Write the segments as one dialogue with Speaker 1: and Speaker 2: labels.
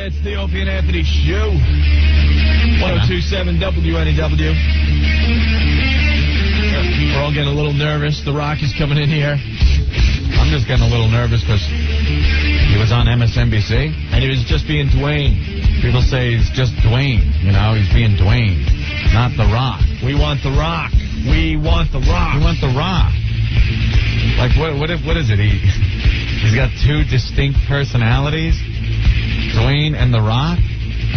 Speaker 1: It's the Opie and Anthony Show. 102.7 WNEW. We're all getting a little nervous. The Rock is coming in here.
Speaker 2: I'm just getting a little nervous because he was on MSNBC.
Speaker 1: And he was just being Dwayne.
Speaker 2: People say he's just Dwayne. You know, he's being Dwayne, not The Rock.
Speaker 1: We want The Rock. We want The Rock.
Speaker 2: We want The Rock. Like, what is it? He's got two distinct personalities, Dwayne and The Rock.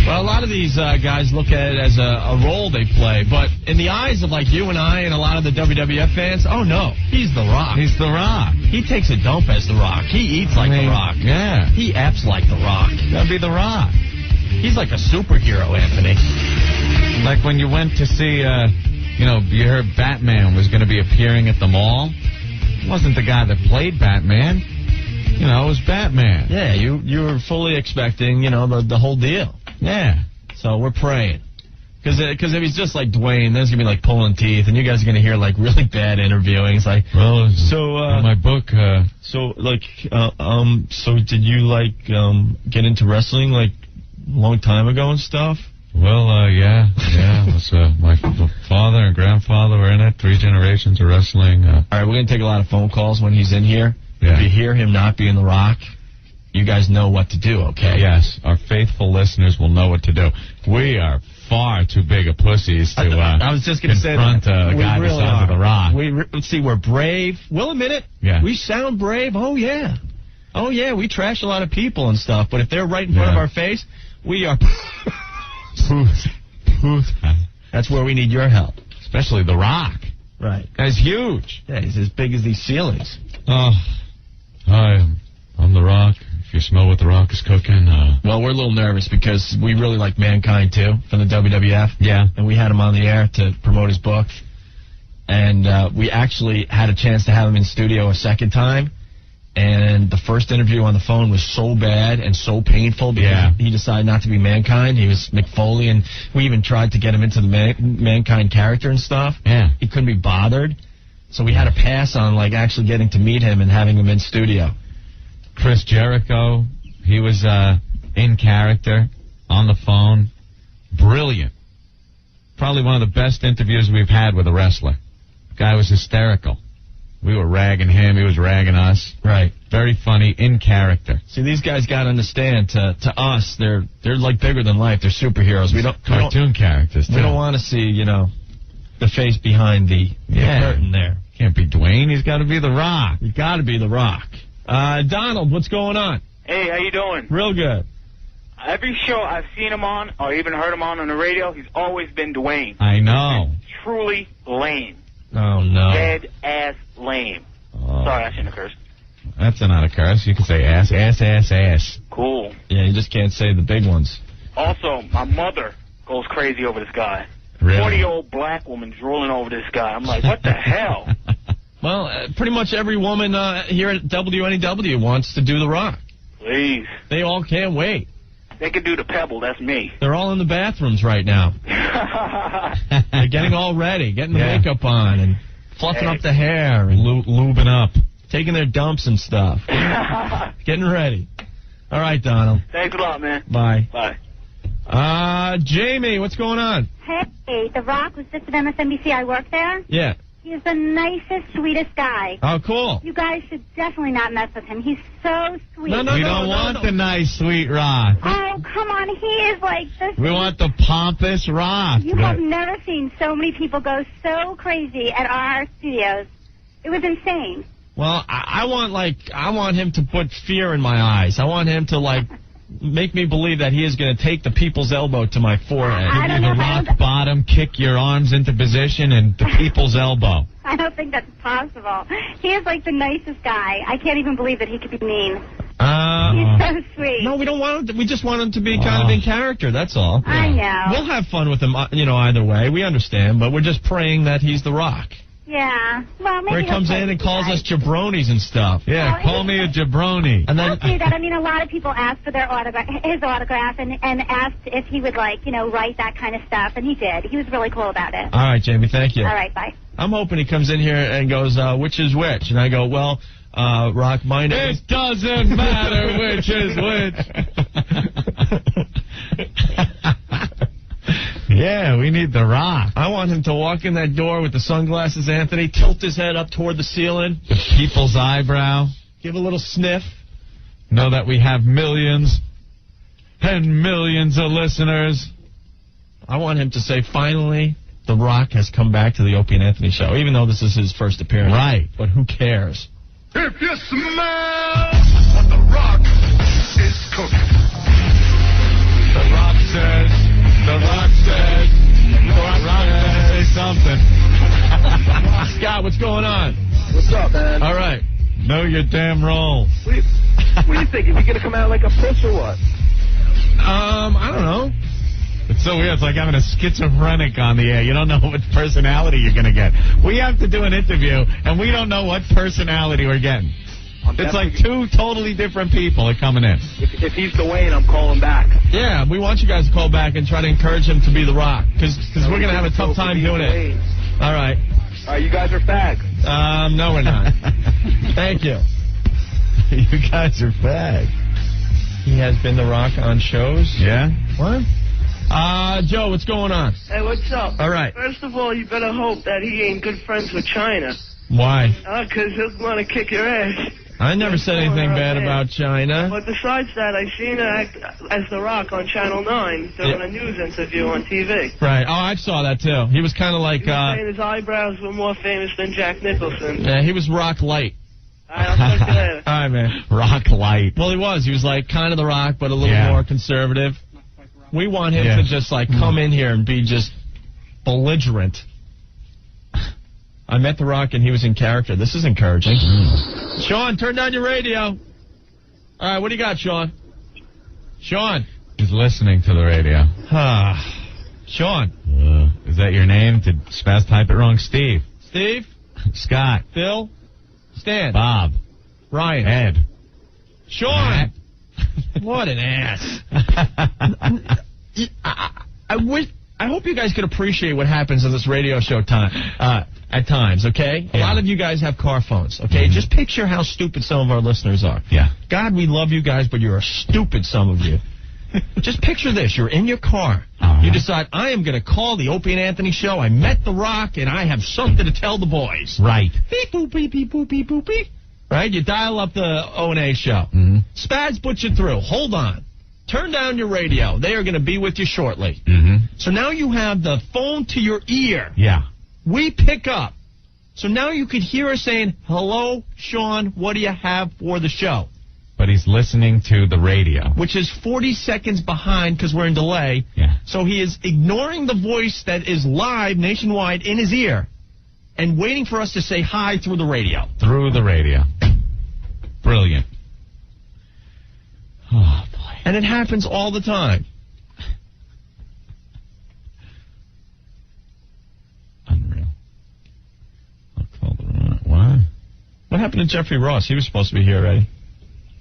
Speaker 1: Well, a lot of these guys look at it as a role they play, but in the eyes of like you and I and a lot of the WWF fans, oh no, he's The Rock.
Speaker 2: He's The Rock.
Speaker 1: He takes a dump as The Rock. He eats like The Rock.
Speaker 2: Yeah.
Speaker 1: He F's like The Rock.
Speaker 2: That'd be The Rock.
Speaker 1: He's like a superhero, Anthony.
Speaker 2: Like when you went to see, you heard Batman was going to be appearing at the mall. It wasn't the guy that played Batman. You know, it was Batman.
Speaker 1: Yeah, you were fully expecting, the whole deal.
Speaker 2: Yeah.
Speaker 1: So we're praying. Because if he's just like Dwayne, then it's going to be like pulling teeth, and you guys are going to hear like really bad interviewing. It's like,
Speaker 2: well, in my book,
Speaker 1: so did you get into wrestling like a long time ago and stuff?
Speaker 2: Well, yeah. It was, my father and grandfather were in it. 3 generations of wrestling.
Speaker 1: All right, we're going to take a lot of phone calls when he's in here.
Speaker 2: Yeah.
Speaker 1: If you hear him not being The Rock, you guys know what to do, okay?
Speaker 2: Yes, our faithful listeners will know what to do. We are far too big of pussies to
Speaker 1: I was just going to say
Speaker 2: confront a guy the size of The Rock.
Speaker 1: Let's see, we're brave. We'll admit it.
Speaker 2: Yeah.
Speaker 1: We sound brave. Oh, yeah. We trash a lot of people and stuff, but if they're right in front of our face, we are... That's where we need your help.
Speaker 2: Especially The Rock.
Speaker 1: Right.
Speaker 2: Guy's huge.
Speaker 1: Yeah, he's as big as these ceilings.
Speaker 2: Oh, hi, I'm The Rock. If you smell what The Rock is cooking,
Speaker 1: Well, we're a little nervous because we really like Mankind, too, from the WWF.
Speaker 2: Yeah.
Speaker 1: And we had him on the air to promote his book. And we actually had a chance to have him in studio a second time. And the first interview on the phone was so bad and so painful because he decided not to be Mankind. He was McFoley, and we even tried to get him into the Mankind character and stuff.
Speaker 2: Yeah.
Speaker 1: He couldn't be bothered. So we had to pass on, actually getting to meet him and having him in studio.
Speaker 2: Chris Jericho, he was in character, on the phone. Brilliant. Probably one of the best interviews we've had with a wrestler. Guy was hysterical. We were ragging him. He was ragging us.
Speaker 1: Right.
Speaker 2: Very funny, in character.
Speaker 1: See, these guys got to understand, to us, they're bigger than life. They're superheroes.
Speaker 2: Cartoon characters, too.
Speaker 1: We don't want to see, the face behind the curtain there.
Speaker 2: Can't be Dwayne. He's got to be The Rock.
Speaker 1: You got to be The Rock. Donald, what's going on?
Speaker 3: Hey, how you doing?
Speaker 1: Real good.
Speaker 3: Every show I've seen him on, or even heard him on the radio, he's always been Dwayne.
Speaker 2: I know.
Speaker 3: Truly lame.
Speaker 1: Oh, no.
Speaker 3: Dead-ass lame. Sorry, I shouldn't have cursed.
Speaker 2: That's not a curse. You can say ass, ass, ass, ass.
Speaker 3: Cool.
Speaker 1: Yeah, you just can't say the big ones.
Speaker 3: Also, my mother goes crazy over this guy.
Speaker 2: Really?
Speaker 3: 40-year-old black woman drooling over this guy. I'm like, what the hell?
Speaker 1: Well, pretty much every woman here at WNEW wants to do The Rock.
Speaker 3: Please.
Speaker 1: They all can't wait.
Speaker 3: They could do the Pebble. That's me.
Speaker 1: They're all in the bathrooms right now. They're getting all ready, getting the makeup on, and fluffing up the hair, and
Speaker 2: lubing up.
Speaker 1: Taking their dumps and stuff. Getting ready. All right, Donald.
Speaker 3: Thanks a lot, man.
Speaker 1: Bye.
Speaker 3: Bye.
Speaker 1: Jamie, what's going on?
Speaker 4: Hey, The Rock was just at MSNBC. I work there.
Speaker 1: Yeah.
Speaker 4: He's the nicest, sweetest guy.
Speaker 1: Oh, cool.
Speaker 4: You guys should definitely not mess with him. He's so sweet.
Speaker 1: No,
Speaker 2: we don't want the nice, sweet Rock.
Speaker 4: Oh, come on. He is like this.
Speaker 2: We want the pompous Rock.
Speaker 4: You have never seen so many people go so crazy at our studios. It was insane.
Speaker 1: Well, I want him to put fear in my eyes. I want him to, make me believe that he is going to take the people's elbow to my forehead.
Speaker 4: I don't know.
Speaker 2: The rock bottom, kick your arms into position, and the people's elbow.
Speaker 4: I don't think that's possible. He is like the nicest guy. I can't even believe that he could be mean. He's so sweet.
Speaker 1: No, we don't want him. We just want him to be kind of in character. That's all.
Speaker 4: I know.
Speaker 1: We'll have fun with him, either way. We understand, but we're just praying that he's The Rock.
Speaker 4: Yeah. Well, maybe
Speaker 1: where he comes in and calls us jabronis and stuff.
Speaker 2: Yeah, call me a jabroni.
Speaker 1: And then
Speaker 4: do that. I mean, a lot of people asked for his autograph, and asked if he would write that kind of stuff, and he did. He was really cool about it.
Speaker 1: All right, Jamie, thank you.
Speaker 4: All right, bye.
Speaker 1: I'm hoping he comes in here and goes, which is which? And I go, well, Rock, my name.
Speaker 2: It doesn't matter which is which. We need The Rock.
Speaker 1: I want him to walk in that door with the sunglasses, Anthony, tilt his head up toward the ceiling.
Speaker 2: The people's eyebrow.
Speaker 1: Give a little sniff.
Speaker 2: Know that we have millions and millions of listeners.
Speaker 1: I want him to say, finally, The Rock has come back to the Opie and Anthony show, even though this is his first appearance.
Speaker 2: Right.
Speaker 1: But who cares?
Speaker 5: If you smell what The Rock is cooking.
Speaker 2: The Rock says, The Rock says, The Rock says something.
Speaker 1: Scott, what's going on?
Speaker 6: What's up, man?
Speaker 1: All right.
Speaker 2: Know your damn role.
Speaker 6: What do you think? Is he going to come out like a puss or what?
Speaker 1: I don't know.
Speaker 2: It's so weird. It's like having a schizophrenic on the air. You don't know what personality you're going to get. We have to do an interview, and we don't know what personality we're getting. It's like two totally different people are coming in.
Speaker 6: If he's Dwayne, I'm calling back.
Speaker 1: Yeah, we want you guys to call back and try to encourage him to be The Rock, because we're going to have a tough time doing it. All right.
Speaker 6: All right, you guys are fags.
Speaker 1: No, we're not. Thank you.
Speaker 2: You guys are fag.
Speaker 1: He has been The Rock on shows.
Speaker 2: Yeah?
Speaker 1: What? Joe, what's going on?
Speaker 7: Hey, what's up?
Speaker 1: All right.
Speaker 7: First of all, you better hope that he ain't good friends with China.
Speaker 1: Why?
Speaker 7: Because he'll want to kick your ass.
Speaker 1: I never said anything bad about China.
Speaker 7: But besides that, I seen her act as The Rock on Channel 9 during a news interview on TV.
Speaker 1: Right. Oh, I saw that, too. He was kind of like...
Speaker 7: He was saying his eyebrows were more famous than Jack Nicholson.
Speaker 1: Yeah, he was Rock Light.
Speaker 7: All right, I'll talk to you later.
Speaker 1: All right, man.
Speaker 2: Rock Light.
Speaker 1: Well, he was. He was like kind of The Rock, but a little more conservative. We want him to just like come in here and be just belligerent. I met The Rock and he was in character. This is encouraging. Sean, turn down your radio. All right, what do you got, Sean? Sean.
Speaker 2: He's listening to the radio.
Speaker 1: Sean.
Speaker 2: Is that your name? Did Spaz type it wrong? Steve.
Speaker 1: Steve.
Speaker 2: Scott.
Speaker 1: Phil. Stan.
Speaker 2: Bob.
Speaker 1: Ryan.
Speaker 2: Ed.
Speaker 1: Sean. What an ass. I hope you guys could appreciate what happens on this radio show at times, okay? A lot of you guys have car phones, okay? Just picture how stupid some of our listeners are.
Speaker 2: Yeah.
Speaker 1: God, we love you guys, but you're stupid, some of you. Just picture this. You're in your car. You decide, I am going to call the Opie and Anthony show. I met The Rock, and I have something to tell the boys.
Speaker 2: Right.
Speaker 1: Beep, boop, beep, beep, boop, beep, boop, beep. Right? You dial up the O&A show. Spaz puts you through. Hold on. Turn down your radio. They are going to be with you shortly. So now you have the phone to your ear.
Speaker 2: Yeah.
Speaker 1: We pick up. So now you could hear us saying, hello, Sean, what do you have for the show?
Speaker 2: But he's listening to the radio.
Speaker 1: Which is 40 seconds behind because we're in delay.
Speaker 2: Yeah.
Speaker 1: So he is ignoring the voice that is live nationwide in his ear and waiting for us to say hi through the radio.
Speaker 2: Through the radio. Brilliant. Oh, boy.
Speaker 1: And it happens all the time.
Speaker 2: Unreal. I'll call the what?
Speaker 1: What happened to Jeffrey Ross? He was supposed to be here already.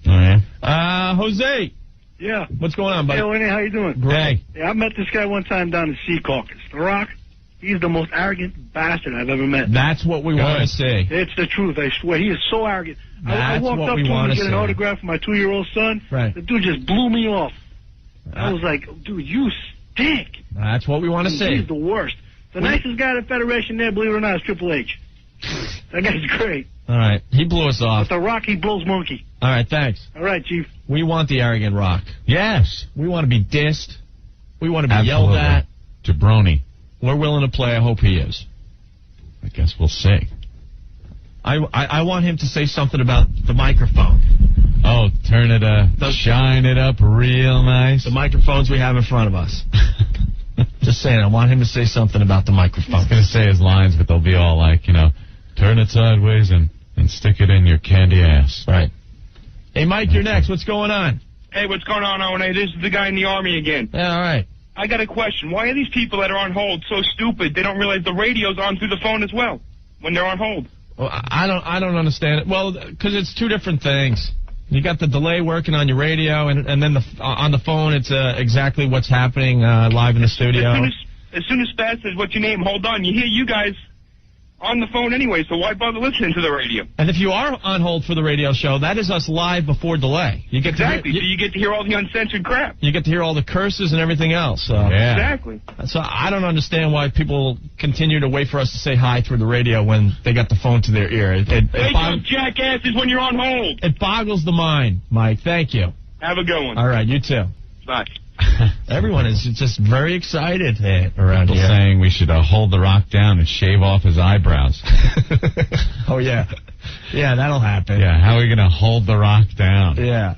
Speaker 2: Oh, yeah?
Speaker 1: Jose.
Speaker 6: Yeah.
Speaker 1: What's going on, buddy?
Speaker 6: Hey, Lenny, how you doing?
Speaker 1: Great.
Speaker 6: Yeah, I met this guy one time down in Sea Caucus. The Rock, he's the most arrogant bastard I've ever met.
Speaker 1: That's what we want to see.
Speaker 6: It's the truth, I swear. He is so arrogant. I
Speaker 1: That's
Speaker 6: walked
Speaker 1: what
Speaker 6: up
Speaker 1: we
Speaker 6: to him
Speaker 1: want
Speaker 6: to
Speaker 1: to
Speaker 6: get an
Speaker 1: see.
Speaker 6: autograph for my 2-year-old son.
Speaker 1: Right.
Speaker 6: The dude just blew me off. I was like, dude, you stink.
Speaker 1: That's what we want to see.
Speaker 6: He's the worst. The nicest guy at the Federation there, believe it or not, is Triple H. That guy's great.
Speaker 1: All right. He blew us off.
Speaker 6: But The Rock, he blows monkey.
Speaker 1: All right, thanks.
Speaker 6: All right, Chief.
Speaker 1: We want the arrogant Rock.
Speaker 2: Yes.
Speaker 1: We want to be dissed. We want to be
Speaker 2: Absolutely.
Speaker 1: yelled at.
Speaker 2: Jabroni.
Speaker 1: We're willing to play. I hope he is.
Speaker 2: I guess we'll see.
Speaker 1: I want him to say something about the microphone.
Speaker 2: Oh, turn it shine it up real nice.
Speaker 1: The microphones we have in front of us. Just saying, I want him to say something about the microphone.
Speaker 2: He's going to say his lines, but they'll be all like, turn it sideways and stick it in your candy ass.
Speaker 1: Right. Hey, Mike, you're next. What's going on?
Speaker 3: Hey, what's going on, O&A? This is the guy in the Army again.
Speaker 1: Yeah, all right.
Speaker 3: I got a question. Why are these people that are on hold so stupid they don't realize the radio's on through the phone as well when they're on hold?
Speaker 1: Well, I don't understand it. Well, because it's two different things. You got the delay working on your radio, and then on the phone, it's exactly what's happening live in the studio.
Speaker 3: As soon as Spaz says, what's your name? Hold on. You hear you guys on the phone anyway, so why bother listening to the radio?
Speaker 1: And if you are on hold for the radio show, that is us live before delay. You get
Speaker 3: Exactly.
Speaker 1: To
Speaker 3: So you get to hear all the uncensored crap.
Speaker 1: you get to hear all the curses and everything else. So.
Speaker 2: Yeah.
Speaker 3: Exactly.
Speaker 1: So I don't understand why people continue to wait for us to say hi through the radio when they got the phone to their ear.
Speaker 3: Wake up, jackasses, when you're on hold.
Speaker 1: It boggles the mind, Mike. Thank you.
Speaker 3: Have a good one.
Speaker 1: All right, you too.
Speaker 3: Bye.
Speaker 1: Everyone is just very excited around
Speaker 2: People
Speaker 1: here.
Speaker 2: saying we should hold the Rock down and shave off his eyebrows.
Speaker 1: Oh, yeah. Yeah, that'll happen.
Speaker 2: Yeah, how are we going to hold the Rock down?
Speaker 1: Yeah.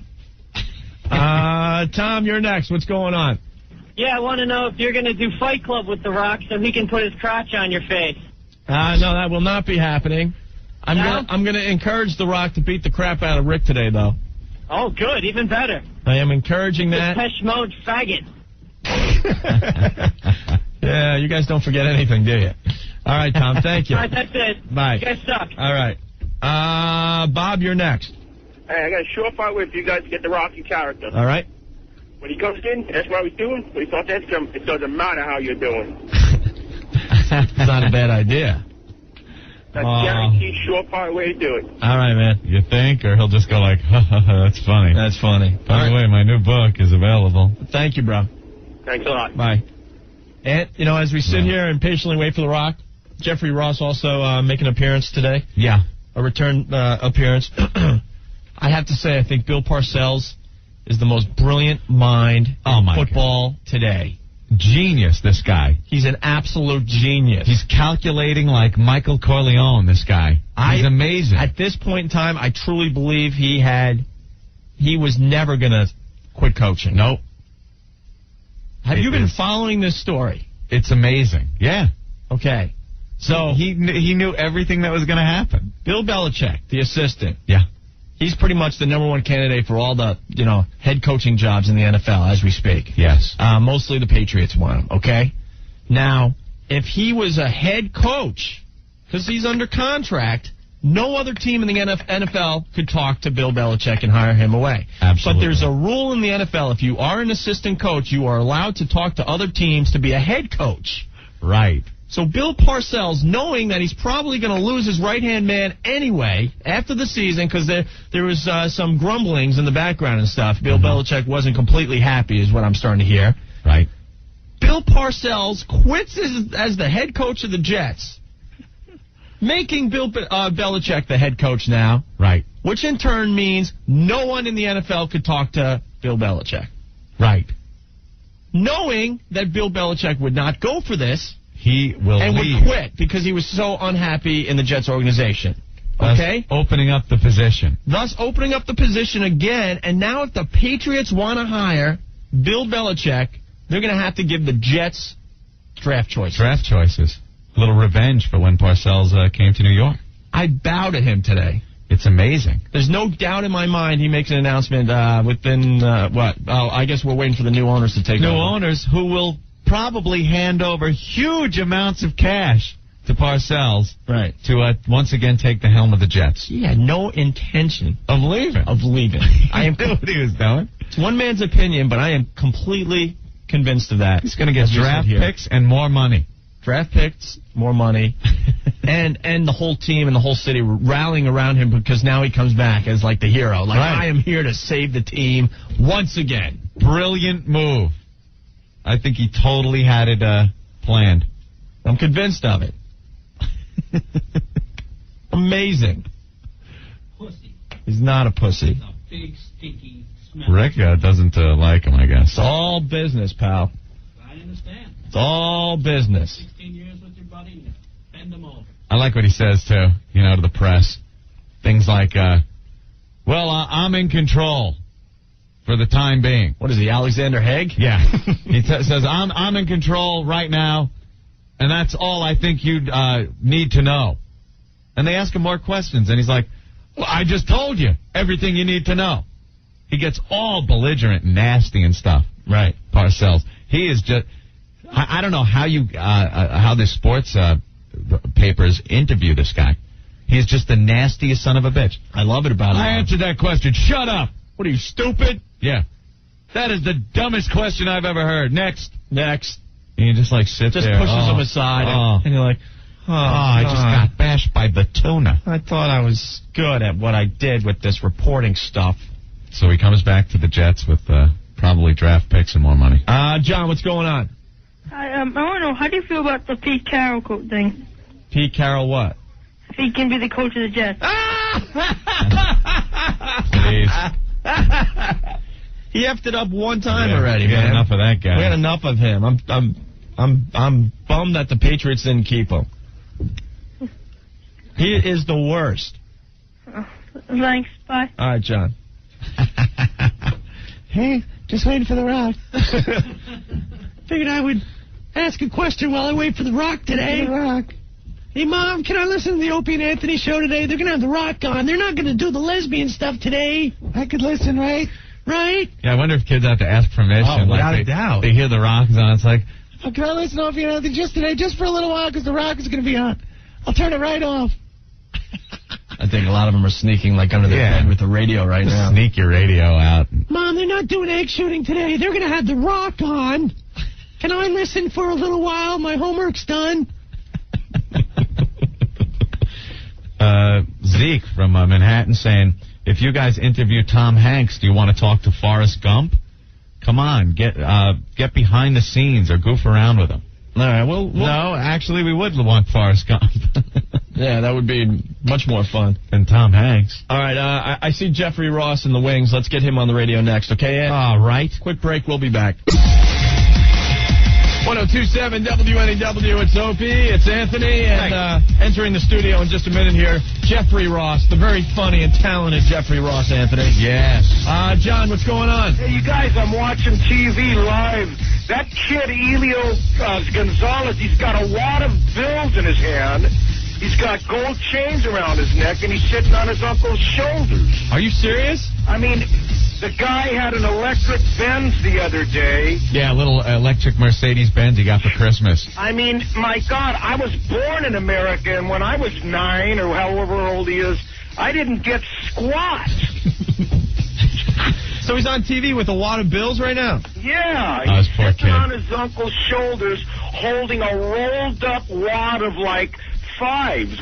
Speaker 1: Tom, you're next. What's going on?
Speaker 8: Yeah, I want to know if you're going to do Fight Club with The Rock so he can put his crotch on your face.
Speaker 1: No, that will not be happening. I'm gonna encourage The Rock to beat the crap out of Rick today, though.
Speaker 8: Oh, good. Even better.
Speaker 1: I am encouraging that.
Speaker 8: Depeche Mode faggot.
Speaker 1: Yeah, you guys don't forget anything, do you? All right, Tom, thank you.
Speaker 8: All right, that's it.
Speaker 1: Bye.
Speaker 8: You guys suck.
Speaker 1: All right. Bob, you're next.
Speaker 9: Hey, I got a surefire way for you guys to get the Rocky character.
Speaker 1: All right.
Speaker 9: When he comes in, that's what he's doing. When he starts asking him, it doesn't matter how you're doing.
Speaker 1: It's not a bad idea.
Speaker 9: That's guaranteed surefire way to do it.
Speaker 1: All right, man.
Speaker 2: You think? Or he'll just go like, ha, ha, ha, that's funny.
Speaker 1: That's funny.
Speaker 2: By the way, my new book is available.
Speaker 1: Thank you, bro.
Speaker 9: Thanks a lot.
Speaker 1: Bye. And, as we sit here and patiently wait for The Rock, Jeffrey Ross also make an appearance today.
Speaker 2: Yeah.
Speaker 1: A return appearance. I have to say, I think Bill Parcells is the most brilliant mind in football today.
Speaker 2: Genius, this guy.
Speaker 1: He's an absolute genius.
Speaker 2: He's calculating like Michael Corleone, this guy. He's amazing.
Speaker 1: At this point in time, I truly believe he was never going to quit coaching.
Speaker 2: Nope.
Speaker 1: Have you been following this story?
Speaker 2: It's amazing. Yeah.
Speaker 1: Okay. So
Speaker 2: he knew everything that was going to happen.
Speaker 1: Bill Belichick, the assistant.
Speaker 2: Yeah.
Speaker 1: He's pretty much the number one candidate for all the, head coaching jobs in the NFL as we speak.
Speaker 2: Yes.
Speaker 1: Mostly the Patriots want him, okay? Now, if he was a head coach, because he's under contract, no other team in the NFL could talk to Bill Belichick and hire him away.
Speaker 2: Absolutely.
Speaker 1: But there's a rule in the NFL. If you are an assistant coach, you are allowed to talk to other teams to be a head coach.
Speaker 2: Right.
Speaker 1: So Bill Parcells, knowing that he's probably going to lose his right-hand man anyway after the season, because there was some grumblings in the background and stuff. Bill Belichick wasn't completely happy, is what I'm starting to hear.
Speaker 2: Right.
Speaker 1: Bill Parcells quits as the head coach of the Jets, making Bill Belichick the head coach now.
Speaker 2: Right.
Speaker 1: Which in turn means no one in the NFL could talk to Bill Belichick.
Speaker 2: Right.
Speaker 1: Knowing that Bill Belichick would not go for this.
Speaker 2: He will
Speaker 1: and
Speaker 2: leave.
Speaker 1: would quit because he was so unhappy in the Jets organization. Okay?
Speaker 2: Thus opening up the position.
Speaker 1: Thus opening up the position again, and now if the Patriots want to hire Bill Belichick, they're going to have to give the Jets draft choices.
Speaker 2: Draft choices. A little revenge for when Parcells came to New York.
Speaker 1: I bow to him today.
Speaker 2: It's amazing.
Speaker 1: There's no doubt in my mind he makes an announcement within, what? Oh, I guess we're waiting for the new owners to take over.
Speaker 2: New owners who will probably hand over huge amounts of cash to Parcells,
Speaker 1: right,
Speaker 2: to once again take the helm of the Jets.
Speaker 1: He had no intention
Speaker 2: of leaving.
Speaker 1: I
Speaker 2: knew what he was doing.
Speaker 1: It's one man's opinion, but I am completely convinced of that.
Speaker 2: He's going to get draft picks and more money.
Speaker 1: Draft picks, more money, and the whole team and the whole city rallying around him because now he comes back as like the hero. Like, right. I am here to save the team once again.
Speaker 2: Brilliant move. I think he totally had it planned.
Speaker 1: I'm convinced of it. Amazing.
Speaker 10: Pussy.
Speaker 1: He's not a pussy.
Speaker 10: He's a big, stinky smell.
Speaker 2: Rick doesn't like him, I guess.
Speaker 1: It's all business, pal.
Speaker 10: I understand.
Speaker 1: It's all business.
Speaker 10: 16 years with your buddy, bend them over.
Speaker 2: I like what he says, too, to the press. Things like, I'm in control. For the time being.
Speaker 1: What is he, Alexander Haig?
Speaker 2: Yeah. He says, I'm in control right now, and that's all I think you need to know. And they ask him more questions, and he's like, well, I just told you everything you need to know. He gets all belligerent and nasty and stuff.
Speaker 1: Right.
Speaker 2: Parcells. He is just, I don't know how the sports papers interview this guy. He's just the nastiest son of a bitch.
Speaker 1: I love it about him.
Speaker 2: I answered that question. Shut up.
Speaker 1: What are you, stupid?
Speaker 2: Yeah. That is the dumbest question I've ever heard. Next.
Speaker 1: And
Speaker 2: you just like sit
Speaker 1: just
Speaker 2: there.
Speaker 1: pushes him aside. And you're like,
Speaker 2: I just got bashed by the tuna.
Speaker 1: I thought I was good at what I did with this reporting stuff.
Speaker 2: So he comes back to the Jets with probably draft picks and more money.
Speaker 1: John, what's going on?
Speaker 11: I want to know, how do you feel about the Pete Carroll thing?
Speaker 1: Pete Carroll what?
Speaker 11: If he can be the coach of the Jets.
Speaker 1: He effed it up one time already,
Speaker 2: we
Speaker 1: man.
Speaker 2: had enough of that guy.
Speaker 1: We had enough of him. I'm bummed that the Patriots didn't keep him. He is the worst.
Speaker 11: Thanks, bye.
Speaker 1: All right, John.
Speaker 12: Hey, just waiting for The Rock. Figured I would ask a question while I wait for The Rock today. The Rock. Hey, Mom, can I listen to the Opie and Anthony show today? They're going to have The Rock on. They're not going to do the lesbian stuff today. I could listen, right? Right?
Speaker 2: Yeah, I wonder if kids have to ask permission.
Speaker 1: Oh, without a doubt.
Speaker 2: They hear The Rock's on. It's like,
Speaker 12: Oh, can I listen to Opie and Anthony just today, just for a little while, because The Rock is going to be on. I'll turn it right off.
Speaker 1: I think a lot of them are sneaking like under their bed with the radio right now.
Speaker 2: Sneak your radio out.
Speaker 12: Mom, they're not doing egg shooting today. They're going to have The Rock on. Can I listen for a little while? My homework's done.
Speaker 2: Zeke from Manhattan saying, if you guys interview Tom Hanks, do you want to talk to Forrest Gump? Come on, get behind the scenes or goof around with him.
Speaker 1: All right, well,
Speaker 2: no, actually, we would want Forrest Gump.
Speaker 1: Yeah, that would be much more fun
Speaker 2: than Tom Hanks.
Speaker 1: All right, I see Jeffrey Ross in the wings. Let's get him on the radio next, okay, Ed?
Speaker 2: All right.
Speaker 1: Quick break, we'll be back. 1027 WNEW, it's Opie, it's Anthony, and entering the studio in just a minute here, Jeffrey Ross, the very funny and talented Jeffrey Ross, Anthony.
Speaker 2: Yes.
Speaker 1: John, what's going on?
Speaker 13: Hey, you guys, I'm watching TV live. That kid, Elio Gonzalez, he's got a wad of bills in his hand. He's got gold chains around his neck, and he's sitting on his uncle's shoulders.
Speaker 1: Are you serious?
Speaker 13: I mean, the guy had an electric Benz the other day.
Speaker 2: Yeah, a little electric Mercedes-Benz he got for Christmas.
Speaker 13: I mean, my God, I was born in America, and when I was 9 or however old he is, I didn't get squat.
Speaker 1: So he's on TV with a wad of bills right now?
Speaker 13: Yeah,
Speaker 2: Oh,
Speaker 13: he's
Speaker 2: poor
Speaker 13: sitting
Speaker 2: kid.
Speaker 13: on his uncle's shoulders holding a rolled-up wad of, like, fives.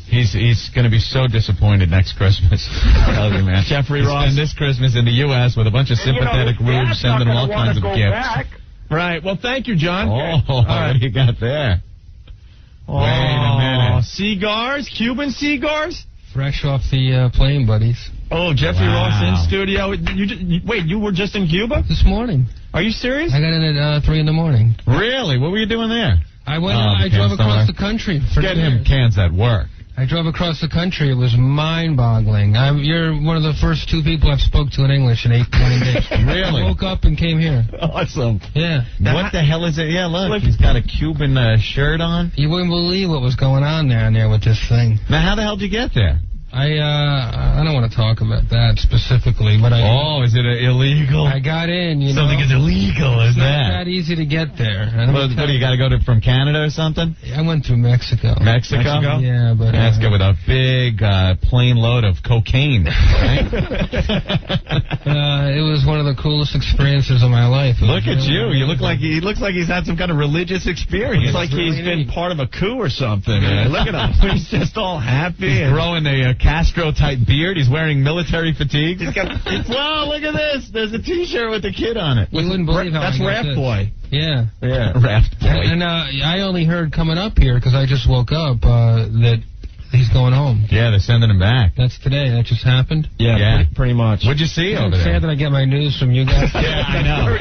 Speaker 2: He's going to be so disappointed next Christmas. I tell you, man.
Speaker 1: Jeffrey Ross.
Speaker 2: Spend this Christmas in the U.S. with a bunch of sympathetic rubes sending him all kinds of gifts.
Speaker 13: Back.
Speaker 1: Right, well, thank you, John.
Speaker 2: Oh, what do you got there?
Speaker 1: Oh,
Speaker 2: wait a minute.
Speaker 1: Cigars? Cuban cigars?
Speaker 14: Fresh off the plane, buddies.
Speaker 1: Oh, Jeffrey Ross in studio. Wait, you were just in Cuba?
Speaker 14: This morning.
Speaker 1: Are you serious?
Speaker 14: I got in at 3 in the morning.
Speaker 2: Really? What were you doing there?
Speaker 14: I drove across the country.
Speaker 2: Get him cans at work.
Speaker 14: I drove across the country. It was mind-boggling. You're one of the first 2 people I've spoke to in English in 8 days.
Speaker 2: Really?
Speaker 14: I woke up and came here.
Speaker 1: Awesome.
Speaker 14: Yeah.
Speaker 2: What the hell is it? Yeah, look, he's got a Cuban shirt on.
Speaker 14: You wouldn't believe what was going on down there with this thing.
Speaker 2: Now, how the hell did you get there?
Speaker 14: I don't want to talk about that specifically, but
Speaker 2: is it illegal?
Speaker 14: I got in,
Speaker 2: Something is illegal, is
Speaker 14: it's
Speaker 2: that?
Speaker 14: not that easy to get there.
Speaker 2: What do you got to go from Canada or something?
Speaker 14: I went through Mexico.
Speaker 2: Mexico?
Speaker 14: Yeah, but...
Speaker 2: That's good, with a big plane load of cocaine, right?
Speaker 14: It was one of the coolest experiences of my life.
Speaker 2: Look at you. You look like he looks like he's had some kind of religious experience.
Speaker 1: It's like he's been part of a coup or something. Look at him. He's just all happy.
Speaker 2: He's growing a Castro-type beard. He's wearing military fatigues.
Speaker 1: He's got,
Speaker 2: wow, look at this. There's a T-shirt with a kid on it.
Speaker 14: You wouldn't believe how
Speaker 1: That's
Speaker 14: I got
Speaker 1: Raft
Speaker 14: this.
Speaker 1: Boy.
Speaker 14: Yeah.
Speaker 1: Yeah.
Speaker 2: Raft Boy.
Speaker 14: And I only heard coming up here, because I just woke up, that he's going home.
Speaker 2: Yeah, they're sending him back.
Speaker 14: That's today. That just happened?
Speaker 1: Yeah. Pretty much.
Speaker 2: What'd you see over
Speaker 14: It's
Speaker 2: there?
Speaker 14: sad that I get my news from you guys.
Speaker 2: Yeah, I know.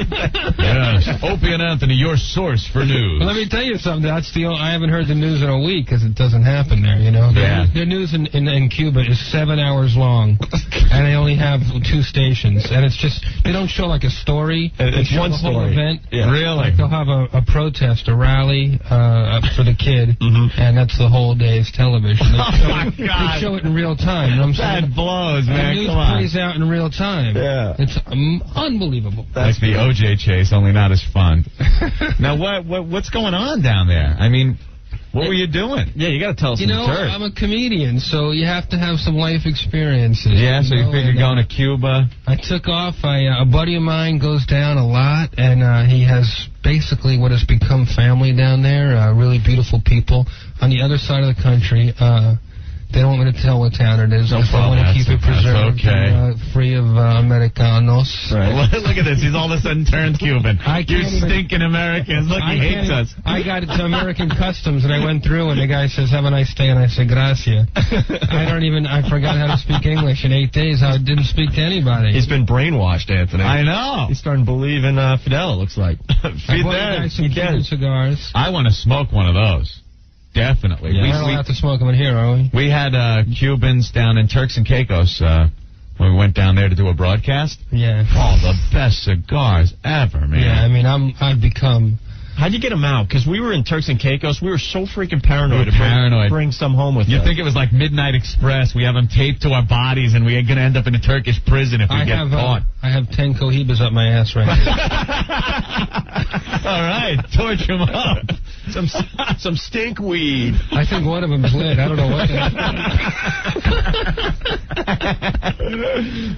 Speaker 2: Yes. Opie and Anthony, your source for news.
Speaker 14: Well, let me tell you something. I haven't heard the news in a week because it doesn't happen there, you know.
Speaker 2: Yeah.
Speaker 14: The news in Cuba is 7 hours long, and they only have 2 stations. And it's just, they don't show like a story.
Speaker 1: It's
Speaker 14: they show
Speaker 1: one
Speaker 14: the whole
Speaker 1: story.
Speaker 14: event.
Speaker 2: Yeah. Really?
Speaker 14: Like they'll have a protest, a rally for the kid, and that's the whole day's television. They show it in real time. You know what I'm saying?
Speaker 2: That blows, man.
Speaker 14: The news
Speaker 2: Come on.
Speaker 14: plays out in real time.
Speaker 1: Yeah.
Speaker 14: It's unbelievable.
Speaker 2: Like the OJ chase, only not as fun. Now, what's going on down there? I mean, What were you doing?
Speaker 1: Yeah, you got to tell us
Speaker 14: You know, I'm a comedian, so you have to have some life experiences.
Speaker 2: Yeah, so you figured going to Cuba?
Speaker 14: I took off. A buddy of mine goes down a lot, and he has basically what has become family down there, really beautiful people. On the other side of the country, they don't want me to tell what town it is.
Speaker 2: No
Speaker 14: I want to keep it preserved and free of Americanos.
Speaker 2: Right. Look at this. He's all of a sudden turned Cuban. You stinking Americans. Look, he hates us.
Speaker 14: I got it to American Customs, and I went through, and the guy says, have a nice day, and I say, gracias. I forgot how to speak English in 8 days. I didn't speak to anybody.
Speaker 1: He's been brainwashed, Anthony.
Speaker 2: I know.
Speaker 1: He's starting to believe in Fidel, it looks like.
Speaker 14: Fidel. Some Cuban cigars.
Speaker 2: I want to smoke one of those. Definitely.
Speaker 14: Yeah, we don't have to smoke them in here, are we?
Speaker 2: We had Cubans down in Turks and Caicos when we went down there to do a broadcast.
Speaker 14: Yeah.
Speaker 2: Oh, the best cigars ever, man.
Speaker 14: Yeah, I mean, I've become...
Speaker 1: How'd you get them out? Because we were in Turks and Caicos. We were so freaking paranoid to bring some home with us.
Speaker 2: You think it was like Midnight Express. We have them taped to our bodies, and we're going to end up in a Turkish prison if we get caught.
Speaker 14: I have 10 cohibas up my ass right now.
Speaker 2: All right, torch them up.
Speaker 1: Some stink weed.
Speaker 14: I think one of them's lit. I don't know what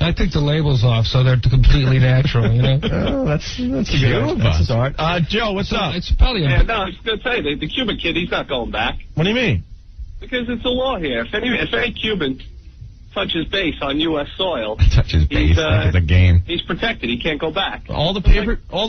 Speaker 14: I took the labels off, so they're completely natural, you know?
Speaker 1: Oh, that's good. That's a start. Joe, what's up?
Speaker 14: It's probably
Speaker 15: no, I was going to say, the Cuban kid, he's not going back.
Speaker 1: What do you mean?
Speaker 15: Because it's a law here. If any Cuban touches base on U.S. soil,
Speaker 2: touches base like it's a game.
Speaker 15: He's protected. He can't go back.
Speaker 1: All the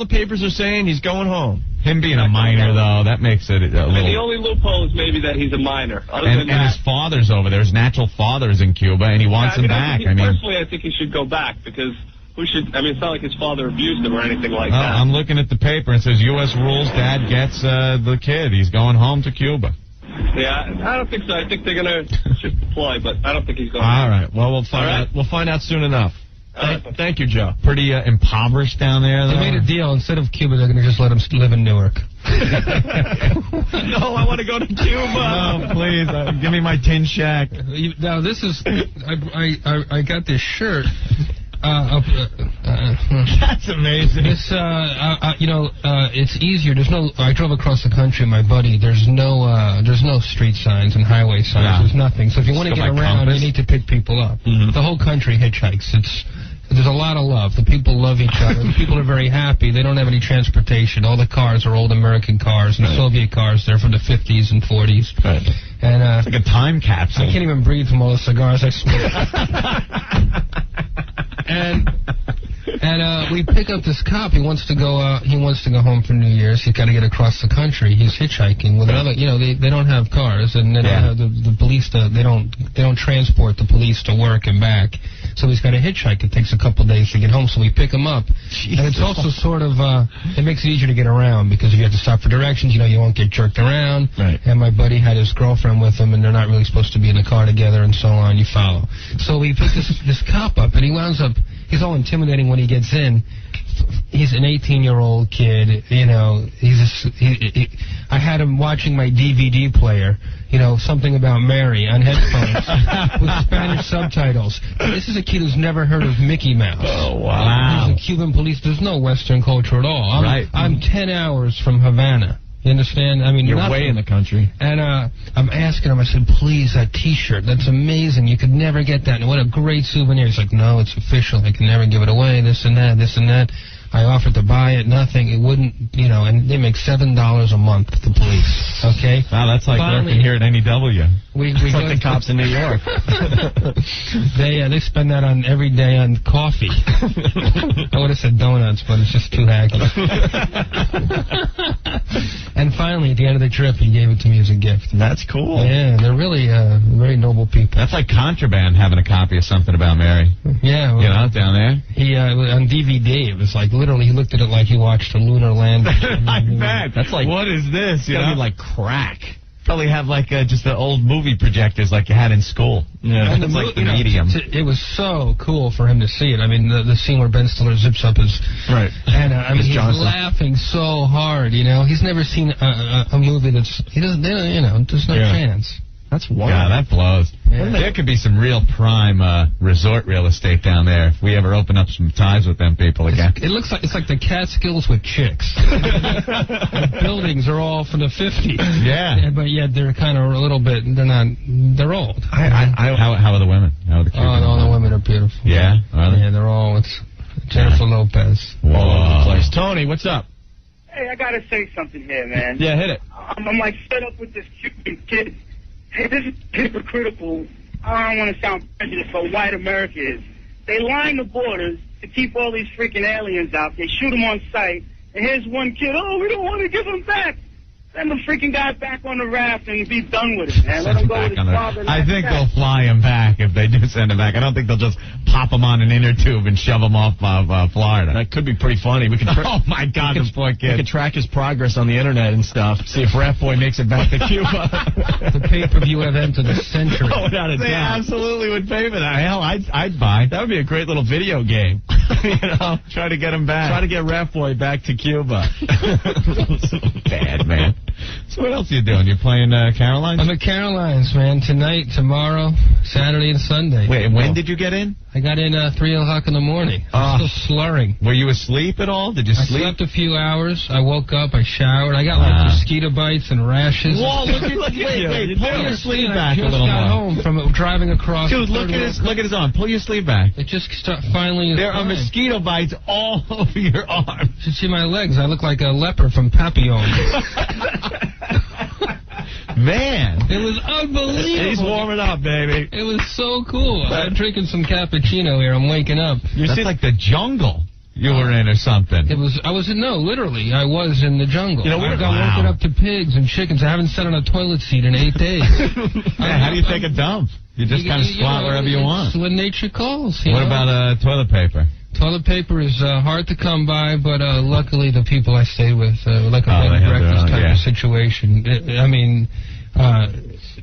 Speaker 1: papers are saying he's going home.
Speaker 2: Him being a minor, though, that makes it a little...
Speaker 15: The only loophole is maybe that he's a minor.
Speaker 2: And his father's over there. His natural father's in Cuba, and he wants him back.
Speaker 15: Personally, I think he should go back because... it's not like his father abused him or anything like that.
Speaker 2: I'm looking at the paper and it says U.S. rules, Dad gets the kid. He's going home to Cuba.
Speaker 15: Yeah, I don't think so. I think they're going to just deploy, but I don't think he's going to.
Speaker 1: All right. Well, we'll find out. We'll find out soon enough. Thank you, Joe.
Speaker 2: Pretty impoverished down there, though.
Speaker 14: They made a deal. Instead of Cuba, they're going to just let him live in Newark.
Speaker 1: No, I want to go to Cuba.
Speaker 2: No, please. Give me my tin shack.
Speaker 14: Now, this is... I got this shirt...
Speaker 2: That's amazing.
Speaker 14: This, it's easier. I drove across the country, my buddy. There's no street signs and highway signs.
Speaker 2: Yeah.
Speaker 14: There's nothing. So if you want to get around, you need to pick people up.
Speaker 1: Mm-hmm.
Speaker 14: The whole country hitchhikes. There's a lot of love. The people love each other. The people are very happy. They don't have any transportation. All the cars are old American cars and Soviet cars. They're from the 50s and 40s.
Speaker 1: Right.
Speaker 14: And
Speaker 2: it's like a time capsule.
Speaker 14: I can't even breathe from all the cigars I smoke. And we pick up this cop. He wants to go home for New Year's. He's got to get across the country. He's hitchhiking with another. You know, they don't have cars, and they don't have the police. They don't transport the police to work and back. So he's got to hitchhike. It takes a couple days to get home. So we pick him up, and it's also sort of it makes it easier to get around because if you have to stop for directions, you won't get jerked around.
Speaker 1: Right.
Speaker 14: And my buddy had his girlfriend with him, and they're not really supposed to be in the car together, and so on. You follow. So we pick this cop up, and he winds up. He's all intimidating when he gets in. He's an 18-year-old kid, I had him watching my DVD player, something about Mary on headphones with Spanish subtitles. This is a kid who's never heard of Mickey Mouse.
Speaker 2: Oh, wow.
Speaker 14: He's a Cuban police. There's no Western culture at all. I'm 10 hours from Havana. You understand? I mean,
Speaker 1: you're way in the country.
Speaker 14: And I'm asking him, I said, please, that T-shirt, that's amazing. You could never get that. And what a great souvenir. He's like, no, it's official. I can never give it away, this and that, this and that. I offered to buy it, nothing. It wouldn't, and they make $7 a month, the police, okay?
Speaker 2: Wow, that's like working here at NEW.
Speaker 14: It's
Speaker 1: like the cops in New York.
Speaker 14: They spend that on every day on coffee. I would have said donuts, but it's just too hacky. And finally, at the end of the trip, he gave it to me as a gift.
Speaker 1: That's cool.
Speaker 14: Yeah, they're really very noble people.
Speaker 2: That's like contraband, having a copy of something about Mary.
Speaker 14: Yeah. Well,
Speaker 2: down there.
Speaker 14: He on DVD, it was like literally he looked at it like he watched a lunar landing.
Speaker 2: I bet.
Speaker 1: That's like,
Speaker 2: what is this?
Speaker 1: It's gotta be like crack.
Speaker 2: Probably have like just the old movie projectors like you had in school.
Speaker 1: Yeah,
Speaker 14: and
Speaker 2: it's like the medium.
Speaker 14: It was so cool for him to see it. I mean, the scene where Ben Stiller zips up his...
Speaker 1: Right.
Speaker 14: And he's laughing so hard, He's never seen a movie that's... There's no chance.
Speaker 1: That's wild.
Speaker 2: Yeah, that blows.
Speaker 14: Yeah.
Speaker 2: There could be some real prime resort real estate down there if we ever open up some ties with them people again.
Speaker 14: It looks like it's like the Catskills with chicks. The buildings are all from the 50s.
Speaker 2: Yeah.
Speaker 14: But yet they're kind of a little bit. They're old.
Speaker 2: How are the women? How are the Cubans?
Speaker 14: All the women are beautiful.
Speaker 2: Yeah. Are they?
Speaker 14: Yeah, they're all. It's Jennifer Lopez.
Speaker 2: Whoa.
Speaker 1: All over the place. Tony, what's up?
Speaker 9: Hey, I gotta say something here, man.
Speaker 1: Yeah, hit it.
Speaker 9: I'm like fed up with this Cuban kid. Hey, this is hypocritical. I don't want to sound prejudiced, but white America is. They line the borders to keep all these freaking aliens out. They shoot them on sight. And here's one kid, oh, we don't want to give them back. Send the freaking guy back on the raft and be done with it, man. Let him go with his father.
Speaker 2: I think they'll fly him back if they do send him back. I don't think they'll just pop him on an inner tube and shove him off of Florida.
Speaker 1: That could be pretty funny. We could
Speaker 2: oh, my God, this poor kid.
Speaker 1: We could track his progress on the internet and stuff. See if Rat Boy makes it back to Cuba.
Speaker 14: The pay-per-view event of the century.
Speaker 1: Oh, without a doubt.
Speaker 2: They absolutely would pay for that. Hell, I'd buy.
Speaker 1: That would be a great little video game.
Speaker 2: Try to get him back.
Speaker 1: Try to get Rat Boy back to Cuba.
Speaker 2: So bad, man. So what else are you doing? You're playing Caroline's?
Speaker 14: I'm at Caroline's, man. Tonight, tomorrow, Saturday, and Sunday.
Speaker 2: Wait, and when did you get in?
Speaker 14: I got in 3 o'clock in the morning. I'm still slurring.
Speaker 2: Were you asleep at all? Did you sleep?
Speaker 14: I slept a few hours. I woke up. I showered. I got like mosquito bites and rashes.
Speaker 2: Whoa, look at you. Wait, pull your sleeve back a
Speaker 14: just
Speaker 2: little
Speaker 14: got
Speaker 2: more.
Speaker 14: home from driving across.
Speaker 2: Dude, look at his arm. Pull your sleeve back.
Speaker 14: It just finally.
Speaker 2: There are mosquito bites all over your arm.
Speaker 14: You should see my legs. I look like a leper from Papillon.
Speaker 2: Man.
Speaker 14: It was unbelievable.
Speaker 1: He's warming up, baby.
Speaker 14: It was so cool. I'm drinking some cappuccino here. I'm waking up.
Speaker 2: That's like the jungle you were in or something.
Speaker 14: Literally, I was in the jungle.
Speaker 1: You know,
Speaker 14: I got woken up to pigs and chickens. I haven't sat on a toilet seat in 8 days.
Speaker 2: How do you take a dump? You just kind of squat wherever you want.
Speaker 14: It's when nature calls.
Speaker 2: What about toilet paper?
Speaker 14: Toilet paper is hard to come by, but luckily the people I stay with, like a bed and breakfast type of situation.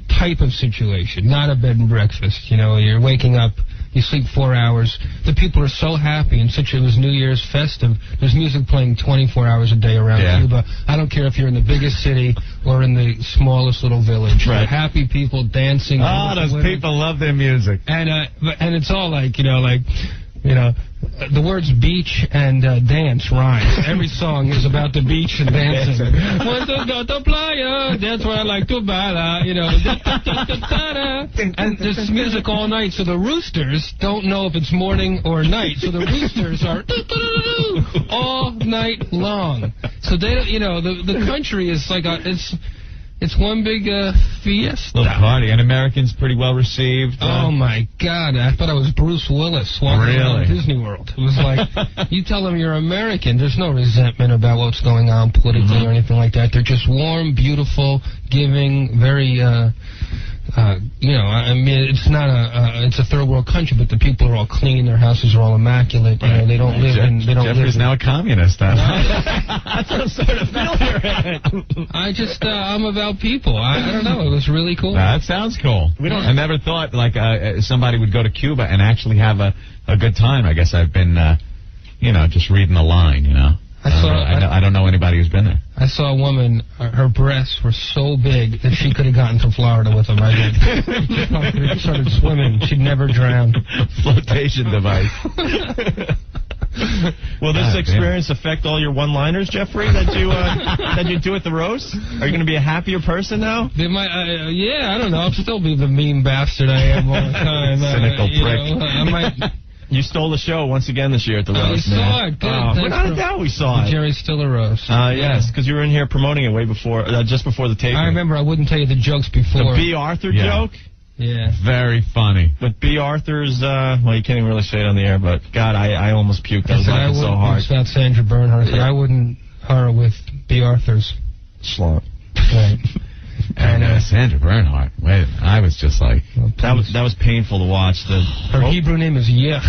Speaker 14: Type of situation, not a bed and breakfast. You know, you're waking up, you sleep 4 hours. The people are so happy, and since it was New Year's festive, there's music playing 24 hours a day around Cuba. I don't care if you're in the biggest city or in the smallest little village. Right. Happy people dancing.
Speaker 2: Oh, those people love their music.
Speaker 14: And it's all like, the words beach and dance rhyme. Every song is about the beach and dancing. Want to go to playa, that's where I like to bala, And there's music all night, so the roosters don't know if it's morning or night. So the roosters are all night long. So they don't, the country is like it's one big fiesta.
Speaker 2: Little party, and Americans pretty well received.
Speaker 14: Oh, my God. I thought I was Bruce Willis walking around Disney World. It was like, you tell them you're American, there's no resentment about what's going on politically or anything like that. They're just warm, beautiful, giving, very, it's not it's a third world country, but the people are all clean, their houses are all immaculate. Right. They don't live in.
Speaker 2: Jeffrey's now a communist.
Speaker 1: That's what I'm starting to feel here.
Speaker 14: I'm about people. I don't know. It was really cool.
Speaker 2: That sounds cool. I never thought like somebody would go to Cuba and actually have a good time. I guess I've been, just reading the line. I don't know anybody who's been there.
Speaker 14: I saw a woman, her breasts were so big that she could have gotten to Florida with them. She started swimming. She'd never drown.
Speaker 2: Flotation device.
Speaker 1: Will this experience affect all your one-liners, Jeffrey, that you do at the roast? Are you going to be a happier person now?
Speaker 14: They might, I don't know. I'll still be the mean bastard I am all the time.
Speaker 2: Cynical prick.
Speaker 14: I might...
Speaker 1: You stole the show once again this year at the roast.
Speaker 14: We saw it. Good.
Speaker 1: Without a doubt, we saw it.
Speaker 14: Jerry Stiller roast.
Speaker 1: Yes, because you were in here promoting it way before, just before the taping.
Speaker 14: I remember. I wouldn't tell you the jokes before.
Speaker 1: The B. Arthur joke.
Speaker 14: Yeah.
Speaker 2: Very funny.
Speaker 1: But B. Arthur's, you can't even really say it on the air, but God, I almost puked. I was laughing so hard.
Speaker 14: It's about Sandra Bernhard. I wouldn't her with B. Arthur's.
Speaker 1: Slump.
Speaker 14: Right.
Speaker 2: And Sandra Bernhard. Wait, I was just like...
Speaker 1: That was painful to watch.
Speaker 14: Her Hebrew name is Yeh.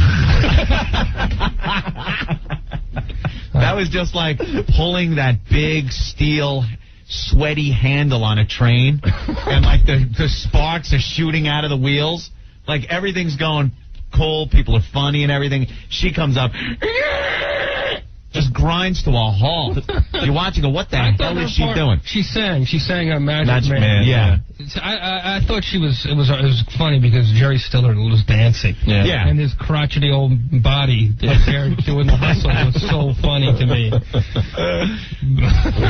Speaker 2: That was just like pulling that big steel sweaty handle on a train, and like the sparks are shooting out of the wheels. Like everything's going cold, people are funny and everything. She comes up, just grinds to a halt. You watch and go, what the hell is she doing?
Speaker 14: She sang Magic
Speaker 2: Man. Yeah.
Speaker 14: I thought it was funny because Jerry Stiller was dancing.
Speaker 2: Yeah.
Speaker 14: And his crotchety old body up there doing the hustle was so funny to me.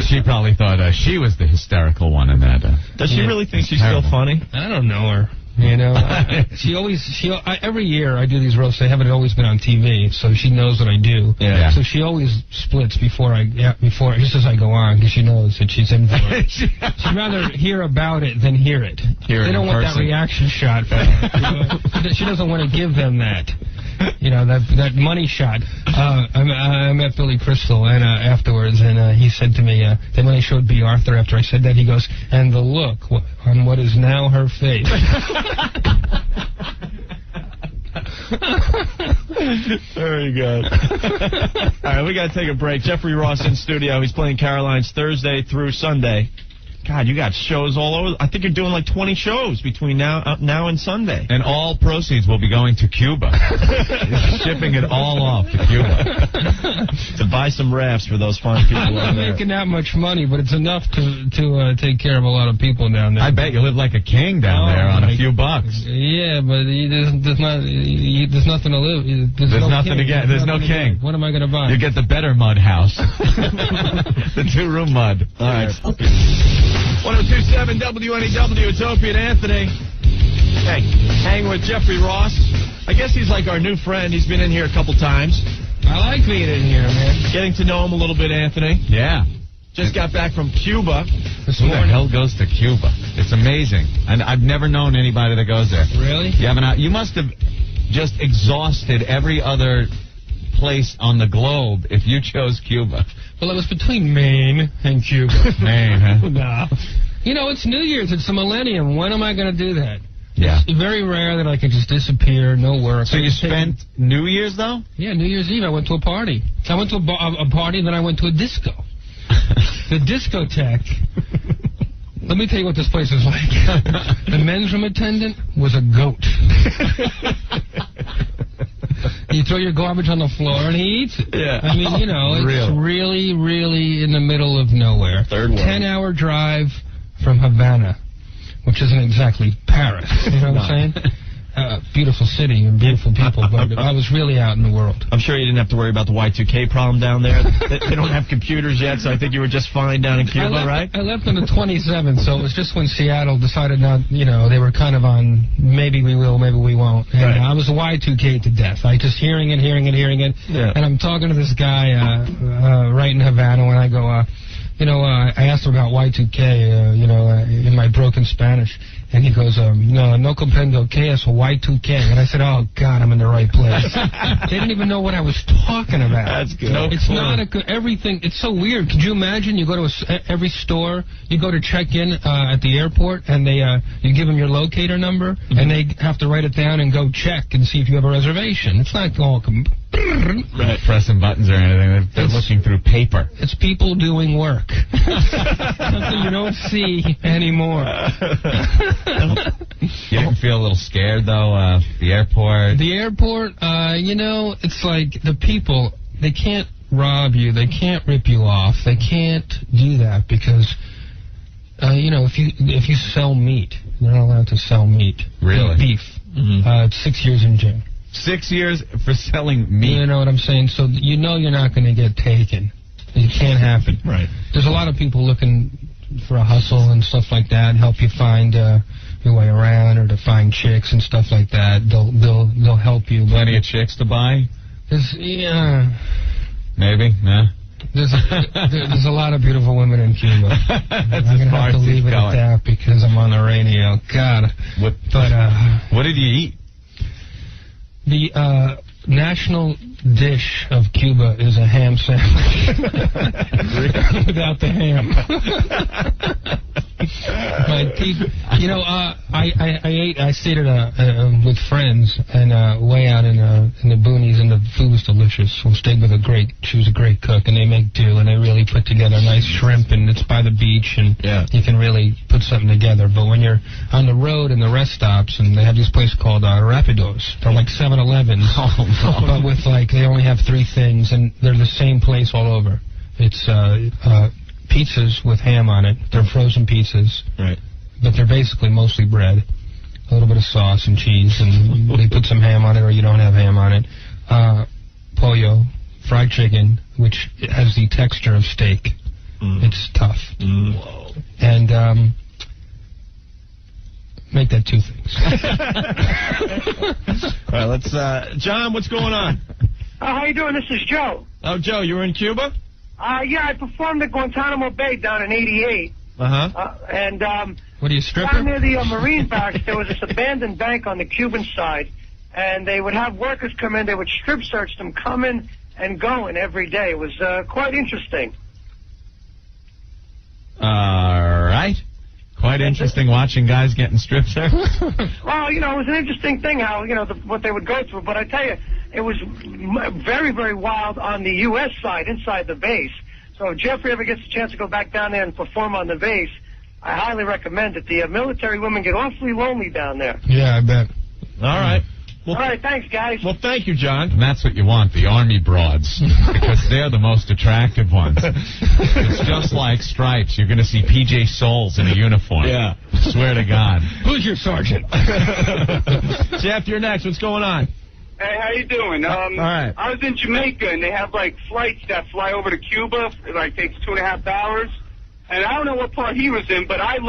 Speaker 2: She probably thought she was the hysterical one in that.
Speaker 1: Does she really think she's still funny?
Speaker 14: I don't know her. You know, every year I do these roasts. They haven't always been on TV, so she knows what I do.
Speaker 2: Yeah.
Speaker 14: So she always splits before just as I go on, because she knows that she's in for it. She'd rather hear about it than hear it. They don't want that reaction shot from her. She doesn't want to give them that. You know, that money shot. I met Billy Crystal and afterwards, and he said to me, then when I showed B. Arthur after I said that, he goes, and the look on what is now her face.
Speaker 1: Very good. All right, we got to take a break. Jeffrey Ross in studio. He's playing Caroline's Thursday through Sunday. God, you got shows all over. I think you're doing like 20 shows between now and Sunday.
Speaker 2: And all proceeds will be going to Cuba. Shipping it all off to Cuba.
Speaker 1: To buy some rafts for those fine people
Speaker 14: I'm not making that much money, but it's enough to take care of a lot of people down there.
Speaker 2: I bet you live like a king down there on a few bucks.
Speaker 14: Yeah, but there's nothing to live.
Speaker 2: There's nothing to get. There's no king.
Speaker 14: What am I going to buy?
Speaker 2: You get the better mud house. The 2-room mud.
Speaker 1: All right. 1027 WNEW, it's Opie and Anthony. Hey, hang with Jeffrey Ross. I guess he's like our new friend. He's been in here a couple times.
Speaker 14: I like being in here, man.
Speaker 1: Getting to know him a little bit, Anthony.
Speaker 2: Yeah.
Speaker 1: Just got back from Cuba.
Speaker 2: Who the hell goes to Cuba? It's amazing. And I've never known anybody that goes there.
Speaker 14: Really?
Speaker 2: You must have just exhausted every other place on the globe if you chose Cuba.
Speaker 14: Well, it was between Maine and Cuba.
Speaker 2: Maine, huh?
Speaker 14: No. You know, it's New Year's. It's a millennium. When am I going to do that?
Speaker 2: Yeah.
Speaker 14: It's very rare that I can just disappear, no work.
Speaker 2: So you spent New Year's, though?
Speaker 14: Yeah, New Year's Eve. I went to a party. I went to a party, then I went to a disco. The discotheque. Let me tell you what this place is like. The men's room attendant was a goat. You throw your garbage on the floor and he eats it.
Speaker 1: Yeah.
Speaker 14: I mean, you know, it's really, really in the middle of nowhere.
Speaker 1: Third world.
Speaker 14: 10-hour drive from Havana, which isn't exactly Paris. You know what I'm saying? Beautiful city and beautiful people, but I was really out in the world.
Speaker 1: I'm sure you didn't have to worry about the Y2K problem down there. They don't have computers yet, so I think you were just fine down in Cuba, right?
Speaker 14: I left on the 27th, so it was just when Seattle decided not, you know, they were kind of on maybe we will, maybe we won't. And
Speaker 1: right.
Speaker 14: I was Y2K to death. I just hearing it.
Speaker 1: Yeah.
Speaker 14: And I'm talking to this guy right in Havana when I go, I asked him about Y2K, in my broken Spanish. And he goes, no comprendo que es Y2K. And I said, oh, God, I'm in the right place. They didn't even know what I was talking about.
Speaker 1: That's good.
Speaker 14: It's not everything. It's so weird. Could you imagine you go to every store, you go to check in at the airport, and you give them your locator number, and they have to write it down and go check and see if you have a reservation. It's not all
Speaker 2: right, pressing buttons or anything. They're looking through paper.
Speaker 14: It's people doing work. Something you don't see anymore.
Speaker 2: You didn't feel a little scared, though, the airport?
Speaker 14: The airport, it's like the people, they can't rob you, they can't rip you off, they can't do that because, if you sell meat, they're not allowed to sell meat.
Speaker 2: Really?
Speaker 14: Beef. Mm-hmm. 6 years in jail.
Speaker 2: 6 years for selling meat?
Speaker 14: You know what I'm saying? So you know you're not going to get taken. It can't happen.
Speaker 1: Right.
Speaker 14: There's a lot of people looking for a hustle and stuff like that, and help you find your way around, or to find chicks and stuff like that. They'll help you.
Speaker 2: Plenty of chicks to buy?
Speaker 14: Maybe,
Speaker 2: nah.
Speaker 14: There's a lot of beautiful women in Cuba. I'm gonna have to leave it at that because I'm on the radio. God.
Speaker 2: What did you eat?
Speaker 14: The national dish of Cuba is a ham sandwich. Without the ham. I stayed at with friends and way out in the boonies, and the food was delicious. We stayed with she was a great cook, and they make do, and they really really put together. Nice shrimp, and it's by the beach, and you can really put something together. But when you're on the road and the rest stops, and they have this place called Rapidos. They're like 7-Elevens, but with like they only have 3 things, and they're the same place all over. It's pizzas with ham on it. They're frozen pizzas,
Speaker 1: right?
Speaker 14: But they're basically mostly bread, a little bit of sauce and cheese, and they put some ham on it, or you don't have ham on it. Pollo, fried chicken, which has the texture of steak. It's tough.
Speaker 1: Whoa.
Speaker 14: And make that 2 things.
Speaker 1: All right, let's. John, what's going on?
Speaker 16: How you doing? This is Joe.
Speaker 1: Oh, Joe, you were in Cuba?
Speaker 16: Yeah, I performed at Guantanamo Bay down in '88. And
Speaker 14: what are you, stripper?
Speaker 16: down near the Marine barracks, there was this abandoned bank on the Cuban side, and they would have workers come in. They would strip search them, coming and going every day. It was quite interesting.
Speaker 2: All right. Quite interesting watching guys getting strip searched.
Speaker 16: Well, it was an interesting thing how, what they would go through. But I tell you, it was very, very wild on the U.S. side, inside the base. So if Jeffrey ever gets a chance to go back down there and perform on the base, I highly recommend it. The military women get awfully lonely down there.
Speaker 14: Yeah, I bet.
Speaker 1: All right.
Speaker 16: Well, all right, thanks, guys.
Speaker 1: Well, thank you, John.
Speaker 2: And that's what you want, the Army broads, because they're the most attractive ones. It's just like Stripes. You're going to see P.J. Souls in a uniform.
Speaker 1: Yeah.
Speaker 2: Swear to God.
Speaker 14: Who's your sergeant?
Speaker 1: Jeff, you're next. What's going on?
Speaker 3: Hey, how you doing?
Speaker 1: All right.
Speaker 3: I was in Jamaica, and they have, flights that fly over to Cuba. It, takes 2.5 hours. And I don't know what part he was in, but I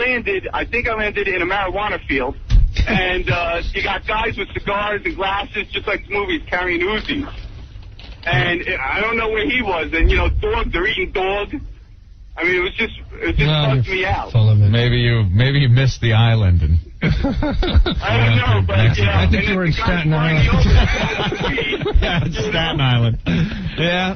Speaker 3: think I landed in a marijuana field. And you got guys with cigars and glasses, just like the movies, carrying Uzis. And I don't know where he was. And, dogs, they're eating dog. I mean, it just bugged me out.
Speaker 2: Maybe you missed the island. And
Speaker 3: I don't know, but,
Speaker 14: I think you were in Staten Island.
Speaker 2: Yeah, it's Staten Island.
Speaker 1: Yeah.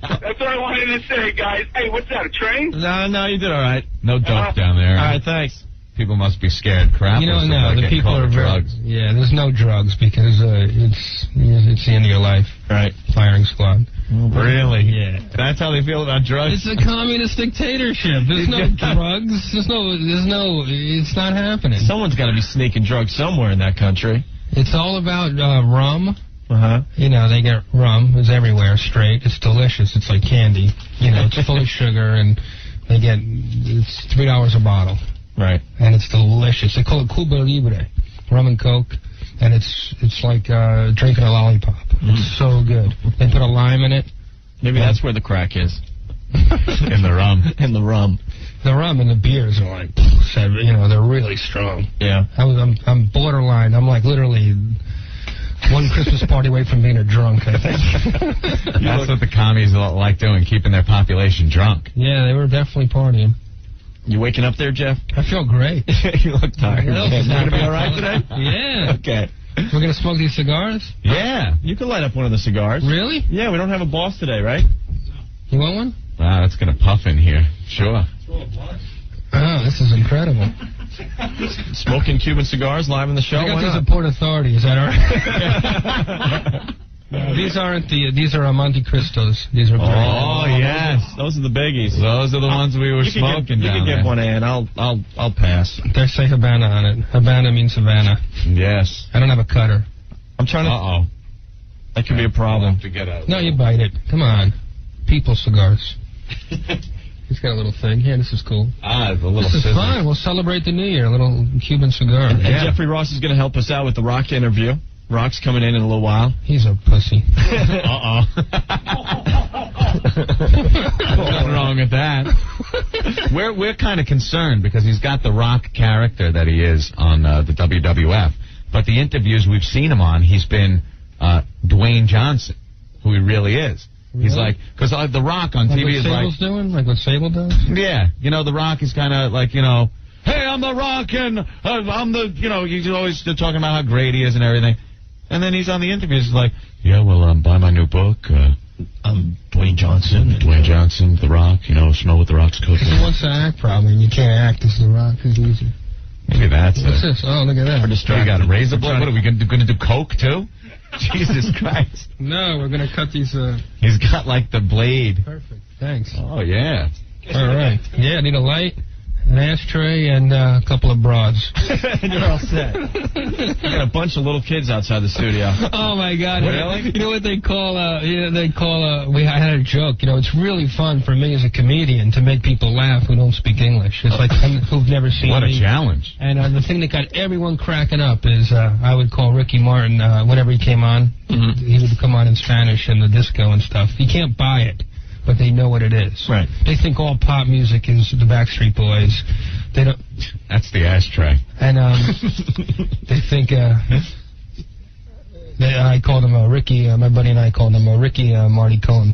Speaker 3: That's what I wanted to say, guys. Hey, what's that, a train?
Speaker 1: No, you did all right.
Speaker 2: No dope down there.
Speaker 1: All right, thanks.
Speaker 2: People must be scared crap.
Speaker 14: No, the people are
Speaker 2: drugs.
Speaker 14: Yeah, there's no drugs because it's the end of your life.
Speaker 1: Right.
Speaker 14: Firing squad.
Speaker 2: Really?
Speaker 14: Yeah.
Speaker 2: That's how they feel about drugs?
Speaker 14: It's a communist dictatorship. There's no drugs. There's no, it's not happening.
Speaker 1: Someone's got to be sneaking drugs somewhere in that country.
Speaker 14: It's all about rum.
Speaker 1: Uh-huh.
Speaker 14: They get rum. It's everywhere, straight. It's delicious. It's like candy. It's full of sugar, and it's $3 a bottle.
Speaker 1: Right.
Speaker 14: And it's delicious. They call it Cuba Libre, rum and Coke, and it's like drinking a lollipop. It's so good. They put a lime in it.
Speaker 1: Maybe that's where the crack is.
Speaker 2: In the rum.
Speaker 1: In the rum.
Speaker 14: The rum and the beers are like, they're really strong.
Speaker 1: Yeah.
Speaker 14: I'm borderline. I'm like literally one Christmas party away from being a drunk, I think.
Speaker 2: That's what the commies like doing, keeping their population drunk.
Speaker 14: Yeah, they were definitely partying.
Speaker 1: You waking up there, Jeff?
Speaker 14: I feel great.
Speaker 1: You look tired. You going to be all right today?
Speaker 14: Yeah.
Speaker 1: Okay.
Speaker 14: We're going to smoke these cigars?
Speaker 1: Yeah. You can light up one of the cigars.
Speaker 14: Really?
Speaker 1: Yeah, we don't have a boss today, right?
Speaker 14: You want one?
Speaker 2: Wow, that's going to puff in here. Sure.
Speaker 14: Oh, this is incredible.
Speaker 1: Smoking Cuban cigars live in the show?
Speaker 14: I got these at Port Authority. Is that all right? These are Monte Cristos. These are
Speaker 1: Oh, yes. Those are the biggies.
Speaker 2: Those are the ones we were smoking
Speaker 1: You can get one, Ann. I'll pass.
Speaker 14: They say Havana on it. Havana means Havana.
Speaker 2: Yes.
Speaker 14: I don't have a cutter.
Speaker 1: I'm trying to...
Speaker 2: Uh-oh.
Speaker 1: That could be a problem.
Speaker 2: To get out.
Speaker 14: No, you bite it. Come on. People cigars. He's got a little thing. Yeah, this is cool.
Speaker 2: Ah, the little
Speaker 14: This is
Speaker 2: scissors.
Speaker 14: fun. We'll celebrate the New Year. A little Cuban cigar.
Speaker 1: And Jeffrey Ross is going to help us out with the Rock interview. Rock's coming in a little while.
Speaker 14: He's a pussy.
Speaker 2: Uh-oh. Nothing wrong with that. We're kind of concerned because he's got the Rock character that he is on the WWF. But the interviews we've seen him on, he's been Dwayne Johnson, who he really is.
Speaker 14: Really?
Speaker 2: He's like, because the Rock on TV is like...
Speaker 14: What Sable's doing? Like what Sable does?
Speaker 2: Yeah. The Rock is kind of like, hey, I'm the Rock, and I'm the, he's always talking about how great he is and everything. And then he's on the interviews, he's like, yeah, well, buy my new book.
Speaker 1: I'm Dwayne Johnson.
Speaker 2: Dwayne Johnson, The Rock, smell what The Rock's cooking.
Speaker 14: He wants to act, probably, and you can't act as The Rock. It's easy.
Speaker 2: Maybe that's
Speaker 14: What's this? Oh, look at that.
Speaker 2: We got a razor blade. What are we going to do? Coke too? Jesus Christ!
Speaker 14: No, we're going to cut these.
Speaker 2: He's got like the blade.
Speaker 14: Perfect. Thanks.
Speaker 2: Oh, yeah.
Speaker 14: All right. Yeah, I need a light, an ashtray, and a couple of broads.
Speaker 1: And you're all set. You got a bunch of little kids outside the studio.
Speaker 14: Oh, my God.
Speaker 1: Really?
Speaker 14: You know what they call, I had a joke. It's really fun for me as a comedian to make people laugh who don't speak English. It's like who've never seen
Speaker 2: What a
Speaker 14: me.
Speaker 2: challenge.
Speaker 14: And the thing that got everyone cracking up is I would call Ricky Martin whenever he came on.
Speaker 1: Mm-hmm.
Speaker 14: He would come on in Spanish and the disco and stuff. You can't buy it, but they know what it is.
Speaker 1: Right.
Speaker 14: They think all pop music is the Backstreet Boys. They don't.
Speaker 2: That's the ashtray.
Speaker 14: And they think I called him Ricky. My buddy and I called him Ricky Marty Cohn.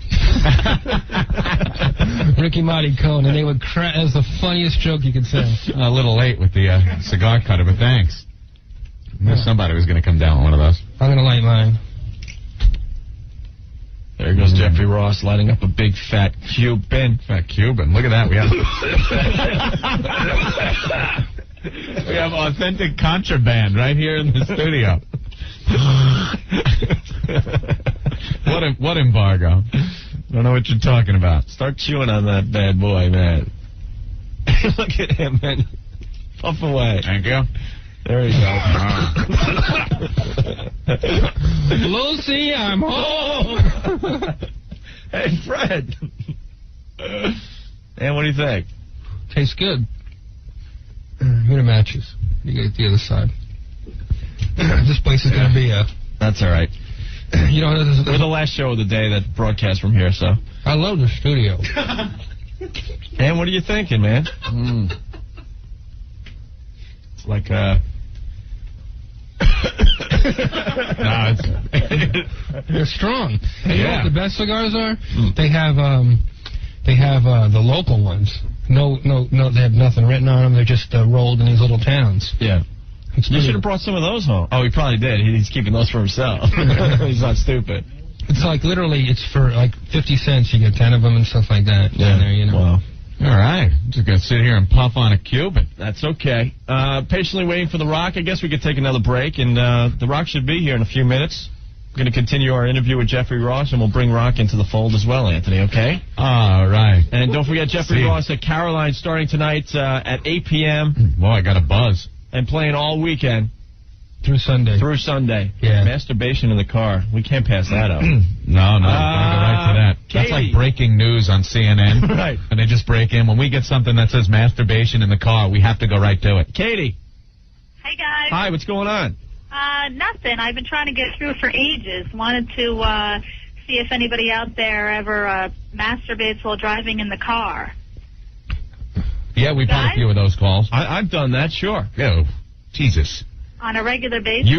Speaker 14: Ricky Marty Cohn, and they would crack. That was the funniest joke you could say.
Speaker 2: A little late with the cigar cutter, but thanks. I knew somebody was going to come down with one of those.
Speaker 14: I'm going to light mine.
Speaker 1: There goes Jeffrey Ross lighting up a big fat Cuban.
Speaker 2: Fat Cuban. Look at that. We have authentic contraband right here in the studio. What embargo? Don't know what you're talking about.
Speaker 1: Start chewing on that bad boy, man. Look at him, man. Puff away.
Speaker 2: Thank you.
Speaker 1: There you go.
Speaker 14: Lucy, I'm home.
Speaker 1: Hey, Fred. And what do you think?
Speaker 14: Tastes good. Who the matches? You get the other side. This place is going to be a...
Speaker 1: That's all right. We're the last show of the day that broadcasts from here, so...
Speaker 14: I love the studio.
Speaker 1: And what are you thinking, man? It's like,
Speaker 14: They're strong. And you know
Speaker 2: Yeah.
Speaker 14: what the best cigars are? They have the local ones. No, they have nothing written on them. They're just rolled in these little towns.
Speaker 1: Yeah. You should have brought some of those home. Oh, he probably did. He's keeping those for himself. He's not stupid.
Speaker 14: It's like literally, it's for like 50 cents. You get 10 of them and stuff like that.
Speaker 1: Yeah.
Speaker 14: There,
Speaker 1: Wow.
Speaker 2: All right. I'm just going to sit here and puff on a Cuban.
Speaker 1: That's okay. Patiently waiting for The Rock. I guess we could take another break, and The Rock should be here in a few minutes. We're going to continue our interview with Jeffrey Ross, and we'll bring Rock into the fold as well, Anthony, okay?
Speaker 2: All right.
Speaker 1: And don't forget Jeffrey Ross at Caroline starting tonight at 8 p.m.
Speaker 2: Boy, I got a buzz.
Speaker 1: And playing all weekend.
Speaker 14: Through Sunday.
Speaker 1: Yeah. Masturbation in the car. We can't pass that up.
Speaker 2: No, gotta go right to that. That's like breaking news on CNN.
Speaker 1: Right.
Speaker 2: And they just break in. When we get something that says masturbation in the car, we have to go right to it.
Speaker 1: Katie.
Speaker 17: Hey, guys.
Speaker 1: Hi, what's going on?
Speaker 17: Nothing. I've been trying to get through for ages. Wanted to see if anybody out there ever masturbates while driving in the car.
Speaker 2: Yeah, we've had a few of those calls.
Speaker 1: I've done that, sure.
Speaker 2: Oh, Jesus.
Speaker 17: On a regular basis?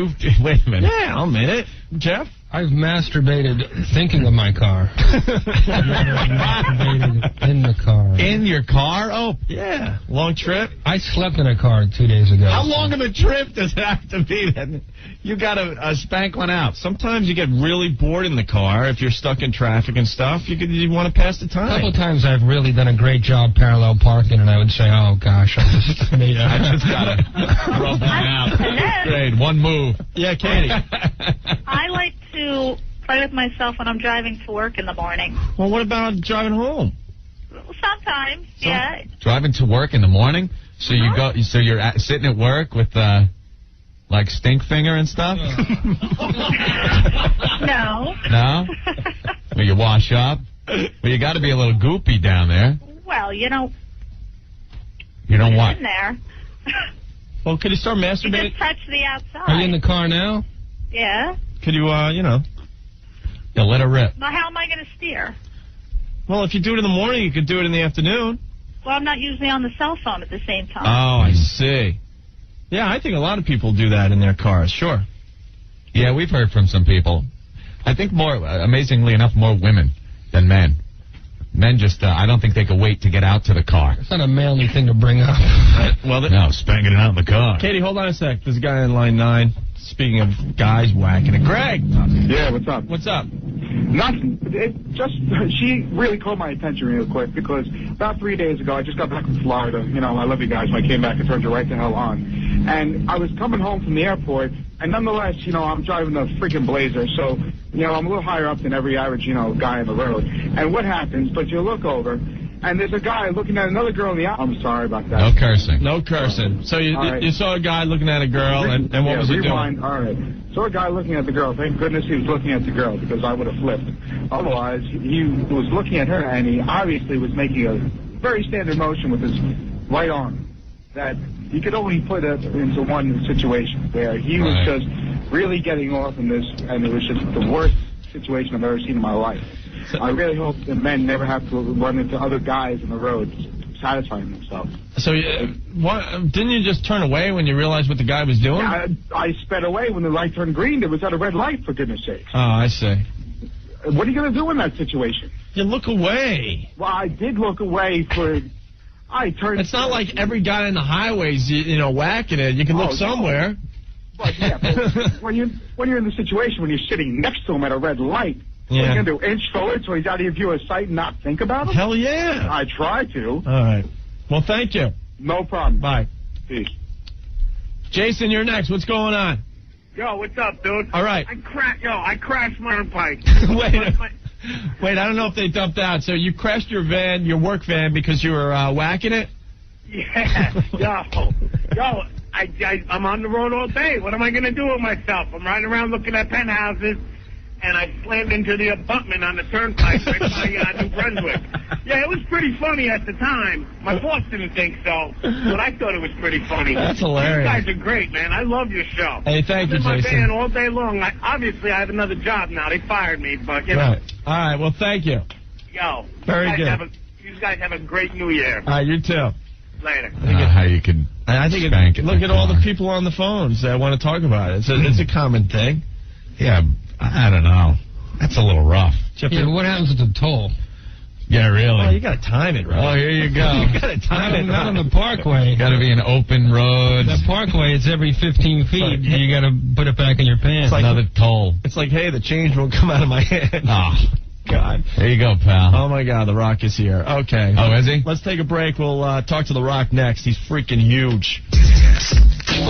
Speaker 2: Wait a minute.
Speaker 1: Yeah, I'll admit it. Jeff?
Speaker 14: I've masturbated thinking of my car. I've never masturbated in the car.
Speaker 2: In your car? Oh,
Speaker 1: yeah. Long trip?
Speaker 14: I slept in a car 2 days ago.
Speaker 2: How long of a trip does it have to be then? You got to spank one out.
Speaker 1: Sometimes you get really bored in the car if you're stuck in traffic and stuff. You want to pass the time.
Speaker 14: A couple times I've really done a great job parallel parking, and I would say, oh, gosh, I just got
Speaker 2: to rub one out. Great, one move.
Speaker 1: Yeah, Katie.
Speaker 17: I like to play with myself when I'm driving to work in the morning.
Speaker 1: Well, what about driving home?
Speaker 17: Sometimes, yeah.
Speaker 2: Driving to work in the morning? So you go. So you're sitting at work with like stink finger and stuff?
Speaker 17: No.
Speaker 2: No? Well, you wash up? Well, you got to be a little goopy down there.
Speaker 17: Well,
Speaker 2: You don't what?
Speaker 17: in there.
Speaker 1: Well, could you start
Speaker 17: You
Speaker 1: masturbating?
Speaker 17: just touch the outside.
Speaker 14: Are you in the car now?
Speaker 17: Yeah.
Speaker 1: Could you,
Speaker 2: Yeah, let her rip.
Speaker 17: Well, how am I going to steer?
Speaker 1: Well, if you do it in the morning, you could do it in the afternoon.
Speaker 17: Well, I'm not usually on the cell phone at the same time.
Speaker 1: Oh, I see. Yeah, I think a lot of people do that in their cars, sure.
Speaker 2: Yeah, we've heard from some people. I think amazingly enough, more women than men. Men just, I don't think they could wait to get out to the car.
Speaker 14: It's not a manly thing to bring up.
Speaker 2: No, spanking it out in the car.
Speaker 1: Katie, hold on a sec. There's a guy on line 9. Speaking of guys whacking it. Greg!
Speaker 18: Yeah, what's up?
Speaker 1: What's up?
Speaker 18: Nothing. She really caught my attention real quick because about 3 days ago, I just got back from Florida. I love you guys. When I came back, I turned you right the hell on. And I was coming home from the airport, and nonetheless, I'm driving a freaking Blazer. So I'm a little higher up than every average, guy on the road. And what happens, but you look over, and there's a guy looking at another girl in the eye. I'm sorry about that.
Speaker 2: No cursing.
Speaker 1: No cursing. So you saw a guy looking at a girl, and what was he doing?
Speaker 18: All right. Saw a guy looking at the girl. Thank goodness he was looking at the girl, because I would have flipped. Otherwise, he was looking at her, and he obviously was making a very standard motion with his right arm that you could only put it into one situation where he was just really getting off in this, and it was just the worst situation I've ever seen in my life. I really hope that men never have to run into other guys on the road satisfying themselves.
Speaker 1: So didn't you just turn away when you realized what the guy was doing?
Speaker 18: Yeah, I sped away when the light turned green. It was at a red light, for goodness sake.
Speaker 1: Oh, I see.
Speaker 18: What are you going to do in that situation?
Speaker 1: You look away.
Speaker 18: Well, I did look away for... It's
Speaker 1: not like every guy on the highways, whacking it. You can look somewhere.
Speaker 18: No. But when you're in the situation when you're sitting next to him at a red light, what are you going to do? Inch forward so he's out of your view of sight and not think about him?
Speaker 1: Hell yeah.
Speaker 18: I try to.
Speaker 1: All right. Well, thank you.
Speaker 18: No problem.
Speaker 1: Bye.
Speaker 18: Peace.
Speaker 1: Jason, you're next. What's going on?
Speaker 9: Yo, what's up, dude?
Speaker 1: All right.
Speaker 9: I crashed my turnpike.
Speaker 1: Wait, I don't know if they dumped out. So you crashed your van, your work van, because you were whacking it?
Speaker 9: Yeah. Yo, I'm on the road all day. What am I going to do with myself? I'm riding around looking at penthouses, and I slammed into the abutment on the turnpike right by New Brunswick. Yeah, it was pretty funny at the time. My boss didn't think so, but I thought it was pretty funny.
Speaker 1: That's hilarious.
Speaker 9: You guys are great, man. I love your show.
Speaker 1: Hey, thank you, Jason.
Speaker 9: I'm in my van all day long. Obviously, I have another job now. They fired me, but,
Speaker 1: Right. All right, well, thank you.
Speaker 9: Yo.
Speaker 1: Very good.
Speaker 9: You guys have a great New Year.
Speaker 1: All right, you too.
Speaker 9: Later.
Speaker 2: How you can
Speaker 1: look at all the people on the phones that want to talk about it. It's a common thing.
Speaker 2: Yeah, I don't know. That's a little rough.
Speaker 14: Yeah, but what happens with the toll?
Speaker 2: Yeah, really.
Speaker 1: Oh, you got to time it, right?
Speaker 2: Oh, here you go.
Speaker 1: You got to time it.
Speaker 14: Not on the Parkway.
Speaker 2: Got to be an open road.
Speaker 14: The Parkway, it's every 15 feet. You got to put it back in your pants.
Speaker 1: It's like
Speaker 2: another toll.
Speaker 1: It's like, hey, the change won't come out of my hand.
Speaker 2: Oh,
Speaker 1: God.
Speaker 2: There you go, pal.
Speaker 1: Oh, my God, The Rock is here. Okay.
Speaker 2: Oh, is he?
Speaker 1: Let's take a break. We'll talk to The Rock next. He's freaking huge.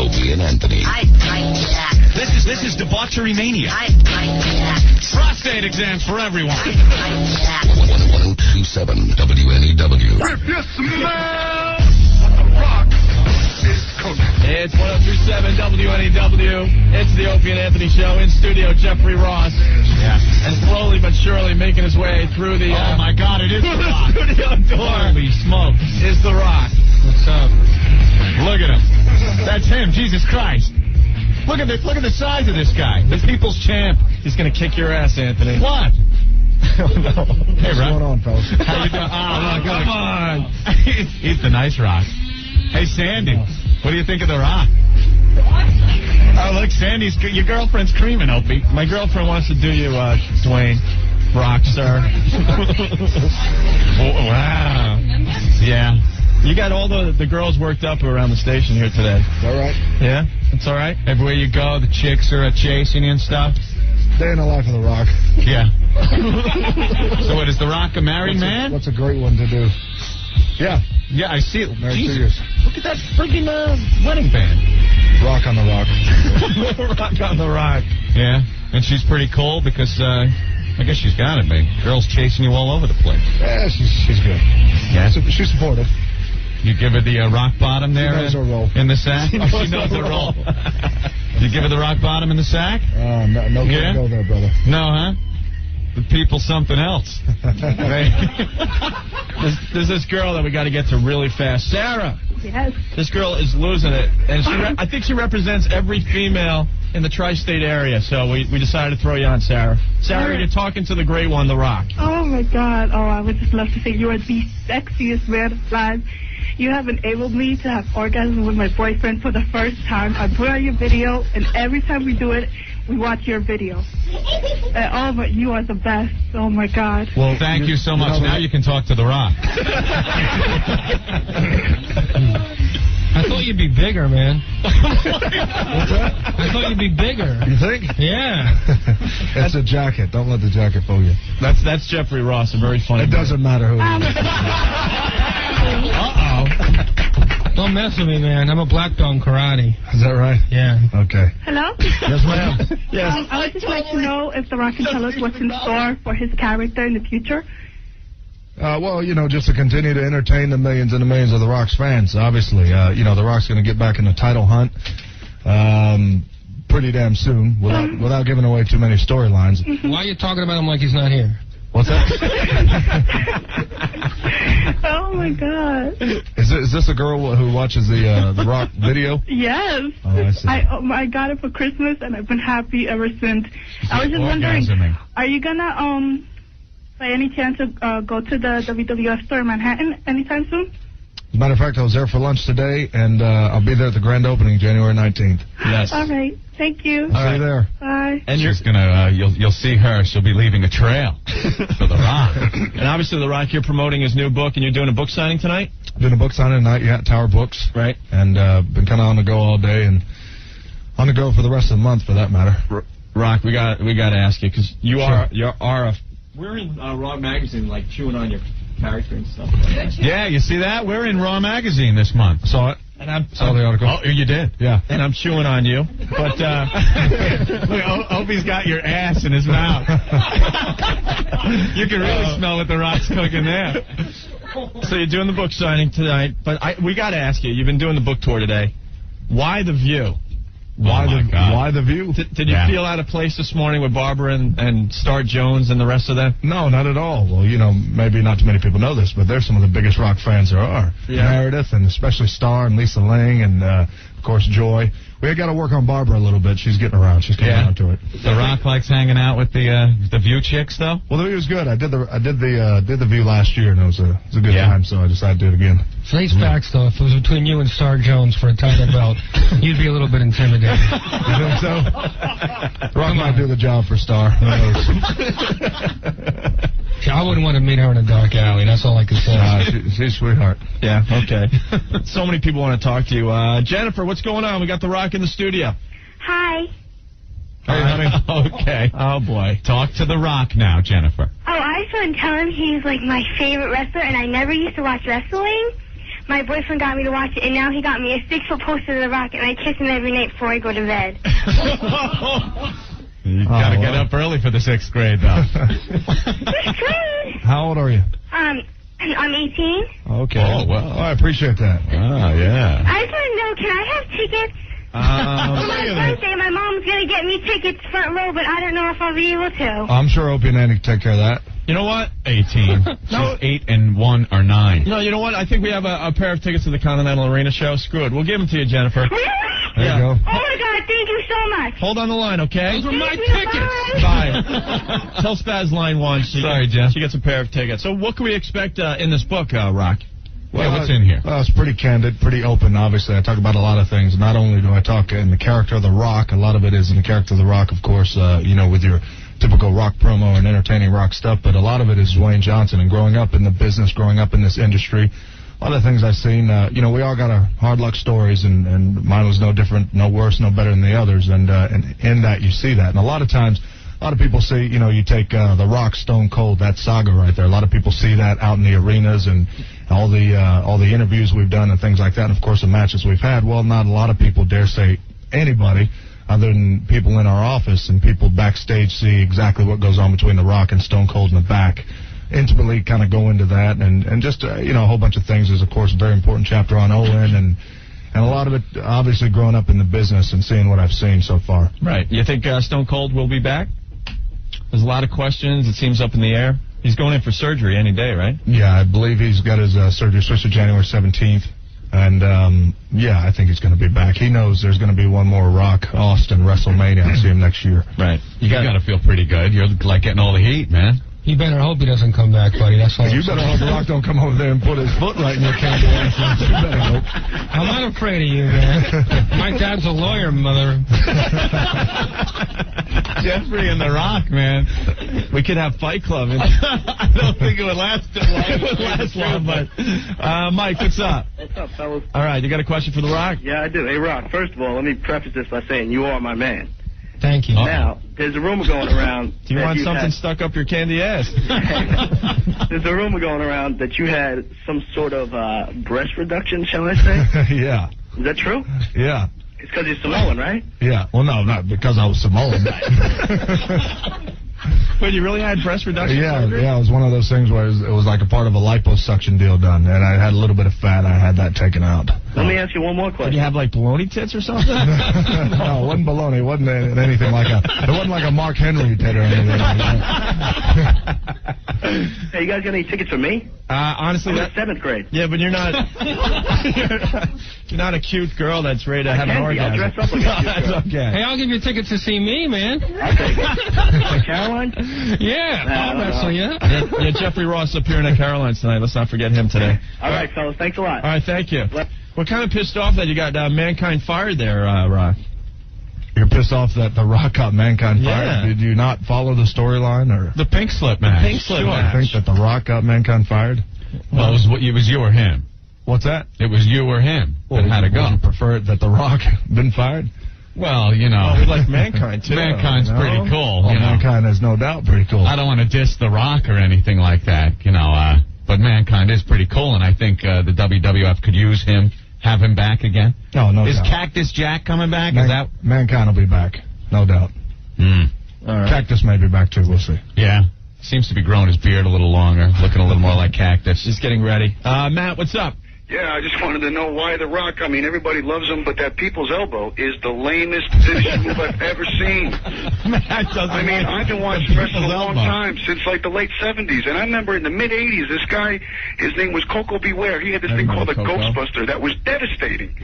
Speaker 5: Opie and Anthony.
Speaker 2: This is debauchery mania. Prostate exams for everyone.
Speaker 5: 1027 WNEW.
Speaker 13: If you smell what The Rock is cooking.
Speaker 1: It's 1037 WNEW. It's the Opie and Anthony Show. In studio, Jeffrey Ross.
Speaker 2: Yeah.
Speaker 1: And slowly but surely making his way through the...
Speaker 2: oh, my God, it is The Rock.
Speaker 1: Studio door.
Speaker 2: Holy smokes.
Speaker 1: Is The Rock.
Speaker 14: What's up?
Speaker 2: Look at him. That's him, Jesus Christ. Look at the size of this guy. The people's champ.
Speaker 1: He's going to kick your ass, Anthony.
Speaker 2: What?
Speaker 1: Oh, no.
Speaker 2: Hey, Rock.
Speaker 6: What's going on, fellas?
Speaker 2: How you doing?
Speaker 1: Oh, come on.
Speaker 2: He's the nice Rock. Hey, Sandy, what do you think of The Rock? Oh, look, Sandy's, your girlfriend's creaming, Opie.
Speaker 1: My girlfriend wants to do you, Dwayne. Rock star.
Speaker 2: Oh, wow. Yeah.
Speaker 1: You got all the girls worked up around the station here today.
Speaker 6: All right.
Speaker 1: Yeah? That's all right?
Speaker 2: Everywhere you go, the chicks are chasing you and stuff.
Speaker 6: Day in the life of The Rock.
Speaker 2: Yeah. So what, is The Rock a married man?
Speaker 6: What's a great one to do? Yeah.
Speaker 2: Yeah, I see it.
Speaker 6: Married 2
Speaker 2: Jesus.
Speaker 6: years.
Speaker 2: Look at that friggin' wedding band.
Speaker 6: Rock on The Rock.
Speaker 1: Rock on The Rock.
Speaker 2: Yeah, and she's pretty cool because I guess she's got to be. Girls chasing you all over the place.
Speaker 6: Yeah, she's good.
Speaker 2: Yeah?
Speaker 6: She's supportive.
Speaker 2: You give her the rock bottom there
Speaker 6: She knows her role.
Speaker 2: in the sack? She knows her role. You give her the rock bottom in the sack?
Speaker 6: No
Speaker 2: Yeah?
Speaker 6: go there, brother.
Speaker 2: No, huh? The people something else.
Speaker 1: There's this girl that we got to get to really fast. Sarah.
Speaker 11: Yes.
Speaker 1: This girl is losing it. And I think she represents every female in the tri-state area. So we decided to throw you on, Sarah. Sarah, you're talking to the great one, The Rock.
Speaker 11: Oh, my God. Oh, I would just love to say you are the sexiest man alive. You have enabled me to have orgasm with my boyfriend for the first time. I put on your video, and every time we do it, we watch your video. Oh, but you are the best. Oh, my God.
Speaker 2: Well, thank you so much. Now you can talk to The Rock.
Speaker 14: I thought you'd be bigger, man.
Speaker 6: What's that?
Speaker 14: I thought you'd be bigger.
Speaker 6: You think?
Speaker 14: Yeah.
Speaker 6: It's a jacket. Don't let the jacket fool you.
Speaker 1: That's Jeffrey Ross, a very funny
Speaker 6: It doesn't matter who.
Speaker 14: Uh-oh. Don't mess with me, man. I'm a black belt in karate.
Speaker 19: Is that right?
Speaker 14: Yeah.
Speaker 19: Okay.
Speaker 11: Hello?
Speaker 19: Yes, ma'am.
Speaker 1: Yes.
Speaker 11: I would just like to know if The Rock can tell us what's in store for his character in the future.
Speaker 19: Well, just to continue to entertain the millions and the millions of The Rock's fans, obviously. The Rock's going to get back in the title hunt pretty damn soon without giving away too many storylines.
Speaker 14: Why are you talking about him like he's not here?
Speaker 19: What's that?
Speaker 11: Oh, my God.
Speaker 19: Is this a girl who watches the Rock video?
Speaker 11: Yes.
Speaker 19: Oh, I see.
Speaker 11: I got it for Christmas, and I've been happy ever since. I was just wondering, are you going to, by any chance, go to the WWF store in Manhattan anytime soon?
Speaker 19: As a matter of fact, I was there for lunch today, and I'll be there at the grand opening, January 19th.
Speaker 1: Yes.
Speaker 11: All right. Thank you.
Speaker 19: See you there.
Speaker 11: Bye.
Speaker 2: And she's gonna, you'll see her. She'll be leaving a trail for The Rock.
Speaker 1: And obviously, The Rock, you're promoting his new book, and you're doing a book signing tonight?
Speaker 19: Doing a book signing tonight, yeah, at Tower Books.
Speaker 1: Right.
Speaker 19: And been kind of on the go all day, and on the go for the rest of the month, for that matter.
Speaker 1: Rock, we got to ask you, because we're in Raw Magazine, like, chewing on your character and stuff.
Speaker 2: Yeah, you see that? We're in Raw Magazine this month.
Speaker 19: Saw it.
Speaker 1: And
Speaker 19: saw the article.
Speaker 2: Oh, you did?
Speaker 19: Yeah.
Speaker 1: And I'm chewing on you. But,
Speaker 2: look, Opie's got your ass in his mouth. You can really smell what The Rock's cooking there.
Speaker 1: So you're doing the book signing tonight, but we got to ask you, you've been doing the book tour today. Why The View?
Speaker 19: Why the View?
Speaker 1: Did you feel out of place this morning with Barbara and Star Jones and the rest of them?
Speaker 19: No, not at all. Well, maybe not too many people know this, but they're some of the biggest Rock fans there are.
Speaker 1: Yeah.
Speaker 19: Meredith, and especially Star and Lisa Ling, and, of course, Joy. We got to work on Barbara a little bit. She's getting around. She's coming around to it.
Speaker 2: The Rock likes hanging out with the View chicks, though?
Speaker 19: Well, the View was good. I did the View last year, and it was a good time, so I decided to do it again.
Speaker 14: Face facts, though, if it was between you and Star Jones for a title belt, you'd be a little bit intimidated.
Speaker 19: You think so? Rock might do the job for Star. Who knows?
Speaker 14: I wouldn't want to meet her in a dark alley. That's all I can say.
Speaker 19: She's a sweetheart.
Speaker 1: Yeah, okay. So many people want to talk to you. Jennifer, what's going on? We got The Rock in the studio.
Speaker 4: Hi.
Speaker 1: Hey, honey.
Speaker 2: Okay.
Speaker 1: Oh, boy.
Speaker 2: Talk to The Rock now, Jennifer.
Speaker 4: Oh, I just want to tell him he's, like, my favorite wrestler, and I never used to watch wrestling. My boyfriend got me to watch it, and now he got me a 6-foot poster of The Rock, and I kiss him every night before I go to bed.
Speaker 2: You gotta get up early for the 6th grade, though.
Speaker 4: 6th grade?
Speaker 19: How old are you?
Speaker 4: I'm 18.
Speaker 19: Okay.
Speaker 2: Oh, well.
Speaker 19: I appreciate that.
Speaker 2: Oh, yeah.
Speaker 4: I just want to know, can I have tickets? For my birthday, my mom's going to get me tickets front row, but I don't know if I'll be able to.
Speaker 19: I'm sure Opie and Andy can take care of that.
Speaker 1: You know what?
Speaker 2: 18.
Speaker 1: No.
Speaker 2: She's 8 and 1 or 9.
Speaker 1: No, you know what? I think we have a pair of tickets to the Continental Arena show. Screw it. We'll give them to you, Jennifer.
Speaker 4: Really?
Speaker 19: There you go.
Speaker 4: Oh, my God. Thank you so much.
Speaker 1: Hold on the line, okay?
Speaker 14: Those are my tickets.
Speaker 1: Bye. Tell Spaz line 1.
Speaker 2: Sorry, Jeff.
Speaker 1: She gets a pair of tickets. So what can we expect in this book, Rock?
Speaker 2: Well, what's in here?
Speaker 19: Well, it's pretty candid, pretty open, obviously. I talk about a lot of things. Not only do I talk in the character of The Rock, a lot of it is in the character of The Rock, of course, with your typical Rock promo and entertaining Rock stuff, but a lot of it is Dwayne Johnson and growing up in the business, growing up in this industry. A lot of things I've seen, we all got our hard luck stories, and mine was no different, no worse, no better than the others, and in that you see that. And a lot of times, a lot of people see, you take The Rock, Stone Cold, that saga right there. A lot of people see that out in the arenas and all the interviews we've done and things like that, and of course the matches we've had. Well, not a lot of people dare say anybody other than people in our office and people backstage see exactly what goes on between The Rock and Stone Cold in the back. Intimately kind of go into that and just, a whole bunch of things. There's, of course, a very important chapter on Owen and a lot of it, obviously, growing up in the business and seeing what I've seen so far.
Speaker 1: Right. You think Stone Cold will be back? There's a lot of questions. It seems up in the air. He's going in for surgery any day, right?
Speaker 19: Yeah, I believe he's got his surgery switched to January 17th. And, I think he's going to be back. He knows there's going to be one more Rock Austin WrestleMania. I'll see him next year.
Speaker 1: Right.
Speaker 2: You got to feel pretty good. You're like getting all the heat, man.
Speaker 14: You better hope he doesn't come back, buddy. That's all.
Speaker 19: You better hope The Rock don't come over there and put his foot right in your candy ass. You better hope.
Speaker 14: I'm not afraid of you, man. My dad's a lawyer, mother.
Speaker 2: Jeffrey and The Rock, man.
Speaker 1: We could have Fight Club.
Speaker 2: I don't think it would last too long.
Speaker 1: It would last long, but Mike, what's up?
Speaker 20: What's up, fellas?
Speaker 1: All right, you got a question for The Rock?
Speaker 20: Yeah, I do. Hey, Rock, first of all, let me preface this by saying you are my man.
Speaker 14: Thank you.
Speaker 9: Now, there's a rumor going around.
Speaker 1: Do you want something stuck up your candy ass?
Speaker 9: There's a rumor going around that you had some sort of breast reduction, shall I say?
Speaker 19: Yeah.
Speaker 9: Is that true?
Speaker 19: Yeah.
Speaker 9: It's because you're Samoan, right?
Speaker 19: Yeah. Well, no, not because I was Samoan.
Speaker 1: But you really had breast reduction?
Speaker 19: Yeah,
Speaker 1: surgery?
Speaker 19: yeah. It was one of those things where it was like a part of a liposuction deal done, and I had a little bit of fat. I had that taken out.
Speaker 9: Let me ask you one more question.
Speaker 1: Did you have like baloney tits or something?
Speaker 19: No, it wasn't baloney. It wasn't anything like it wasn't like a Mark Henry tit or anything.
Speaker 9: Hey, you guys got any tickets for me?
Speaker 1: Honestly,
Speaker 9: I'm in 7th grade.
Speaker 1: Yeah, but you're not. You're not a cute girl that's ready to have an orgasm.
Speaker 9: I'll dress up like a cute
Speaker 1: That's
Speaker 9: girl.
Speaker 1: okay.
Speaker 14: Hey, I'll give you tickets to see me, man.
Speaker 9: Caroline?
Speaker 14: Yeah, I'll wrestle you.
Speaker 1: Yeah, Jeffrey Ross appearing at Caroline's tonight. Let's not forget him today.
Speaker 9: All right, fellas. Thanks a lot.
Speaker 1: All right, thank you. We're kind of pissed off that you got Mankind fired there, Rock.
Speaker 19: You're pissed off that The Rock got Mankind
Speaker 1: Yeah.
Speaker 19: fired? Did you not follow the storyline? Or
Speaker 2: The pink slip match.
Speaker 1: Pink slip
Speaker 19: I
Speaker 1: match.
Speaker 19: think that The Rock got Mankind fired?
Speaker 2: Well, it was you or him.
Speaker 19: What's that?
Speaker 2: It was you or him that had to go.
Speaker 19: Would you prefer it that The Rock been fired?
Speaker 2: Well, you know.
Speaker 1: Oh, we like Mankind, too.
Speaker 2: Mankind's pretty cool.
Speaker 19: Well,
Speaker 2: you know.
Speaker 19: Mankind is no doubt pretty cool.
Speaker 2: I don't want to diss The Rock or anything like that, you know, but Mankind is pretty cool, and I think the WWF could use him, have him back again.
Speaker 19: No
Speaker 2: Is
Speaker 19: doubt.
Speaker 2: Cactus Jack coming back? Is that?
Speaker 19: Mankind will be back, no doubt.
Speaker 1: All right.
Speaker 19: Cactus may be back too, we'll see.
Speaker 2: Yeah. Seems to be growing his beard a little longer, looking a little more like Cactus.
Speaker 1: Just getting ready. Matt, what's up?
Speaker 13: Yeah, I just wanted to know why The Rock. I mean, everybody loves him, but that people's elbow is the lamest finishing move I've ever seen. I mean, I've been watching wrestling a long time, since like the late 70s. And I remember in the mid-80s, this guy, his name was Coco Beware. He had this thing called the Ghostbuster that was devastating.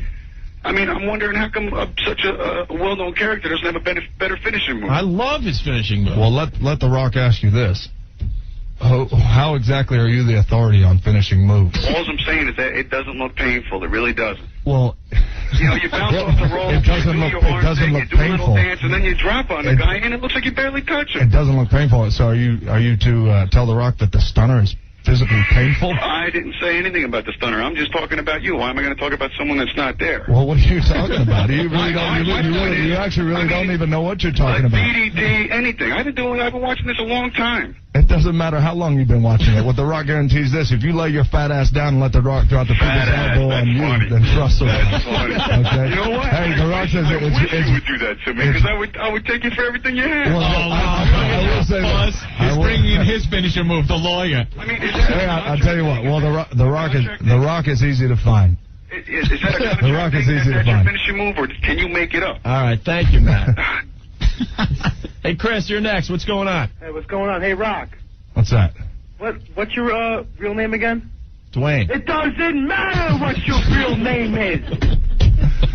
Speaker 13: I mean, I'm wondering how come such a well-known character doesn't have a better finishing move.
Speaker 1: I love his finishing move.
Speaker 19: Well, let The Rock ask you this. How exactly are you the authority on finishing moves?
Speaker 13: All I'm saying is that it doesn't look painful. It really doesn't.
Speaker 19: Well,
Speaker 13: you know, you bounce off the rope,
Speaker 19: it doesn't
Speaker 13: you
Speaker 19: look,
Speaker 13: do your arm
Speaker 19: it doesn't
Speaker 13: thing,
Speaker 19: look
Speaker 13: you do a
Speaker 19: painful.
Speaker 13: little dance, and then you drop on the guy, and it looks like you barely touch him.
Speaker 19: It doesn't look painful. So are you to tell The Rock that the stunner is physically painful?
Speaker 13: I didn't say anything about the stunner. I'm just talking about you. Why am I going to talk about someone that's not there?
Speaker 19: Well, what are you talking about? You actually really don't even know what you're talking about.
Speaker 13: DDD, anything. I've been watching this a long time.
Speaker 19: It doesn't matter how long you've been watching it. What The Rock guarantees this: if you lay your fat ass down and let The Rock drop the people's elbow on you, then trust him. Okay?
Speaker 13: You know what?
Speaker 19: Hey, The Rock says
Speaker 13: I wish you would do that to me, because I would take you for everything you had.
Speaker 19: Well, I will say this.
Speaker 2: He's bringing in his finisher move, the lawyer.
Speaker 13: I mean,
Speaker 19: Hey, I'll tell you what. Well, The Rock is easy to find.
Speaker 13: Is that a
Speaker 19: The Rock is easy to
Speaker 13: your
Speaker 19: find.
Speaker 13: finishing move, or can you make it up?
Speaker 1: All right, thank you, Matt. Hey, Chris, you're next. What's going on?
Speaker 16: Hey, what's going on? Hey, Rock.
Speaker 19: What's that?
Speaker 16: What's your real name again?
Speaker 1: Dwayne.
Speaker 16: It doesn't matter what your real name is.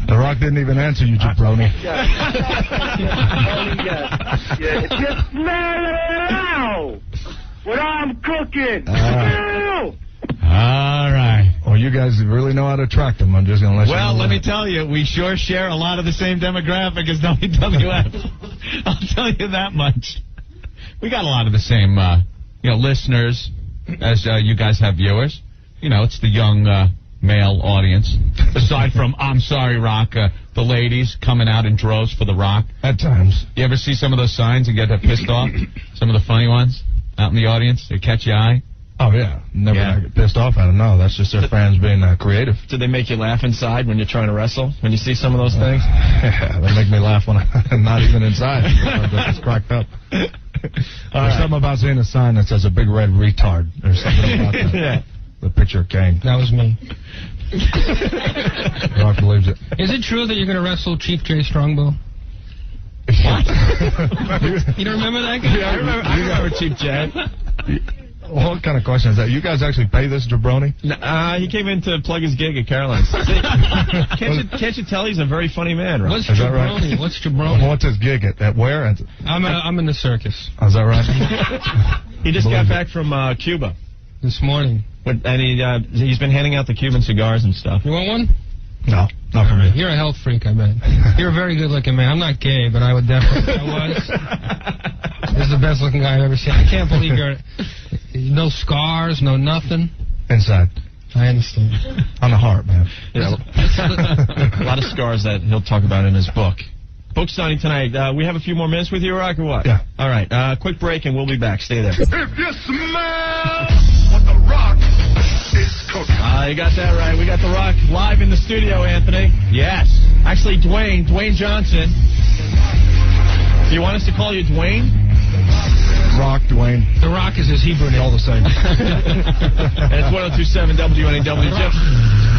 Speaker 19: The Rock didn't even answer you, jabroni.
Speaker 16: It just matters now what I'm cooking.
Speaker 2: All right.
Speaker 19: Well, you guys really know how to attract them. I'm just going to let you know.
Speaker 2: Well, let me
Speaker 19: that.
Speaker 2: tell you, we sure share a lot of the same demographic as WWF. I'll tell you that much. We got a lot of the same, listeners as you guys have viewers. You know, it's the young male audience. Aside from, I'm sorry, Rock, the ladies coming out in droves for The Rock.
Speaker 19: At times.
Speaker 2: You ever see some of those signs and get pissed off? Some of the funny ones out in the audience? They catch your eye?
Speaker 19: Oh, yeah. Never get pissed off at them. No, that's just their fans being creative.
Speaker 1: Did they make you laugh inside when you're trying to wrestle? When you see some of those things?
Speaker 19: Yeah, they make me laugh when I'm not even inside. It's cracked up. There's something about seeing a sign that says a big red retard. There's something about the picture of Kane.
Speaker 14: That was me.
Speaker 19: Rock believes it.
Speaker 14: Is it true that you're going to wrestle Chief J Strongbow?
Speaker 19: What?
Speaker 14: You don't remember that guy?
Speaker 1: Yeah, I remember Chief J.
Speaker 19: What kind of question is that? You guys actually pay this jabroni?
Speaker 1: He came in to plug his gig at Caroline's. Can't you tell he's a very funny man, right?
Speaker 14: What's
Speaker 19: Is that right?
Speaker 14: jabroni? What's jabroni?
Speaker 19: What's his gig at where?
Speaker 14: I'm in the circus.
Speaker 19: Is that right?
Speaker 1: He just got back from Cuba
Speaker 14: this morning.
Speaker 1: And he's been handing out the Cuban cigars and stuff.
Speaker 14: You want one?
Speaker 19: No, not for me.
Speaker 14: You're a health freak, I bet. You're a very good-looking man. I'm not gay, but I would definitely. This is the best-looking guy I've ever seen. I can't believe you're. No scars, no nothing.
Speaker 19: Inside.
Speaker 14: I understand.
Speaker 19: On the heart, man.
Speaker 1: Yeah, a lot of scars that he'll talk about in his book. Book signing tonight. We have a few more minutes with you, Rock, or what?
Speaker 19: Yeah.
Speaker 1: All right. Quick break, and we'll be back. Stay there.
Speaker 5: If you smell what the Rock is cooking.
Speaker 1: You got that right. We got The Rock live in the studio, Anthony.
Speaker 2: Yes.
Speaker 1: Actually, Dwayne Johnson. Do you want us to call you Dwayne?
Speaker 19: Rock, Dwayne.
Speaker 14: The Rock is his Hebrew name.
Speaker 19: All the same.
Speaker 1: And it's 102.7 WNAW.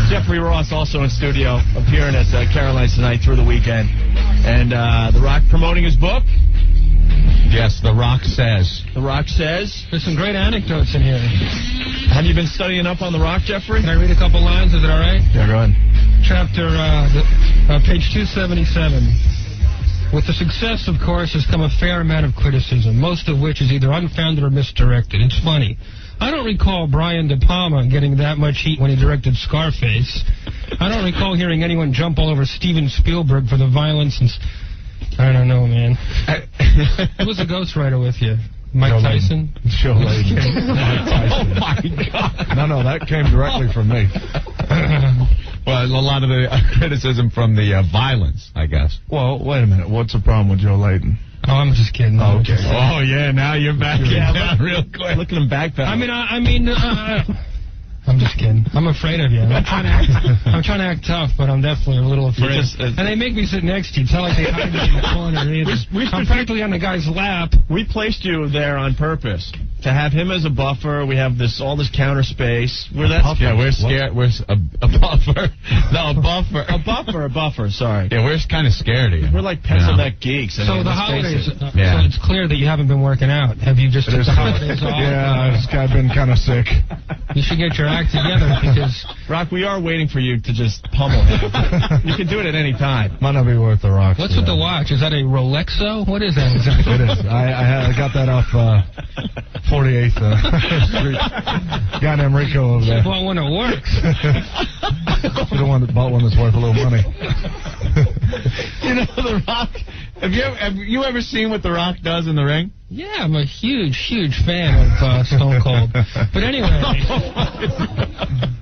Speaker 1: Jeffrey Ross also in studio, appearing at Caroline's tonight through the weekend. And The Rock promoting his book.
Speaker 2: Yes, The Rock says.
Speaker 1: The Rock says.
Speaker 14: There's some great anecdotes in here.
Speaker 1: Have you been studying up on The Rock, Jeffrey?
Speaker 14: Can I read a couple lines? Is it all right?
Speaker 19: Yeah, go ahead.
Speaker 14: Chapter, page 277. With the success, of course, has come a fair amount of criticism, most of which is either unfounded or misdirected. It's funny. I don't recall Brian De Palma getting that much heat when he directed Scarface. I don't recall hearing anyone jump all over Steven Spielberg for the violence and... I don't know, man. Who was a ghostwriter with you? Mike Tyson?
Speaker 19: Show lady.
Speaker 2: Mike Tyson. Oh, my God.
Speaker 19: No, that came directly from me.
Speaker 2: Well, a lot of the criticism from the violence, I guess.
Speaker 19: Well, wait a minute. What's the problem with Joe Layton?
Speaker 14: Oh, I'm just kidding.
Speaker 19: Oh, okay.
Speaker 2: Oh, yeah, now you're back in real quick.
Speaker 1: Look at him backpedal.
Speaker 14: I mean, I'm just kidding. I'm afraid of you. I'm trying to act tough, but I'm definitely a little afraid. And they make me sit next to you. It's not like they hide me in the corner either. I'm practically on the guy's lap.
Speaker 1: We placed you there on purpose to have him as a buffer. We have all this counter space. We're
Speaker 2: scared. We're a buffer. No, a buffer.
Speaker 1: A buffer. Sorry.
Speaker 2: Yeah, we're kind of scared of you.
Speaker 1: We're like pencil neck geeks.
Speaker 14: So the holidays. So it's clear that you haven't been working out. Have you just took the holidays off?
Speaker 19: Yeah, I've been kind of sick.
Speaker 14: You should get your act together because
Speaker 1: Rock, we are waiting for you to just pummel him. You can do it at any time.
Speaker 19: Might not be worth the Rock.
Speaker 14: What's with the watch? Is that a Rolexo? What is that exactly?
Speaker 19: It is. I got that off 48th Street. Guy named Rico over there.
Speaker 14: You bought one that works.
Speaker 19: You're the one that bought one that's worth a little money.
Speaker 2: You know, The Rock. Have you ever seen what The Rock does in the ring?
Speaker 14: Yeah, I'm a huge fan of Stone Cold. But anyway.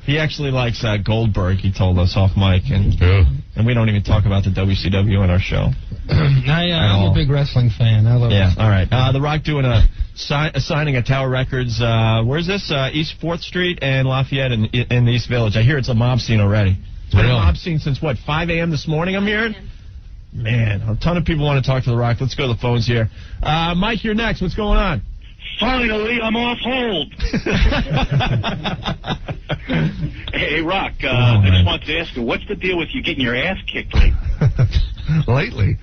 Speaker 1: He actually likes Goldberg, he told us off mic. And we don't even talk about the WCW on our show.
Speaker 14: I'm a big wrestling fan. I love it.
Speaker 1: All right. The Rock doing a signing at Tower Records. Where's this? East 4th Street and Lafayette in the East Village. I hear it's a mob scene already. It's been a mob scene since, 5 a.m. this morning, I'm hearing? Man, a ton of people want to talk to The Rock. Let's go to the phones here. Mike, you're next. What's going on?
Speaker 9: Finally, I'm off hold. Hey, Rock, I just wanted to ask you, what's the deal with you getting your ass kicked lately?
Speaker 19: Lately?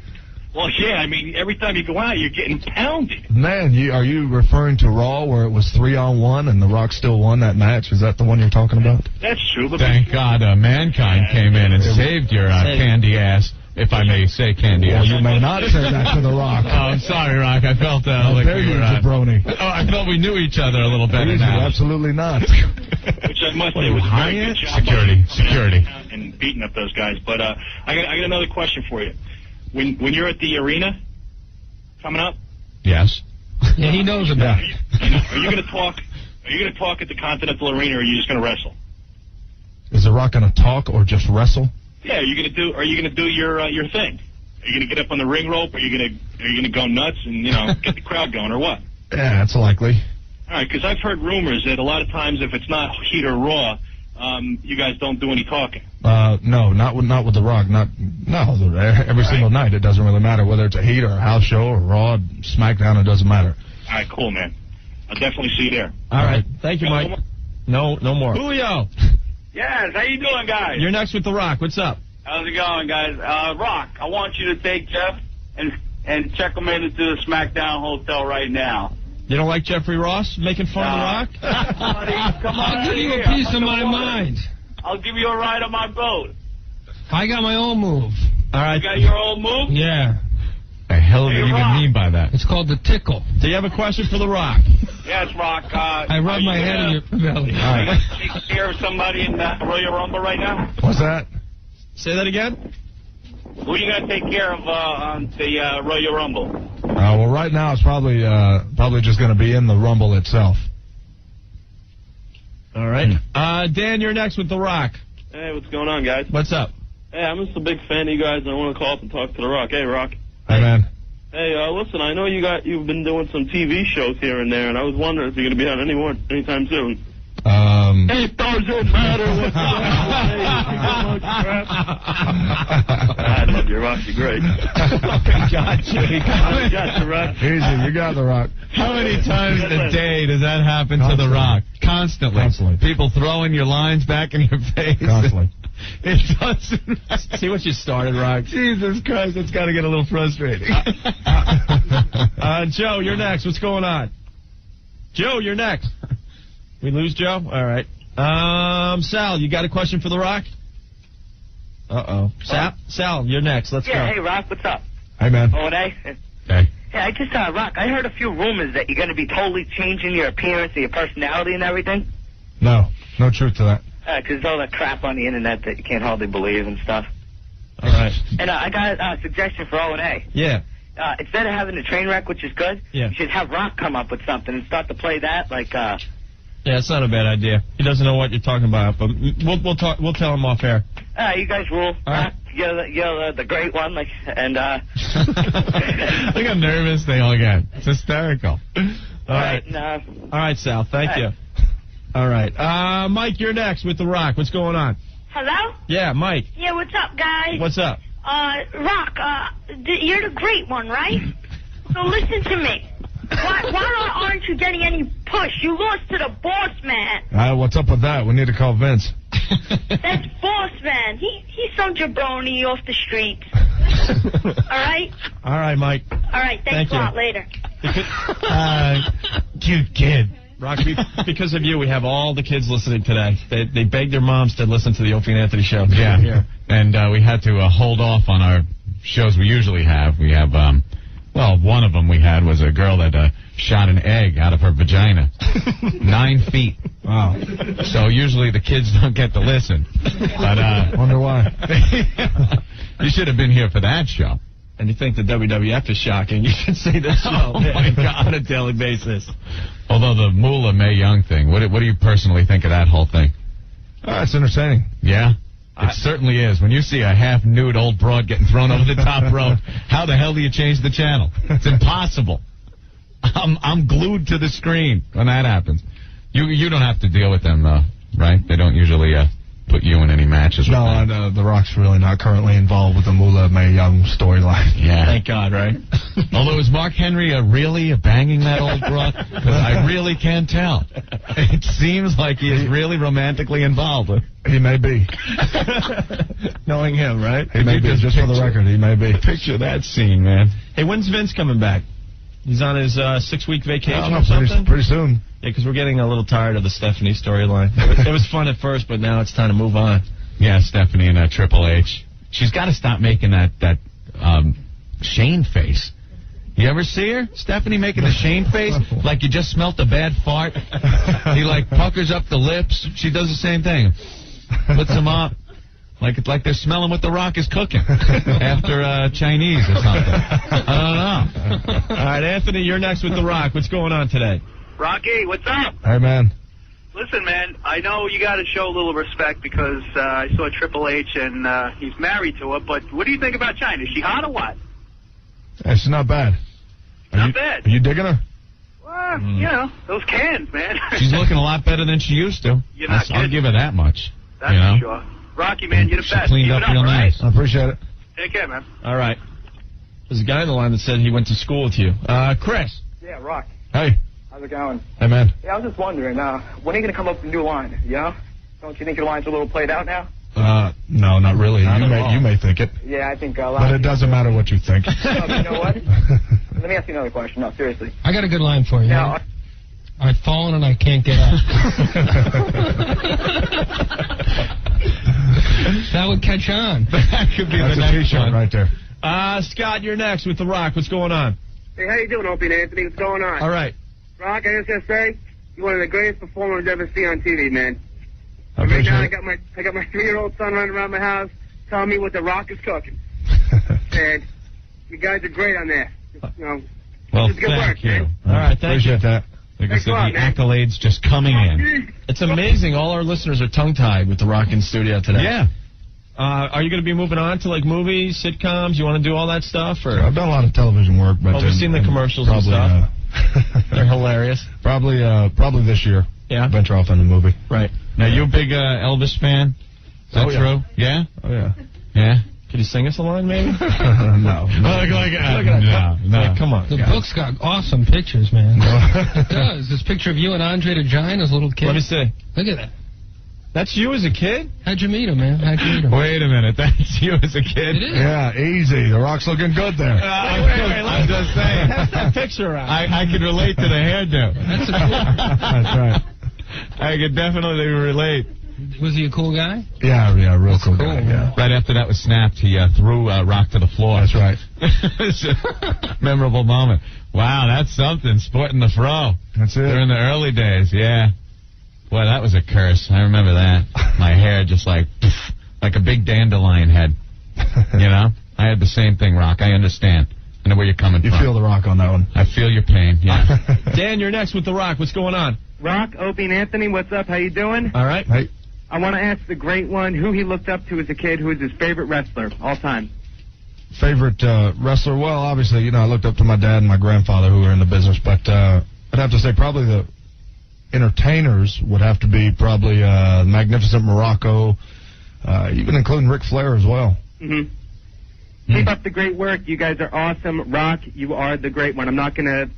Speaker 9: Well, yeah, I mean, every time you go out, you're getting pounded.
Speaker 19: Man, are you referring to Raw where it was 3-on-1 and The Rock still won that match? Is that the one you're talking about?
Speaker 9: That's true. But
Speaker 2: Thank God Mankind came in and saved your candy ass. If I may say candy ass.
Speaker 19: Well, you may not say that to The Rock.
Speaker 2: Oh, I'm sorry, Rock. I felt like
Speaker 19: we were jabroni.
Speaker 2: I felt we knew each other a little better now.
Speaker 19: Absolutely not.
Speaker 9: Which I must say was a very good job.
Speaker 2: Security.
Speaker 9: And beating up those guys. But I got another question for you. When you're at the arena coming up?
Speaker 2: Yes.
Speaker 14: Yeah, he knows about it.
Speaker 9: Are you going to talk? Are you going to talk at the Continental Arena, or are you just going to wrestle?
Speaker 19: Is The Rock going to talk or just wrestle?
Speaker 9: Yeah, are you going to do your thing? Are you going to get up on the ring rope? Are you going to go nuts and get the crowd going, or what?
Speaker 19: Yeah, that's likely.
Speaker 9: All right, because I've heard rumors that a lot of times if it's not Heat or Raw, you guys don't do any talking.
Speaker 19: No, not with The Rock. Every single night. It doesn't really matter whether it's a Heat or a house show or Raw, SmackDown. It doesn't matter.
Speaker 9: All right, cool, man. I'll definitely see you there.
Speaker 1: All right, thank you, Mike. No more. Julio.
Speaker 3: Yes, how you doing, guys?
Speaker 1: You're next with The Rock. What's up?
Speaker 3: How's it going, guys? Rock, I want you to take Jeff and check him into the SmackDown hotel right now.
Speaker 1: You don't like Jeffrey Ross making fun of The Rock?
Speaker 3: Come on,
Speaker 14: I'll give you a piece of my mind.
Speaker 3: I'll give you a ride on my boat.
Speaker 14: I got my own move.
Speaker 1: All right.
Speaker 3: You got your own move?
Speaker 14: Yeah.
Speaker 2: The hell do you even mean by that?
Speaker 14: It's called the tickle.
Speaker 1: Do you have a question for The Rock?
Speaker 3: Yes, Rock.
Speaker 14: I rub my head in your belly.
Speaker 3: All right. Take care of somebody in Royal Rumble right now?
Speaker 19: What's that?
Speaker 1: Say that again?
Speaker 3: Who are you going to take care of on the Royal Rumble?
Speaker 19: Well, right now it's probably just going to be in the Rumble itself.
Speaker 1: All right. Dan, you're next with The Rock.
Speaker 20: Hey, what's going on, guys?
Speaker 1: What's up?
Speaker 20: Hey, I'm just a big fan of you guys, and I want to call up and talk to The Rock. Hey, Rock.
Speaker 19: Hey, man.
Speaker 20: Hey, listen, I know you've been doing some TV shows here and there, and I was wondering if you're going to be on any more anytime soon. It doesn't matter what you I love you, Rock. You're great.
Speaker 1: Got you.
Speaker 20: Got you, Rock.
Speaker 19: Easy, you got the Rock.
Speaker 2: How many times a day does that happen to The Rock? Constantly. People throwing your lines back in your face.
Speaker 19: Constantly.
Speaker 2: It doesn't.
Speaker 1: See what you started, Rock.
Speaker 2: Jesus Christ, it's got to get a little frustrating.
Speaker 1: Joe, you're next. What's going on? Joe, you're next. We lose Joe? All right. Sal, you got a question for The Rock? Uh-oh. Sal, you're next. Let's go.
Speaker 21: Hey, Rock, what's up?
Speaker 19: Hey, man.
Speaker 21: O&A?
Speaker 19: Hey.
Speaker 21: Hey, I just, Rock, I heard a few rumors that you're going to be totally changing your appearance and your personality and everything.
Speaker 19: No truth to that.
Speaker 21: Because there's all that crap on the internet that you can't hardly believe and stuff.
Speaker 1: All right.
Speaker 21: And I got a suggestion for O&A.
Speaker 1: Yeah.
Speaker 21: Instead of having a train wreck, which is good, you should have Rock come up with something and start to play that, like,
Speaker 1: Yeah, it's not a bad idea. He doesn't know what you're talking about, but we'll talk. We'll tell him off air.
Speaker 21: You guys rule.
Speaker 1: All right.
Speaker 21: You're the great one, like, and
Speaker 2: Look how nervous they all get. It's hysterical.
Speaker 1: All right. All right, Sal. Thank you. All right. Mike, you're next with The Rock. What's going on?
Speaker 4: Hello?
Speaker 1: Yeah, Mike.
Speaker 4: Yeah, what's up, guys?
Speaker 1: What's up?
Speaker 4: Rock, you're the great one, right? So listen to me. Why aren't you getting any push? You lost to the boss man.
Speaker 19: What's up with that? We need to call Vince.
Speaker 4: That's boss man. He's some jabroni off the streets. All right?
Speaker 1: All right, Mike.
Speaker 4: All right, thanks a lot. Later.
Speaker 1: Cute kid. Rock, because of you, we have all the kids listening today. They begged their moms to listen to the Opie and Anthony show.
Speaker 2: Yeah.
Speaker 1: Here.
Speaker 2: And we had to hold off on our shows we usually have. We have, one of them we had was a girl that shot an egg out of her vagina. 9 feet.
Speaker 19: Wow.
Speaker 2: So usually the kids don't get to listen. But
Speaker 19: wonder why.
Speaker 2: You should have been here for that show.
Speaker 1: And you think the WWF is shocking, you should see this show
Speaker 2: Oh, my God.
Speaker 1: on a daily basis.
Speaker 2: Although the Moolah Mae Young thing, what do you personally think of that whole thing?
Speaker 19: It's entertaining.
Speaker 2: Yeah? It certainly is. When you see a half-nude old broad getting thrown over the top rope, how the hell do you change the channel? It's impossible. I'm glued to the screen when that happens. You don't have to deal with them, though, right? They don't usually put you in any matches with them.
Speaker 19: No, The Rock's really not currently involved with the Moolah Mae Young storyline.
Speaker 2: Yeah.
Speaker 1: Thank God, right?
Speaker 2: Although, is Mark Henry really banging that old broad? Because I really can't tell. It seems like he is really romantically involved with.
Speaker 19: He may be.
Speaker 1: Knowing him, right?
Speaker 19: He may be, just for the record, he may be.
Speaker 2: Picture that scene, man.
Speaker 1: Hey, when's Vince coming back? He's on his 6-week vacation or something?
Speaker 19: Pretty soon.
Speaker 1: Yeah, because we're getting a little tired of the Stephanie storyline. It was fun at first, but now it's time to move on.
Speaker 2: Yeah, Stephanie and Triple H. She's got to stop making that Shane face. You ever see her? Stephanie making the Shane face like you just smelt a bad fart. He like puckers up the lips. She does the same thing. Puts them up. Like they're smelling what The Rock is cooking after Chinese or something. I don't know.
Speaker 1: All right, Anthony, you're next with The Rock. What's going on today?
Speaker 3: Rocky, what's up?
Speaker 19: Hey, man.
Speaker 3: Listen, man, I know you got to show a little respect because I saw Triple H and he's married to her, but what do you think about China? Is she hot or what?
Speaker 19: It's not bad.
Speaker 3: Not bad.
Speaker 19: Are you digging her?
Speaker 3: Well, you know, those cans, man.
Speaker 2: She's looking a lot better than she used to.
Speaker 3: You're not
Speaker 2: I'll
Speaker 3: kidding.
Speaker 2: give her that much.
Speaker 3: That's for sure. Rocky, man, you're the
Speaker 2: She
Speaker 3: best.
Speaker 2: cleaned
Speaker 3: Keep
Speaker 2: up
Speaker 3: it
Speaker 2: real
Speaker 3: right?
Speaker 2: nice.
Speaker 19: I appreciate it.
Speaker 3: Take care, man.
Speaker 1: All right. There's a guy on the line that said he went to school with you. Chris.
Speaker 22: Yeah, Rock.
Speaker 19: Hey.
Speaker 22: How's it going?
Speaker 19: Hey, man.
Speaker 22: Yeah, I was just wondering, when are you going to come up with a new line, you know? Don't you think your line's a little played out now?
Speaker 19: No, not really. You may think it.
Speaker 22: Yeah, I think a lot.
Speaker 19: But it doesn't matter what you think.
Speaker 22: You know what? Let me ask you another question. No, seriously.
Speaker 14: I got a good line for you.
Speaker 22: Now,
Speaker 14: I've fallen and I can't get up. That would catch on.
Speaker 2: That could be
Speaker 19: That's
Speaker 2: the
Speaker 19: a
Speaker 2: next
Speaker 19: t-shirt
Speaker 2: one.
Speaker 19: right there.
Speaker 1: Scott, you're next with The Rock. What's going on?
Speaker 9: Hey, how you doing, Opie and Anthony? What's going on?
Speaker 1: All right.
Speaker 9: Rock, I just gotta say, you're one of the greatest performers I've ever seen on TV, man.
Speaker 19: I
Speaker 9: Right
Speaker 19: appreciate
Speaker 9: now, I
Speaker 19: it.
Speaker 9: got my 3-year-old son running around my house telling me what The Rock is cooking. And you guys are great on there. You know,
Speaker 2: Well,
Speaker 9: it's good
Speaker 2: thank
Speaker 9: work,
Speaker 2: you.
Speaker 9: man.
Speaker 1: All right, thank you.
Speaker 19: Appreciate that.
Speaker 2: Like I
Speaker 9: Thanks
Speaker 2: said,
Speaker 9: a lot,
Speaker 2: the
Speaker 9: man.
Speaker 2: accolades just coming in.
Speaker 1: It's amazing. All our listeners are tongue-tied with The Rock in studio today.
Speaker 2: Yeah.
Speaker 1: Are you going to be moving on to like movies, sitcoms? You want to do all that stuff? Or
Speaker 19: I've done a lot of television work, but
Speaker 1: we've seen the commercials and stuff. They're hilarious.
Speaker 19: Probably this year.
Speaker 1: Yeah.
Speaker 19: Venture off in the movie.
Speaker 1: Right.
Speaker 2: Now, you a big Elvis fan? Is that true? Yeah?
Speaker 19: Oh, yeah.
Speaker 2: Yeah?
Speaker 1: Could you sing us a line, maybe?
Speaker 19: No.
Speaker 2: No.
Speaker 1: Come on.
Speaker 14: The book's got awesome pictures, man. It does. This picture of you and Andre the Giant as a little kid.
Speaker 1: Let me see.
Speaker 14: Look at that.
Speaker 1: That's you as a kid?
Speaker 14: How'd you meet him, man? How'd you meet him?
Speaker 2: Wait a minute. That's you as a kid?
Speaker 14: It is.
Speaker 19: Yeah, easy. The Rock's looking good there.
Speaker 2: I'm just saying.
Speaker 1: Pass that picture out.
Speaker 2: I could relate to the hairdo.
Speaker 14: That's a cool.
Speaker 19: That's right.
Speaker 2: I could definitely relate.
Speaker 14: Was he a cool guy?
Speaker 19: Yeah, real cool guy. Yeah.
Speaker 2: Right after that was snapped, he threw Rock to the floor.
Speaker 19: That's right.
Speaker 2: It's a memorable moment. Wow, that's something. Sporting the fro.
Speaker 19: That's it.
Speaker 2: During the early days, yeah. Boy, that was a curse. I remember that. My hair just like a big dandelion head. You know? I had the same thing, Rock. I understand. I know where you're coming from.
Speaker 19: You feel the Rock on that one.
Speaker 2: I feel your pain, yeah.
Speaker 1: Dan, you're next with The Rock. What's going on?
Speaker 7: Rock, Opie, and Anthony, what's up? How you doing?
Speaker 1: All right.
Speaker 19: Hey.
Speaker 7: I want to ask the great one who he looked up to as a kid, who is his favorite wrestler all time.
Speaker 19: Favorite wrestler? Well, obviously, I looked up to my dad and my grandfather who were in the business, but I'd have to say probably the entertainers would have to be probably Magnificent Morocco, even including Ric Flair as well.
Speaker 7: Mm-hmm. Keep up the great work. You guys are awesome. Rock, you are the great one. I'm not going to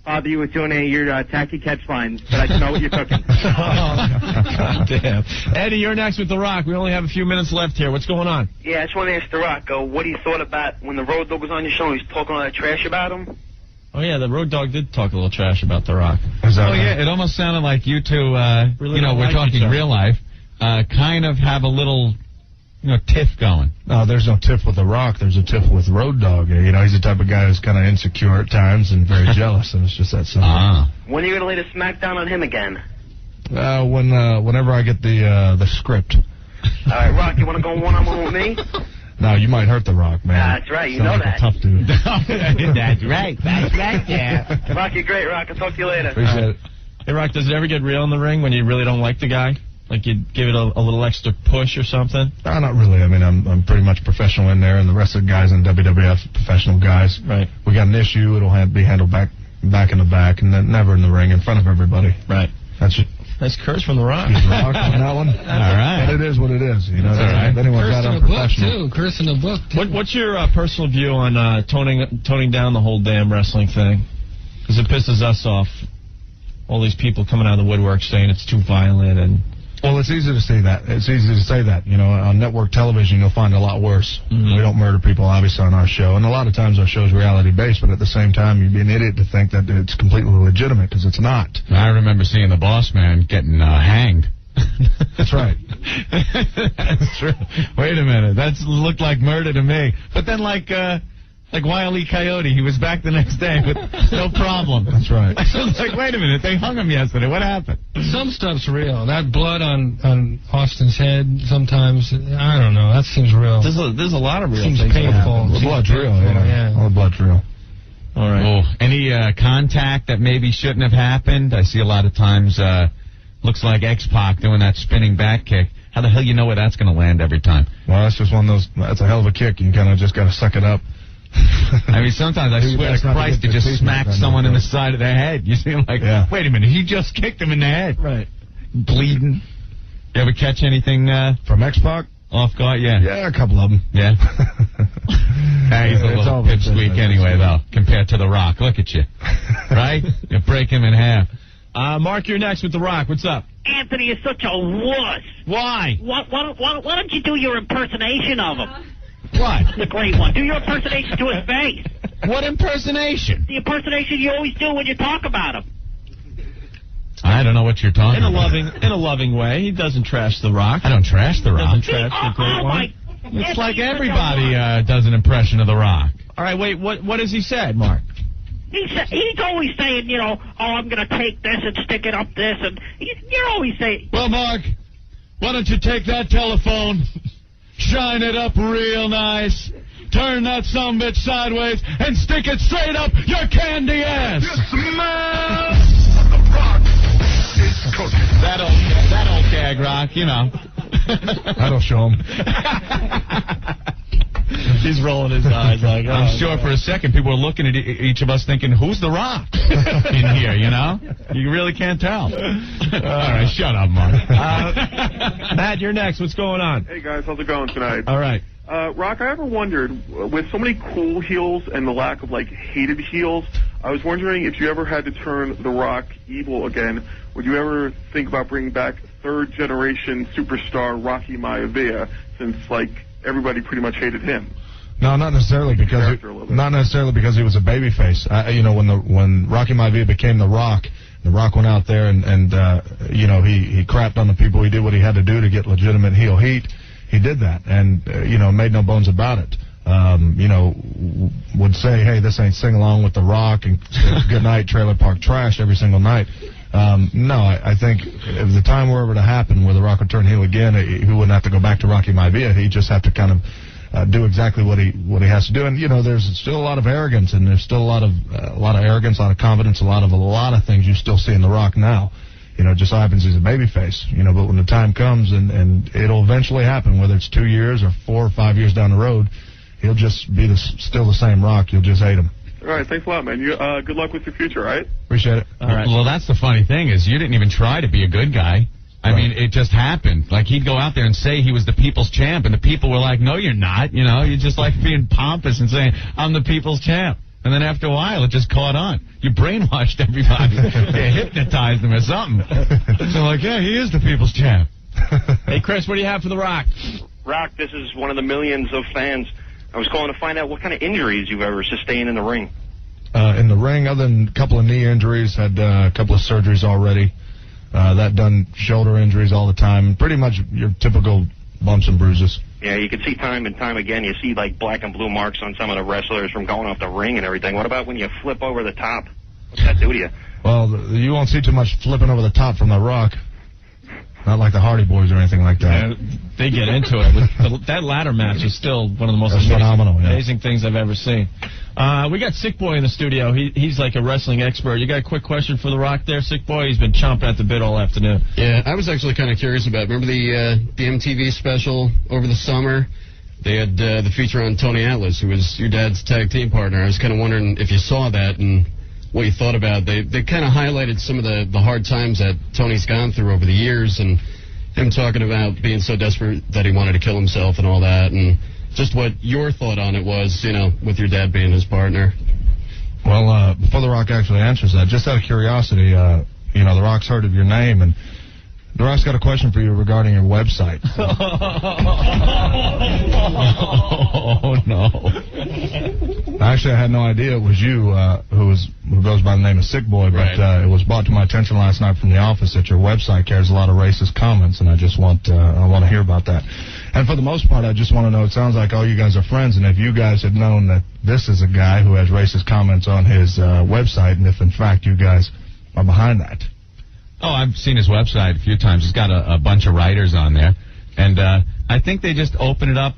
Speaker 7: bother you with doing any of your tacky catch lines, but I just know what you're cooking.
Speaker 1: God damn. Eddie, you're next with The Rock. We only have a few minutes left here. What's going on?
Speaker 21: Yeah, I just want to ask The Rock, what he thought about when the Road Dogg was on your show and he was talking all that trash about him?
Speaker 1: Oh, yeah, the Road Dogg did talk a little trash about The Rock.
Speaker 2: Yeah, it almost sounded like you two,
Speaker 1: Really
Speaker 2: we're
Speaker 1: like
Speaker 2: talking
Speaker 1: each other.
Speaker 2: real life, kind of have a little, tiff going.
Speaker 19: No, there's no tiff with The Rock. There's a tiff with Road Dogg. He's the type of guy who's kind of insecure at times and very jealous, and it's just that simple.
Speaker 21: When are you going to lay the smackdown on him again?
Speaker 19: Whenever I get the script.
Speaker 21: All right, Rock, you want to go one-on-one with me?
Speaker 19: No, you might hurt The Rock, man.
Speaker 21: That's right, you
Speaker 19: Sound
Speaker 21: know
Speaker 19: like
Speaker 21: that.
Speaker 19: a tough dude.
Speaker 2: That's right, yeah.
Speaker 21: Rock, you're great, Rock. I'll talk to you later.
Speaker 19: Appreciate it.
Speaker 1: Hey, Rock, does it ever get real in the ring when you really don't like the guy? Like you give it a little extra push or something?
Speaker 19: No, not really. I mean, I'm pretty much professional in there, and the rest of the guys in WWF are professional guys.
Speaker 1: Right.
Speaker 19: We got an issue, it'll be handled back in the back, and then never in the ring in front of everybody.
Speaker 1: Right.
Speaker 19: That's it.
Speaker 1: Nice curse from The Rock.
Speaker 19: Rock on that one.
Speaker 2: All right.
Speaker 19: But it is what it is.
Speaker 2: That's all right.
Speaker 19: If anyone got
Speaker 14: Curse in the book,
Speaker 19: unprofessional.
Speaker 14: too. Curse in the book, too.
Speaker 1: What's your personal view on toning down the whole damn wrestling thing? Because it pisses us off. All these people coming out of the woodwork saying it's too violent and...
Speaker 19: Well, it's easy to say that. On network television, you'll find a lot worse.
Speaker 1: Mm-hmm.
Speaker 19: We don't murder people, obviously, on our show. And a lot of times our show's reality-based, but at the same time, you'd be an idiot to think that it's completely legitimate, because it's not.
Speaker 2: I remember seeing the Boss Man getting hanged.
Speaker 19: That's right.
Speaker 2: That's true. Wait a minute. That looked like murder to me. But then like Wile E. Coyote, he was back the next day with no problem.
Speaker 19: That's right.
Speaker 2: I was like, wait a minute, they hung him yesterday. What happened?
Speaker 14: Some stuff's real. That blood on Austin's head, sometimes, I don't know. That seems real.
Speaker 1: There's a lot of real
Speaker 14: Seems
Speaker 1: things.
Speaker 14: painful.
Speaker 19: The blood's real, yeah. All the blood's real.
Speaker 1: All right.
Speaker 2: Oh, any contact that maybe shouldn't have happened? I see a lot of times, looks like X-Pac doing that spinning back kick. How the hell you know where that's going to land every time?
Speaker 19: Well, that's just one of those, that's a hell of a kick. You kind of just got to suck it up.
Speaker 2: I mean, sometimes I swear to Christ, you just smack someone in the side of the head. You seem like, wait a minute, he just kicked him in the head.
Speaker 1: Right.
Speaker 2: Bleeding. You ever catch anything
Speaker 19: from X-Pac?
Speaker 2: Off guard, yeah.
Speaker 19: Yeah, a couple of them.
Speaker 2: Yeah. He's a little pipsqueak anyway, though, compared to The Rock. Look at you. Right? You break him in half.
Speaker 1: Mark, you're next with The Rock. What's up?
Speaker 10: Anthony is such a wuss.
Speaker 2: Why?
Speaker 10: Why don't you do your impersonation of him?
Speaker 2: What?
Speaker 10: The great one. Do your impersonation to his face.
Speaker 2: What impersonation?
Speaker 10: The impersonation you always do when you talk about him.
Speaker 2: I don't know what you're talking about.
Speaker 1: In a loving way. He doesn't trash The Rock.
Speaker 2: I don't trash The Rock.
Speaker 1: Doesn't trash the great one.
Speaker 2: It's like everybody does an impression of The Rock.
Speaker 1: All right, wait, what has he said, Mark?
Speaker 10: He's always saying, I'm going to take this and stick it up this, and you're always saying...
Speaker 2: Well, Mark, why don't you take that telephone, shine it up real nice, turn that sumbitch sideways, and stick it straight up your candy ass!
Speaker 5: The Rock is cooking.
Speaker 2: That old gag, Rock,
Speaker 19: That'll show him.
Speaker 1: He's rolling his eyes like, oh,
Speaker 2: I'm sure for a second people were looking at each of us thinking, who's The Rock in here, you know? You really can't tell. All right, shut up, Mark.
Speaker 1: Matt, you're next. What's going on?
Speaker 8: Hey, guys. How's it going tonight?
Speaker 1: All right.
Speaker 8: Rock, I ever wondered, with so many cool heels and the lack of, hated heels, I was wondering if you ever had to turn The Rock evil again, would you ever think about bringing back third-generation superstar Rocky Maivia, since, everybody pretty much hated him?
Speaker 19: No, not necessarily because he was a babyface. When Rocky Maivia became The Rock went out there and he crapped on the people. He did what he had to do to get legitimate heel heat. He did that, and made no bones about it. Would say, hey, this ain't sing along with The Rock and good night trailer park trash every single night. No, I think if the time were ever to happen where The Rock would turn heel again, he wouldn't have to go back to Rocky Maivia. He'd just have to kind of do exactly what he has to do. And there's still a lot of arrogance, and there's still a lot of arrogance, a lot of confidence, a lot of things you still see in The Rock now. It just so happens he's a babyface. But when the time comes, and it'll eventually happen, whether it's 2 years or 4 or 5 years down the road, he'll just be still the same Rock. You'll just hate him.
Speaker 8: All right, thanks a lot, man. Good luck with your future, all right?
Speaker 19: Appreciate it.
Speaker 2: All right. Well, that's the funny thing is you didn't even try to be a good guy. I mean, it just happened. He'd go out there and say he was the people's champ, and the people were like, no, you're not. You're just being pompous and saying, I'm the people's champ. And then after a while, it just caught on. You brainwashed everybody. You hypnotized them or something. So yeah, he is the people's champ.
Speaker 1: Hey, Chris, what do you have for The Rock?
Speaker 12: Rock, this is one of the millions of fans. I was calling to find out what kind of injuries you've ever sustained in the ring.
Speaker 19: In the ring, other than a couple of knee injuries, had a couple of surgeries already. That done shoulder injuries all the time. Pretty much your typical bumps and bruises.
Speaker 12: Yeah, you can see time and time again. You see black and blue marks on some of the wrestlers from going off the ring and everything. What about when you flip over the top? What's that do to you?
Speaker 19: Well, you won't see too much flipping over the top from The Rock. Not like the Hardy Boys or anything like that.
Speaker 1: Yeah, they get into it. That ladder match is still one of the most amazing things I've ever seen. We got Sick Boy in the studio. He's like a wrestling expert. You got a quick question for The Rock there, Sick Boy? He's been chomping at the bit all afternoon.
Speaker 23: Yeah, I was actually kind of curious about, remember the MTV special over the summer? They had the feature on Tony Atlas, who was your dad's tag team partner. I was kind of wondering if you saw that and what you thought about it. They kind of highlighted some of the hard times that Tony's gone through over the years, and him talking about being so desperate that he wanted to kill himself and all that, and just what your thought on it was, with your dad being his partner.
Speaker 19: Well, before The Rock actually answers that, just out of curiosity, The Rock's heard of your name, and The Rock's got a question for you regarding your website.
Speaker 2: Oh, no.
Speaker 19: Actually, I had no idea it was you who goes by the name of Sick Boy, but it was brought to my attention last night from the office that your website carries a lot of racist comments, and I just want to hear about that. And for the most part, I just want to know, it sounds like all you guys are friends, and if you guys had known that this is a guy who has racist comments on his website, and if in fact you guys are behind that.
Speaker 2: Oh, I've seen his website a few times. He's got a bunch of writers on there, and I think they just open it up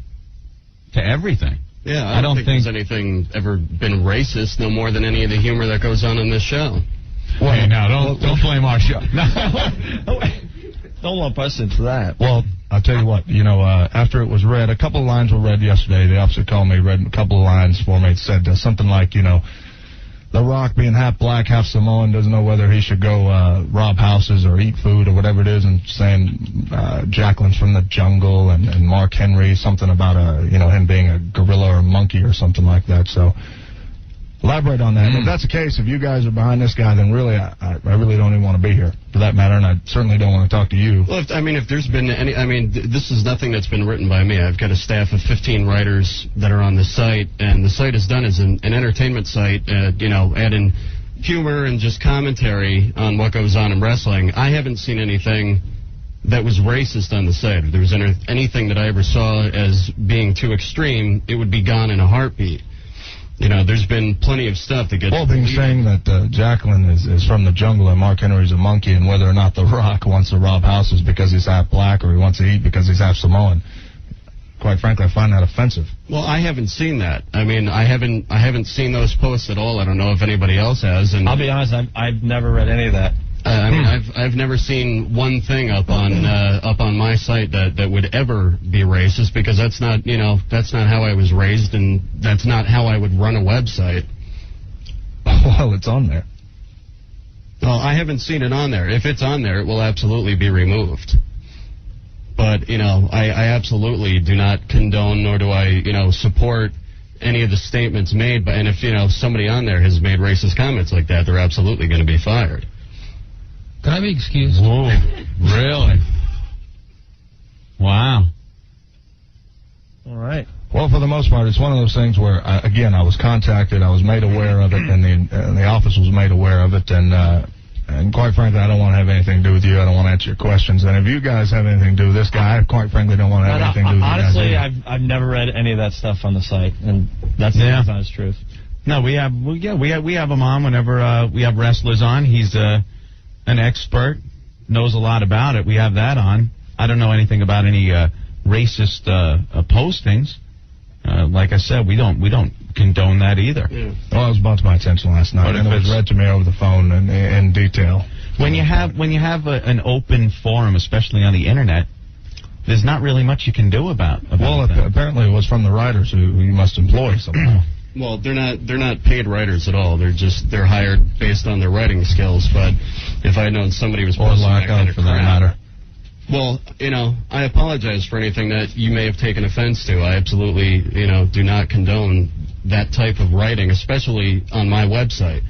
Speaker 2: to everything.
Speaker 23: Yeah, I don't think there's anything ever been racist, no more than any of the humor that goes on in this show.
Speaker 2: Well, hey, now, don't blame our show.
Speaker 1: Don't lump us into that.
Speaker 19: Well, I'll tell you what, after it was read, a couple of lines were read yesterday. The officer called me, read a couple of lines for me. It said something like, The Rock being half black, half Samoan, doesn't know whether he should go rob houses or eat food or whatever it is, and saying Jacqueline's from the jungle, and Mark Henry, something about him being a gorilla or a monkey or something like that. So elaborate on that. And if that's the case, if you guys are behind this guy, then really, I really don't even want to be here, for that matter, and I certainly don't want to talk to you.
Speaker 23: Well, if there's been any, this is nothing that's been written by me. I've got a staff of 15 writers that are on the site, and the site is done as an entertainment site, adding humor and just commentary on what goes on in wrestling. I haven't seen anything that was racist on the site. If there was anything that I ever saw as being too extreme, it would be gone in a heartbeat. There's been plenty of stuff that gets...
Speaker 19: Well, being saying that Jacqueline is from the jungle and Mark Henry's a monkey, and whether or not The Rock wants to rob houses because he's half black or he wants to eat because he's half Samoan, quite frankly, I find that offensive.
Speaker 23: Well, I haven't seen that. I haven't seen those posts at all. I don't know if anybody else has. And
Speaker 1: I'll be honest, I've never read any of that.
Speaker 23: I mean, I've never seen one thing up on my site that would ever be racist, because that's not how I was raised, and that's not how I would run a website.
Speaker 19: Well, it's on there.
Speaker 23: Well, I haven't seen it on there. If it's on there, it will absolutely be removed. But, I absolutely do not condone, nor do I, support any of the statements made. And if, somebody on there has made racist comments like that, they're absolutely going to be fired.
Speaker 14: Can I be excused?
Speaker 2: Whoa, really? Wow.
Speaker 1: All right.
Speaker 19: Well, for the most part, it's one of those things where, again, I was contacted, I was made aware of it, and the office was made aware of it, and quite frankly, I don't want to have anything to do with you. I don't want to answer your questions. And if you guys have anything to do with this guy, I quite frankly don't want to have anything to do with
Speaker 1: honestly,
Speaker 19: you guys.
Speaker 1: I've never read any of that stuff on the site, and that's the honest truth.
Speaker 2: No, we have him on whenever we have wrestlers on. He's an expert, knows a lot about it. We have that on. I don't know anything about any racist postings. Like I said, we don't condone that either.
Speaker 19: Yeah. Well, it was brought to my attention last night, and it was read to me over the phone in detail.
Speaker 2: When you have an open forum, especially on the internet, there's not really much you can do about
Speaker 19: well,
Speaker 2: that.
Speaker 19: Apparently it was from the writers who you must employ somehow.
Speaker 23: Well, they're not paid writers at all. They're hired based on their writing skills. But if I had known somebody was posting that kind of
Speaker 19: for that matter.
Speaker 23: Well, I apologize for anything that you may have taken offense to. I absolutely, do not condone that type of writing, especially on my website.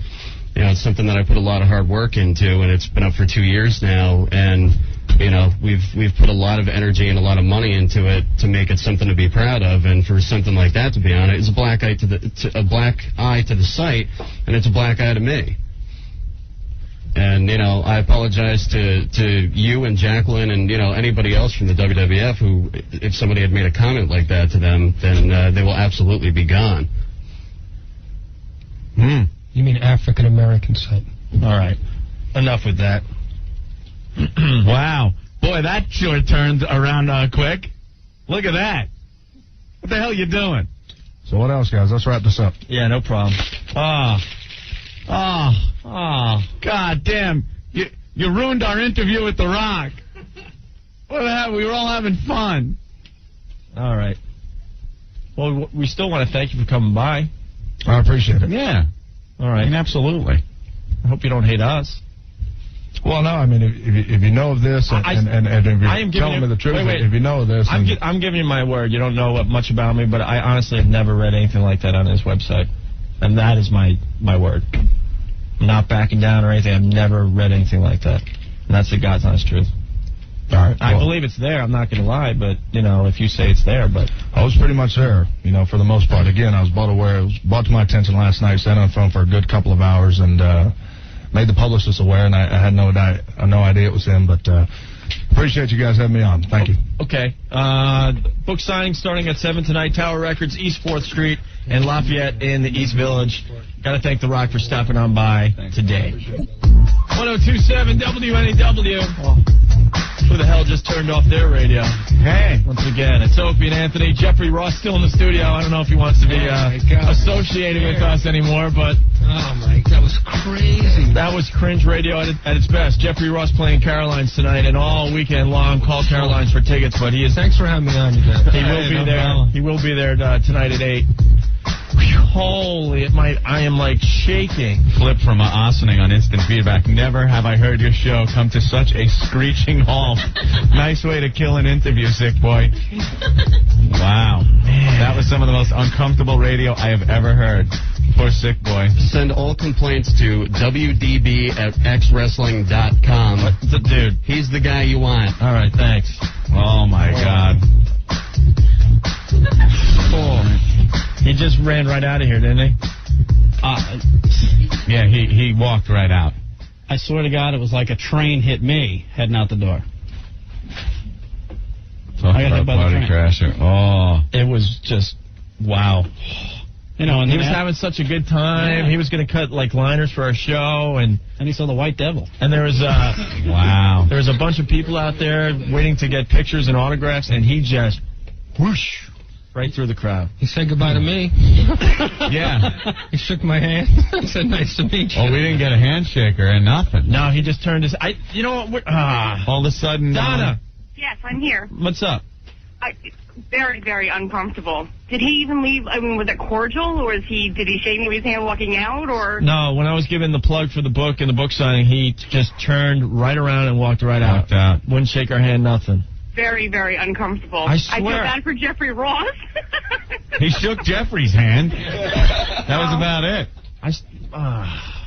Speaker 23: It's something that I put a lot of hard work into, and it's been up for 2 years now, and, we've put a lot of energy and a lot of money into it to make it something to be proud of, and for something like that to be on it, it's a black eye to the site, and it's a black eye to me. And, I apologize to you and Jacqueline and, anybody else from the WWF who, if somebody had made a comment like that to them, then they will absolutely be gone.
Speaker 14: You mean African American site?
Speaker 1: All right. Enough with that.
Speaker 2: Wow. Boy, that sure turned around quick. Look at that. What the hell are you doing?
Speaker 19: So what else, guys? Let's wrap this up.
Speaker 1: Yeah, no problem.
Speaker 2: God damn. You ruined our interview with The Rock. What the hell? We were all having fun.
Speaker 1: All right. Well, we still want to thank you for coming by.
Speaker 19: I appreciate it.
Speaker 2: Yeah.
Speaker 1: All right.
Speaker 2: Absolutely.
Speaker 1: I hope you don't hate us.
Speaker 19: Well, no, I mean, if you know of this, and if you're telling me the truth, if you know of this...
Speaker 1: I'm giving you my word. You don't know much about me, but I honestly have never read anything like that on his website. And that is my word. I'm not backing down or anything. I've never read anything like that. And that's the God's honest truth.
Speaker 19: All right.
Speaker 1: I believe it's there. I'm not going to lie, but, if you say it's there, but...
Speaker 19: I was pretty much there, for the most part. Again, I was brought to my attention last night, sat on the phone for a good couple of hours, and made the publicist aware, and I had no idea it was him, but appreciate you guys having me on. Thank you.
Speaker 1: Okay. Book signing starting at 7 tonight, Tower Records, East 4th Street, and Lafayette in the East Village. Got to thank The Rock for stopping on by today. 1027 WNEW. Who the hell just turned off their radio?
Speaker 2: Hey.
Speaker 1: Once again, it's Opie and Anthony. Jeffrey Ross still in the studio. I don't know if he wants to be associated with us anymore, but...
Speaker 14: Oh, my God, that was crazy.
Speaker 1: That was cringe radio at its best. Jeffrey Ross playing Caroline's tonight, and all weekend long, call Caroline's for tickets, but he is...
Speaker 14: Thanks for having me on, you guys.
Speaker 1: He will be there. He will be there tonight at 8. Holy, I am like shaking.
Speaker 2: Flip from Ossining on instant feedback. Never have I heard your show come to such a screeching halt. Nice way to kill an interview, sick boy. Wow. Man. That was some of the most uncomfortable radio I have ever heard. Poor sick boy.
Speaker 23: Send all complaints to WDB@xwrestling.com.
Speaker 1: Dude.
Speaker 23: He's the guy you want.
Speaker 1: All right, thanks.
Speaker 2: Oh, my God.
Speaker 1: Oh. He just ran right out of here, didn't he?
Speaker 2: Yeah, he walked right out.
Speaker 10: I swear to God, it was like a train hit me heading out the door.
Speaker 2: Talk about body crasher. Oh.
Speaker 1: It was just, wow.
Speaker 10: And
Speaker 1: he was having such a good time. Yeah. He was going to cut liners for our show, and
Speaker 10: he saw the White Devil.
Speaker 1: And there was
Speaker 2: wow.
Speaker 1: There was a bunch of people out there waiting to get pictures and autographs, and he just whoosh Right through the crowd.
Speaker 14: He said goodbye to me.
Speaker 2: Yeah.
Speaker 14: He shook my hand. Said, nice to meet you.
Speaker 2: Oh, we didn't get a handshake or nothing.
Speaker 1: No, he just turned his... You know what?
Speaker 2: All of a sudden...
Speaker 1: Donna.
Speaker 15: Yes, I'm here.
Speaker 1: What's up?
Speaker 15: Very, very uncomfortable. Did he even leave? I mean, was it cordial, or did he shake me with his hand walking out, or?
Speaker 1: No, when I was giving the plug for the book and the book signing, he just turned right around and walked right out. Wouldn't shake our hand, nothing.
Speaker 15: Very, very uncomfortable.
Speaker 1: I swear.
Speaker 15: I feel bad for Jeffrey Ross.
Speaker 2: He shook Jeffrey's hand. That was about it.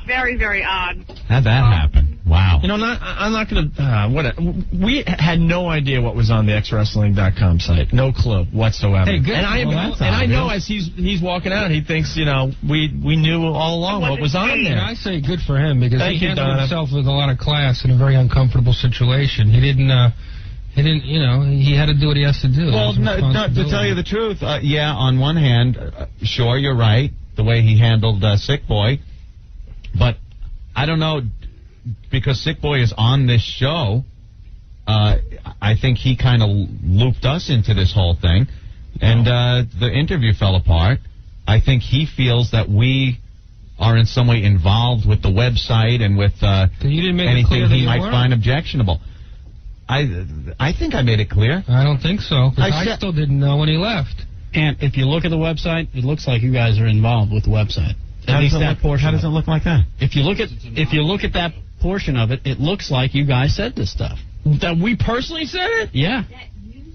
Speaker 15: Very, very odd.
Speaker 2: How'd that happen? Wow.
Speaker 1: You know, I'm not going to... we had no idea what was on the xwrestling.com site. No clue whatsoever.
Speaker 14: Hey, good.
Speaker 1: And I know as he's walking out, he thinks, you know, we knew all along what was on there.
Speaker 14: I say good for him because
Speaker 1: Thank
Speaker 14: he
Speaker 1: you,
Speaker 14: handled
Speaker 1: Donna.
Speaker 14: himself with a lot of class in a very uncomfortable situation. He didn't, you know, he had to do what he has to do.
Speaker 2: Well, to tell you the truth, yeah, on one hand, sure, you're right, the way he handled Sick Boy. But I don't know, because Sick Boy is on this show, I think he kind of looped us into this whole thing, and the interview fell apart. I think he feels that we are in some way involved with the website and with anything he might find objectionable. I think I made it clear.
Speaker 14: I don't think so. I still didn't know when he left.
Speaker 17: And if you look at the website, it looks like you guys are involved with the website. At least that portion.
Speaker 2: How does it look like that?
Speaker 17: If you look at that portion of it, it looks like you guys said this stuff.
Speaker 1: That we personally said it?
Speaker 17: Yeah.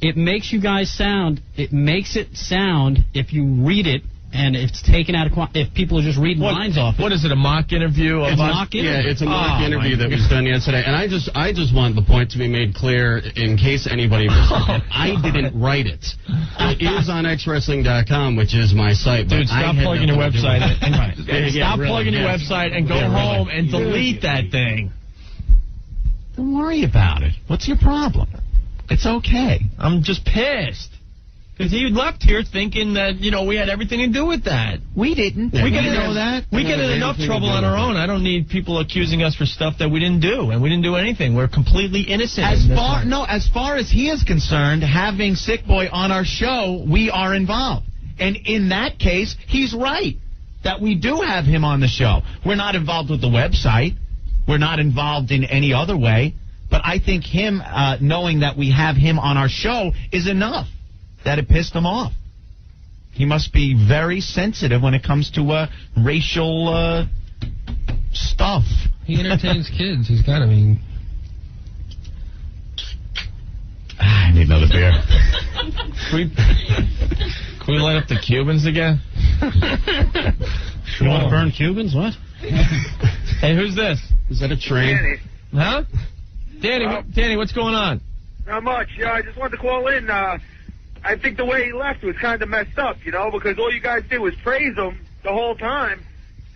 Speaker 17: It makes you guys sound. It makes it sound if you read it. And it's taken out of if people are just reading lines off it.
Speaker 1: What is it, a mock interview?
Speaker 23: It's a mock interview that was done yesterday. And I just want the point to be made clear in case anybody missed it. I didn't write it. It is on xwrestling.com, which is my site.
Speaker 1: Dude, stop plugging your website. Stop plugging your website and go home and delete that thing.
Speaker 2: Don't worry about it. What's your problem? It's okay.
Speaker 1: I'm just pissed. Because he left here thinking that, you know, we had everything to do with that.
Speaker 2: We didn't.
Speaker 1: We get
Speaker 2: in
Speaker 1: enough trouble on our own. I don't need people accusing us for stuff that we didn't do. And we didn't do anything. We're completely innocent.
Speaker 2: As far as he is concerned, having Sick Boy on our show, we are involved. And in that case, he's right. That we do have him on the show. We're not involved with the website. We're not involved in any other way. But I think him knowing that we have him on our show is enough. That it pissed him off. He must be very sensitive when it comes to racial stuff.
Speaker 14: He entertains kids. He's got to be.
Speaker 2: I need another beer.
Speaker 1: Can we light up the Cubans again?
Speaker 17: You want to burn Cubans? What?
Speaker 1: Hey, who's this?
Speaker 23: Is that a train?
Speaker 3: Danny.
Speaker 1: Huh? Danny, what's going on?
Speaker 3: Not much. Yeah, I just wanted to call in. I think the way he left was kind of messed up, you know, because all you guys did was praise him the whole time,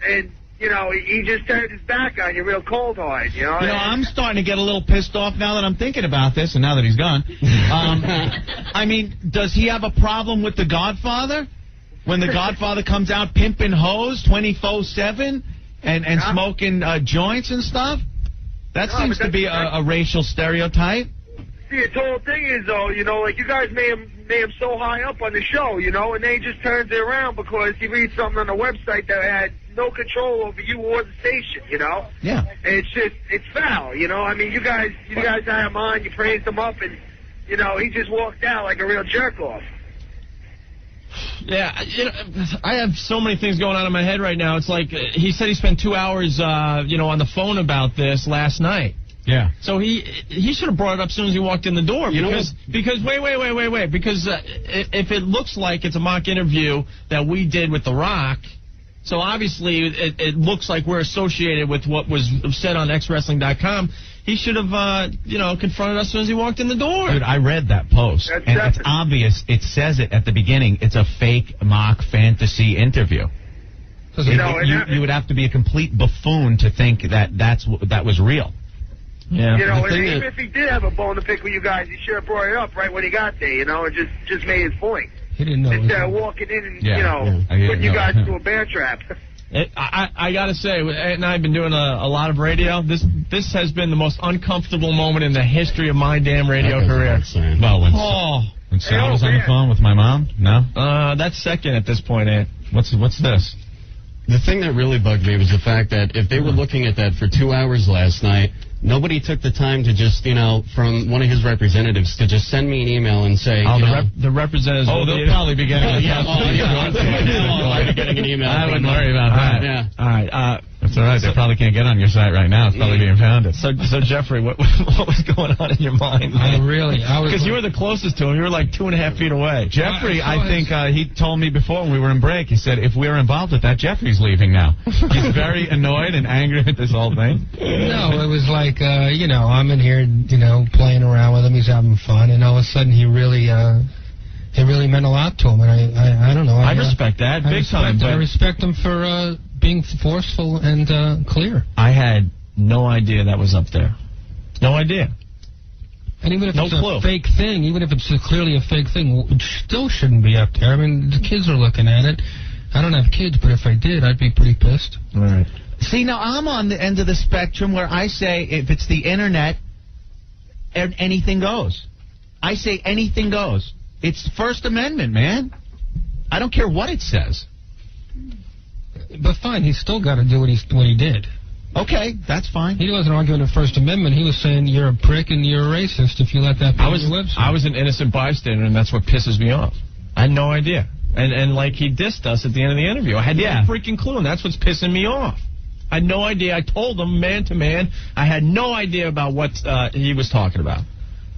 Speaker 3: and, you know, he just turned his back on you real cold-hearted, you know?
Speaker 2: You know, I'm starting to get a little pissed off now that I'm thinking about this, and now that he's gone. I mean, does he have a problem with The Godfather? When The Godfather comes out pimping hoes 24/7 and smoking joints and stuff? That seems to be a racial stereotype.
Speaker 3: See, his whole thing is, though, you know, like, you guys made him so high up on the show, you know, and then he just turns it around because he reads something on the website that had no control over you or the station, you know?
Speaker 2: Yeah.
Speaker 3: And it's foul, you know? I mean, you guys had him on, you praised him up, and, you know, he just walked out like a real jerk-off.
Speaker 1: Yeah, you know, I have so many things going on in my head right now. It's like, he said he spent 2 hours, you know, on the phone about this last night.
Speaker 2: Yeah.
Speaker 1: So he should have brought it up as soon as he walked in the door. Because wait. Because if it looks like it's a mock interview that we did with The Rock, so obviously it looks like we're associated with what was said on xwrestling.com. He should have, you know, confronted us as soon as he walked in the door.
Speaker 2: Dude, I read that post, and it's obvious. It says it at the beginning. It's a fake mock fantasy interview. You would have to be a complete buffoon to think that was real.
Speaker 1: Yeah.
Speaker 3: You know, and even if he did have a bone to pick with you guys, he should have brought it up right when he got there, you know, and just made his point.
Speaker 14: He didn't know.
Speaker 3: Instead of walking in and, putting you guys into a bear trap.
Speaker 1: I got to say, Ed and I have been doing a lot of radio. This has been the most uncomfortable moment in the history of my damn radio career.
Speaker 2: When Sal was on the phone with my mom? No?
Speaker 1: That's second at this point, Ant.
Speaker 2: What's this?
Speaker 23: The thing that really bugged me was the fact that if they were looking at that for 2 hours last night, nobody took the time to just, from one of his representatives to just send me an email and say,
Speaker 1: the representatives.
Speaker 2: Oh, they'll probably be getting
Speaker 23: getting an email.
Speaker 2: I wouldn't worry about that.
Speaker 23: Yeah.
Speaker 1: All right.
Speaker 2: That's all right. They probably can't get on your site right now. It's probably being pounded.
Speaker 1: So Jeffrey, what was going on in your mind?
Speaker 14: I was
Speaker 1: because you were the closest to him. You were like 2.5 feet away.
Speaker 2: Jeffrey, I think he told me before when we were in break. He said if we're involved with that, Jeffrey's leaving now. He's very annoyed and angry at this whole thing.
Speaker 14: No, it was like I'm in here, playing around with him. He's having fun, and all of a sudden it really meant a lot to him. And I don't know.
Speaker 1: I respect that big time.
Speaker 14: I respect him for being forceful and clear.
Speaker 1: I had no idea that was up there. No idea.
Speaker 14: And even if it's a fake thing, even if it's clearly a fake thing, it still shouldn't be up there. I mean, the kids are looking at it. I don't have kids, but if I did, I'd be pretty pissed.
Speaker 1: All right.
Speaker 2: See, now I'm on the end of the spectrum where I say if it's the internet, anything goes. I say anything goes. It's the First Amendment, man. I don't care what it says.
Speaker 14: But fine, he's still got to do what he did.
Speaker 2: Okay, that's fine.
Speaker 14: He wasn't arguing the First Amendment. He was saying you're a prick and you're a racist if you let that be on your website.
Speaker 1: I was an innocent bystander, and that's what pisses me off. I had no idea. And like, he dissed us at the end of the interview. I had no freaking clue, and that's what's pissing me off. I had no idea. I told him man to man. I had no idea about what he was talking about.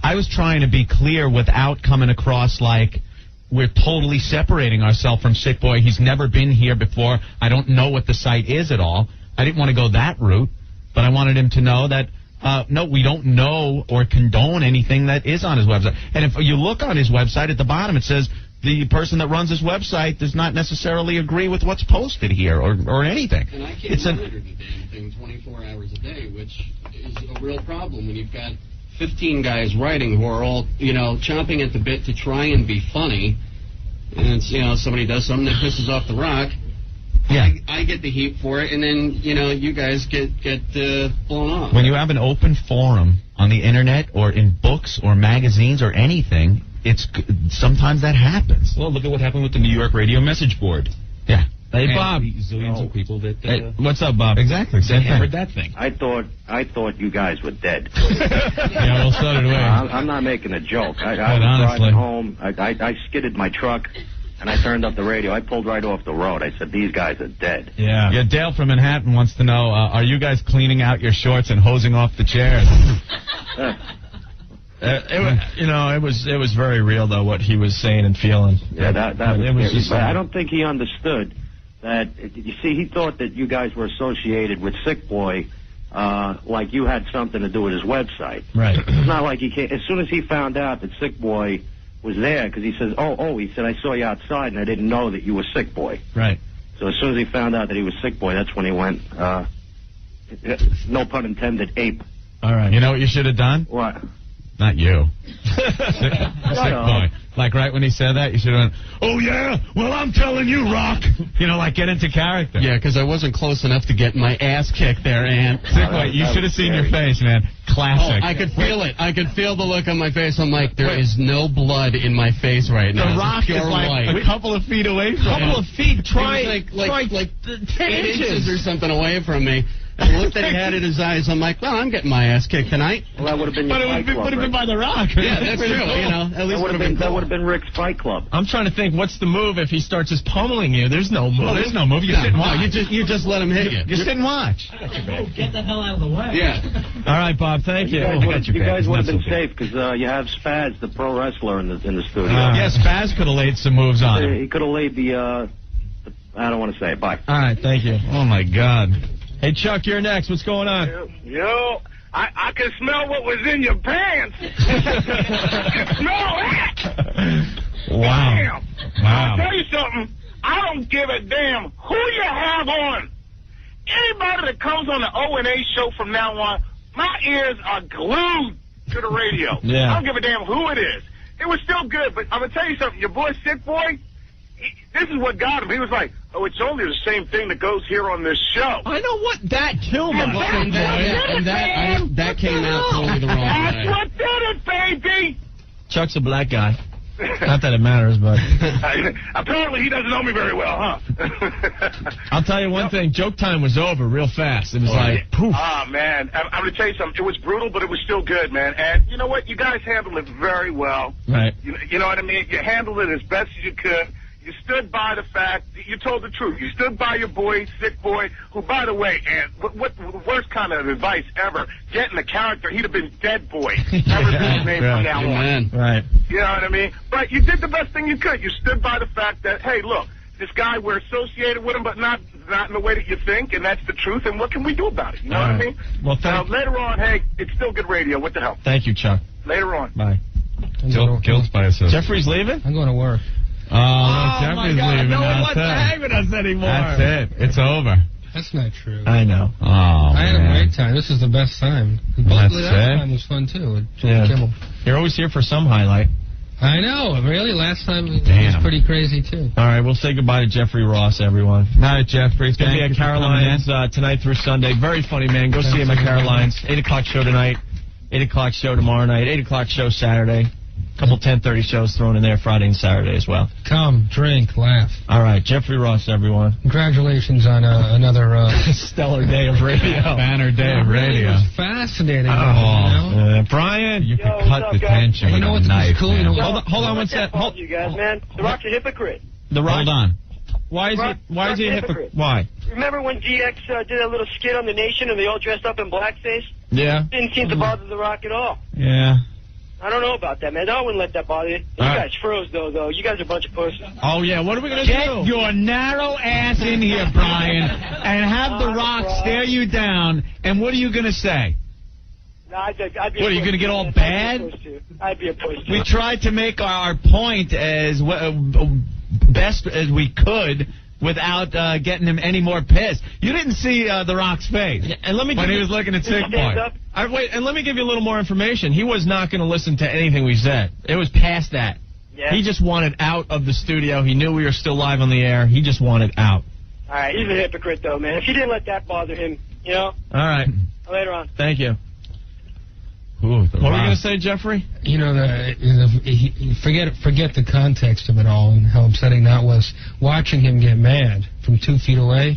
Speaker 2: I was trying to be clear without coming across like we're totally separating ourselves from Sick Boy. He's never been here before. I don't know what the site is at all. I didn't want to go that route, but I wanted him to know that, no, we don't know or condone anything that is on his website. And if you look on his website, at the bottom it says the person that runs his website does not necessarily agree with what's posted here or anything.
Speaker 23: And I can't monitor the damn thing 24 hours a day, which is a real problem when you've got 15 guys writing who are all, chomping at the bit to try and be funny. And it's, somebody does something that pisses off the Rock. Yeah. I get the heat for it, and then, you guys get blown off.
Speaker 2: When you have an open forum on the internet or in books or magazines or anything, sometimes that happens.
Speaker 6: Well, look at what happened with the New York radio message board.
Speaker 2: Yeah.
Speaker 1: Hey, Bob.
Speaker 6: Zillions of people that...
Speaker 1: Hey, what's up, Bob?
Speaker 2: Exactly.
Speaker 6: They hammered that thing.
Speaker 11: I thought you guys were dead.
Speaker 1: Yeah, well, so did we.
Speaker 11: I'm not making a joke. I was driving home. I skidded my truck, and I turned up the radio. I pulled right off the road. I said, these guys are dead.
Speaker 2: Yeah. Yeah, Dale from Manhattan wants to know, are you guys cleaning out your shorts and hosing off the chairs?
Speaker 1: It was very real though what he was saying and feeling.
Speaker 11: Yeah, that was
Speaker 1: just.
Speaker 11: But I don't think he understood that. You see, he thought that you guys were associated with Sick Boy, like you had something to do with his website.
Speaker 1: Right.
Speaker 11: It's not like he came. As soon as he found out that Sick Boy was there, because he says, he said, I saw you outside and I didn't know that you were Sick Boy.
Speaker 1: Right.
Speaker 11: So as soon as he found out that he was Sick Boy, that's when he went. No pun intended, ape.
Speaker 2: All right. You know what you should have done?
Speaker 11: What?
Speaker 2: Not you. Sick Boy. Like right when he said that, you should have went, oh yeah? Well, I'm telling you, Rock. Like get into character.
Speaker 23: Yeah, because I wasn't close enough to get my ass kicked there, Ant.
Speaker 2: Sick Boy, you should have seen your face, man. Classic.
Speaker 23: Oh, I could feel it. I could feel the look on my face. I'm like, there is no blood in my face right now.
Speaker 2: The Rock is like a couple of feet away from
Speaker 1: him. Try
Speaker 23: like
Speaker 1: 10
Speaker 23: 8 inches or something away from me. And the look that he had in his eyes, I'm like, well, I'm getting my ass kicked tonight.
Speaker 11: Well, that would have been your Fight Club.
Speaker 1: Would have been by The Rock.
Speaker 23: Yeah, that's true. At least
Speaker 11: that would have been Rick's Fight Club.
Speaker 1: I'm trying to think, what's the move if he starts just pummeling you? There's no move.
Speaker 2: Well, there's no move. You sit and watch.
Speaker 23: You just let him hit you.
Speaker 2: You sit and watch.
Speaker 17: Get the hell out of the way.
Speaker 23: Yeah.
Speaker 1: All right, Bob. Thank you.
Speaker 11: You guys would have been safe because you have Spaz, the pro wrestler, in the studio.
Speaker 2: Yeah, Spaz could have laid some moves on him.
Speaker 11: He could have laid the. I don't want to say it. Bye.
Speaker 1: All right. Thank you.
Speaker 2: Oh my God.
Speaker 1: Hey, Chuck, you're next. What's going on?
Speaker 13: Yo, I can smell what was in your pants. I can smell it.
Speaker 1: Wow.
Speaker 13: Damn. I'll tell you something. I don't give a damn who you have on. Anybody that comes on the O&A show from now on, my ears are glued to the radio.
Speaker 1: Yeah.
Speaker 13: I don't give a damn who it is. It was still good, but I'm going to tell you something. Your boy, Sick Boy, this is what got him. He was like, it's only the same thing that goes here on this show.
Speaker 1: I know what that killed him.
Speaker 23: That came out totally the wrong way.
Speaker 13: That's what did it, baby.
Speaker 1: Chuck's a black guy. Not that it matters, but
Speaker 13: Apparently he doesn't know me very well, huh?
Speaker 1: I'll tell you one thing. Joke time was over real fast. It was like, poof.
Speaker 13: Ah, man. I'm going to tell you something. It was brutal, but it was still good, man. And you know what? You guys handled it very well.
Speaker 1: Right.
Speaker 13: You know what I mean? You handled it as best as you could. You stood by the fact, you told the truth. You stood by your boy, Sick Boy, who, by the way, and what the worst kind of advice ever, get in the character, he'd have been Dead Boy. That was his name from now on.
Speaker 1: Right.
Speaker 13: You know what I mean? But you did the best thing you could. You stood by the fact that, hey, look, this guy, we're associated with him, but not in the way that you think, and that's the truth, and what can we do about it? You know what I mean?
Speaker 1: Well,
Speaker 13: later on, hey, it's still good radio. What the hell?
Speaker 1: Thank you, Chuck.
Speaker 13: Later on.
Speaker 1: Bye.
Speaker 2: Guilt by association.
Speaker 1: Jeffrey's leaving?
Speaker 14: I'm going to work.
Speaker 2: Oh, Jeffrey's leaving.
Speaker 1: No one
Speaker 2: That's
Speaker 1: wants to hang with us anymore.
Speaker 2: That's it. It's over.
Speaker 14: That's not true.
Speaker 1: I know.
Speaker 2: Oh,
Speaker 14: I had a
Speaker 2: man.
Speaker 14: great time. This is the best time.
Speaker 2: That's
Speaker 14: The
Speaker 2: it.
Speaker 14: last time was fun, too. With Jimmy Kimmel.
Speaker 1: You're always here for some highlight.
Speaker 14: I know. Really? Last time it was
Speaker 2: Damn.
Speaker 14: pretty crazy, too.
Speaker 1: All right, we'll say goodbye to Jeffrey Ross, everyone.
Speaker 2: Night, Jeffrey.
Speaker 1: It's going to be at Caroline's tonight through Sunday. Very funny, man. Go see him at Caroline's. 8 o'clock show tonight. 8 o'clock show tomorrow night. 8 o'clock show Saturday. Couple 10:30 shows thrown in there Friday and Saturday as well.
Speaker 14: Come, drink, laugh.
Speaker 1: All right, Jeffrey Ross, everyone.
Speaker 14: Congratulations on another
Speaker 1: stellar day of radio.
Speaker 2: Banner day of radio.
Speaker 14: It was fascinating.
Speaker 1: Brian,
Speaker 2: you can cut the tension with a knife.
Speaker 14: Cool?
Speaker 2: Man.
Speaker 1: Hold on one sec.
Speaker 9: You guys, man. The Rock's a hypocrite.
Speaker 1: The Rock.
Speaker 2: Hold on.
Speaker 1: Why is he a hypocrite? Why?
Speaker 9: Remember when DX did that little skit on The Nation and they all dressed up in blackface?
Speaker 1: Yeah.
Speaker 9: Didn't seem to bother The Rock at all.
Speaker 2: Yeah.
Speaker 9: I don't know about that, man. I wouldn't let that bother you. You guys froze, though. You guys are a bunch of pussies.
Speaker 1: Oh, yeah. What are we going to do?
Speaker 2: Get your narrow ass in here, Brian, and have The Rock stare you down. And what are you going to say?
Speaker 9: No, I'd be
Speaker 2: What, are you going to get all bad?
Speaker 9: I'd be a pussy.
Speaker 2: We tried to make our point as best as we could without getting him any more pissed. You didn't see The Rock's face
Speaker 1: and let me
Speaker 2: when he was looking at Sick Boy.
Speaker 1: Wait, and let me give you a little more information. He was not going to listen to anything we said. It was past that.
Speaker 9: Yeah.
Speaker 1: He just wanted out of the studio. He knew we were still live on the air. He just wanted out.
Speaker 9: All right, he's a hypocrite, though, man. If you didn't let that bother him, you know?
Speaker 1: All right.
Speaker 9: Later on.
Speaker 1: Thank you.
Speaker 2: Ooh,
Speaker 1: what were you going to say, Jeffrey?
Speaker 14: You know, forget the context of it all and how upsetting that was. Watching him get mad from 2 feet away,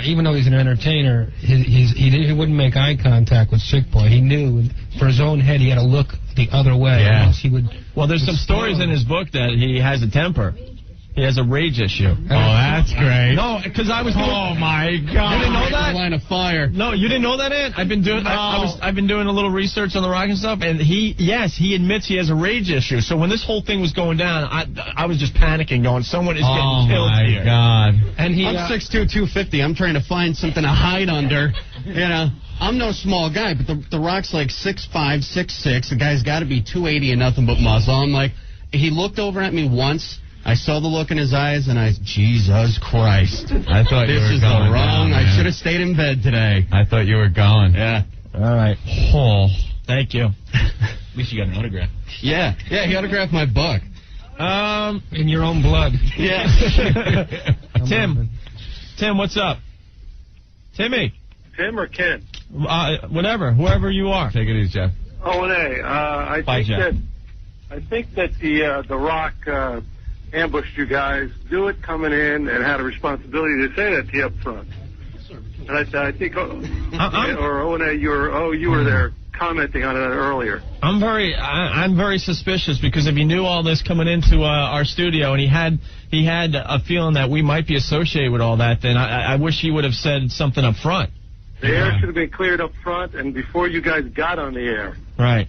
Speaker 14: even though he's an entertainer, he wouldn't make eye contact with Sick Boy. He knew for his own head he had to look the other way.
Speaker 1: Yeah.
Speaker 14: Or else he would.
Speaker 1: Well, there's some stories in his book that he has a temper. He has a rage issue.
Speaker 2: Oh, that's great.
Speaker 1: No, because I was.
Speaker 2: Oh my God!
Speaker 1: You didn't know that?
Speaker 23: Line of fire.
Speaker 1: No, you didn't know that, Ant? I've been doing. I've been doing a little research on The Rock and stuff, and he admits he has a rage issue. So when this whole thing was going down, I was just panicking, going, someone is getting killed here.
Speaker 2: Oh my God!
Speaker 23: And I'm 6'2", 250. I'm trying to find something to hide under. You know, I'm no small guy, but the Rock's like 6'5", 6'6". The guy's got to be 280 and nothing but muscle. I'm like, he looked over at me once. I saw the look in his eyes, and Jesus Christ.
Speaker 2: I thought you were
Speaker 23: This is
Speaker 2: going
Speaker 23: the wrong.
Speaker 2: down,
Speaker 23: I
Speaker 2: man.
Speaker 23: should have stayed in bed today.
Speaker 2: I thought you were going.
Speaker 23: Yeah.
Speaker 1: All right.
Speaker 2: Oh.
Speaker 1: Thank you.
Speaker 6: At least you got an autograph.
Speaker 23: Yeah, he autographed my book.
Speaker 14: In your own blood.
Speaker 23: Yeah.
Speaker 1: Tim, what's up? Timmy.
Speaker 16: Tim or Ken?
Speaker 1: Whatever, whoever you are.
Speaker 2: Take it easy, Jeff.
Speaker 16: I think that the Rock ambushed you guys, knew it coming in, and had a responsibility to say that to you up front. And I think, or O&A, you were there commenting on it earlier.
Speaker 1: I'm very suspicious because if he knew all this coming into our studio and he had a feeling that we might be associated with all that, then I wish he would have said something up front.
Speaker 16: The air should have been cleared up front and before you guys got on the air.
Speaker 1: Right.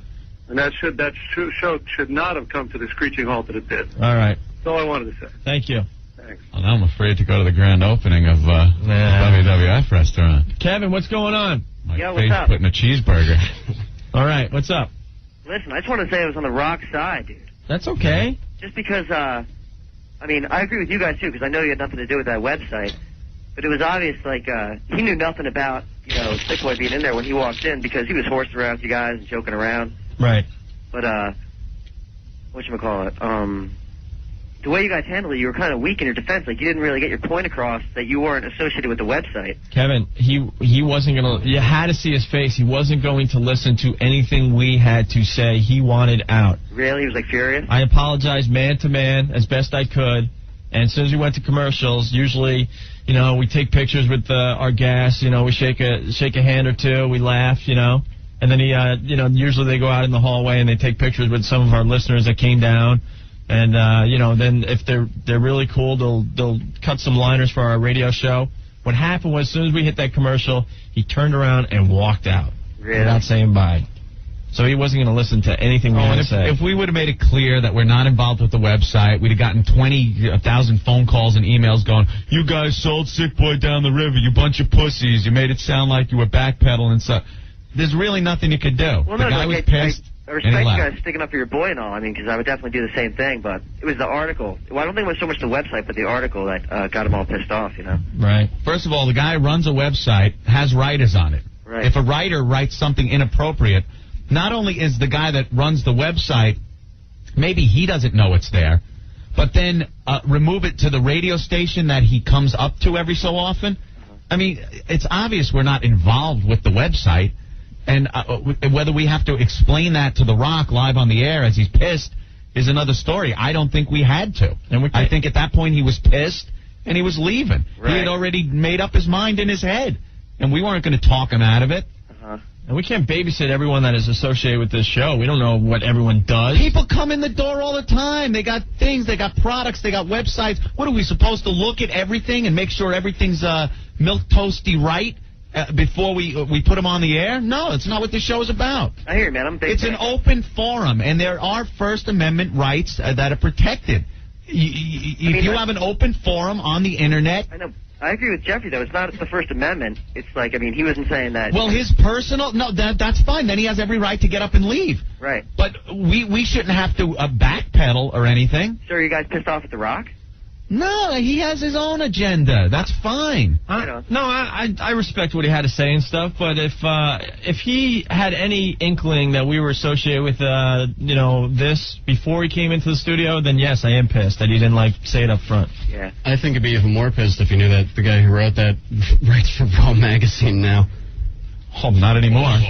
Speaker 16: And that show should not have come to the screeching halt that it did.
Speaker 1: All right.
Speaker 16: That's all I wanted to say.
Speaker 1: Thank you.
Speaker 16: Thanks.
Speaker 2: Well, now I'm afraid to go to the grand opening of WWF restaurant.
Speaker 1: Kevin, what's going on?
Speaker 2: My
Speaker 11: Yeah, what's
Speaker 2: face
Speaker 11: up?
Speaker 2: putting a cheeseburger.
Speaker 1: All right, what's up?
Speaker 11: Listen, I just want to say I was on the Rock side, dude.
Speaker 1: That's okay.
Speaker 11: Just because, I agree with you guys, too, because I know you had nothing to do with that website. But it was obvious, he knew nothing about, Sick Boy being in there when he walked in because he was horsing around with you guys and joking around.
Speaker 1: Right.
Speaker 11: But, whatchamacallit, the way you guys handled it, you were kind of weak in your defense. Like, you didn't really get your point across that you weren't associated with the website.
Speaker 1: Kevin, he wasn't going to... You had to see his face. He wasn't going to listen to anything we had to say. He wanted out.
Speaker 11: Really? He was, like, furious?
Speaker 1: I apologized man to man as best I could. And as soon as we went to commercials, usually, you know, we take pictures with our guests. You know, we shake a hand or two. We laugh, you know. And then you know, usually they go out in the hallway and they take pictures with some of our listeners that came down. And you know, then if they're really cool, they'll cut some liners for our radio show. What happened was, as soon as we hit that commercial, he turned around and walked out without saying bye. So he wasn't going to listen to anything we had to say.
Speaker 2: If we would have made it clear that we're not involved with the website, we'd have gotten 20,000 phone calls and emails going, "You guys sold Sick Boy down the river. You bunch of pussies. You made it sound like you were backpedaling and stuff." There's really nothing you could do.
Speaker 11: Well,
Speaker 2: the guy was pissed.
Speaker 11: I respect you guys sticking up for your boy and all. I mean, because I would definitely do the same thing. But it was the article. Well, I don't think it was so much the website, but the article that got him all pissed off, you know?
Speaker 2: Right. First of all, the guy runs a website, has writers on it.
Speaker 11: Right.
Speaker 2: If a writer writes something inappropriate, not only is the guy that runs the website, maybe he doesn't know it's there, but then remove it to the radio station that he comes up to every so often. I mean, it's obvious we're not involved with the website. And whether we have to explain that to The Rock live on the air as he's pissed is another story. I don't think we had to. And I think at that point he was pissed and he was leaving. Right. He had already made up his mind in his head. And we weren't going to talk him out of it.
Speaker 1: And we can't babysit everyone that is associated with this show. We don't know what everyone does.
Speaker 2: People come in the door all the time. They got things, they got products, they got websites. What are we supposed to look at everything and make sure everything's milk toasty right? Before we put them on the air? No, it's not what this show is about.
Speaker 11: I hear you, man.
Speaker 2: It's an open forum, and there are First Amendment rights that are protected. If you have an open forum on the Internet...
Speaker 11: I know. I agree with Jeffrey, though. It's not the First Amendment. It's like, I mean, he wasn't saying that...
Speaker 2: Well, his personal... No, that's fine. Then he has every right to get up and leave.
Speaker 11: Right.
Speaker 2: But we shouldn't have to backpedal or anything.
Speaker 11: So are you guys pissed off at The Rock?
Speaker 2: No, he has his own agenda. That's fine.
Speaker 1: I respect what he had to say and stuff, but if he had any inkling that we were associated with you know, this before he came into the studio, then yes, I am pissed that he didn't say it up front.
Speaker 11: Yeah.
Speaker 23: I think I'd be even more pissed if he knew that the guy who wrote that writes for Raw Magazine now.
Speaker 2: Oh, not anymore.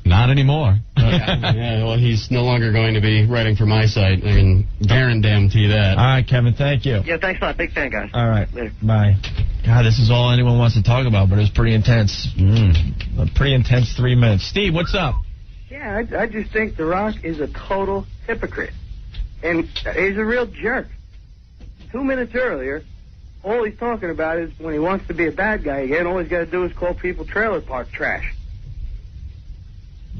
Speaker 2: Not anymore.
Speaker 23: Yeah, well, he's no longer going to be writing for my site. I can guarantee that.
Speaker 1: All right, Kevin, thank you.
Speaker 11: Yeah, thanks a lot. Big fan, guys.
Speaker 1: All right.
Speaker 11: Later.
Speaker 1: Bye. God, this is all anyone wants to talk about, but it was pretty intense. A pretty intense 3 minutes. Steve, what's up?
Speaker 4: Yeah, I just think The Rock is a total hypocrite. And he's a real jerk. 2 minutes earlier, all he's talking about is when he wants to be a bad guy again, all he's got to do is call people trailer park trash.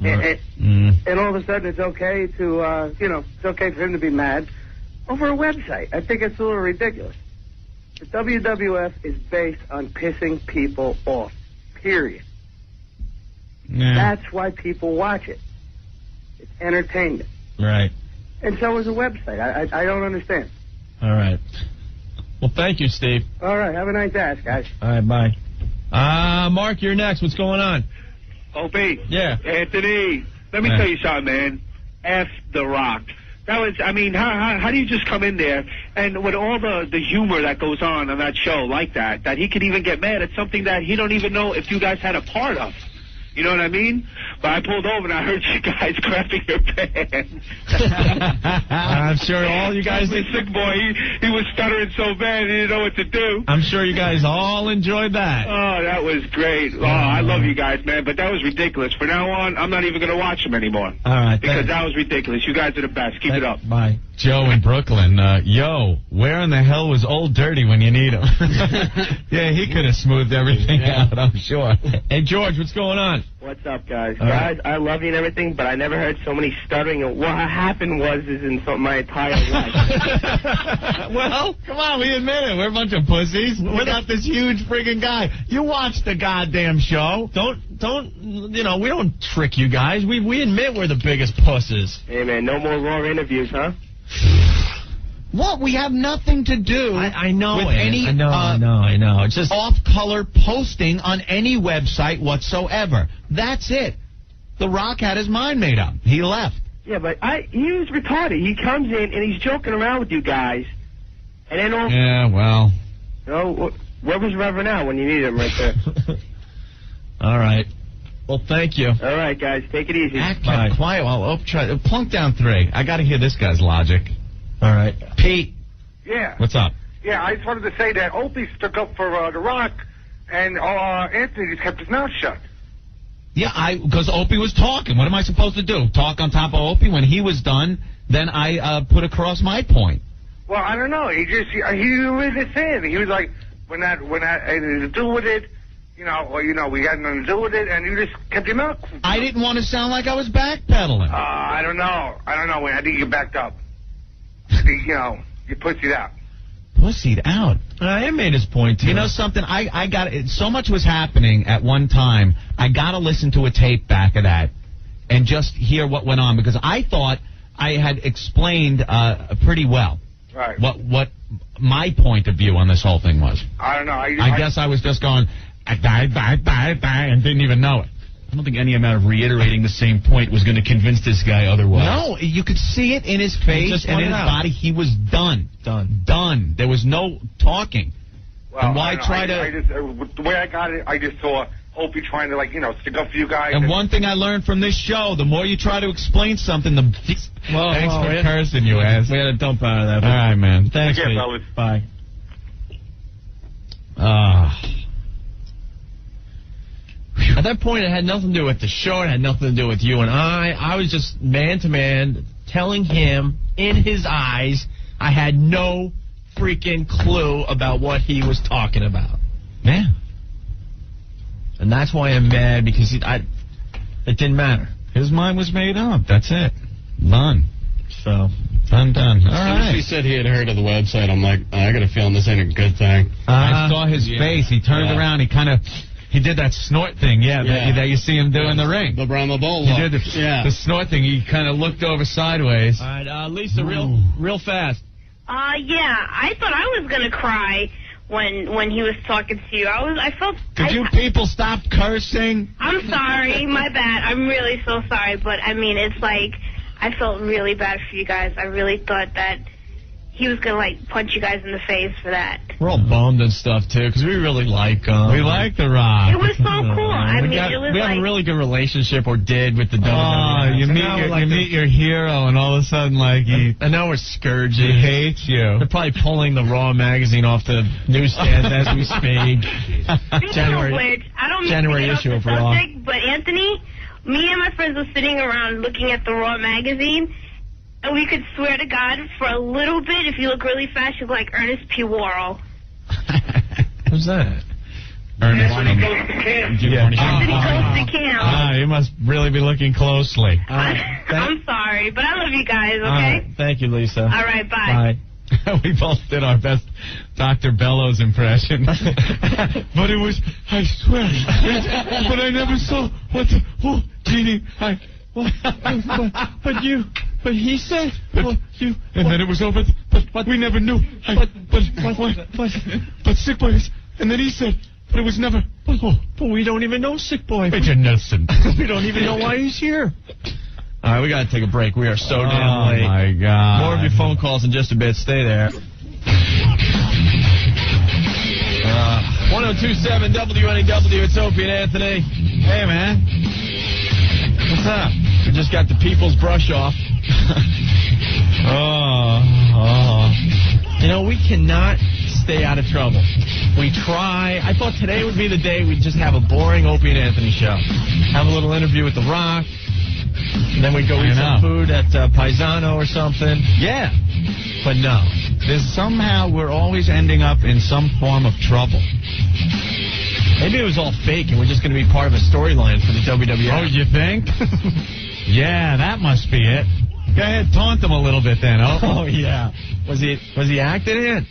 Speaker 4: And all of a sudden it's okay to, you know, it's okay for him to be mad over a website. I think it's a little ridiculous. The WWF is based on pissing people off, period.
Speaker 1: Yeah.
Speaker 4: That's why people watch it. It's entertainment.
Speaker 1: Right.
Speaker 4: And so is a website. I don't understand.
Speaker 1: All right. Well, thank you, Steve.
Speaker 4: All right, have a nice ass, guys.
Speaker 1: All right, bye. Mark, you're next. What's going on?
Speaker 3: Opie.
Speaker 1: Yeah.
Speaker 3: Anthony, let me tell you something, man. F The Rock. That was, I mean, how do you just come in there and with all the humor that goes on that show like that he could even get mad at something that he don't even know if you guys had a part of? You know what I mean? But I pulled over and I heard you guys crapping your pants.
Speaker 1: I'm sure all you guys did.
Speaker 3: Sick boy, he was stuttering so bad he didn't know what to do.
Speaker 1: I'm sure you guys all enjoyed that.
Speaker 3: Oh, that was great. Oh, I love you guys, man. But that was ridiculous. From now on, I'm not even going to watch them anymore.
Speaker 1: All right.
Speaker 3: Because that was ridiculous. You guys are the best. Keep it up.
Speaker 1: Bye.
Speaker 2: Joe in Brooklyn, yo, where in the hell was Old Dirty when you need him? Yeah, he could have smoothed everything out, I'm sure.
Speaker 1: Hey, George, what's going on?
Speaker 18: What's up, guys?
Speaker 1: Right.
Speaker 18: Guys, I love you and everything, but I never heard so many stuttering. What happened was in my entire life.
Speaker 2: Well, come on, we admit it. We're a bunch of pussies. We're not this huge friggin' guy. You watch the goddamn show.
Speaker 1: Don't, you know, we don't trick you guys. We admit we're the biggest pusses.
Speaker 18: Hey, man, no more raw interviews, huh?
Speaker 2: What? We have nothing to do
Speaker 1: I know
Speaker 2: with any
Speaker 1: I know. It's just
Speaker 2: off-color posting on any website whatsoever. That's it. The Rock had his mind made up. He left.
Speaker 18: Yeah, but he was retarded. He comes in and he's joking around with you guys, and then all.
Speaker 2: Yeah, well.
Speaker 18: You know, where was Reverend Al when you needed him right there?
Speaker 1: All right. Well, thank you.
Speaker 18: All right, guys, take it easy.
Speaker 2: Kept quiet while Opie tried. Plunk down 3. I got to hear this guy's logic.
Speaker 1: All right.
Speaker 2: Pete.
Speaker 16: Yeah.
Speaker 2: What's up?
Speaker 16: Yeah, I just wanted to say that Opie stuck up for The Rock, and Anthony just kept his mouth shut.
Speaker 2: Yeah, because Opie was talking. What am I supposed to do? Talk on top of Opie? When he was done, then I put across my point.
Speaker 16: Well, I don't know. He was just saying. He was like, when that had to do with it, we had nothing to do with it, and you just kept your mouth.
Speaker 2: I didn't want to sound like I was backpedaling.
Speaker 16: I don't know. I think you backed up. I think, you pussied out.
Speaker 2: Pussied out?
Speaker 1: I made his point, too.
Speaker 2: You know something? I got it. So much was happening at one time. I got to listen to a tape back of that and just hear what went on, because I thought I had explained pretty well.
Speaker 16: Right.
Speaker 2: What my point of view on this whole thing was.
Speaker 16: I don't know.
Speaker 2: I guess I was just going, bye, and didn't even know it.
Speaker 6: I don't think any amount of reiterating the same point was going to convince this guy otherwise.
Speaker 2: No, you could see it in his face and in his body. He was done. Done. There was no talking.
Speaker 16: Well,
Speaker 2: and why try to...
Speaker 16: the way I got it, I just saw Opie trying to, stick up for you guys.
Speaker 2: And one thing I learned from this show, the more you try to explain something, the... Thanks for cursing, you ass.
Speaker 1: We had to dump out of that.
Speaker 2: All right, man.
Speaker 1: Thanks,
Speaker 16: Take care, fellas.
Speaker 1: Bye. At that point, it had nothing to do with the show. It had nothing to do with you and I. I was just man-to-man telling him in his eyes I had no freaking clue about what he was talking about.
Speaker 2: Yeah.
Speaker 1: And that's why I'm mad, because it didn't matter.
Speaker 2: His mind was made up. That's it. Done.
Speaker 1: So,
Speaker 2: done. All
Speaker 23: As soon
Speaker 2: right.
Speaker 23: as he said he had heard of the website, I'm like, I got a feeling this ain't a good thing.
Speaker 2: I saw his face. He turned around. He did that snort thing, that you see him do in the ring.
Speaker 23: The Brahma Bowl.
Speaker 2: He did the snort thing. He kind of looked over sideways.
Speaker 1: all right, Lisa, real fast.
Speaker 15: Yeah, I thought I was gonna cry when he was talking to you. I felt.
Speaker 2: Could you people stop cursing?
Speaker 15: I'm sorry, my bad. I'm really so sorry, but I mean, it's like I felt really bad for you guys. I really thought that he was gonna punch you guys in the face for that.
Speaker 1: We're all bummed and stuff too, because we really like him.
Speaker 2: We like The Rock.
Speaker 15: It was so cool.
Speaker 1: We have a really good relationship, or did, with the WWE.
Speaker 2: Oh, you meet your hero, and all of a sudden,
Speaker 1: and now we're scourging.
Speaker 2: He hates you.
Speaker 1: They're probably pulling the Raw magazine off the newsstand as we speak. January issue of Raw.
Speaker 15: But Anthony, me and my friends were sitting around looking at the Raw magazine, and we could swear to God, for a little bit, if you look really fast, you look like Ernest P. Worrell.
Speaker 1: Who's that?
Speaker 2: Ernest.
Speaker 15: Anthony goes to camp.
Speaker 2: You must really be looking closely.
Speaker 15: I'm sorry, but I love you guys, okay?
Speaker 1: Right. Thank you, Lisa.
Speaker 15: All right, bye.
Speaker 2: We both did our best Dr. Bellows impression. But it was, I swear, but I never saw Jeannie, but he said, and then it was over, but we never knew, but Sick Boy, and then he said, but it was never,
Speaker 1: but we don't even know Sick Boy.
Speaker 2: But you're innocent.
Speaker 1: We don't even know why he's here. All right, we got to take a break. We are so damn late.
Speaker 2: Oh, my God.
Speaker 1: More of your phone calls in just a bit. Stay there. 1027 WNEW. It's Opie and Anthony.
Speaker 2: Hey, man.
Speaker 1: What's up? We just got the people's brush off. We cannot stay out of trouble. We try. I thought today would be the day we'd just have a boring Opie and Anthony show. Have a little interview with The Rock. And then we'd go eat some food at Paisano or something.
Speaker 2: Yeah.
Speaker 1: But no.
Speaker 2: Somehow we're always ending up in some form of trouble.
Speaker 1: Maybe it was all fake and we're just going to be part of a storyline for the WWF.
Speaker 2: Oh, you think? Yeah, that must be it. Go ahead, taunt them a little bit then.
Speaker 1: Oh, yeah. Was he acting in?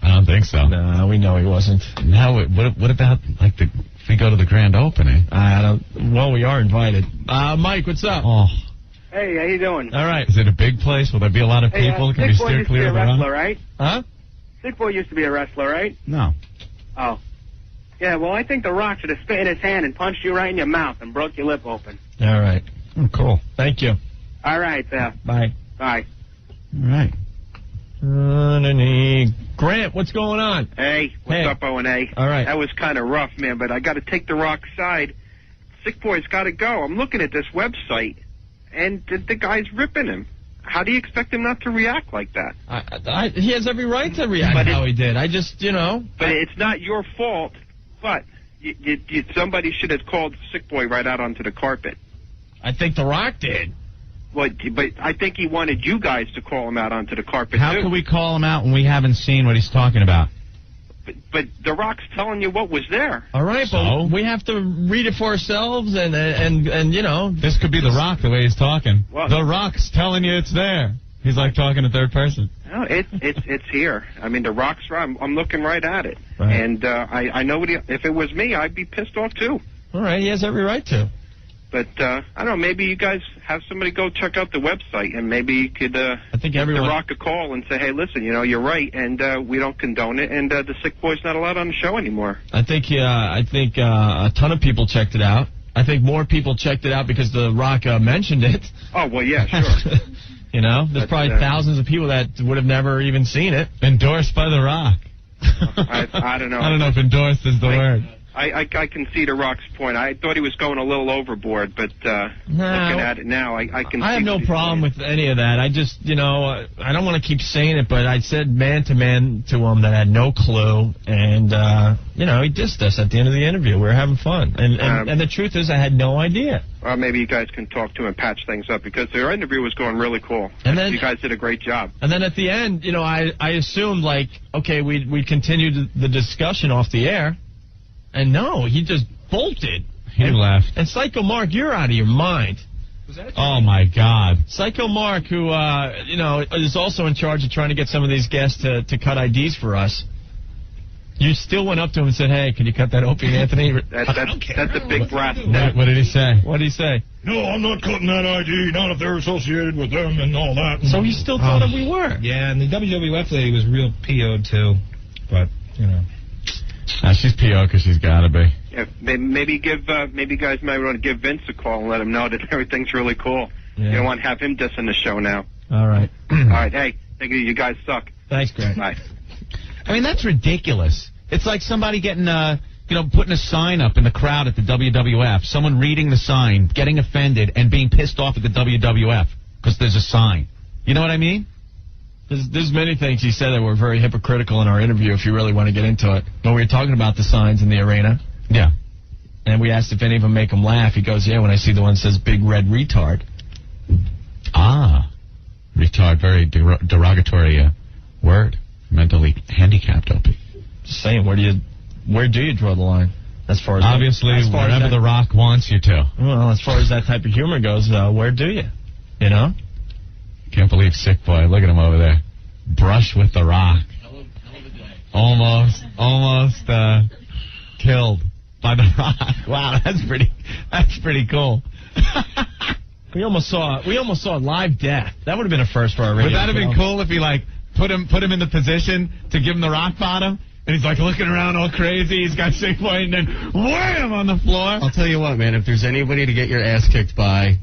Speaker 2: I don't think so.
Speaker 1: No, we know he wasn't.
Speaker 2: Now, what about if we go to the grand opening?
Speaker 1: Well, we are invited. Mike, what's up?
Speaker 2: Oh.
Speaker 18: Hey, how you doing?
Speaker 1: All right.
Speaker 2: Is it a big place? Will there be a lot of people? Can we steer clear of the
Speaker 18: wrestler, right?
Speaker 1: Huh?
Speaker 18: Sick Boy used to be a wrestler, right?
Speaker 2: No.
Speaker 18: Oh. Yeah, well, I think The Rock should have spit in his hand and punched you right in your mouth and broke your lip open.
Speaker 1: All right.
Speaker 2: Oh, cool.
Speaker 1: Thank you.
Speaker 18: All
Speaker 7: All right, pal.
Speaker 1: Bye.
Speaker 7: Bye.
Speaker 2: All right.
Speaker 1: Grant, what's going on?
Speaker 3: Hey, what's up, O&A?
Speaker 1: All right.
Speaker 3: That was kind of rough, man, but I got to take the Rock side. Sick Boy's got to go. I'm looking at this website, and the guy's ripping him. How do you expect him not to react like that?
Speaker 1: He has every right to react how he did. I just,
Speaker 3: But it's not your fault, but somebody should have called Sick Boy right out onto the carpet.
Speaker 1: I think The Rock did.
Speaker 3: But I think he wanted you guys to call him out onto the carpet,
Speaker 2: How
Speaker 3: too.
Speaker 2: can we call him out when we haven't seen what he's talking about?
Speaker 3: But The Rock's telling you what was there.
Speaker 1: All right, but we have to read it for ourselves, and
Speaker 2: This could be The Rock the way he's talking.
Speaker 3: Well-
Speaker 2: The Rock's telling you it's there. He's like talking to third person.
Speaker 3: No, it's here. I mean, The Rock's right. I'm looking right at it.
Speaker 1: Right.
Speaker 3: And I know if it was me, I'd be pissed off, too.
Speaker 1: All right, he has every right to.
Speaker 3: But, I don't know, maybe you guys have somebody go check out the website, and maybe you could
Speaker 1: I think
Speaker 3: give
Speaker 1: everyone-
Speaker 3: The Rock a call and say, hey, listen, you're right, and we don't condone it, and the Sick Boy's not allowed on the show anymore.
Speaker 1: I think a ton of people checked it out. I think more people checked it out because The Rock mentioned it.
Speaker 3: Oh, well, yeah, sure.
Speaker 1: There's probably thousands of people that would have never even seen it.
Speaker 2: Endorsed by The Rock.
Speaker 3: I don't know.
Speaker 2: I don't know if endorsed is the word.
Speaker 3: I can see The Rock's point. I thought he was going a little overboard, but looking at it now, I can see.
Speaker 1: I have no problem with any of that. I just, I don't want to keep saying it, but I said man to him that had no clue, and, he dissed us at the end of the interview. We were having fun. And the truth is, I had no idea.
Speaker 3: Well, maybe you guys can talk to him and patch things up, because their interview was going really cool.
Speaker 1: And then
Speaker 3: you guys did a great job.
Speaker 1: And then at the end, I assumed, okay, we continued the discussion off the air. And no, he just bolted.
Speaker 2: He left.
Speaker 1: And Psycho Mark, you're out of your mind.
Speaker 2: Oh, my God.
Speaker 1: Psycho Mark, who, is also in charge of trying to get some of these guests to cut IDs for us. You still went up to him and said, hey, can you cut that Opie and Anthony?
Speaker 3: That's a big brass.
Speaker 2: What did he say?
Speaker 1: What did he say?
Speaker 5: No, I'm not cutting that ID, not if they're associated with them and all that.
Speaker 1: So he still thought that we were.
Speaker 14: Yeah, and the WWF lady was real PO'd, too. But,
Speaker 2: she's PO because she's got to be.
Speaker 3: Yeah, maybe you guys might want to give Vince a call and let him know that everything's really cool.
Speaker 1: Yeah.
Speaker 3: You don't want to have him dissing the show now.
Speaker 1: All right.
Speaker 3: All right, hey, thank you. You guys suck.
Speaker 1: Thanks, Grant.
Speaker 3: Bye.
Speaker 2: I mean, that's ridiculous. It's like somebody getting, putting a sign up in the crowd at the WWF, someone reading the sign, getting offended, and being pissed off at the WWF because there's a sign. You know what I mean?
Speaker 1: There's many things he said that were very hypocritical in our interview, if you really want to get into it. When we were talking about the signs in the arena.
Speaker 2: Yeah.
Speaker 1: And we asked if any of them make him laugh. He goes, yeah, when I see the one that says big red retard.
Speaker 2: Ah. Retard, very derogatory word. Mentally handicapped, Opie.
Speaker 1: Just saying, where do you draw the line? As far as
Speaker 2: obviously, wherever The Rock wants you to.
Speaker 1: Well, as far as that type of humor goes, where do you?
Speaker 2: Can't believe Sick Boy. Look at him over there. Brush with The Rock. Almost killed by The Rock. Wow, that's pretty cool.
Speaker 1: We almost saw live death. That would have been a first for our radio.
Speaker 2: Would that have been cool if he put him in the position to give him the rock bottom? And he's looking around all crazy. He's got Sick Boy, and then wham on the floor.
Speaker 23: I'll tell you what, man. If there's anybody to get your ass kicked by,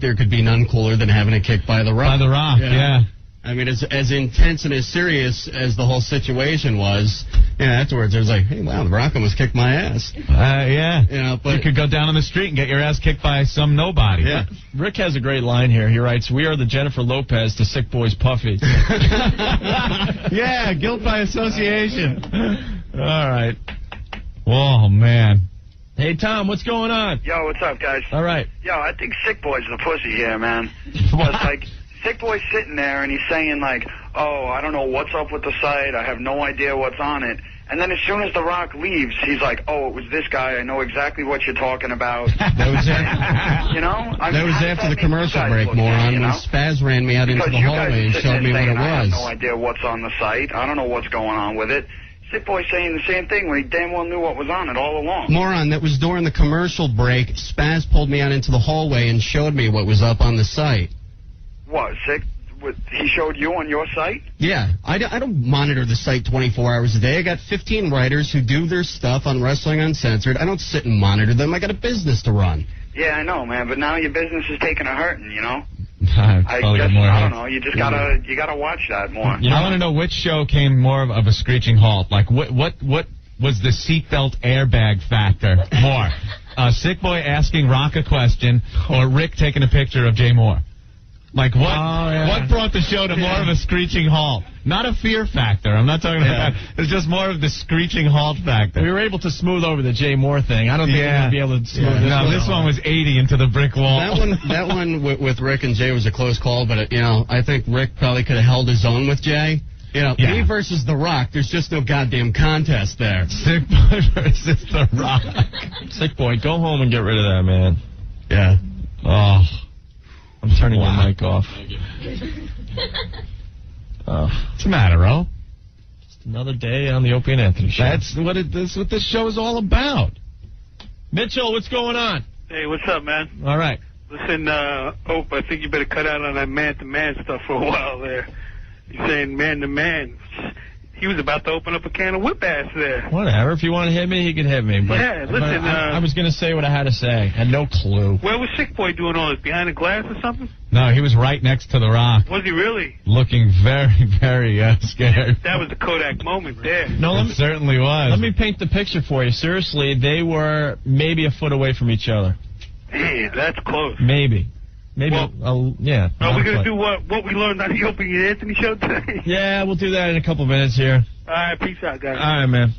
Speaker 23: there could be none cooler than having it kicked by The Rock.
Speaker 2: By The Rock, yeah.
Speaker 23: I mean, as intense and as serious as the whole situation was, afterwards there was hey, wow, The Rock almost kicked my ass.
Speaker 2: Yeah.
Speaker 23: But
Speaker 2: you could go down on the street and get your ass kicked by some nobody.
Speaker 23: Yeah.
Speaker 1: Rick has a great line here. He writes, we are the Jennifer Lopez to Sick Boy's Puffy.
Speaker 2: Yeah, guilt by association.
Speaker 1: All right.
Speaker 2: Oh, man.
Speaker 1: Hey, Tom, what's going on?
Speaker 20: Yo, what's up, guys?
Speaker 1: All right.
Speaker 20: Yo, I think Sick Boy's the pussy here, man. It's Sick Boy's sitting there and he's saying oh, I don't know what's up with the site. I have no idea what's on it. And then as soon as The Rock leaves, he's like, oh, it was this guy. I know exactly what you're talking about.
Speaker 23: That was after the commercial break, moron, when Spaz ran me out into the hallway and showed me what it
Speaker 20: I have
Speaker 23: was.
Speaker 20: no idea what's on the site. I don't know what's going on with it. Sick Boy's saying the same thing when he damn well knew what was on it all along.
Speaker 23: Moron, that was during the commercial break. Spaz pulled me out into the hallway and showed me what was up on the site.
Speaker 20: What, Sick? He showed you on your site?
Speaker 23: Yeah, I don't monitor the site 24 hours a day. I got 15 writers who do their stuff on Wrestling Uncensored. I don't sit and monitor them. I got a business to run.
Speaker 20: Yeah, I know, man, but now your business is taking a hurting, I guess, I don't know. You just gotta watch that more.
Speaker 2: I want to know which show came more of a screeching halt. Like, what was the seatbelt airbag factor more? Sick Boy asking Rock a question or Rick taking a picture of Jay Moore? Like, what brought the show to more of a screeching halt? Not a fear factor. I'm not talking about that. It's just more of the screeching halt factor.
Speaker 1: We were able to smooth over the Jay Moore thing. I don't think we're going to be able to smooth this one.
Speaker 2: This one was 80 into the brick wall.
Speaker 23: That one with Rick and Jay was a close call, but, I think Rick probably could have held his own with Jay. Me versus The Rock, there's just no goddamn contest there.
Speaker 2: Sick Boy versus The Rock.
Speaker 1: Sick Boy, go home and get rid of that, man.
Speaker 2: Yeah. Oh.
Speaker 1: I'm turning your mic off.
Speaker 2: What's the matter, Ro?
Speaker 1: Just another day on the Opie and Anthony show.
Speaker 2: That's what this show is all about.
Speaker 1: Mitchell, what's going on?
Speaker 16: Hey, what's up, man?
Speaker 1: All right.
Speaker 16: Listen, Ope, I think you better cut out on that man-to-man stuff for a while there. You're saying man-to-man. He was about to open up a can of whip ass there.
Speaker 1: Whatever. If you want to hit me, he can hit me. But,
Speaker 16: yeah, listen.
Speaker 1: I was going to say what I had to say. Had no clue.
Speaker 16: Where was Sick Boy doing all this? Behind a glass or something?
Speaker 2: No, he was right next to The Rock.
Speaker 16: Was he really?
Speaker 2: Looking very, very scared.
Speaker 16: That was the Kodak moment there.
Speaker 1: No,
Speaker 2: it certainly was.
Speaker 1: Let me paint the picture for you. Seriously, they were maybe a foot away from each other.
Speaker 16: Man, that's close.
Speaker 1: Maybe. Yeah.
Speaker 16: Are we going to do what we learned on the Opie and Anthony show today?
Speaker 1: Yeah, we'll do that in a couple minutes here.
Speaker 16: All right, peace out, guys.
Speaker 1: All right, man.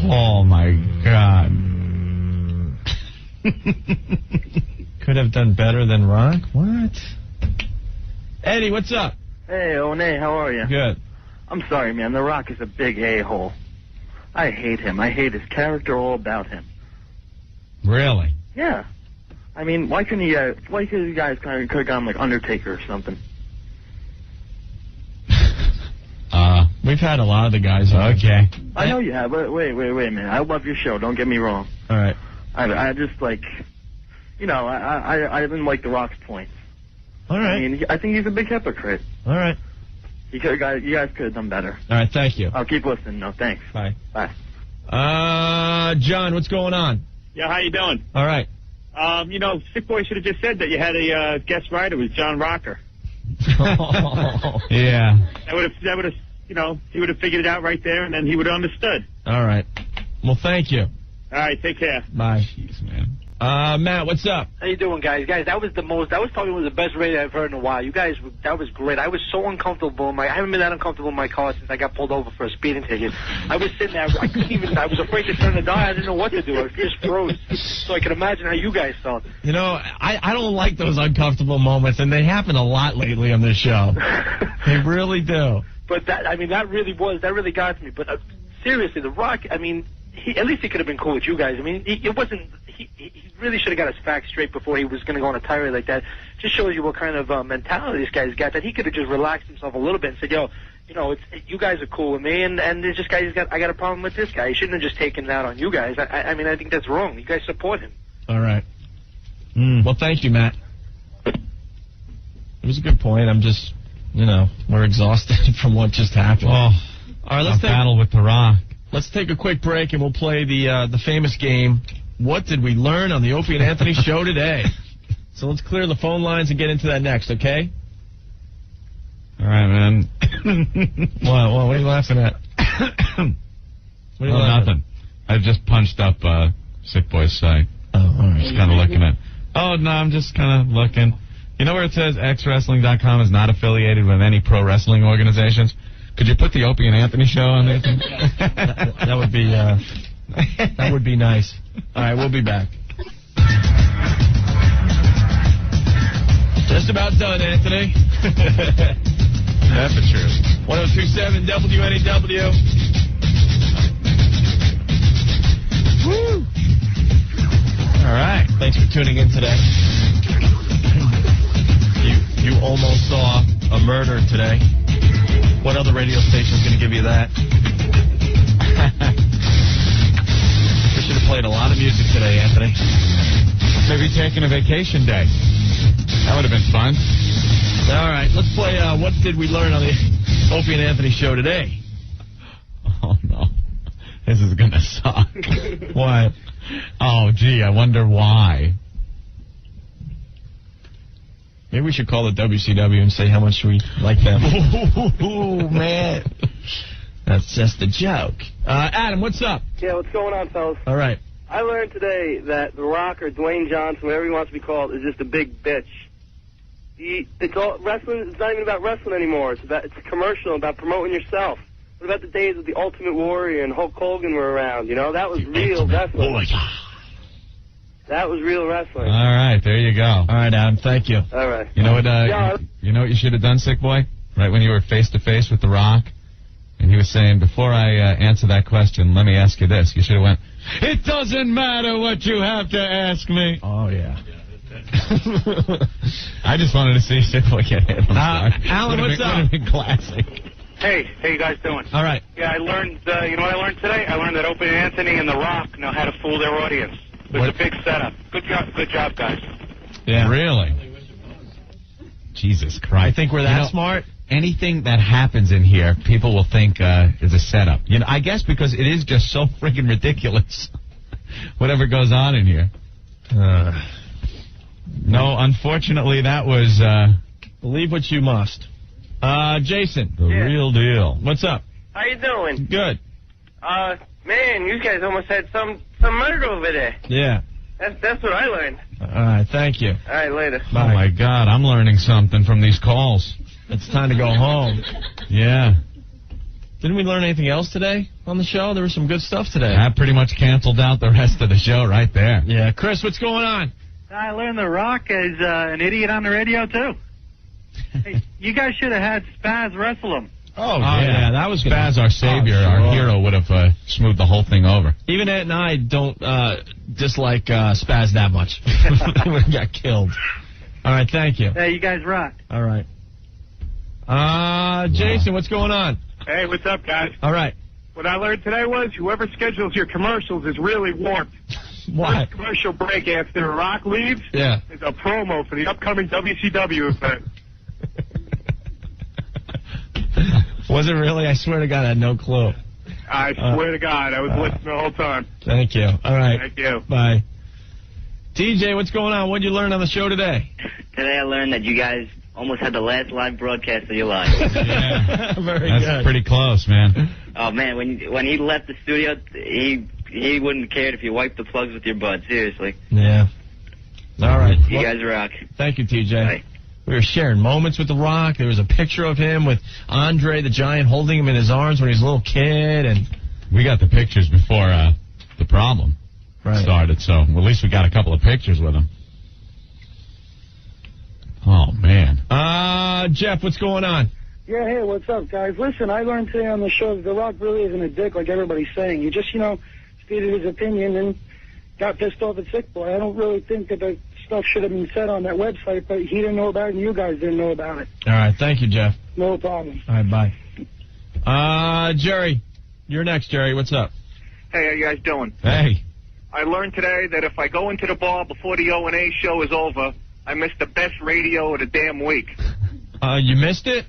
Speaker 2: Oh, my God.
Speaker 1: Could have done better than Rock? What? Eddie, what's up?
Speaker 7: Hey, One, how are you?
Speaker 1: Good.
Speaker 7: I'm sorry, man. The Rock is a big a-hole. I hate him. I hate his character, all about him.
Speaker 2: Really?
Speaker 7: Yeah. I mean, why couldn't you guys kind of could have gone like Undertaker or something?
Speaker 1: We've had a lot of the guys.
Speaker 2: Okay.
Speaker 7: I know you have, but wait a minute. I love your show. Don't get me wrong.
Speaker 1: All right.
Speaker 7: I just like, I didn't like The Rock's points.
Speaker 1: All right.
Speaker 7: I mean, I think he's a big hypocrite.
Speaker 1: All right.
Speaker 7: You guys could have done better.
Speaker 1: All right, thank you.
Speaker 7: I'll keep listening. No, thanks.
Speaker 1: Bye.
Speaker 7: Bye.
Speaker 1: John, what's going on?
Speaker 21: Yeah, how you doing?
Speaker 1: All right.
Speaker 21: Sick Boy should have just said that you had a guest writer was John Rocker.
Speaker 2: Yeah.
Speaker 21: That would have, he would have figured it out right there, and then he would have understood.
Speaker 1: All right. Well, thank you.
Speaker 21: All right, take care.
Speaker 1: Bye.
Speaker 2: Jeez, man.
Speaker 1: Matt, what's up?
Speaker 22: How you doing, guys? Guys, that was probably one of the best radio I've heard in a while. You guys, that was great. I was so uncomfortable. I haven't been that uncomfortable in my car since I got pulled over for a speeding ticket. I was sitting there. I was afraid to turn the dial. I didn't know what to do. I just froze. So I can imagine how you guys felt.
Speaker 1: I don't like those uncomfortable moments, and they happen a lot lately on this show. They really do.
Speaker 22: But that really got to me. But seriously, The Rock, at least he could have been cool with you guys. He really should have got his facts straight before he was going to go on a tirade like that. Just shows you what kind of mentality this guy's got, that he could have just relaxed himself a little bit and said, you guys are cool with me, and there's this guy, I got a problem with this guy. He shouldn't have just taken that on you guys. I think that's wrong. You guys support him.
Speaker 1: All right. Well, thank you, Matt. It was a good point. I'm just, we're exhausted from what just happened.
Speaker 2: Oh,
Speaker 1: all right, let's
Speaker 2: battle with The Rock.
Speaker 1: Let's take a quick break, and we'll play the famous game, What Did We Learn on the Opie and Anthony show today? So let's clear the phone lines and get into that next, okay?
Speaker 2: All right, man.
Speaker 1: What are you laughing at?
Speaker 2: Nothing. I just punched up Sick Boy's site.
Speaker 1: Oh, all right.
Speaker 2: Just kind of looking at. Oh, no, I'm just kind of looking. You know where it says xwrestling.com is not affiliated with any pro wrestling organizations? Could you put the Opie and Anthony show on there?
Speaker 1: That would be that would be nice. All right, we'll be back. Just about done, Anthony.
Speaker 2: Temperatures.
Speaker 1: 102.7 WNEW. Woo! All right. Thanks for tuning in today. You almost saw a murder today. What other radio station is going to give you that? We should have played a lot of music today, Anthony.
Speaker 2: Maybe taking a vacation day. That would have been fun.
Speaker 1: All right, let's play What Did We Learn on the Opie and Anthony show today?
Speaker 2: Oh, no. This is going to suck.
Speaker 1: Why?
Speaker 2: Oh, gee, I wonder why.
Speaker 1: Maybe we should call the WCW and say how much we like them. Ooh, man. That's just a joke. Adam, what's up?
Speaker 4: Yeah, what's going on, fellas?
Speaker 1: All right.
Speaker 4: I learned today that The Rock or Dwayne Johnson, whatever he wants to be called, is just a big bitch. It's all wrestling. It's not even about wrestling anymore. It's a commercial about promoting yourself. What about the days of the Ultimate Warrior and Hulk Hogan were around? You know, that was real wrestling. That was real wrestling.
Speaker 2: All right, there you go. All
Speaker 1: right, Adam, thank you.
Speaker 4: All right.
Speaker 2: You know what? You know what you should have done, Sick Boy? Right when you were face to face with The Rock, and he was saying, "Before I answer that question, let me ask you this." You should have went, "It doesn't matter what you have to ask me."
Speaker 1: Oh yeah.
Speaker 2: I just wanted to see Sick Boy get hit. I'm sorry.
Speaker 1: Alan, what's up?
Speaker 2: Would have been classic.
Speaker 21: Hey, how you guys doing?
Speaker 1: All right.
Speaker 21: Yeah, I learned, you know what I learned today? I learned that Opie and Anthony and The Rock know how to fool their audience. It was a big setup. Good job, guys.
Speaker 2: Yeah. Really? Jesus Christ.
Speaker 1: I think we're that smart.
Speaker 2: Anything that happens in here, people will think is a setup. You know, I guess because it is just so freaking ridiculous. Whatever goes on in here. No, unfortunately, that was...
Speaker 1: Believe what you must. Jason.
Speaker 2: The real deal.
Speaker 1: What's up?
Speaker 18: How you doing?
Speaker 1: Good.
Speaker 18: Man, you guys almost had some murder over there.
Speaker 1: Yeah.
Speaker 18: That's what I learned.
Speaker 1: All right, thank you.
Speaker 18: All right, later.
Speaker 2: Bye. Oh, my God, I'm learning something from these calls.
Speaker 1: It's time to go home.
Speaker 2: Yeah.
Speaker 1: Didn't we learn anything else today on the show? There was some good stuff today.
Speaker 2: That pretty much canceled out the rest of the show right there.
Speaker 1: Yeah. Chris, what's going on?
Speaker 8: I learned The Rock is an idiot on the radio, too. Hey, you guys should have had Spaz wrestle him.
Speaker 1: Oh yeah, that was good.
Speaker 2: Spaz, our savior, our hero, would have smoothed the whole thing over.
Speaker 1: Even Ed and I don't dislike Spaz that much. He would have got killed. All right, thank you.
Speaker 8: Hey, you guys rock.
Speaker 1: All right. Jason, what's going on?
Speaker 21: Hey, what's up, guys?
Speaker 1: All right.
Speaker 21: What I learned today was whoever schedules your commercials is really warped.
Speaker 1: Why?
Speaker 21: First commercial break after The Rock leaves is a promo for the upcoming WCW event.
Speaker 1: Was it really? I swear to God, I had no clue.
Speaker 21: I swear to God, I was listening the whole time.
Speaker 1: Thank you. All right.
Speaker 21: Thank you.
Speaker 1: Bye. TJ, what's going on? What did you learn on the show today?
Speaker 12: Today I learned that you guys almost had the last live broadcast of your life.
Speaker 2: Yeah.
Speaker 1: Very
Speaker 2: That's
Speaker 1: good.
Speaker 2: pretty close, man.
Speaker 12: Oh, man, when he left the studio, he wouldn't have cared if you wiped the plugs with your butt, seriously.
Speaker 1: Yeah. All right.
Speaker 12: You guys rock.
Speaker 1: Thank you, TJ.
Speaker 12: Bye.
Speaker 1: We were sharing moments with The Rock. There was a picture of him with Andre the Giant holding him in his arms when he was a little kid. And
Speaker 2: we got the pictures before the problem started, so at least we got a couple of pictures with him. Oh, man.
Speaker 1: Jeff, what's going on?
Speaker 19: Yeah, hey, what's up, guys? Listen, I learned today on the show that The Rock really isn't a dick like everybody's saying. He just, stated his opinion and got pissed off at Sick Boy. I don't really think that the stuff should have been said on that website, but he didn't know about it and you guys didn't know about it.
Speaker 1: All right, thank you, Jeff.
Speaker 19: No problem.
Speaker 1: All right, bye. Jerry, you're next, Jerry. What's up?
Speaker 21: Hey, how you guys doing?
Speaker 2: Hey.
Speaker 21: I learned today that if I go into the bar before the O&A show is over, I missed the best radio of the damn week.
Speaker 1: You missed it?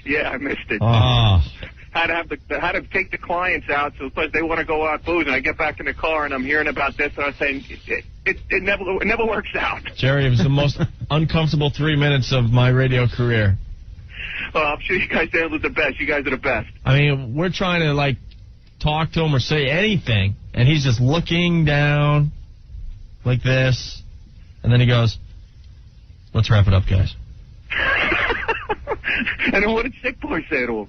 Speaker 21: Yeah, I missed it.
Speaker 2: Oh.
Speaker 21: Had to take the clients out, so because they want to go out boozing. I get back in the car and I'm hearing about this, and I'm saying it never works out.
Speaker 1: Jerry, it was the most uncomfortable 3 minutes of my radio career.
Speaker 21: Well, I'm sure you guys handled the best. You guys are the best.
Speaker 1: I mean, we're trying to talk to him or say anything, and he's just looking down like this, and then he goes, "Let's wrap it up, guys."
Speaker 21: And then what did Sick Boy say to him?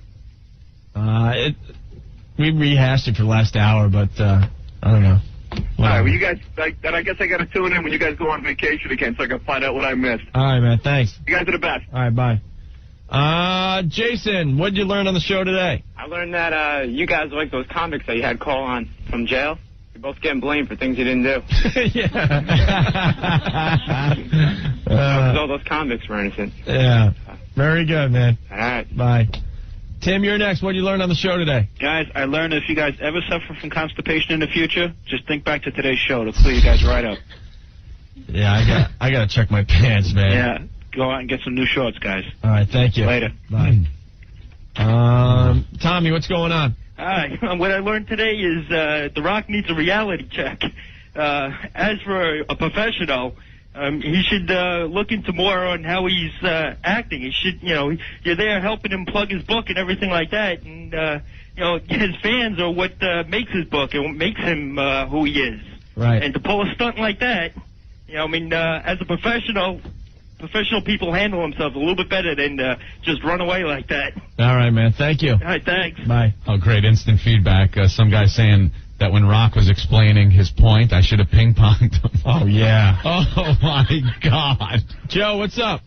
Speaker 1: We rehashed it for the last hour, but I don't know.
Speaker 21: All right, well, you guys, I guess I got to tune in when you guys go on vacation again so I can find out what I missed.
Speaker 1: All right, man, thanks.
Speaker 21: You guys are the best.
Speaker 1: All right, bye. Jason, what did you learn on the show today?
Speaker 24: I learned that you guys are like those convicts that you had call on from jail. You're both getting blamed for things you didn't do. Because all those convicts were innocent.
Speaker 1: Yeah. Very good, man.
Speaker 24: All right.
Speaker 1: Bye. Tim, you're next. What did you learn on the show today?
Speaker 8: Guys, I learned if you guys ever suffer from constipation in the future, just think back to today's show. It'll clear you guys right up.
Speaker 1: Yeah, I got to check my pants, man.
Speaker 8: Yeah, go out and get some new shorts, guys.
Speaker 1: All right, thank you.
Speaker 8: Later.
Speaker 1: Bye. Tommy, what's going on?
Speaker 25: Hi. What I learned today is The Rock needs a reality check.
Speaker 9: as for a professional, he should look into more on how he's acting. He should, you're there helping him plug his book and everything like that. And, his fans are what makes his book and what makes him who he is.
Speaker 1: Right.
Speaker 9: And to pull a stunt like that, as a professional people handle themselves a little bit better than just run away like that.
Speaker 1: All right, man. Thank you.
Speaker 9: All right, thanks.
Speaker 1: Bye.
Speaker 2: Oh, great instant feedback. Some guy saying that when Rock was explaining his point, I should have ping-ponged him.
Speaker 1: Oh, yeah.
Speaker 2: Oh, my God.
Speaker 1: Joe, what's up?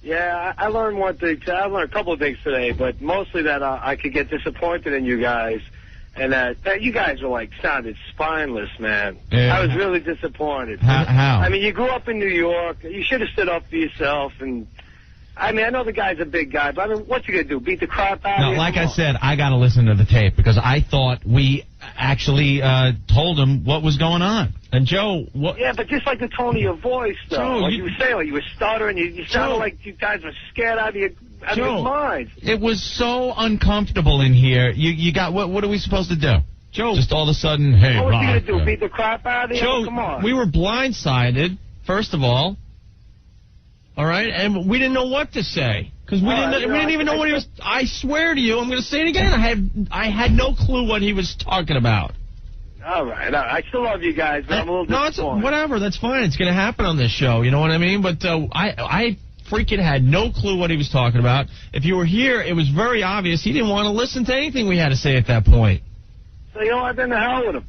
Speaker 16: Yeah, I learned one thing. I learned a couple of things today, but mostly that I could get disappointed in you guys, and that you guys were sounded spineless, man.
Speaker 2: Yeah.
Speaker 16: I was really disappointed.
Speaker 2: How?
Speaker 16: I mean, you grew up in New York. You should have stood up for yourself. And I know the guy's a big guy, but what's he gonna do? Beat the crap out of you?
Speaker 2: No, like I said, I got to listen to the tape because I thought we actually told him what was going on. And Joe, what?
Speaker 16: Yeah, but just like the tone of your voice, though.
Speaker 2: Joe,
Speaker 16: like you were saying, you were stuttering. You sounded like you guys were scared out of your minds.
Speaker 2: It was so uncomfortable in here. You got what are we supposed to do?
Speaker 1: Joe,
Speaker 2: just all of a sudden, hey,
Speaker 16: what was he
Speaker 2: Rock,
Speaker 16: gonna do? Beat the crap out of you?
Speaker 1: Joe,
Speaker 16: Come on.
Speaker 1: we were blindsided, first of all. All right, and we didn't know what to say because we didn't even know what he was. I swear to you, I'm going to say it again. I had no clue what he was talking about.
Speaker 16: All right. I still love you guys, but I'm a little disappointed.
Speaker 1: Whatever. That's fine. It's going to happen on this show. You know what I mean? But I freaking had no clue what he was talking about. If you were here, it was very obvious he didn't want to listen to anything we had to say at that point.
Speaker 16: So you know what? Then the hell with him.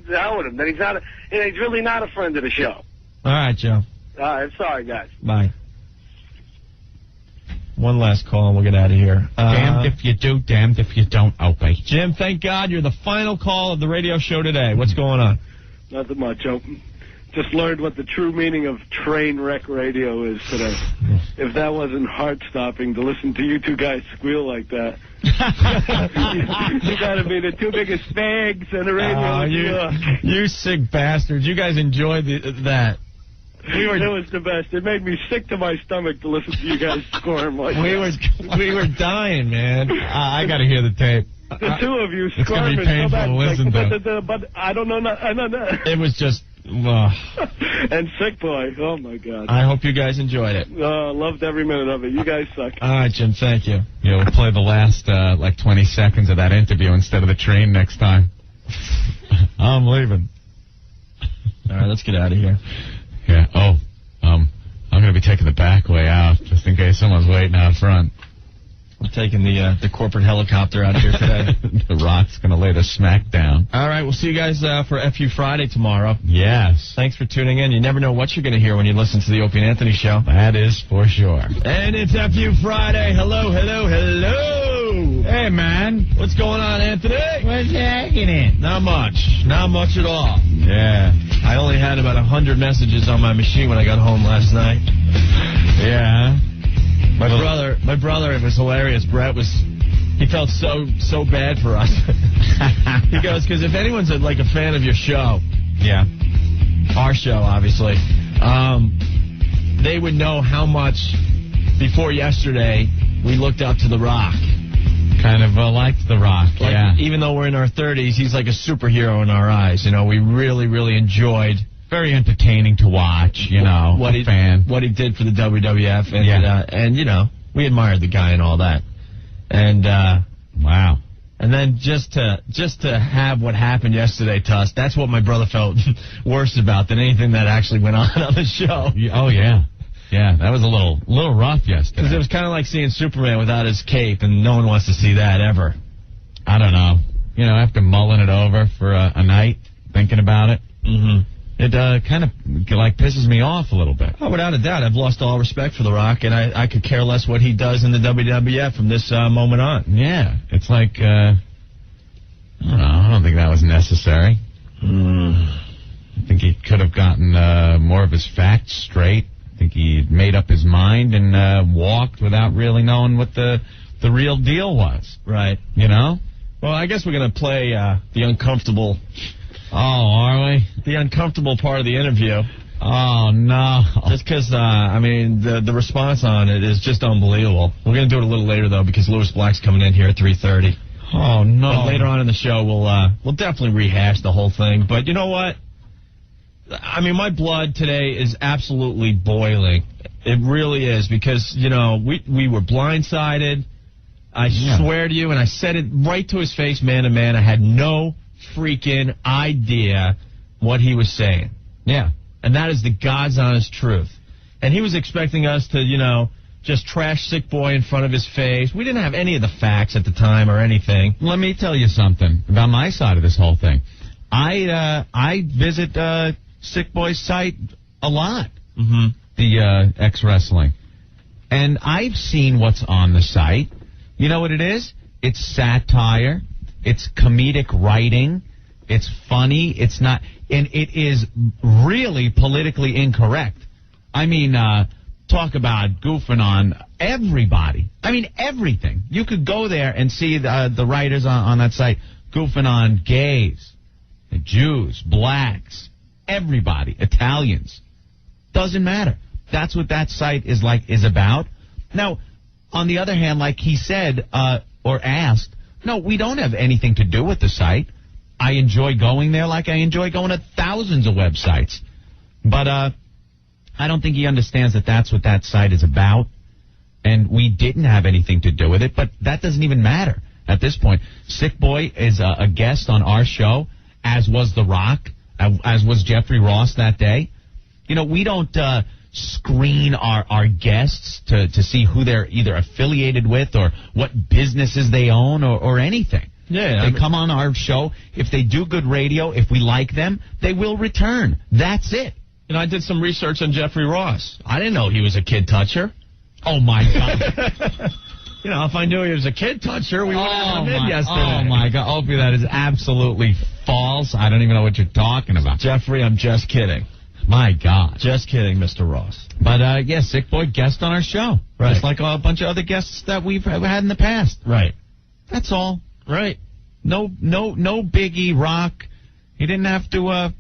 Speaker 16: The hell with him. Then he's really not a friend of the show.
Speaker 1: All right, Joe.
Speaker 16: All right. Sorry, guys.
Speaker 1: Bye. One last call and we'll get out of here.
Speaker 2: Damned if you do, damned if you don't, Opie.
Speaker 1: Jim, thank God you're the final call of the radio show today. What's going on?
Speaker 16: Nothing much, Opie. Just learned what the true meaning of train wreck radio is today. If that wasn't heart-stopping to listen to you two guys squeal like that. You gotta be the two biggest fags in the radio.
Speaker 1: You sick bastards. You guys enjoyed that.
Speaker 16: It was the best. It made me sick to my stomach to listen to you guys squirm like that.
Speaker 1: We were dying, man.
Speaker 2: I got to hear the tape.
Speaker 16: The two of you
Speaker 2: it's
Speaker 16: squirming
Speaker 2: be painful
Speaker 16: so bad.
Speaker 2: To listen to.
Speaker 16: But I don't know.
Speaker 1: It was just...
Speaker 16: And Sick Boy. Oh, my God.
Speaker 1: I hope you guys enjoyed it.
Speaker 16: Loved every minute of it. You guys suck.
Speaker 1: All right, Jim. Thank you.
Speaker 2: Yeah, we'll play the last, 20 seconds of that interview instead of the train next time. I'm leaving.
Speaker 1: All right, let's get out of here.
Speaker 2: Yeah. Oh, I'm going to be taking the back way out just in case someone's waiting out front.
Speaker 1: I'm taking the corporate helicopter out here today.
Speaker 2: The Rock's going to lay the smack down.
Speaker 1: All right, we'll see you guys for FU Friday tomorrow.
Speaker 2: Yes.
Speaker 1: Thanks for tuning in. You never know what you're going to hear when you listen to the Opie and Anthony show.
Speaker 2: That is for sure.
Speaker 1: And it's FU Friday. Hello.
Speaker 2: Hey, man.
Speaker 1: What's going on, Anthony?
Speaker 2: What's happening?
Speaker 1: Not much at all.
Speaker 2: Yeah.
Speaker 1: I only had about 100 messages on my machine when I got home last night.
Speaker 2: Yeah.
Speaker 1: My brother, it was hilarious. Brett he felt so bad for us. He goes, because if anyone's a fan of your show,
Speaker 2: yeah,
Speaker 1: our show, obviously, they would know how much before yesterday we looked up to The Rock.
Speaker 2: Kind of liked The Rock, yeah.
Speaker 1: Even though we're in our 30s, he's like a superhero in our eyes. You know, we really, really enjoyed.
Speaker 2: Very entertaining to watch, what he
Speaker 1: did for the WWF, and you know, we admired the guy and all that. And
Speaker 2: wow.
Speaker 1: And then just to have what happened yesterday to us, that's what my brother felt worse about than anything that actually went on the show.
Speaker 2: Oh yeah. Yeah, that was a little rough yesterday.
Speaker 1: Because it was kind of like seeing Superman without his cape, and no one wants to see that ever.
Speaker 2: I don't know. After mulling it over for a night, thinking about it, it kind of pisses me off a little bit.
Speaker 1: Oh, without a doubt. I've lost all respect for The Rock, and I could care less what he does in the WWF from this moment on.
Speaker 2: Yeah, it's like, I don't know, I don't think that was necessary. I think he could have gotten more of his facts straight. I think he made up his mind and walked without really knowing what the real deal was.
Speaker 1: Right.
Speaker 2: Well,
Speaker 1: I guess we're going to play the uncomfortable...
Speaker 2: Oh, are we?
Speaker 1: The uncomfortable part of the interview.
Speaker 2: Oh, no.
Speaker 1: Just because, the response on it is just unbelievable. We're going to do it a little later, though, because Lewis Black's coming in here at 3:30.
Speaker 2: Oh, no.
Speaker 1: But later on in the show, we'll definitely rehash the whole thing. But you know what? I mean, my blood today is absolutely boiling. It really is, because, you know, we were blindsided. I swear to you, and I said it right to his face, man to man. I had no freaking idea what he was saying.
Speaker 2: Yeah.
Speaker 1: And that is the God's honest truth. And he was expecting us to, you know, just trash Sick Boy in front of his face. We didn't have any of the facts at the time or anything.
Speaker 2: Let me tell you something about my side of this whole thing. I visit Sick Boy's site a lot, the X-Wrestling. And I've seen what's on the site. You know what it is? It's satire. It's comedic writing. It's funny. It's not... And it is really politically incorrect. I mean, talk about goofing on everybody. I mean, everything. You could go there and see the writers on that site goofing on gays, Jews, blacks, everybody, Italians. Doesn't matter. That's what that site is about. Now, on the other hand, like he said or asked, no, we don't have anything to do with the site. I enjoy going there like I enjoy going to thousands of websites. But I don't think he understands that that's what that site is about. And we didn't have anything to do with it, but that doesn't even matter at this point. Sick Boy is a guest on our show, as was The Rock, as was Jeffrey Ross that day. You know, we don't screen our guests to see who they're either affiliated with or what businesses they own or anything.
Speaker 1: Yeah,
Speaker 2: they come on our show. If they do good radio, if we like them, they will return. That's it.
Speaker 1: You know, I did some research on Jeffrey Ross. I didn't know he was a kid toucher.
Speaker 2: Oh, my God.
Speaker 1: You know, if I knew he was a kid toucher, we would have him in yesterday.
Speaker 2: Oh, my God. Opie, that is absolutely false. I don't even know what you're talking about.
Speaker 1: Jeffrey, I'm just kidding.
Speaker 2: My God.
Speaker 1: Just kidding, Mr. Ross.
Speaker 2: But, yeah, Sick Boy, guest on our show.
Speaker 1: Right.
Speaker 2: Just like a bunch of other guests that we've had in the past.
Speaker 1: Right.
Speaker 2: That's all.
Speaker 1: Right.
Speaker 2: No biggie, Rock. He didn't have to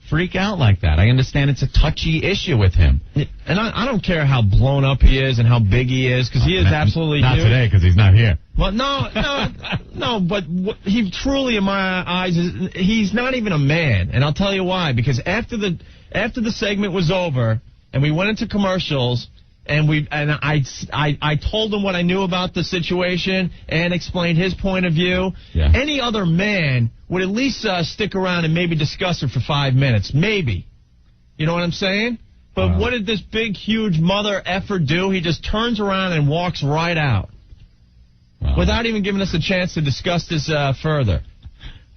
Speaker 2: freak out like that. I understand it's a touchy issue with him.
Speaker 1: And I don't care how blown up he is and how big he is, because he is absolutely
Speaker 2: not
Speaker 1: huge.
Speaker 2: Today, because he's not here.
Speaker 1: Well, no, but he truly, in my eyes, he's not even a man. And I'll tell you why. Because after the segment was over and we went into commercials, and I told him what I knew about the situation and explained his point of view.
Speaker 2: Yeah.
Speaker 1: Any other man would at least stick around and maybe discuss it for 5 minutes. Maybe. You know what I'm saying? But what did this big, huge mother effer do? He just turns around and walks right out. Without even giving us a chance to discuss this further.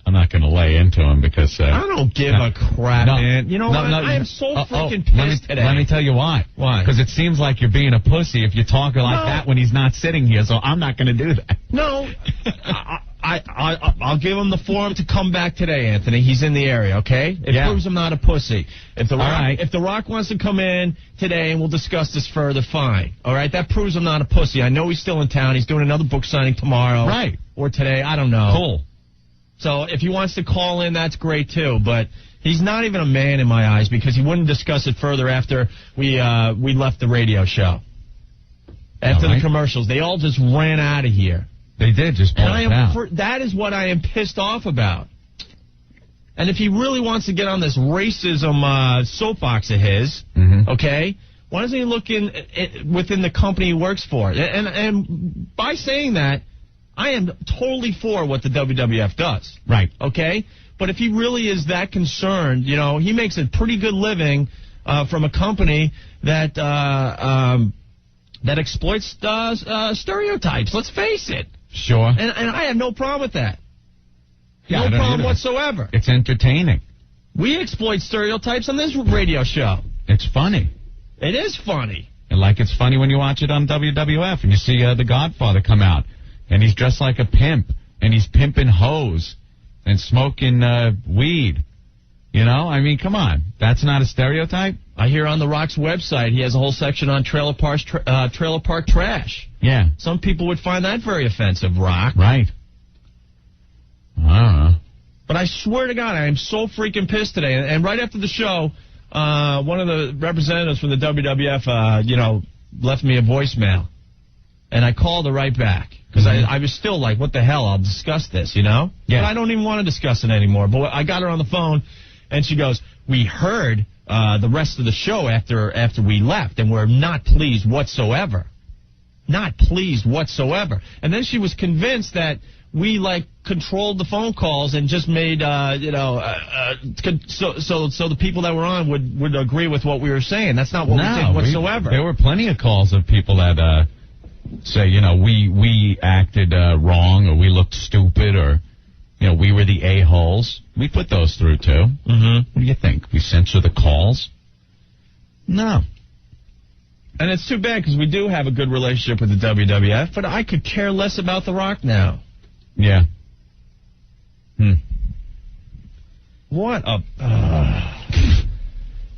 Speaker 2: I'm not going to lay into him because...
Speaker 1: I don't give a crap, man. You know what? I am so freaking pissed today.
Speaker 2: Let me tell you why.
Speaker 1: Why?
Speaker 2: Because it seems like you're being a pussy if you talk like that when he's not sitting here, so I'm not going to do that.
Speaker 1: No. I'll give him the forum to come back today, Anthony. He's in the area, okay? It proves I'm not a pussy. If the Rock wants to come in today and we'll discuss this further, fine. All right? That proves I'm not a pussy. I know he's still in town. He's doing another book signing tomorrow.
Speaker 2: Right.
Speaker 1: Or today. I don't know.
Speaker 2: Cool.
Speaker 1: So if he wants to call in, that's great, too. But he's not even a man in my eyes because he wouldn't discuss it further after we left the radio show. After the commercials. They all just ran out of here.
Speaker 2: They did just pull it out.
Speaker 1: That is what I am pissed off about. And if he really wants to get on this racism soapbox of his, okay, why doesn't he look within the company he works for? And by saying that, I am totally for what the WWF does.
Speaker 2: Right.
Speaker 1: Okay? But if he really is that concerned, you know, he makes a pretty good living from a company that exploits stereotypes. Let's face it.
Speaker 2: Sure.
Speaker 1: And I have no problem with that.
Speaker 2: Yeah,
Speaker 1: no problem whatsoever.
Speaker 2: It's entertaining.
Speaker 1: We exploit stereotypes on this radio show.
Speaker 2: It's funny.
Speaker 1: It is funny.
Speaker 2: And like it's funny when you watch it on WWF and you see The Godfather come out. And he's dressed like a pimp, and he's pimping hoes and smoking weed. You know? I mean, come on. That's not a stereotype?
Speaker 1: I hear on The Rock's website he has a whole section on trailer park trash.
Speaker 2: Yeah.
Speaker 1: Some people would find that very offensive, Rock.
Speaker 2: Right. I don't know.
Speaker 1: But I swear to God, I am so freaking pissed today. And right after the show, one of the representatives from the WWF, left me a voicemail. And I called her right back. Because I was still like, what the hell? I'll discuss this, you know?
Speaker 2: Yeah.
Speaker 1: But I don't even want to discuss it anymore. But I got her on the phone, And she goes, we heard the rest of the show after we left, and we're not pleased whatsoever. Not pleased whatsoever. And then she was convinced that we, like, controlled the phone calls and just made, so the people that were on would agree with what we were saying. That's not what we did whatsoever.
Speaker 2: There were plenty of calls of people that say, we acted wrong, or we looked stupid, or, we were the a-holes. We put those through, too.
Speaker 1: Mm-hmm.
Speaker 2: What do you think? We censor the calls? No.
Speaker 1: And it's too bad, because we do have a good relationship with the WWF, but I could care less about The Rock now.
Speaker 2: Yeah.
Speaker 1: What a...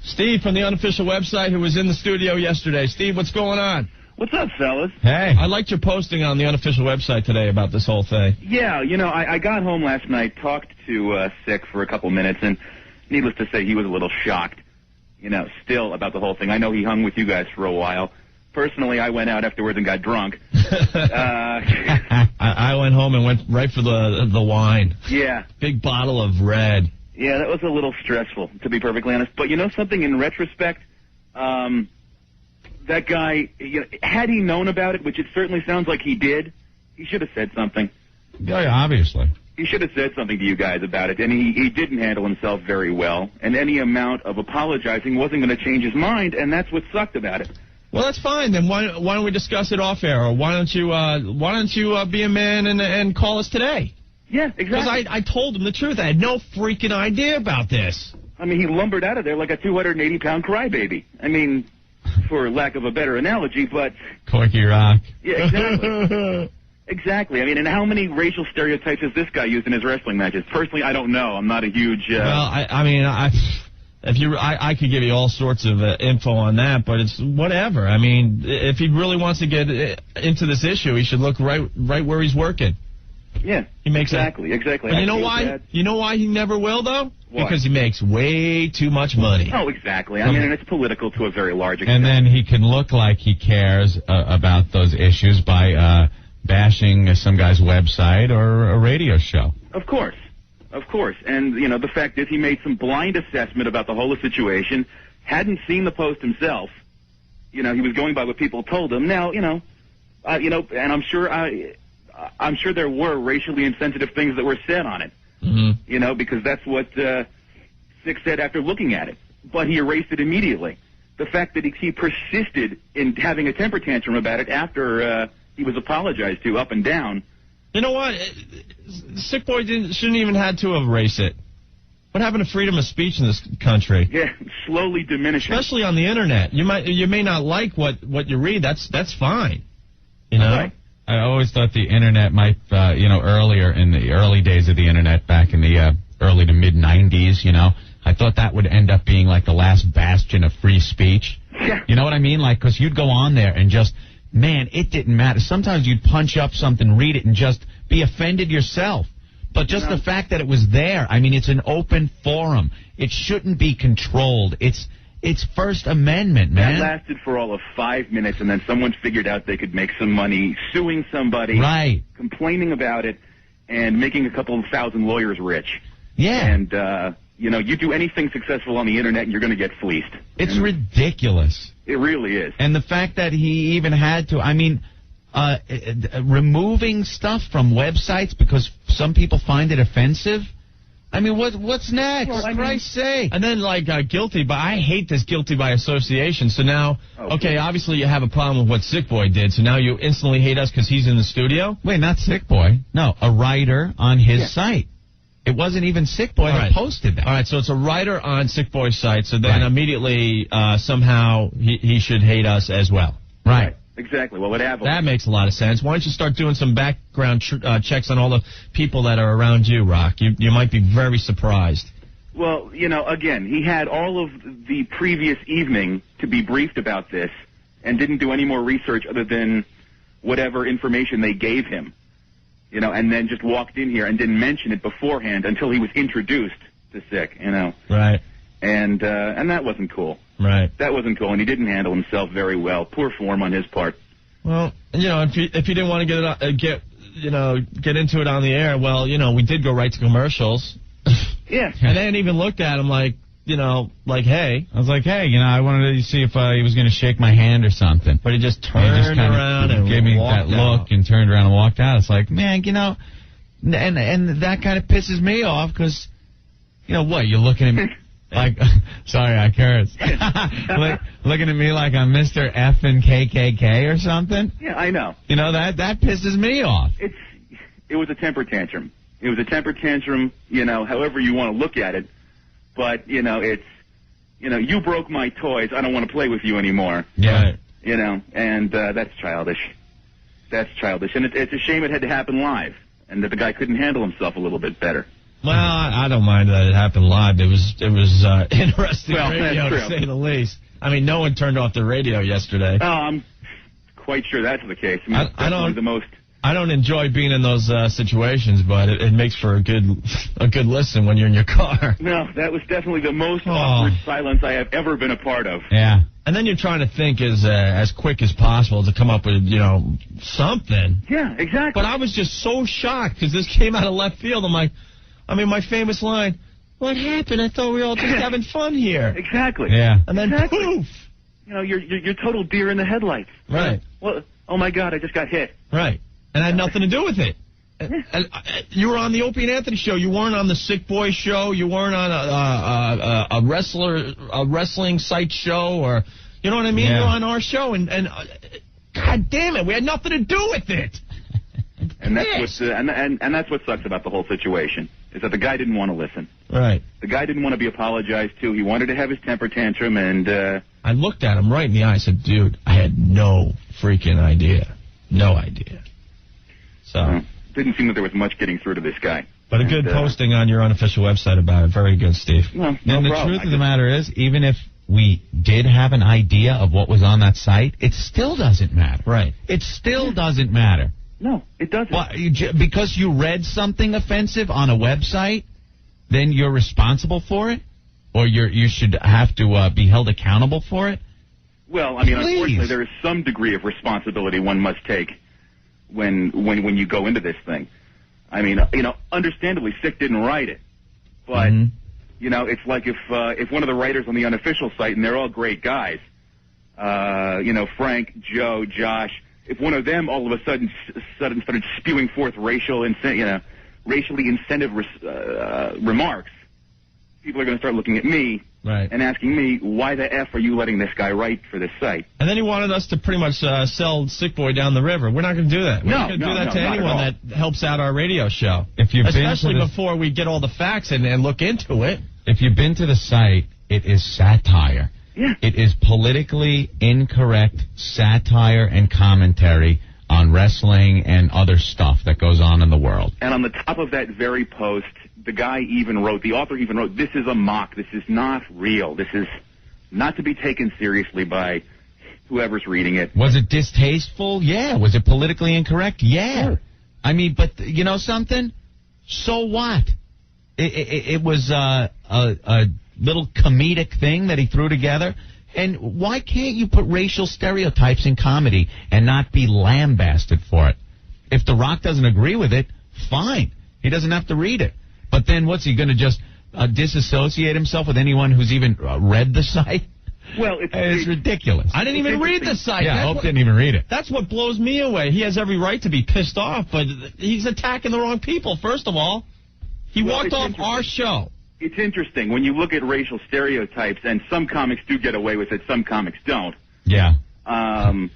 Speaker 1: Steve from the unofficial website, who was in the studio yesterday. Steve, what's going on?
Speaker 10: What's up, fellas?
Speaker 1: Hey. I liked your posting on the unofficial website today about this whole thing.
Speaker 10: Yeah, I got home last night, talked to Sick for a couple minutes, and needless to say, he was a little shocked, still about the whole thing. I know he hung with you guys for a while. Personally, I went out afterwards and got drunk.
Speaker 1: I went home and went right for the wine.
Speaker 10: Yeah.
Speaker 1: Big bottle of red.
Speaker 10: Yeah, that was a little stressful, to be perfectly honest. But something, in retrospect, that guy, had he known about it, which it certainly sounds like he did, he should have said something.
Speaker 2: Yeah, obviously.
Speaker 10: He should have said something to you guys about it, and he didn't handle himself very well. And any amount of apologizing wasn't going to change his mind, and that's what sucked about it.
Speaker 1: Well, that's fine. Then why don't we discuss it off air? Or why don't you be a man and call us today?
Speaker 10: Yeah, exactly.
Speaker 1: Because I told him the truth. I had no freaking idea about this.
Speaker 10: I mean, he lumbered out of there like a 280-pound crybaby. I mean, for lack of a better analogy, but...
Speaker 2: Corky Rock.
Speaker 10: Yeah, exactly. Exactly. I mean, and how many racial stereotypes has this guy used in his wrestling matches? Personally, I don't know. I'm not a huge...
Speaker 1: Well, I could give you all sorts of info on that, but it's whatever. I mean, if he really wants to get into this issue, he should look right where he's working.
Speaker 10: Yeah,
Speaker 1: he makes
Speaker 10: exactly.
Speaker 1: But you know why?
Speaker 10: Bad.
Speaker 1: You know why he never will, though?
Speaker 10: Why?
Speaker 1: Because he makes way too much money.
Speaker 10: Oh, exactly. I mean, and it's political to a very large extent.
Speaker 2: And then he can look like he cares about those issues by bashing some guy's website or a radio show.
Speaker 10: Of course. And, the fact is he made some blind assessment about the whole situation, hadn't seen the post himself. He was going by what people told him. Now, and I'm sure there were racially insensitive things that were said on it.
Speaker 1: Mm-hmm.
Speaker 10: Because that's what Sick said after looking at it. But he erased it immediately. The fact that he persisted in having a temper tantrum about it after he was apologized to up and down.
Speaker 1: You know what? Sick Boy shouldn't even had to erase it. What happened to freedom of speech in this country?
Speaker 10: Yeah, slowly diminishing.
Speaker 1: Especially on the internet. You may not like what you read. That's fine. Right.
Speaker 2: I always thought the internet might, earlier in the early days of the internet, back in the early to mid 90s, I thought that would end up being like the last bastion of free speech.
Speaker 10: Yeah.
Speaker 2: You know what I mean? Like, because you'd go on there and just, man, it didn't matter. Sometimes you'd punch up something, read it, and just be offended yourself. But just the fact that it was there, I mean, it's an open forum. It shouldn't be controlled. It's First Amendment, man.
Speaker 10: That lasted for all of 5 minutes, and then someone figured out they could make some money suing somebody,
Speaker 2: right,
Speaker 10: complaining about it, and making a couple of thousand lawyers rich.
Speaker 2: Yeah.
Speaker 10: And, you do anything successful on the internet, and you're going to get fleeced.
Speaker 2: It's ridiculous.
Speaker 10: It really is.
Speaker 2: And the fact that he even had to, removing stuff from websites because some people find it offensive. I mean, what's next?
Speaker 1: Well,
Speaker 2: For Christ's sake.
Speaker 1: And then, guilty by... I hate this guilty by association. So now, okay, obviously you have a problem with what Sick Boy did, so now you instantly hate us because he's in the studio?
Speaker 2: Wait, not Sick Boy. No, a writer on his site. It wasn't even Sick Boy that posted that.
Speaker 1: All right, so it's a writer on Sick Boy's site, so then immediately, somehow, he should hate us as well.
Speaker 2: Right.
Speaker 10: Exactly. Well, what happened?
Speaker 1: That makes a lot of sense. Why don't you start doing some background checks on all the people that are around you, Rock? You might be very surprised.
Speaker 10: Well, again, he had all of the previous evening to be briefed about this and didn't do any more research other than whatever information they gave him, and then just walked in here and didn't mention it beforehand until he was introduced to Sick,
Speaker 1: Right.
Speaker 10: And that wasn't cool.
Speaker 1: Right.
Speaker 10: That wasn't cool, and he didn't handle himself very well. Poor form on his part.
Speaker 1: Well, if you didn't want to get into it on the air, well, we did go right to commercials.
Speaker 10: Yeah.
Speaker 1: And they hadn't even looked at him like, hey.
Speaker 2: I was like, hey, I wanted to see if he was going to shake my hand or something.
Speaker 1: But he just turned around and
Speaker 2: gave me
Speaker 1: walked
Speaker 2: that
Speaker 1: out.
Speaker 2: look and turned around and walked out. It's like, man, and that kind of pisses me off because, what, you're looking at me like, sorry, I cursed. Looking at me like I'm Mr. F and KKK or something.
Speaker 10: Yeah, I know.
Speaker 2: That pisses me off.
Speaker 10: It was a temper tantrum. It was a temper tantrum, however you want to look at it. But, it's, you broke my toys. I don't want to play with you anymore.
Speaker 2: Yeah.
Speaker 10: And that's childish. That's childish. And it's a shame it had to happen live and that the guy couldn't handle himself a little bit better.
Speaker 1: Well, I don't mind that it happened live. It was interesting radio,
Speaker 10: that's true.
Speaker 1: to say the least. I mean, no one turned off the radio yesterday.
Speaker 10: Oh, I'm quite sure that's the case.
Speaker 1: I don't enjoy being in those situations, but it makes for a good listen when you're in your car.
Speaker 10: No, that was definitely the most awkward silence I have ever been a part of.
Speaker 2: Yeah.
Speaker 1: And then you're trying to think as quick as possible to come up with, something.
Speaker 10: Yeah, exactly.
Speaker 1: But I was just so shocked because this came out of left field. I'm like, my famous line, what happened? I thought we were all just having fun here.
Speaker 10: Exactly.
Speaker 2: Yeah.
Speaker 1: And then poof.
Speaker 10: You're total deer in the headlights.
Speaker 1: Right.
Speaker 10: Well, oh my God, I just got hit.
Speaker 1: Right. And I had nothing to do with it. And you were on the Opie and Anthony show. You weren't on the Sick Boy show. You weren't on a wrestling site show, or you know what I mean.
Speaker 2: Yeah.
Speaker 1: You're on our show, and God damn it, we had nothing to do with it.
Speaker 10: And that's what sucks about the whole situation is that the guy didn't want to listen.
Speaker 1: Right.
Speaker 10: The guy didn't want to be apologized to. He wanted to have his temper tantrum, and
Speaker 1: I looked at him right in the eye. I said, "Dude, I had no freaking idea. No idea." So.
Speaker 10: Didn't seem that there was much getting through to this guy.
Speaker 1: But a good posting on your unofficial website about it. Very good, Steve.
Speaker 10: No
Speaker 2: and the
Speaker 10: problem.
Speaker 2: truth of the matter is, even if we did have an idea of what was on that site, it still doesn't matter.
Speaker 1: Right.
Speaker 2: It still doesn't matter.
Speaker 10: No, it doesn't.
Speaker 2: Well, because you read something offensive on a website, then you're responsible for it? Or you should have to be held accountable for it?
Speaker 10: Well, I mean, unfortunately, there is some degree of responsibility one must take when you go into this thing. I mean, understandably, Sick didn't write it, but it's like if one of the writers on the unofficial site, and they're all great guys, Frank, Joe, Josh, if one of them all of a sudden started spewing forth racially incentive remarks, people are going to start looking at me.
Speaker 1: Right.
Speaker 10: And asking me, why the F are you letting this guy write for this site?
Speaker 1: And then he wanted us to pretty much sell Sick Boy down the river. We're not going to do that. We're not going to do that to anyone that helps out our radio show. Especially before we get all the facts and look into it.
Speaker 2: If you've been to the site, it is satire.
Speaker 10: Yeah.
Speaker 2: It is politically incorrect satire and commentary on wrestling and other stuff that goes on in the world.
Speaker 10: And on the top of that very post, the author even wrote, this is a mock. This is not real. This is not to be taken seriously by whoever's reading it.
Speaker 2: Was it distasteful? Yeah. Was it politically incorrect? Yeah. Sure. I mean, but you know something? So what? It was a little comedic thing that he threw together. And why can't you put racial stereotypes in comedy and not be lambasted for it? If The Rock doesn't agree with it, fine. He doesn't have to read it. But then what's he going to just disassociate himself with anyone who's even read the site?
Speaker 10: Well,
Speaker 2: it's ridiculous.
Speaker 1: I didn't even read the site.
Speaker 2: Yeah, Hope didn't even read it.
Speaker 1: That's what blows me away. He has every right to be pissed off, but he's attacking the wrong people, first of all. He walked off our show.
Speaker 10: It's interesting when you look at racial stereotypes, and some comics do get away with it, some comics don't.
Speaker 2: Yeah.
Speaker 1: The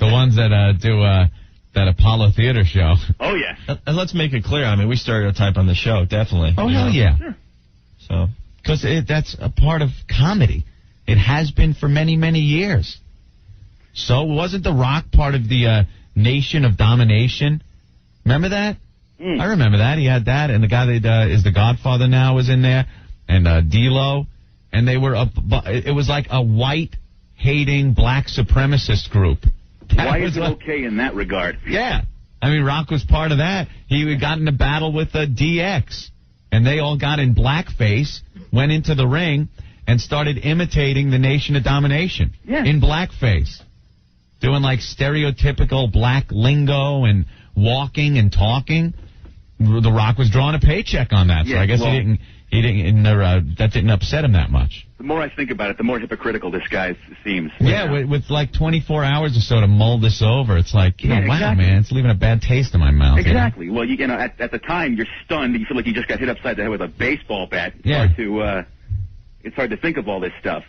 Speaker 2: ones that do that Apollo Theater show.
Speaker 10: Oh, yeah.
Speaker 1: And let's make it clear. I mean, we stereotype on the show, definitely.
Speaker 2: Oh, hell yeah.
Speaker 10: Sure.
Speaker 1: So,
Speaker 2: because that's a part of comedy. It has been for many, many years. So wasn't The Rock part of the Nation of Domination? Remember that? I remember that. He had that, and the guy that is the Godfather now was in there, and D-Lo, and they were it was like a white-hating black supremacist group.
Speaker 10: Why is it okay in that regard?
Speaker 2: Yeah. I mean, Rock was part of that. He got in a battle with DX, and they all got in blackface, went into the ring, and started imitating the Nation of Domination in blackface, doing like stereotypical black lingo and walking and talking. The Rock was drawing a paycheck on that, so I guess that didn't upset him that much.
Speaker 10: The more I think about it, the more hypocritical this guy seems.
Speaker 2: Yeah, with like 24 hours or so to mull this over, it's like, wow,
Speaker 10: exactly.
Speaker 2: man, it's leaving a bad taste in my mouth.
Speaker 10: Exactly. You know? Well, you know, at the time, you're stunned. You feel like you just got hit upside the head with a baseball bat. It's hard to think of all this stuff.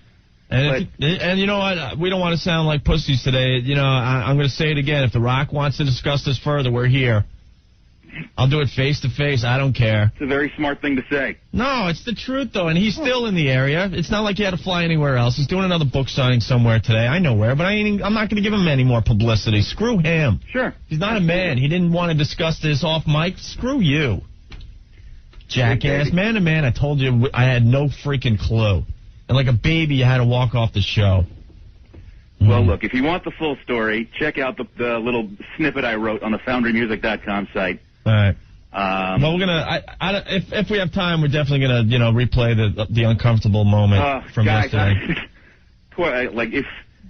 Speaker 1: And you know what? We don't want to sound like pussies today. You know, I'm going to say it again. If The Rock wants to discuss this further, we're here. I'll do it face to face. I don't care.
Speaker 10: It's a very smart thing to say.
Speaker 1: No, it's the truth, though, and he's still in the area. It's not like he had to fly anywhere else. He's doing another book signing somewhere today. I know where, but I'm not going to give him any more publicity. Screw him.
Speaker 10: Sure.
Speaker 1: He's not a man. He didn't want to discuss this off mic. Screw you. Jackass. Man to man, I told you I had no freaking clue. And like a baby, you had to walk off the show.
Speaker 10: Well, look, if you want the full story, check out the little snippet I wrote on the FoundryMusic.com site.
Speaker 1: All right. Well, we're gonna. If we have time, we're definitely gonna, replay the uncomfortable moment from
Speaker 10: guys,
Speaker 1: yesterday.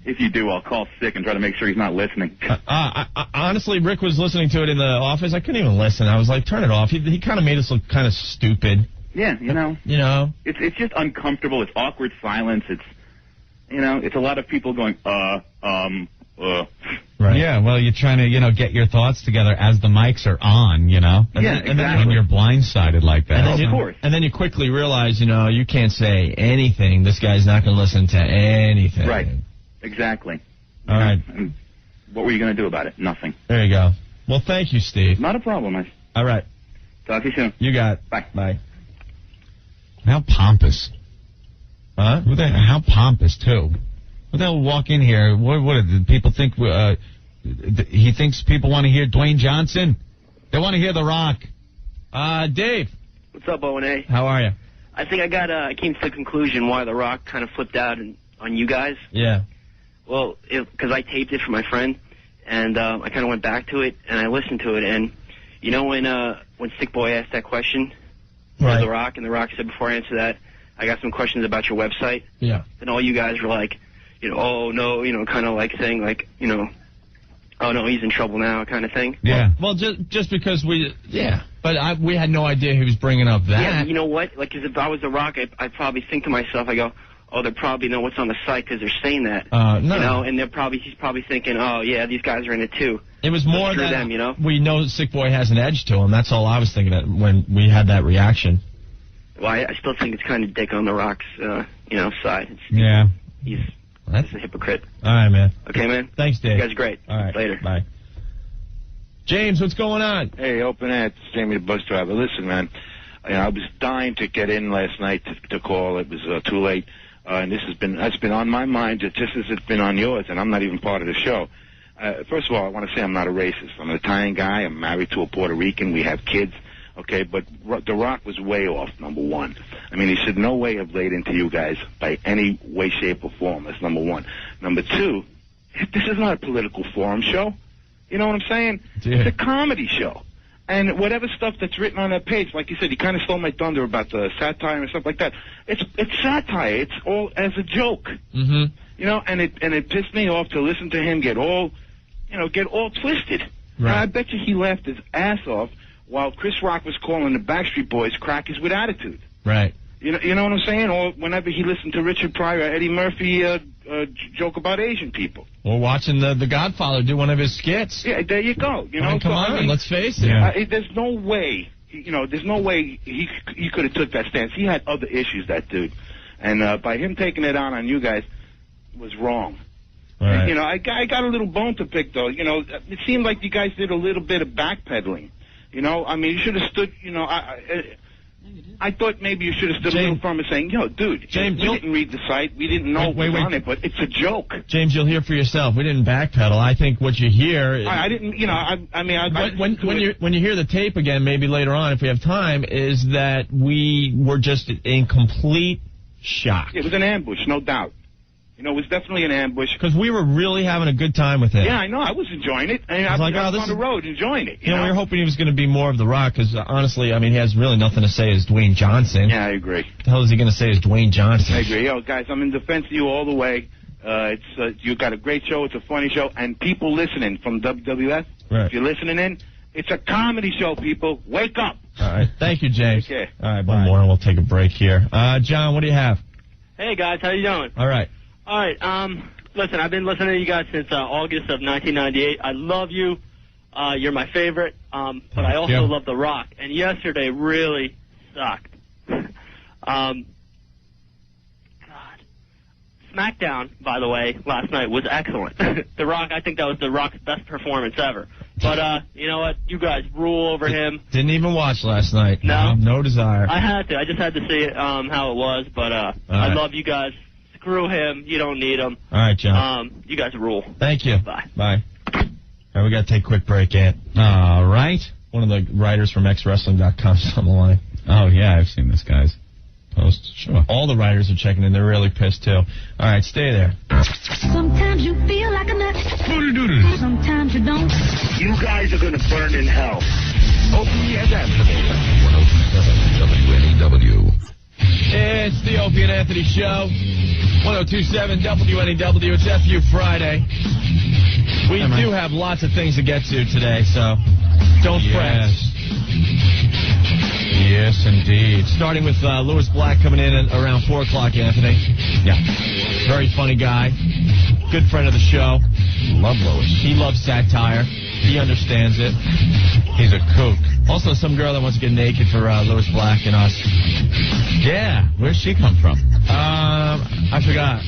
Speaker 10: If you do, I'll call sick and try to make sure he's not listening.
Speaker 1: Honestly, Rick was listening to it in the office. I couldn't even listen. I was like, turn it off. He kind of made us look kind of stupid.
Speaker 10: Yeah, you know. It's just uncomfortable. It's awkward silence. It's a lot of people going,
Speaker 2: Right. Yeah, well, you're trying to, get your thoughts together as the mics are on,
Speaker 10: And
Speaker 1: then
Speaker 2: when you're blindsided like that.
Speaker 1: And then of course. And then you quickly realize, you can't say anything. This guy's not going to listen to anything.
Speaker 10: Right. Exactly.
Speaker 1: All right.
Speaker 10: And what were you going to do about it? Nothing.
Speaker 1: There you go. Well, thank you, Steve.
Speaker 10: Not a problem, man.
Speaker 1: All right.
Speaker 10: Talk to you soon.
Speaker 1: You got it.
Speaker 10: Bye.
Speaker 1: Bye.
Speaker 2: How pompous.
Speaker 1: Huh?
Speaker 2: How pompous, too. Well, they'll walk in here. What do people think? He thinks people want to hear Dwayne Johnson? They want to hear The Rock.
Speaker 1: Dave.
Speaker 18: What's up, O&A?
Speaker 1: How are you?
Speaker 18: I think I came to the conclusion why The Rock kind of flipped out on you guys.
Speaker 1: Yeah.
Speaker 18: Well, because I taped it for my friend, and I kind of went back to it, and I listened to it, and when Sick Boy asked that question
Speaker 1: right.
Speaker 18: to The Rock, and The Rock said, before I answer that, I got some questions about your website.
Speaker 1: Yeah.
Speaker 18: And all you guys were like, oh, no, kind of like saying, like, oh, no, he's in trouble now kind of thing.
Speaker 2: Yeah.
Speaker 1: Well, just because but we had no idea he was bringing up that.
Speaker 18: Yeah, you know what? Like, 'cause if I was The Rock, I'd probably think to myself, I go, oh, they probably know what's on the site because they're saying that.
Speaker 1: No.
Speaker 18: And he's probably thinking, oh, yeah, these guys are in it too.
Speaker 1: It was more
Speaker 18: than
Speaker 1: them, we know Sick Boy has an edge to him. That's all I was thinking when we had that reaction.
Speaker 18: Well, I still think it's kind of dick on The Rock's, side. He's a hypocrite.
Speaker 1: All right, man.
Speaker 18: Okay, man?
Speaker 1: Thanks, Dave.
Speaker 18: You guys are great.
Speaker 1: All right.
Speaker 18: Later.
Speaker 1: Bye. James, what's going on?
Speaker 6: Hey, Open Air. It's Jamie the bus driver. Listen, man, I was dying to get in last night to call. It was too late. And that's been on my mind just as it's been on yours, and I'm not even part of the show. First of all, I want to say I'm not a racist. I'm an Italian guy. I'm married to a Puerto Rican. We have kids. Okay, but The Rock was way off, number one. I mean, he should no way have laid into you guys by any way, shape, or form. That's number one. Number two, this is not a political forum show. You know what I'm saying?
Speaker 1: Yeah.
Speaker 6: It's a comedy show. And whatever stuff that's written on that page, like you said, you kind of stole my thunder about the satire and stuff like that. It's satire. It's all as a joke.
Speaker 1: Mm-hmm.
Speaker 6: And it pissed me off to listen to him get all twisted.
Speaker 1: Right.
Speaker 6: And I bet you he laughed his ass off while Chris Rock was calling the Backstreet Boys crackers with attitude.
Speaker 1: Right.
Speaker 6: You know what I'm saying? Or whenever he listened to Richard Pryor, Eddie Murphy joke about Asian people.
Speaker 1: Or watching the Godfather do one of his skits.
Speaker 6: Yeah, there you go.
Speaker 1: Come on, let's face it.
Speaker 6: Yeah. There's no way. There's no way he could have took that stance. He had other issues, that dude, and by him taking it on you guys was wrong.
Speaker 1: Right.
Speaker 6: And, I got a little bone to pick though. It seemed like you guys did a little bit of backpedaling. I mean, you should have stood. I thought maybe you should have stood a little firmer, saying, dude,
Speaker 1: James,
Speaker 6: we didn't read the site. We didn't know what was on it, but it's a joke.
Speaker 1: James, you'll hear for yourself. We didn't backpedal. I think what you hear...
Speaker 6: I didn't,
Speaker 1: when you hear the tape again, maybe later on, if we have time, is that we were just in complete shock.
Speaker 6: It was an ambush, no doubt. It was definitely an ambush.
Speaker 1: Because we were really having a good time with it.
Speaker 6: Yeah, I know. I was enjoying it. I was on the road enjoying it.
Speaker 1: We were hoping he was going to be more of The Rock, because honestly, I mean, he has really nothing to say as Dwayne Johnson.
Speaker 6: Yeah, I agree.
Speaker 1: What the hell is he going to say as Dwayne Johnson?
Speaker 6: I agree. Guys, I'm in defense of you all the way. You got a great show. It's a funny show. And people listening from WWF,
Speaker 1: right.
Speaker 6: If you're listening in,
Speaker 21: It's a comedy show, people. Wake up.
Speaker 1: All right. Thank you, James.
Speaker 21: Okay.
Speaker 1: All right, one more and we'll take a break here. John, what do you have?
Speaker 11: Hey, guys. How you doing?
Speaker 1: All right.
Speaker 11: All right. Listen, I've been listening to you guys since August of 1998. I love you. You're my favorite. But I also love The Rock. And yesterday really sucked. SmackDown, by the way, last night was excellent. The Rock, I think that was The Rock's best performance ever. But you know what? You guys rule over him.
Speaker 1: Didn't even watch last night.
Speaker 11: No?
Speaker 1: No desire.
Speaker 11: I had to. I just had to see it, how it was. But I love you guys. Screw him. You don't need him.
Speaker 1: All right, John.
Speaker 11: You guys rule.
Speaker 1: Thank you.
Speaker 11: Bye.
Speaker 1: Bye. All right, we got to take a quick break, Ant.
Speaker 2: All right.
Speaker 1: One of the writers from xwrestling.com is on the line.
Speaker 2: Oh, yeah, I've seen this guy's post. Sure.
Speaker 1: All the writers are checking in. They're really pissed, too. All right, stay there.
Speaker 5: Sometimes you feel like a nut. Sometimes you don't.
Speaker 21: You guys are going to burn in hell.
Speaker 5: Opie and Anthony. 102.7 WNEW.
Speaker 1: It's the Opie and Anthony Show. 102.7 WNEW. It's FU Friday. We do have lots of things to get to today, so don't fret.
Speaker 2: Yes, indeed.
Speaker 1: Starting with Lewis Black coming in at around 4 o'clock, Anthony.
Speaker 2: Yeah.
Speaker 1: Very funny guy. Good friend of the show.
Speaker 2: Love Lewis.
Speaker 1: He loves satire. He understands it.
Speaker 2: He's a kook.
Speaker 1: Also, some girl that wants to get naked for Lewis Black and us.
Speaker 2: Yeah. Where's she come from?
Speaker 1: I forgot.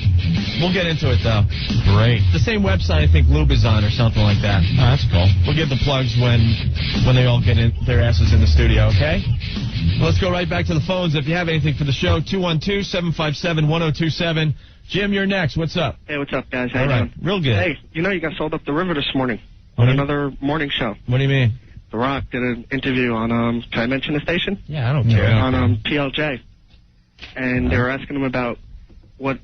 Speaker 1: We'll get into it, though.
Speaker 2: Great.
Speaker 1: The same website, I think, Lube is on or something like that.
Speaker 2: Oh, that's cool.
Speaker 1: We'll give the plugs when they all get in their asses in the studio, okay? Well, let's go right back to the phones. If you have anything for the show, 212-757-1027. Jim, you're next. What's up?
Speaker 13: Hey, what's up, guys? How
Speaker 1: all
Speaker 13: you
Speaker 1: right.
Speaker 13: doing?
Speaker 1: Real good.
Speaker 13: Hey, you know you got sold up the river this morning on another morning show.
Speaker 1: What do you mean?
Speaker 13: The Rock did an interview on, can I mention the station?
Speaker 1: Yeah, I don't care.
Speaker 13: On PLJ. And they were asking him about what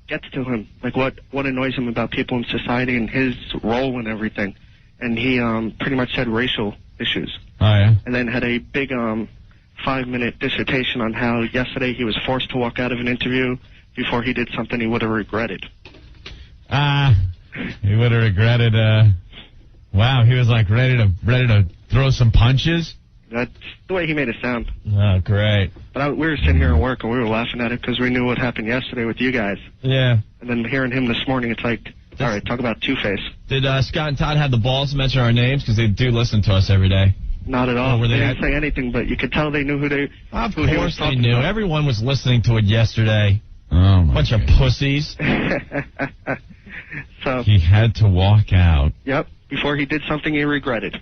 Speaker 13: gets to him, like what annoys him about people in society and his role and everything. And he pretty much said racial issues.
Speaker 2: Oh, yeah?
Speaker 13: And then had a big 5-minute dissertation on how yesterday he was forced to walk out of an interview before he did something he would have regretted.
Speaker 2: He would have regretted, wow, he was like ready to throw some punches?
Speaker 13: That's the way he made it sound.
Speaker 1: Oh, great.
Speaker 13: But we were sitting here at work and we were laughing at it because we knew what happened yesterday with you guys.
Speaker 1: Yeah.
Speaker 13: And then hearing him this morning, it's like, all right, talk about Two-Face.
Speaker 1: Did Scott and Todd have the balls to mention our names? Because they do listen to us every day.
Speaker 13: Not at all.
Speaker 1: Oh,
Speaker 13: They didn't say anything, but you could tell they knew who he was
Speaker 1: they knew.
Speaker 13: about.
Speaker 1: Everyone was listening to it yesterday.
Speaker 2: Oh, my
Speaker 1: Bunch
Speaker 2: God.
Speaker 1: of pussies.
Speaker 13: So
Speaker 2: he had to walk out.
Speaker 13: Yep, before he did something he regretted.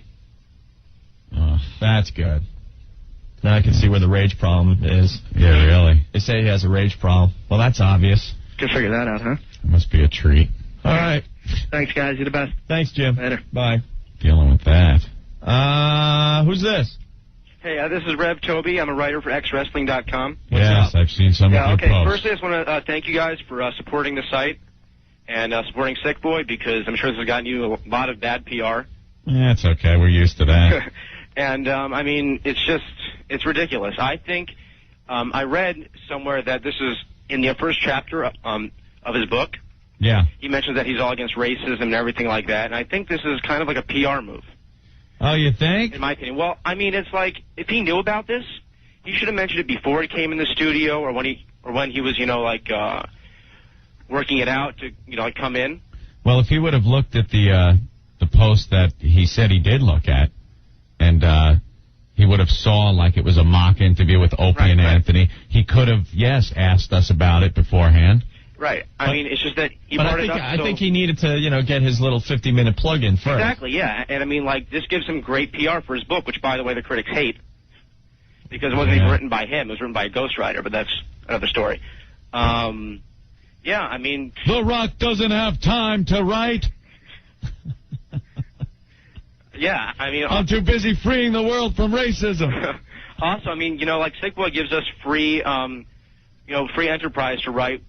Speaker 2: Oh,
Speaker 1: that's good. Now I can see where the rage problem is.
Speaker 2: Yeah, really.
Speaker 1: They say he has a rage problem. Well, that's obvious.
Speaker 13: Could figure that out, huh?
Speaker 2: It must be a treat.
Speaker 1: All right.
Speaker 13: Thanks, guys. You're the best.
Speaker 1: Thanks, Jim.
Speaker 13: Later.
Speaker 1: Bye.
Speaker 2: Dealing with that.
Speaker 1: Who's this?
Speaker 15: Hey, this is Rev Toby. I'm a writer for xwrestling.com.
Speaker 2: Yes, I've seen some of your
Speaker 15: okay.
Speaker 2: posts.
Speaker 15: First, I just want to thank you guys for supporting the site and supporting Sick Boy, because I'm sure this has gotten you a lot of bad PR.
Speaker 2: Yeah, it's okay. We're used to that.
Speaker 15: And, I mean, it's ridiculous. I think I read somewhere that this is in the first chapter of his book.
Speaker 2: Yeah.
Speaker 15: He mentions that he's all against racism and everything like that, and I think this is kind of like a PR move.
Speaker 2: Oh, you think?
Speaker 15: In my opinion. Well, I mean, it's like, if he knew about this, he should have mentioned it before he came in the studio or when he was, working it out to, like come in.
Speaker 2: Well, if he would have looked at the post that he said he did look at, and he would have saw like it was a mock interview with Opie and Anthony, he could have, asked us about it beforehand.
Speaker 15: Right. I mean, it's just that he
Speaker 1: But
Speaker 15: brought it up.
Speaker 1: I think he needed to, get his little 50-minute plug-in first.
Speaker 15: Exactly, yeah. And I mean, like, this gives him great PR for his book, which, by the way, the critics hate, because it wasn't even written by him. It was written by a ghostwriter, but that's another story. Yeah, I mean...
Speaker 2: The Rock doesn't have time to write.
Speaker 15: Yeah, I mean...
Speaker 2: I'm too busy freeing the world from racism.
Speaker 15: Also, I mean, like, Sick Boy gives us free, free enterprise to write,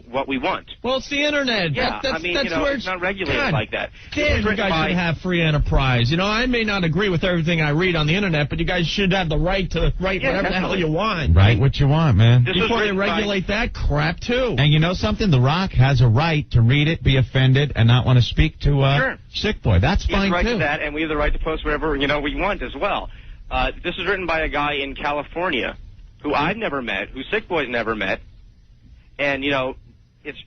Speaker 15: what we want.
Speaker 1: Well, it's the internet.
Speaker 15: Yeah,
Speaker 1: that's where
Speaker 15: it's not regulated like that.
Speaker 1: Damn, you guys should have free enterprise. I may not agree with everything I read on the internet, but you guys should have the right to write whatever the hell you want.
Speaker 2: Write what you want, man.
Speaker 1: Before they regulate that crap, too.
Speaker 2: And you know something? The Rock has a right to read it, be offended, and not want to speak to Sick Boy. That's fine,
Speaker 15: too. We have the right
Speaker 2: too.
Speaker 15: to that, and we have the right to post whatever, we want as well. This was written by a guy in California who I've never met, who Sick Boy's never met. And, it's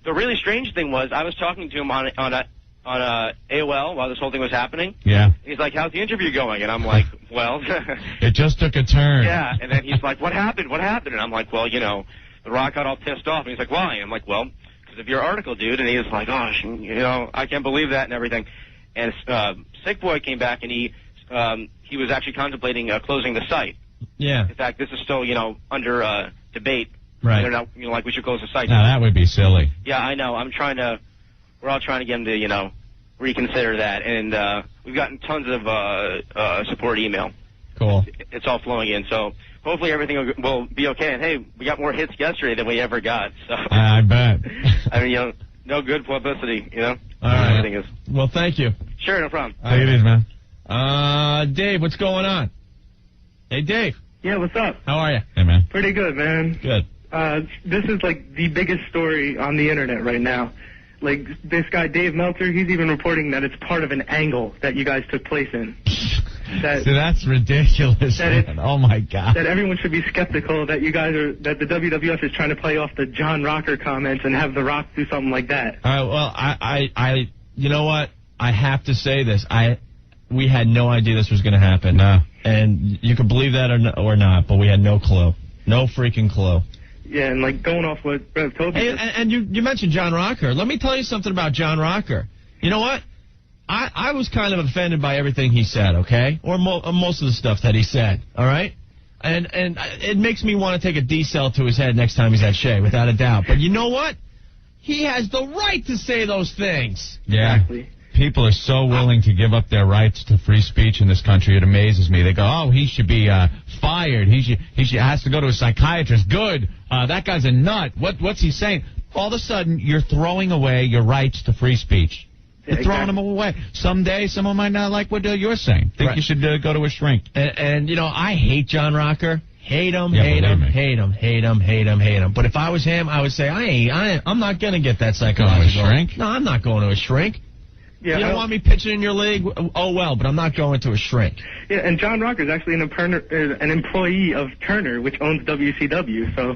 Speaker 15: the really strange thing was I was talking to him on AOL while this whole thing was happening.
Speaker 2: Yeah.
Speaker 15: He's like, how's the interview going? And I'm like, well.
Speaker 2: It just took a turn.
Speaker 15: Yeah. And then he's like, what happened? What happened? And I'm like, well, The Rock got all pissed off. And he's like, why? And I'm like, well, because of your article, dude. And he was like, gosh, I can't believe that and everything. And Sick Boy came back and he was actually contemplating closing the site.
Speaker 1: Yeah.
Speaker 15: In fact, this is still, under debate.
Speaker 2: Right.
Speaker 15: They're not, we should close the site.
Speaker 2: No, that would be silly.
Speaker 15: Yeah, I know. We're all trying to get him to, reconsider that. And we've gotten tons of support email.
Speaker 1: Cool.
Speaker 15: It's all flowing in. So hopefully everything will be okay. And, hey, we got more hits yesterday than we ever got. So
Speaker 2: I bet.
Speaker 15: I mean, no good publicity,
Speaker 1: All right.
Speaker 15: Everything is.
Speaker 1: Well, thank you.
Speaker 15: Sure, no problem.
Speaker 2: Take it easy, man.
Speaker 1: Dave, what's going on? Hey, Dave.
Speaker 3: Yeah, what's up?
Speaker 1: How are you?
Speaker 2: Hey, man.
Speaker 3: Pretty good, man.
Speaker 1: Good.
Speaker 3: This is like the biggest story on the internet right now. Like, this guy, Dave Meltzer, he's even reporting that it's part of an angle that you guys took place in.
Speaker 2: See, that's ridiculous, man. Oh, my God.
Speaker 3: That everyone should be skeptical that that the WWF is trying to play off the John Rocker comments and have The Rock do something like that.
Speaker 1: All right, well, I you know what? I have to say this. We had no idea this was going to happen.
Speaker 2: No.
Speaker 1: And you can believe that or not, but we had no clue. No freaking clue.
Speaker 3: Yeah, and like going off what Rev told me.
Speaker 1: Hey, and you mentioned John Rocker. Let me tell you something about John Rocker. You know what? I was kind of offended by everything he said, okay? Or most of the stuff that he said, all right? And it makes me want to take a D-cell to his head next time he's at Shea, without a doubt. But you know what? He has the right to say those things.
Speaker 2: Yeah.
Speaker 3: Exactly.
Speaker 2: People are so willing to give up their rights to free speech in this country. It amazes me. They go, oh, he should be fired. He has to go to a psychiatrist. Good. That guy's a nut. What's he saying? All of a sudden, you're throwing away your rights to free speech. You're throwing them away. Someday, someone might not like what you're saying. Think you should go to a shrink.
Speaker 1: And I hate John Rocker. Hate him, hate him. But if I was him, I would say, I'm not going to get that psychological.
Speaker 2: Going to a shrink?
Speaker 1: No, I'm not going to a shrink.
Speaker 3: Yeah,
Speaker 1: you don't want me pitching in your league? Oh, well, but I'm not going to a shrink.
Speaker 3: Yeah, and John Rocker is actually an employee of Turner, which owns WCW. So,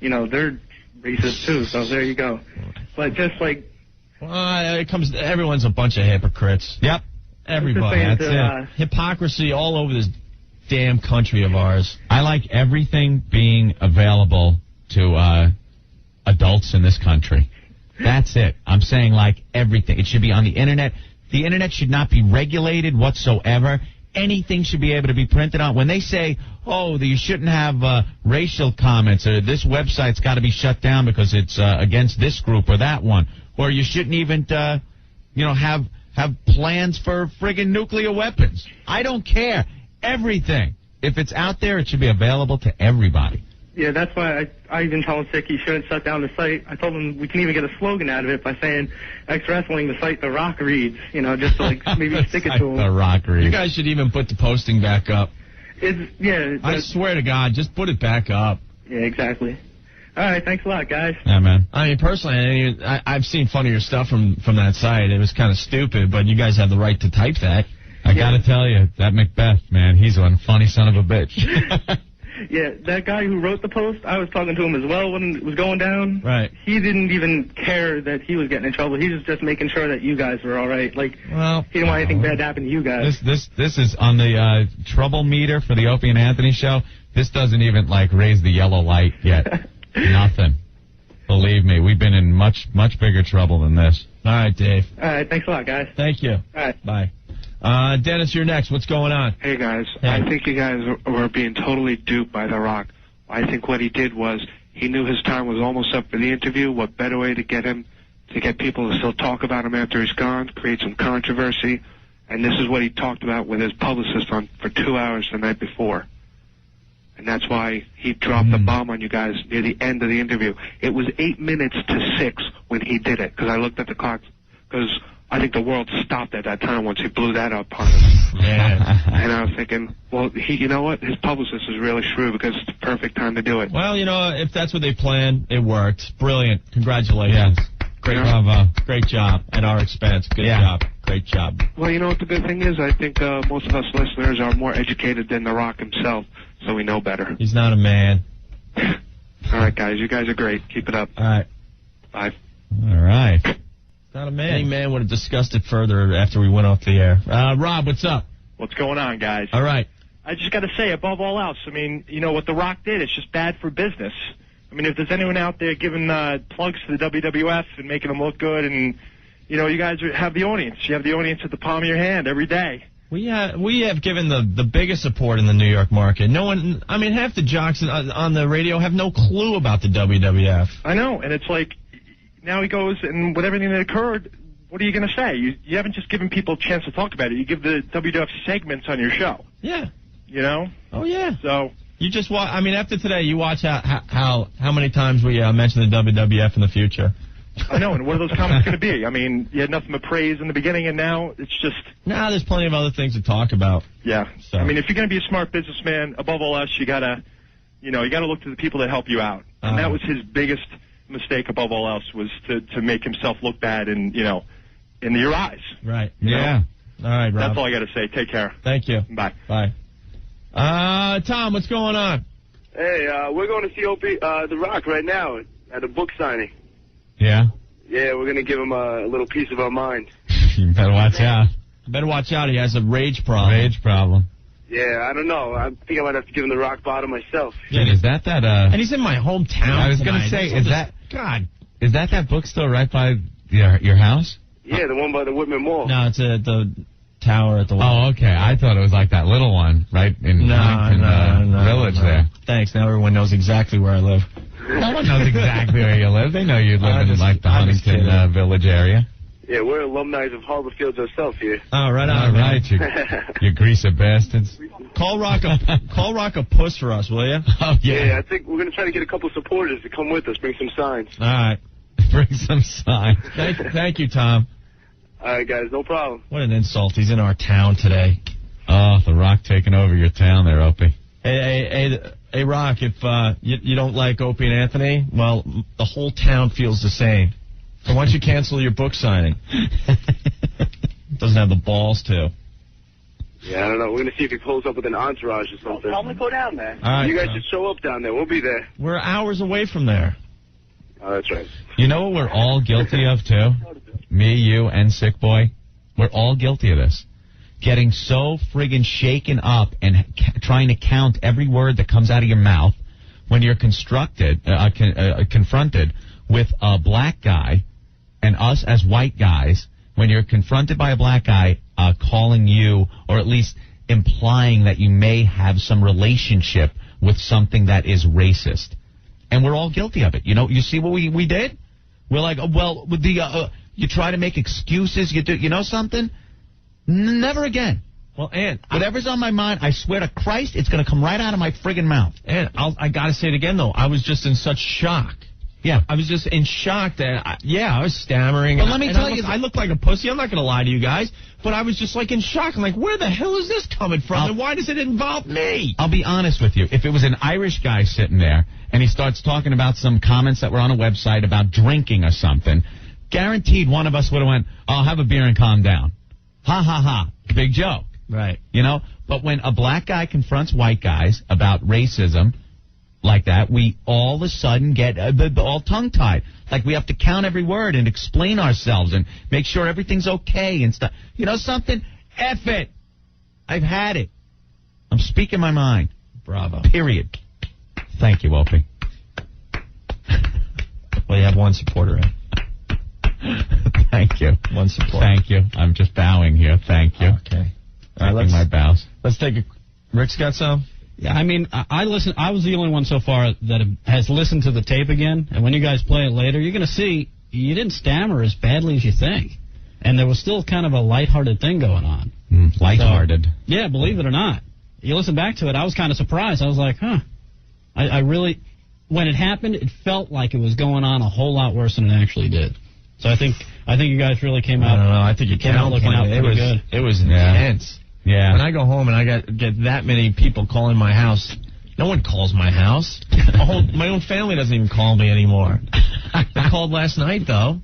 Speaker 3: they're racist, too. So there you go. But just like...
Speaker 1: everyone's a bunch of hypocrites.
Speaker 2: Yep.
Speaker 1: Everybody. That's it. Hypocrisy all over this damn country of ours.
Speaker 2: I like everything being available to adults in this country. That's it. I'm saying like everything. It should be on the internet. The internet should not be regulated whatsoever. Anything should be able to be printed on. When they say, you shouldn't have racial comments, or this website's got to be shut down because it's against this group or that one, or you shouldn't even, have plans for friggin' nuclear weapons. I don't care. Everything. If it's out there, it should be available to everybody.
Speaker 3: Yeah, that's why I even told Sick he shouldn't shut down the site. I told him we can even get a slogan out of it by saying X Wrestling, the site The Rock reads, just to maybe stick it to him.
Speaker 2: The Rock reads.
Speaker 1: You guys should even put the posting back up.
Speaker 3: I
Speaker 1: swear to God, just put it back up.
Speaker 3: Yeah, exactly. All right, thanks a lot, guys.
Speaker 2: Yeah, man.
Speaker 1: I mean, personally, I've seen funnier stuff from that site. It was kind of stupid, but you guys have the right to type that.
Speaker 2: I got to tell you, that Macbeth, man, he's one funny son of a bitch.
Speaker 3: Yeah, that guy who wrote the post, I was talking to him as well when it was going down.
Speaker 1: Right.
Speaker 3: He didn't even care that he was getting in trouble. He was just making sure that you guys were all right. Like, he didn't want anything bad to happen to you guys.
Speaker 2: This is on the trouble meter for the Opie and Anthony show. This doesn't even, raise the yellow light yet. Nothing. Believe me, we've been in much, much bigger trouble than this.
Speaker 1: All right, Dave.
Speaker 3: All right, thanks a lot, guys.
Speaker 1: Thank you.
Speaker 3: All right.
Speaker 1: Bye. Dennis, you're next. What's going on?
Speaker 14: Hey, guys.
Speaker 1: Hey.
Speaker 14: I think you guys were being totally duped by The Rock. I think what he did was he knew his time was almost up for the interview. What better way to get people to still talk about him after he's gone, create some controversy. And this is what he talked about with his publicist for 2 hours the night before. And that's why he dropped the bomb on you guys near the end of the interview. It was 8 minutes to 6 when he did it, because I looked at the clock, because I think the world stopped at that time once he blew that up on us.
Speaker 1: Yeah.
Speaker 14: And I was thinking, well, you know what? His publicist is really shrewd, because it's the perfect time to do it.
Speaker 1: Well, you know, if that's what they planned, it worked. Brilliant. Congratulations.
Speaker 2: Yes.
Speaker 1: Great,
Speaker 2: Bravo.
Speaker 1: Great job at our expense. Good job. Great job.
Speaker 14: Well, you know what the good thing is? I think most of us listeners are more educated than The Rock himself, so we know better.
Speaker 1: He's not a man.
Speaker 14: All right, guys. You guys are great. Keep it up.
Speaker 1: All right.
Speaker 14: Bye.
Speaker 2: All right.
Speaker 1: Not a man. Any man would have discussed it further after we went off the air. Rob, what's up?
Speaker 7: What's going on, guys?
Speaker 1: All right.
Speaker 7: I just got to say, above all else, I mean, you know, what The Rock did, it's just bad for business. I mean, if there's anyone out there giving plugs to the WWF and making them look good, and, you know, you guys have the audience. You have the audience at the palm of your hand every day.
Speaker 1: We have given the biggest support in the New York market. No one, I mean, half the jocks on the radio have no clue about the WWF.
Speaker 7: I know, and it's like, now he goes, and with everything that occurred, what are you going to say? You haven't just given people a chance to talk about it. You give the WWF segments on your show.
Speaker 1: Yeah.
Speaker 7: You know?
Speaker 1: Oh, yeah.
Speaker 7: So...
Speaker 1: You just watch. I mean, after today, you watch how many times we mention the WWF in the future.
Speaker 7: I know, and what are those comments going to be? I mean, you had nothing but praise in the beginning, and now it's just...
Speaker 1: Nah, there's plenty of other things to talk about.
Speaker 7: Yeah.
Speaker 1: So.
Speaker 7: I mean, if you're going to be a smart businessman, above all else, you got to look to the people that help you out. And that was his biggest mistake, above all else, was to make himself look bad in your eyes.
Speaker 1: Right.
Speaker 7: Yeah.
Speaker 1: All right, Rob.
Speaker 7: That's all I got to say. Take care.
Speaker 1: Thank you.
Speaker 7: Bye.
Speaker 1: Bye. Tom, what's going on?
Speaker 17: Hey, we're going to see Opie, The Rock right now at a book signing.
Speaker 2: Yeah?
Speaker 17: Yeah, we're going to give him a little piece of our mind.
Speaker 2: You better watch out.
Speaker 1: Better watch out. He has a rage problem.
Speaker 2: Rage problem.
Speaker 17: Yeah, I don't know. I think I might have to give him the rock bottom myself.
Speaker 2: Yeah, is that
Speaker 1: And he's in my hometown.
Speaker 2: I was going to say, is that bookstore right by your house?
Speaker 17: Yeah, the one by the Whitman Mall.
Speaker 1: No, it's at the tower at the
Speaker 2: Oh, okay. I thought it was like that little one right in Huntington Village there.
Speaker 1: Thanks. Now everyone knows exactly where I live.
Speaker 2: No one knows exactly where you live. They know you live in like the Huntington Village area.
Speaker 17: Yeah, we're alumni of Harbor Fields ourselves here.
Speaker 1: Oh, right on.
Speaker 2: All right, you greaser bastards.
Speaker 1: Call Rock a puss for us, will you?
Speaker 2: Oh,
Speaker 17: yeah, I think we're going to try to get a couple supporters to come with us, bring some signs.
Speaker 1: All right.
Speaker 2: Bring some signs.
Speaker 1: Thank you, Tom.
Speaker 17: All right, guys, no problem.
Speaker 1: What an insult. He's in our town today.
Speaker 2: Oh, The Rock taking over your town there, Opie.
Speaker 1: Hey, Rock, if you don't like Opie and Anthony, well, the whole town feels the same. So why don't you cancel your book signing? Doesn't have the balls to.
Speaker 17: Yeah, I don't know. We're going to see if he pulls up with an entourage or something. Tell him to go down there.
Speaker 1: All right,
Speaker 17: you guys should show up down there. We'll be there.
Speaker 1: We're hours away from there.
Speaker 17: Oh, that's right.
Speaker 2: You know what we're all guilty of, too? Me, you, and Sick Boy. We're all guilty of this. Getting so friggin' shaken up and trying to count every word that comes out of your mouth when you're confronted with a black guy and us as white guys, when you're confronted by a black guy calling you, or at least implying that you may have some relationship with something that is racist. And we're all guilty of it. You know, you see what we did? We're like, well, with the you try to make excuses. You know something? Never again.
Speaker 1: Well, and
Speaker 2: whatever's on my mind, I swear to Christ, it's going to come right out of my friggin' mouth.
Speaker 1: And I got to say it again, though. I was just in such shock.
Speaker 2: Yeah.
Speaker 1: I was just in shock that, I was stammering.
Speaker 2: But let me tell you,
Speaker 1: I look like a pussy. I'm not going to lie to you guys. But I was just like in shock. I'm like, where the hell is this coming from? And why does it involve me?
Speaker 2: I'll be honest with you. If it was an Irish guy sitting there and he starts talking about some comments that were on a website about drinking or something, guaranteed one of us would have went, I'll have a beer and calm down. Ha, ha, ha. Big joke.
Speaker 1: Right.
Speaker 2: You know? But when a black guy confronts white guys about racism like that, we all of a sudden get all tongue-tied. Like we have to count every word and explain ourselves and make sure everything's okay and stuff. You know something? F it. I've had it. I'm speaking my mind.
Speaker 1: Bravo.
Speaker 2: Period. Thank you, Opie.
Speaker 1: Well, you have one supporter in.
Speaker 2: Thank you.
Speaker 1: One support.
Speaker 2: Thank you. I'm just bowing here. Thank you.
Speaker 1: Okay. All right,
Speaker 2: my bows.
Speaker 1: Let's take a... Rick's got some?
Speaker 20: Yeah, I mean, I was the only one so far that has listened to the tape again. And when you guys play it later, you're going to see you didn't stammer as badly as you think. And there was still kind of a lighthearted thing going on.
Speaker 2: Lighthearted.
Speaker 20: So, yeah, believe it or not. you listen back to it, I was kind of surprised. I was like, huh. I really, when it happened, it felt like it was going on a whole lot worse than it actually did. So I think you guys really came out.
Speaker 1: I don't know. I think you
Speaker 20: came out looking out pretty good.
Speaker 1: It was intense.
Speaker 2: Yeah.
Speaker 1: When I go home and I get that many people calling my house, no one calls my house. My own family doesn't even call me anymore. They called last night, though.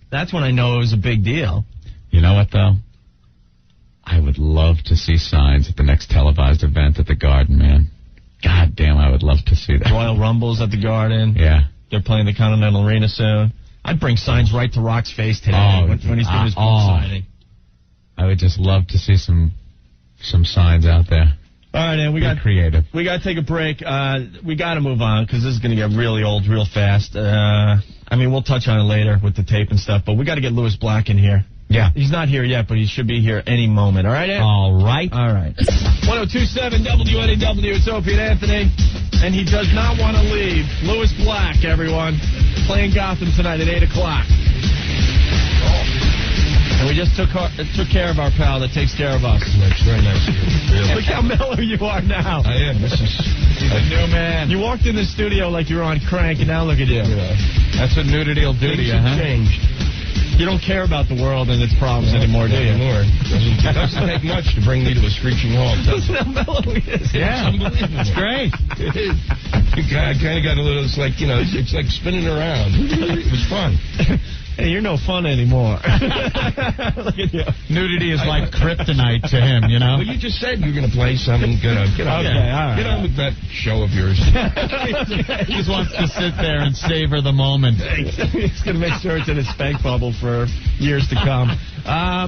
Speaker 1: That's when I know it was a big deal.
Speaker 2: You know what, though? I would love to see signs at the next televised event at the Garden, man. God damn, I would love to see that.
Speaker 1: Royal Rumbles at the Garden.
Speaker 2: Yeah.
Speaker 1: They're playing the Continental Arena soon. I'd bring signs right to Rock's face today when he's doing his book signing.
Speaker 2: I would just love to see some signs out there.
Speaker 1: All right, and we got
Speaker 2: creative.
Speaker 1: We got to take a break. We got to move on because this is going to get really old real fast. I mean, we'll touch on it later with the tape and stuff, but we got to get Lewis Black in here.
Speaker 2: Yeah.
Speaker 1: He's not here yet, but he should be here any moment. All right, Ed?
Speaker 2: All right.
Speaker 1: All right. 1027 WNAW. It's Opie and Anthony, and he does not want to leave. Lewis Black, everyone, playing Gotham tonight at 8 o'clock. And we just took care of our pal that takes care of us.
Speaker 4: That's very nice of you. Really.
Speaker 1: Look how mellow you are now.
Speaker 4: I am. He's
Speaker 2: a new man.
Speaker 1: You walked in the studio like you were on crank, and now look at you.
Speaker 4: Yeah.
Speaker 2: That's what nudity will do to you, huh?
Speaker 4: Changed.
Speaker 1: You don't care about the world and its problems anymore, do you?
Speaker 4: It doesn't take much to bring me to a screeching halt.
Speaker 1: Listen how mellow he is.
Speaker 2: Yeah.
Speaker 4: It's unbelievable.
Speaker 2: It's great.
Speaker 4: It is. I kind of got a little, it's like, it's like spinning around. It was fun.
Speaker 1: Hey, you're no fun anymore. Look at you.
Speaker 2: Nudity is like kryptonite to him, you know?
Speaker 4: Well, you just said you're going to play something. Get on.
Speaker 1: Okay, all right.
Speaker 4: Get on with that show of yours.
Speaker 2: He just wants to sit there and savor the moment.
Speaker 1: He's going to make sure it's in his spank bubble for years to come.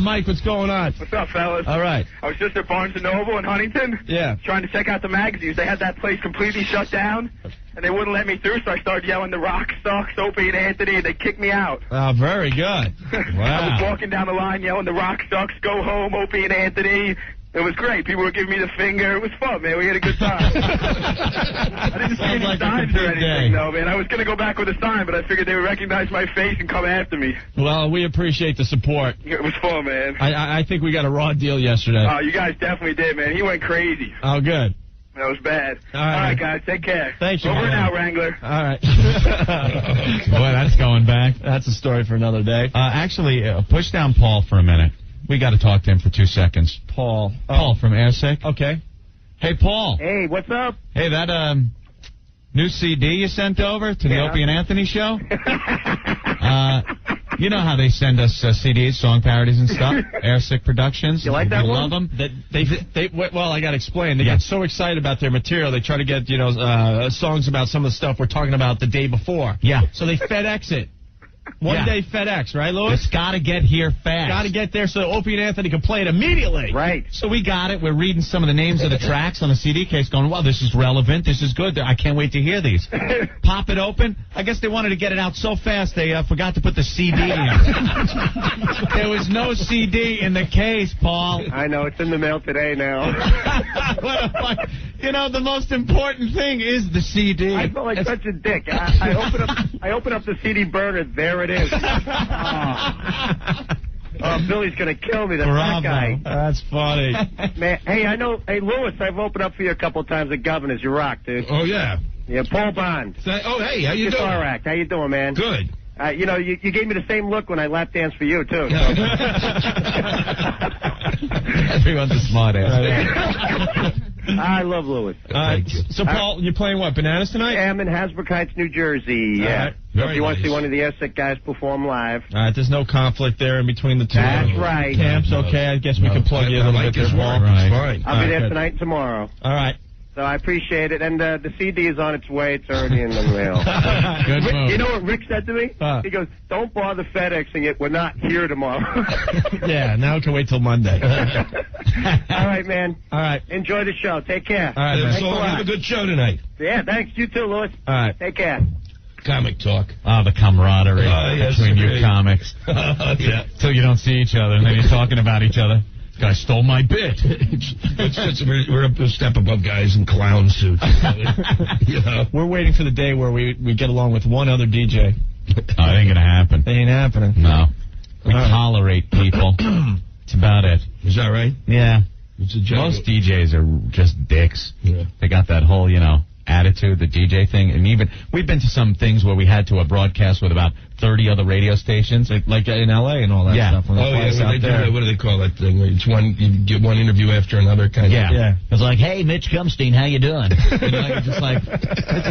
Speaker 1: Mike, what's going on?
Speaker 21: What's up, fellas?
Speaker 1: All right.
Speaker 21: I was just at Barnes & Noble in Huntington.
Speaker 1: Yeah.
Speaker 21: Trying to check out the magazines. They had that place completely shut down, and they wouldn't let me through, so I started yelling, "The Rock sucks, Opie and Anthony," and they kicked me out.
Speaker 1: Very good. Wow.
Speaker 21: I was walking down the line yelling, "The Rock sucks, go home, Opie and Anthony." It was great. People were giving me the finger. It was fun, man. We had a good time. I didn't see any signs or anything, though, man. I was going to go back with a sign, but I figured they would recognize my face and come after me.
Speaker 1: Well, we appreciate the support.
Speaker 21: It was fun, man.
Speaker 1: I think we got a raw deal yesterday.
Speaker 21: Oh, you guys definitely did, man. He went crazy.
Speaker 1: Oh, good.
Speaker 21: That was bad.
Speaker 1: All right,
Speaker 21: guys. Take care.
Speaker 1: Thank you.
Speaker 21: Over and out, Wrangler.
Speaker 1: All right.
Speaker 2: Boy, that's going back.
Speaker 1: That's a story for another day.
Speaker 2: Actually, push down Paul for a minute. We got to talk to him for 2 seconds.
Speaker 1: Paul
Speaker 2: from Airsick.
Speaker 1: Okay.
Speaker 2: Hey, Paul.
Speaker 21: Hey, what's up?
Speaker 2: Hey, that new CD you sent over to the Opie and Anthony show? You know how they send us CDs, song parodies and stuff? Airsick Productions.
Speaker 21: You like that one?
Speaker 2: Love them?
Speaker 1: Well, I got to explain. They get so excited about their material, they try to get, songs about some of the stuff we're talking about the day before.
Speaker 2: Yeah.
Speaker 1: So they FedEx it. One day FedEx, right, Louis?
Speaker 2: It's got to get here fast.
Speaker 1: Got to get there so Opie and Anthony can play it immediately.
Speaker 21: Right.
Speaker 2: So we got it. We're reading some of the names of the tracks on the CD case going, well, this is relevant. This is good. I can't wait to hear these. Pop it open. I guess they wanted to get it out so fast they forgot to put the CD in. There was no CD in the case, Paul.
Speaker 21: I know. It's in the mail today now.
Speaker 2: The most important thing is the CD.
Speaker 21: I feel like such a dick. I open up the CD burner. There it is. Oh, Billy's going to kill me. That black guy.
Speaker 1: That's funny.
Speaker 21: Man, hey, I know. Hey, Lewis, I've opened up for you a couple of times at Governor's. You rock, dude.
Speaker 4: Oh, yeah.
Speaker 21: Yeah, Paul Bond.
Speaker 4: Hey, how you doing?
Speaker 21: Guitar act. How you doing, man?
Speaker 4: Good.
Speaker 21: You gave me the same look when I lap danced for you, too.
Speaker 2: Everyone's a smart ass.
Speaker 21: I love Lewis.
Speaker 1: Thank you. So, Paul, you're playing what, Bananas tonight?
Speaker 21: Yeah, I'm in Hasbrook Heights, New Jersey. Yeah.
Speaker 1: Right.
Speaker 21: So if you want to see one of the Airsick guys perform live.
Speaker 1: All right, there's no conflict there in between the two.
Speaker 21: That's right.
Speaker 1: Camps, okay. I guess we can plug you a little bit there, Paul.
Speaker 4: Right. Fine.
Speaker 21: I'll be there tonight and tomorrow.
Speaker 1: All right.
Speaker 21: So I appreciate it. And the CD is on its way. It's already in the mail.
Speaker 2: Good move.
Speaker 21: You know what Rick said to me?
Speaker 1: He
Speaker 21: goes, don't bother FedExing it. We're not here tomorrow.
Speaker 1: Yeah, now we can wait till Monday.
Speaker 21: All right, man.
Speaker 1: All right.
Speaker 21: Enjoy the show. Take care.
Speaker 1: All right, man.
Speaker 21: Thanks a lot.
Speaker 4: Have a good show tonight.
Speaker 21: Yeah, thanks. You too, Lewis.
Speaker 1: All right.
Speaker 21: Take care.
Speaker 4: Comic talk.
Speaker 2: Oh, the camaraderie
Speaker 4: Yes,
Speaker 2: between you
Speaker 4: great.
Speaker 2: comics.
Speaker 4: Yeah.
Speaker 2: Till you don't see each other, and then you're talking about each other. This guy stole my bit.
Speaker 4: We're up a step above guys in clown suits.
Speaker 1: We're waiting for the day where we get along with one other DJ.
Speaker 2: Oh, it ain't going to happen.
Speaker 1: It ain't happening.
Speaker 2: No. We tolerate people. That's about it.
Speaker 4: Is that right?
Speaker 2: Yeah. Most DJs are just dicks.
Speaker 4: Yeah.
Speaker 2: They got that whole, attitude, the DJ thing. And even, we've been to some things where we had to broadcast with about 30 other radio stations.
Speaker 1: Like in L.A. and all that stuff.
Speaker 4: When they do that, what do they call that thing? It's you get one interview after another kind of.
Speaker 2: Yeah. It's like, hey, Mitch Cumstein, how you doing? You're just like,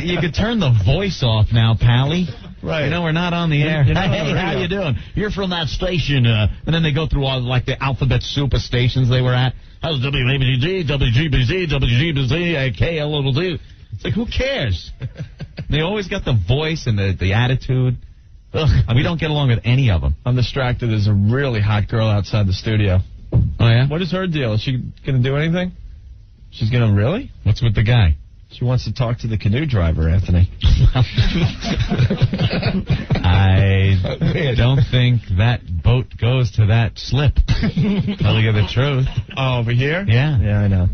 Speaker 2: you could turn the voice off now, Pally.
Speaker 1: Right.
Speaker 2: We're not on the air. Hey, how you doing? You're from that station. And then they go through all the alphabet soup of stations they were at. How's WABG, WGBZ, WGBZ, KLOD? It's like, who cares? They always got the voice and the attitude. Ugh, we don't get along with any of them.
Speaker 1: I'm distracted. There's a really hot girl outside the studio.
Speaker 2: Oh, yeah?
Speaker 1: What is her deal? Is she going to do anything? She's going to really?
Speaker 2: What's with the guy?
Speaker 1: She wants to talk to the canoe driver, Anthony.
Speaker 2: I don't think that boat goes to that slip. Tell you the truth.
Speaker 1: Oh, over here?
Speaker 2: Yeah.
Speaker 1: Yeah, I know.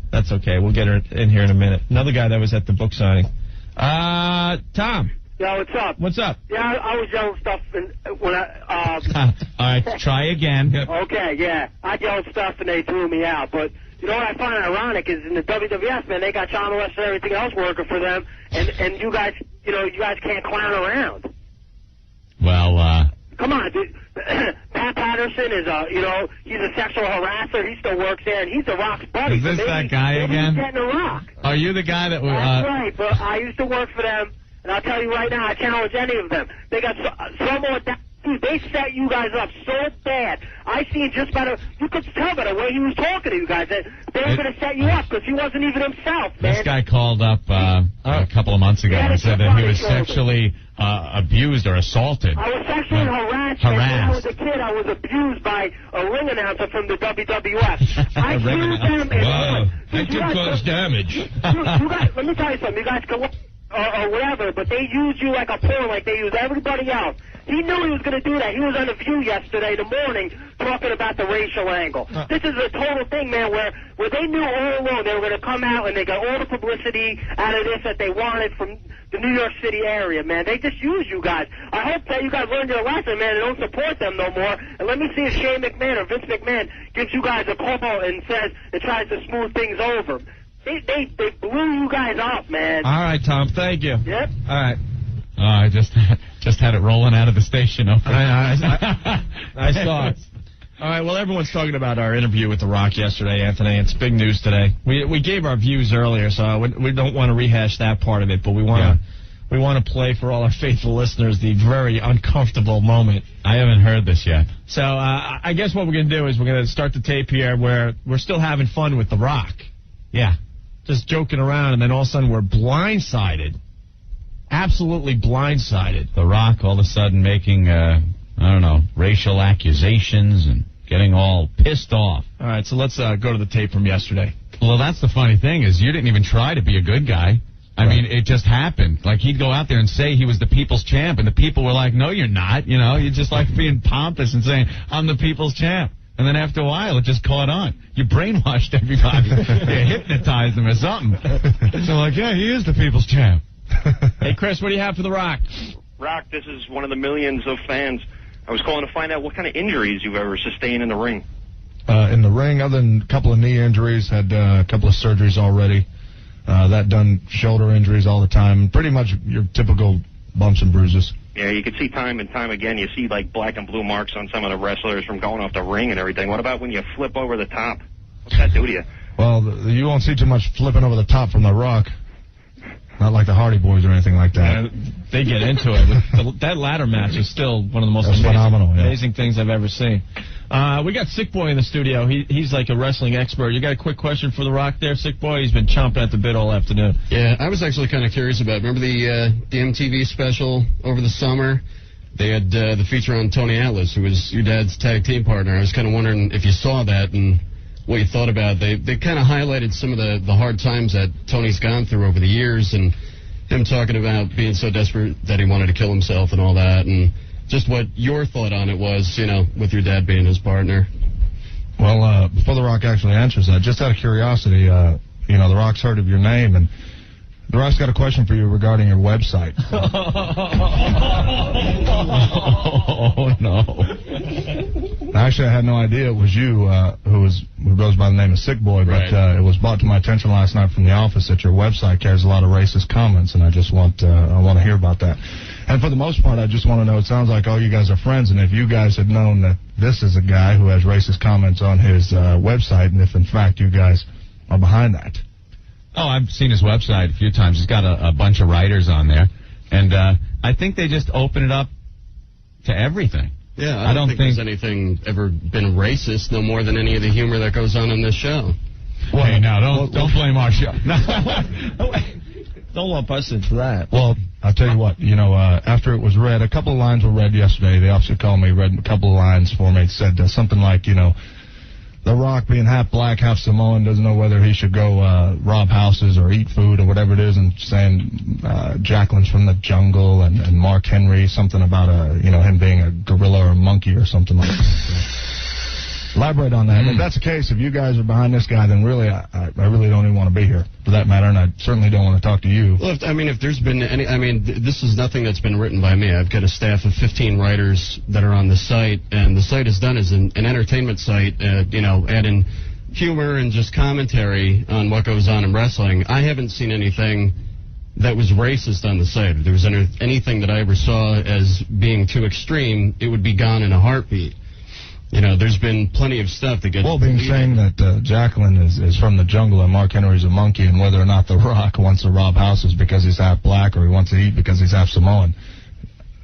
Speaker 1: That's okay. We'll get her in here in a minute. Another guy that was at the book signing. Tom.
Speaker 12: Yeah, what's up?
Speaker 1: What's up?
Speaker 12: Yeah, I was yelling stuff when I...
Speaker 2: All right, try again.
Speaker 12: Okay, yeah. I yelled stuff and they threw me out. But you know what I find ironic is in the WWF, man, they got John West and everything else working for them, and you guys, you guys can't clown around.
Speaker 2: Well,
Speaker 12: Come on, dude. Pat Patterson is he's a sexual harasser. He still works there, and he's the Rock's buddy.
Speaker 2: Is this that guy again?
Speaker 12: He's getting a Rock.
Speaker 2: Are you the guy that...
Speaker 12: That's right, but I used to work for them, and I'll tell you right now, I challenge any of them. They got so more... Dude, they set you guys up so bad. I seen just about you could tell by the way he was talking to you guys that they were going to set you up because he wasn't even himself, man.
Speaker 2: This guy called up a couple of months ago and said that he was sexually abused or assaulted.
Speaker 12: I was sexually harassed. When I was a kid, I was abused by a ring announcer from the WWF. I sued them.
Speaker 4: Wow, that could cause damage.
Speaker 12: You guys, let me tell you something. You guys can or whatever, but they use you like a pawn, like they use everybody else. He knew he was going to do that. He was on The View yesterday in the morning talking about the racial angle. This is a total thing, man, where they knew all along they were going to come out and they got all the publicity out of this that they wanted from the New York City area, man. They just use you guys. I hope that you guys learned your lesson, man, and don't support them no more. And let me see if Shane McMahon or Vince McMahon gives you guys a call and says it tries to smooth things over. They blew you guys up, man.
Speaker 1: All right, Tom. Thank you.
Speaker 12: Yep.
Speaker 1: All right.
Speaker 2: I just had it rolling out of the station.
Speaker 1: I saw it. All right, well, everyone's talking about our interview with The Rock yesterday, Anthony. It's big news today. We gave our views earlier, so we don't want to rehash that part of it, but we want to play for all our faithful listeners the very uncomfortable moment.
Speaker 2: I haven't heard this yet.
Speaker 1: So I guess what we're going to do is we're going to start the tape here where we're still having fun with The Rock.
Speaker 2: Yeah.
Speaker 1: Just joking around, and then all of a sudden we're blindsided. Absolutely blindsided.
Speaker 2: The Rock all of a sudden making, racial accusations and getting all pissed off.
Speaker 1: All right, so let's go to the tape from yesterday.
Speaker 2: Well, that's the funny thing is you didn't even try to be a good guy. I mean, it just happened. Like, he'd go out there and say he was the people's champ, and the people were like, no, you're not. You're just like being pompous and saying, I'm the people's champ. And then after a while, it just caught on. You brainwashed everybody. You hypnotized them or something. So like, yeah, he is the people's champ.
Speaker 1: Hey, Chris, what do you have for The Rock?
Speaker 15: Rock, this is one of the millions of fans. I was calling to find out what kind of injuries you've ever sustained in the ring.
Speaker 19: In the ring, other than a couple of knee injuries, had a couple of surgeries already. That done shoulder injuries all the time. Pretty much your typical bumps and bruises.
Speaker 15: Yeah, you can see time and time again. You see, like, black and blue marks on some of the wrestlers from going off the ring and everything. What about when you flip over the top? What's that do to you?
Speaker 19: Well, you won't see too much flipping over the top from The Rock. Not like the Hardy Boys or anything like that.
Speaker 1: Yeah, they get into it. That ladder match is still one of the most amazing things I've ever seen. We got Sick Boy in the studio. He's like a wrestling expert. You got a quick question for The Rock there, Sick Boy? He's been chomping at the bit all afternoon.
Speaker 22: Yeah, I was actually kind of curious about, remember the MTV special over the summer? They had the feature on Tony Atlas, who was your dad's tag team partner. I was kind of wondering if you saw that and what you thought about it. They kind of highlighted some of the hard times that Tony's gone through over the years, and him talking about being so desperate that he wanted to kill himself and all that, and just what your thought on it was, with your dad being his partner.
Speaker 19: Well, before The Rock actually answers that, just out of curiosity, The Rock's heard of your name, and The Rock's got a question for you regarding your website.
Speaker 2: Oh, no.
Speaker 19: Actually, I had no idea it was you who goes by the name of Sick Boy, but it was brought to my attention last night from the office that your website carries a lot of racist comments, and I just want to hear about that. And for the most part, I just want to know, it sounds like all you guys are friends, and if you guys had known that this is a guy who has racist comments on his website, and if in fact you guys are behind that.
Speaker 2: Oh, I've seen his website a few times. He's got a bunch of writers on there, and I think they just open it up to everything.
Speaker 22: Yeah, I don't think there's anything ever been racist, no more than any of the humor that goes on in this show.
Speaker 2: Well, hey, now, don't blame our show.
Speaker 1: Don't lump us into that.
Speaker 19: Well, I'll tell you what, after it was read, a couple of lines were read yesterday. The officer called me, read a couple of lines for me. It said something like, The Rock being half black, half Samoan, doesn't know whether he should go rob houses or eat food or whatever it is, and saying Jacqueline's from the jungle, and Mark Henry, something about him being a gorilla or a monkey or something like that. Elaborate on that. If that's the case, if you guys are behind this guy, then really, I really don't even want to be here, for that matter, and I certainly don't want to talk to you.
Speaker 22: Well, if there's been any, this is nothing that's been written by me. I've got a staff of 15 writers that are on the site, and the site is done as an entertainment site, adding humor and just commentary on what goes on in wrestling. I haven't seen anything that was racist on the site. If there was anything that I ever saw as being too extreme, it would be gone in a heartbeat. There's been plenty of stuff that gets...
Speaker 19: Well, saying that Jacqueline is from the jungle and Mark Henry's a monkey, and whether or not The Rock wants to rob houses because he's half black or he wants to eat because he's half Samoan,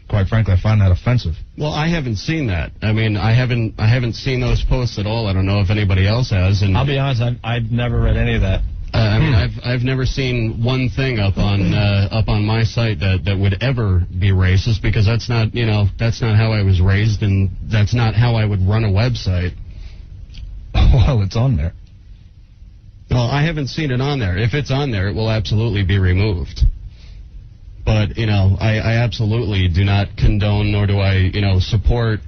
Speaker 19: quite frankly, I find that offensive.
Speaker 22: Well, I haven't seen that. I haven't seen those posts at all. I don't know if anybody else has. And
Speaker 1: I'll be honest, I've never read any of that.
Speaker 22: I've never seen one thing up on my site that would ever be racist, because that's not how I was raised, and that's not how I would run a website.
Speaker 19: Well, it's on there.
Speaker 22: Well, I haven't seen it on there. If it's on there, it will absolutely be removed. But I absolutely do not condone, nor do I support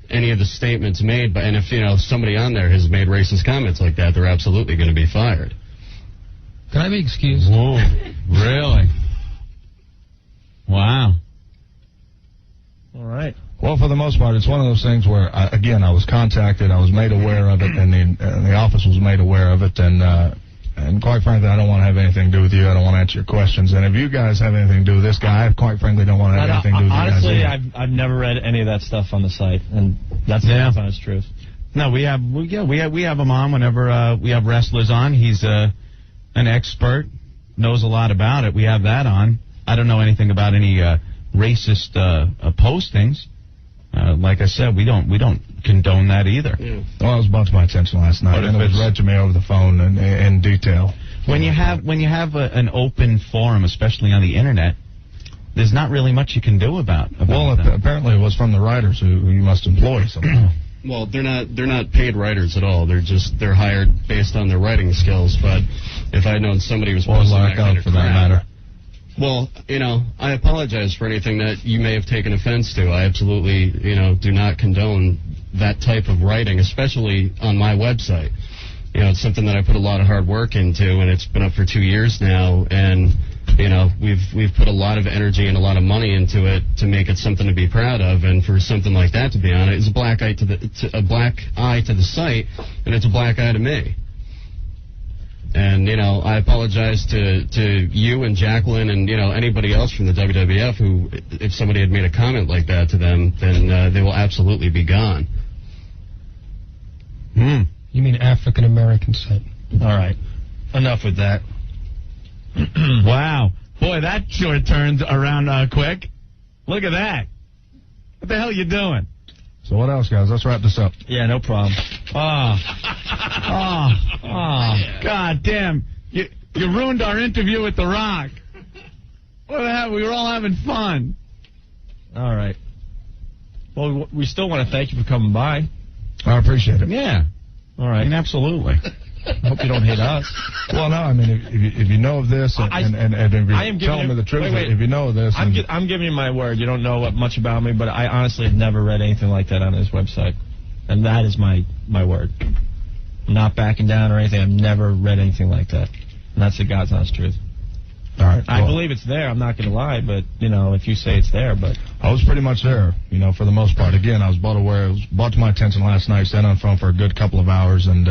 Speaker 22: any of the statements made. And if somebody on there has made racist comments like that, they're absolutely going to be fired.
Speaker 8: Can I be excused?
Speaker 2: Whoa, really? Wow.
Speaker 1: All right.
Speaker 19: Well, for the most part, it's one of those things where, I was contacted, I was made aware of it, and the office was made aware of it, and quite frankly, I don't want to have anything to do with you. I don't want to answer your questions. And if you guys have anything to do with this guy, I quite frankly don't want to have anything to do with
Speaker 1: honestly,
Speaker 19: you guys.
Speaker 1: Honestly, I've never read any of that stuff on the site, and that's the honest truth.
Speaker 2: No, we have him on whenever we have wrestlers on. He's an expert, knows a lot about it. We have that on. I don't know anything about any racist postings. Like I said, we don't condone that either.
Speaker 19: Yeah. Well, it was brought to my attention last night, and it was read to me over the phone in detail.
Speaker 2: When you have an open forum, especially on the internet, there's not really much you can do about
Speaker 19: apparently it was from the writers who you must employ somehow.
Speaker 22: Well, they're not paid writers at all. They're hired based on their writing skills. But if I had known somebody was posting that kind of crap, well, I apologize for anything that you may have taken offense to. I absolutely, do not condone that type of writing, especially on my website. It's something that I put a lot of hard work into, and it's been up for 2 years now, and we've put a lot of energy and a lot of money into it to make it something to be proud of, and for something like that to be on it is a black eye to the site, and it's a black eye to me. And I apologize to you and Jacqueline and anybody else from the WWF who, if somebody had made a comment like that to them, then they will absolutely be gone.
Speaker 8: You mean African American site?
Speaker 1: All right, enough with that.
Speaker 2: Wow. Boy, that sure turned around quick. Look at that. What the hell are you doing?
Speaker 19: So what else, guys? Let's wrap this up.
Speaker 1: Yeah, no problem.
Speaker 2: God damn. You ruined our interview with The Rock. What the hell? We were all having fun.
Speaker 1: All right. Well, we still want to thank you for coming by.
Speaker 19: I appreciate it.
Speaker 2: Yeah.
Speaker 1: All right.
Speaker 2: Absolutely.
Speaker 1: I hope you don't hate us.
Speaker 19: Well, no, if you know of this, and if you're telling me the truth, if you know of this...
Speaker 1: I'm giving you my word. You don't know much about me, but I honestly have never read anything like that on his website. And that is my word. I'm not backing down or anything. I've never read anything like that. And that's the God's honest truth.
Speaker 19: All right.
Speaker 1: I believe it's there. I'm not going to lie, but, if you say it's there, but...
Speaker 19: I was pretty much there, for the most part. Again, I was brought to my attention last night, sat on the phone for a good couple of hours, and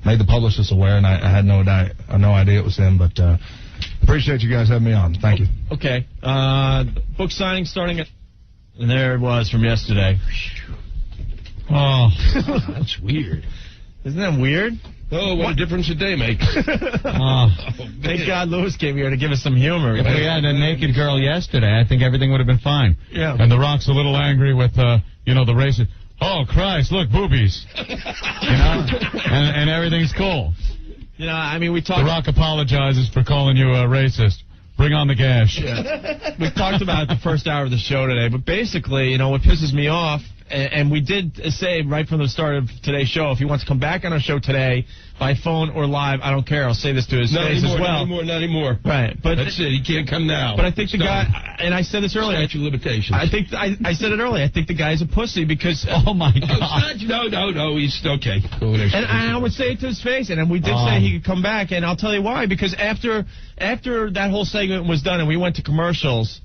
Speaker 19: made the publicist aware, and I had no idea it was him. But appreciate you guys having me on. Thank you.
Speaker 1: Okay. Book signing starting at... And there it was from yesterday.
Speaker 4: Oh, that's weird.
Speaker 1: Isn't that weird?
Speaker 4: Oh, what a difference a day makes.
Speaker 1: Thank God Lewis came here to give us some humor.
Speaker 2: If we had a naked girl yesterday, I think everything would have been fine.
Speaker 1: Yeah.
Speaker 2: And The Rock's a little angry with, the racist. Oh, Christ, look, boobies. And everything's cool.
Speaker 1: We talked...
Speaker 2: The Rock apologizes for calling you a racist. Bring on the gash.
Speaker 1: Yeah. We talked about it the first hour of the show today, but basically, what pisses me off, and we did say right from the start of today's show, if he wants to come back on our show today, by phone or live, I don't care. I'll say this to his face as well.
Speaker 4: Not anymore.
Speaker 1: Right. But
Speaker 4: that's it. He can't come now.
Speaker 1: But I think the guy, and I said this earlier.
Speaker 4: Statute of limitations.
Speaker 1: I think I said it earlier. I think the guy's a pussy because, oh my God.
Speaker 4: No, he's okay.
Speaker 1: And I would say it to his face, and we did say he could come back, and I'll tell you why. Because after that whole segment was done and we went to commercials,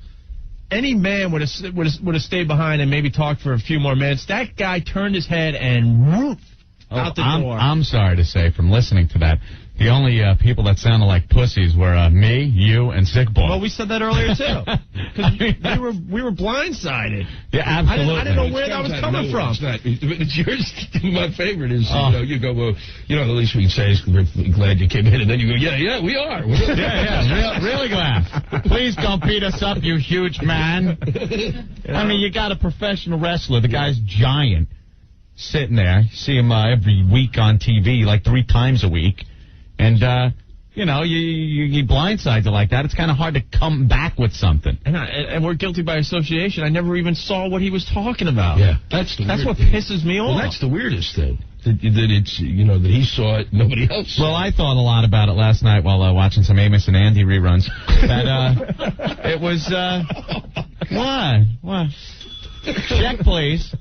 Speaker 1: any man would have stayed behind and maybe talked for a few more minutes. That guy turned his head and roofed out the door.
Speaker 2: I'm sorry to say, from listening to that, the only people that sounded like pussies were me, you, and Sick Boy.
Speaker 1: Well, we said that earlier, too. Because we were blindsided.
Speaker 2: Yeah, absolutely.
Speaker 1: I didn't know where that was coming from.
Speaker 4: It's not. It's yours. My favorite is, you go, well, the least we can say is we're glad you came in. And then you go, yeah, we are.
Speaker 2: Really glad. Please don't beat us up, you huge man. I mean, you got a professional wrestler. The guy's giant. Sitting there. You see him every week on TV, like 3 times a week. And, you blindside you like that. It's kind of hard to come back with something.
Speaker 1: And we're guilty by association. I never even saw what he was talking about.
Speaker 4: Yeah, that's
Speaker 1: what pisses me off.
Speaker 4: Well, that's the weirdest thing. That it's, that he saw it, nobody else saw it.
Speaker 2: Well, I thought a lot about it last night while watching some Amos and Andy reruns. That, it was, what? Check, please.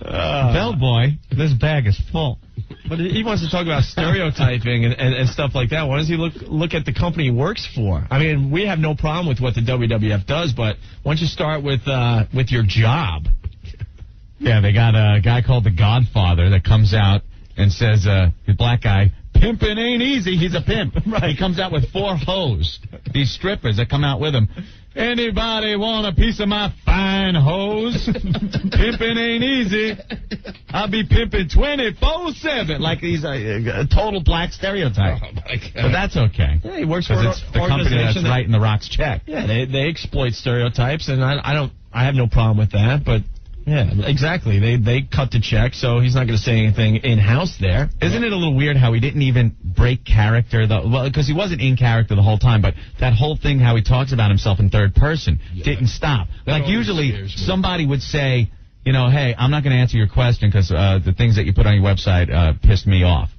Speaker 2: Bellboy, this bag is full.
Speaker 1: But he wants to talk about stereotyping and stuff like that. Why does he look at the company he works for? I mean, we have no problem with what the WWF does, but once you start with your job.
Speaker 2: Yeah, they got a guy called the Godfather that comes out and says, the black guy, pimping ain't easy. He's a pimp. Right. He comes out with 4 hoes. These strippers that come out with him. Anybody want a piece of my fine hose? Pimping ain't easy. I'll be pimping 24/7. Like he's a total black stereotype.
Speaker 4: Oh, my God.
Speaker 2: But that's okay.
Speaker 1: Yeah, he works for
Speaker 2: it's the company that's writing the Rock's check.
Speaker 1: Yeah, they exploit stereotypes, and I have no problem with that, but... Yeah, exactly. They cut the check, so he's not going to say anything in-house there.
Speaker 2: Isn't it a little weird how he didn't even break character? Because he wasn't in character the whole time, but that whole thing how he talks about himself in third person didn't stop. Like usually somebody would say, hey, I'm not going to answer your question because the things that you put on your website pissed me off.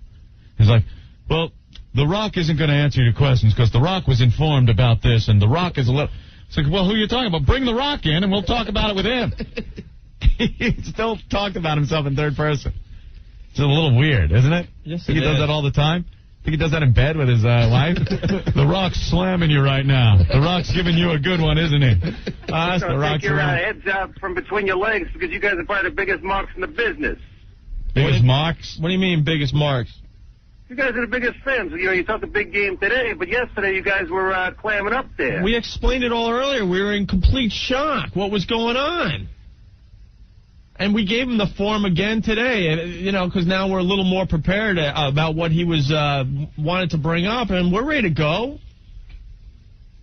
Speaker 2: He's like, well, The Rock isn't going to answer your questions because The Rock was informed about this, and The Rock is a little... It's like, well, who are you talking about? Bring The Rock in, and we'll talk about it with him. He still talked about himself in third person. It's a little weird, isn't it?
Speaker 1: Yes,
Speaker 2: Think he does that all the time? Think he does that in bed with his wife? The Rock's slamming you right now. The Rock's giving you a good one, isn't he? That's The Rock's
Speaker 21: take your heads out from between your legs because you guys are probably the biggest marks in the business.
Speaker 2: Biggest marks?
Speaker 1: What do you mean biggest marks?
Speaker 21: You guys are the biggest fans. You talked the big game today, but yesterday you guys were clamming up there.
Speaker 1: We explained it all earlier. We were in complete shock. What was going on? And we gave him the form again today, because now we're a little more prepared about what he was wanted to bring up, and we're ready to go.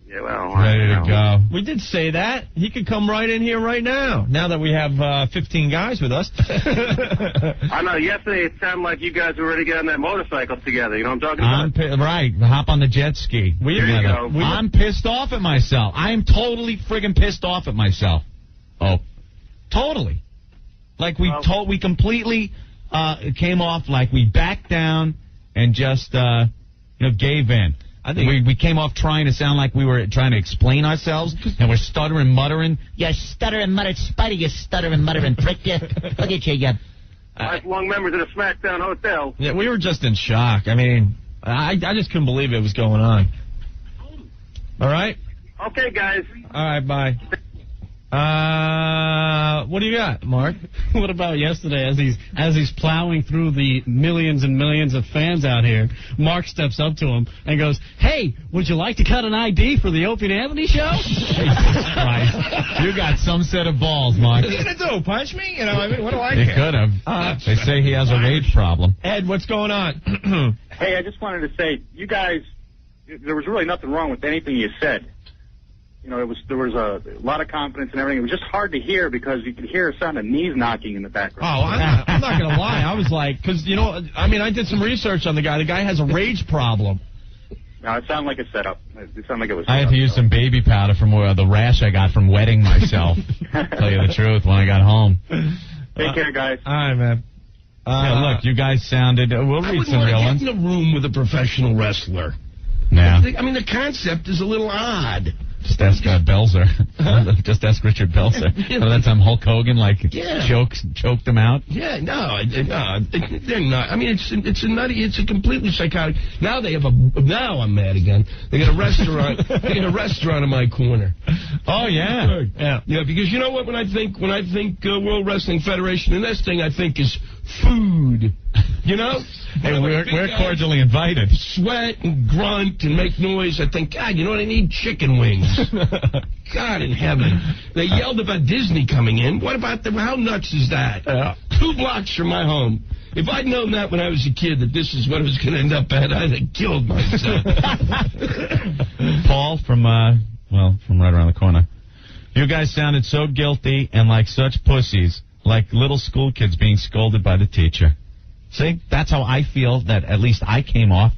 Speaker 21: Yeah, well,
Speaker 2: ready to go.
Speaker 1: We did say that. He could come right in here right now that we have 15 guys with us.
Speaker 21: I know. Yesterday it sounded like you guys were ready to get on that motorcycle together. You know what I'm talking about?
Speaker 2: Right. Hop on the jet ski.
Speaker 21: There you go.
Speaker 2: I'm pissed off at myself. I am totally friggin' pissed off at myself. Oh, totally. Like we completely came off like we backed down and just gave in. I think we came off trying to sound like we were trying to explain ourselves, and we're stuttering, muttering. You stuttering, muttering, Spidey, you stuttering, muttering prick, you. Look at you,
Speaker 21: lifelong members of the SmackDown Hotel.
Speaker 1: Yeah, we were just in shock. I mean, I just couldn't believe it was going on. All right?
Speaker 21: Okay, guys.
Speaker 1: All right, bye. What do you got, Mark?
Speaker 20: What about yesterday as he's plowing through the millions and millions of fans out here? Mark steps up to him and goes, "Hey, would you like to cut an ID for the Opie and Anthony show?"
Speaker 2: Christ. You got some set of balls, Mark.
Speaker 4: What are you going to do? Punch me? You know, I mean, what do I
Speaker 2: You
Speaker 4: care?
Speaker 2: could have. They say he has a rage problem.
Speaker 1: Ed, what's going on?
Speaker 9: Hey, I just wanted to say, you guys, there was really nothing wrong with anything you said. You know, there was a lot of confidence and everything. It was just hard to hear because you could hear a sound of knees knocking in the background.
Speaker 1: Oh, I'm not going to lie. I was like, because, you know, I mean, I did some research on the guy. The guy has a rage problem.
Speaker 9: No, it sounded like a setup. It sounded like it was.
Speaker 2: I had to use some baby powder from the rash I got from wetting myself. Tell you the truth, when I got home.
Speaker 9: Take care, guys.
Speaker 1: All right, man.
Speaker 2: Yeah, look, you guys sounded. We'll read some real ones.
Speaker 4: I wouldn't want to get in a room with a professional wrestler.
Speaker 2: Yeah.
Speaker 4: I mean, the concept is a little odd.
Speaker 2: Just ask Belzer. Just ask Richard Belzer. Remember that time Hulk Hogan choked him out?
Speaker 4: Yeah, no, they're not. I mean, it's a completely psychotic. Now I'm mad again. They got a restaurant. They got a restaurant in my corner.
Speaker 2: Oh yeah,
Speaker 4: yeah. Because you know what? When I think World Wrestling Federation, the next thing I think is food. You know?
Speaker 2: Hey, we're cordially invited.
Speaker 4: Sweat and grunt and make noise. I think, God, you know what I need? Chicken wings. God in heaven. They yelled about Disney coming in. What about how nuts is that? 2 blocks from my home. If I'd known that when I was a kid, that this is what it was going to end up at, I'd have killed myself.
Speaker 2: Paul from right around the corner. You guys sounded so guilty and like such pussies, like little school kids being scolded by the teacher. See, that's how I feel that at least I came off.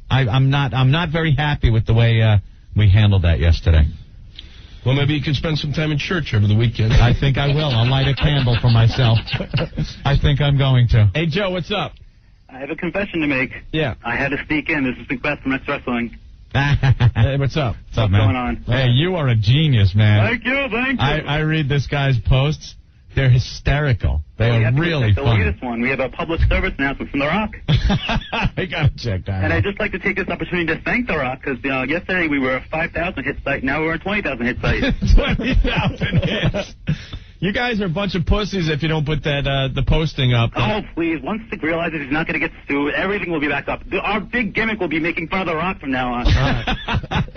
Speaker 2: I'm not very happy with the way we handled that yesterday.
Speaker 4: Well, maybe you could spend some time in church over the weekend.
Speaker 2: I think I will. I'll light a candle for myself. I think I'm going to.
Speaker 1: Hey, Joe, what's up?
Speaker 16: I have a confession to make.
Speaker 1: Yeah.
Speaker 16: I had to sneak in. This is Macbeth from X Wrestling.
Speaker 1: Hey, what's up?
Speaker 2: What's up, man?
Speaker 16: going on?
Speaker 2: Hey, you are a genius, man.
Speaker 16: Thank you.
Speaker 2: I read this guy's posts. They're hysterical. They are really
Speaker 16: the
Speaker 2: funny.
Speaker 16: latest one. We have a public service announcement from The Rock.
Speaker 2: I gotta check that
Speaker 16: And
Speaker 2: out.
Speaker 16: I'd just like to take this opportunity to thank The Rock, because yesterday we were a 5,000 hit site, now we're a 20,000 hit site.
Speaker 1: 20,000 hits. You guys are a bunch of pussies if you don't put that the posting up.
Speaker 16: Oh, please. Once Stick realizes he's not going to get sued, everything will be back up. Our big gimmick will be making fun of The Rock from now on.
Speaker 1: All right.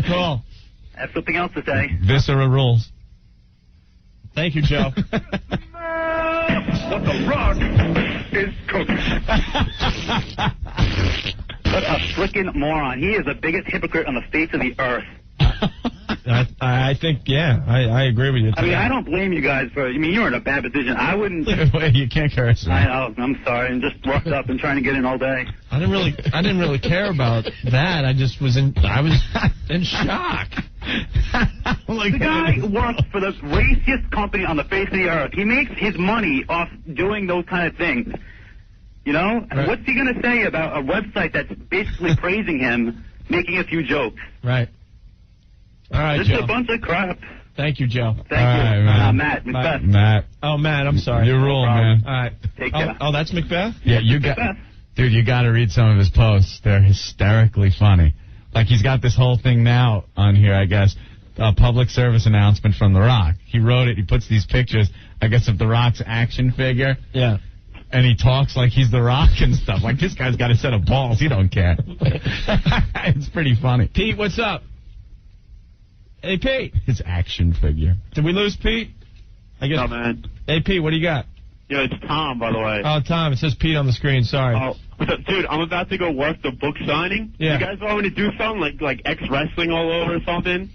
Speaker 1: Cool.
Speaker 16: I have something else to say.
Speaker 2: Viscera rules.
Speaker 1: Thank you, Joe.
Speaker 5: What the Rock is cooking.
Speaker 16: What a frickin' moron. He is the biggest hypocrite on the face of the earth.
Speaker 1: I think, yeah, I agree with you.
Speaker 16: I mean, I don't blame you guys for, you're in a bad position. I wouldn't.
Speaker 2: You can't curse.
Speaker 16: I'm sorry. I'm just roughed up and trying to get in all day.
Speaker 1: I didn't really care about that. I was in shock.
Speaker 16: The guy works for the raciest company on the face of the earth. He makes his money off doing those kind of things. You know?
Speaker 1: Right.
Speaker 16: What's he going to say about a website that's basically praising him, making a few jokes?
Speaker 1: Right. All right,
Speaker 16: This
Speaker 1: Joe.
Speaker 16: is a bunch of crap.
Speaker 1: Thank you, Joe.
Speaker 16: Thank you.
Speaker 2: Right,
Speaker 16: Matt, Macbeth.
Speaker 2: Matt.
Speaker 1: Oh, Matt, I'm sorry.
Speaker 2: You rule, man.
Speaker 1: All right.
Speaker 16: Take care.
Speaker 1: Oh, that's Macbeth?
Speaker 2: Yeah, dude, you got to read some of his posts. They're hysterically funny. Like, he's got this whole thing now on here, I guess, a public service announcement from The Rock. He wrote it. He puts these pictures, I guess, of The Rock's action figure.
Speaker 1: Yeah.
Speaker 2: And he talks like he's The Rock and stuff. Like, this guy's got a set of balls. He don't care. It's pretty funny.
Speaker 1: Pete, what's up? Hey, Pete.
Speaker 2: His action figure.
Speaker 1: Did we lose Pete? I guess.
Speaker 9: No, man.
Speaker 1: Hey, Pete, what do you got?
Speaker 9: Yo, it's Tom, by the way.
Speaker 1: Oh, Tom. It says Pete on the screen. Sorry.
Speaker 9: Oh, dude, I'm about to go work the book signing.
Speaker 1: Yeah.
Speaker 9: You guys want me to do something like X Wrestling all over or something?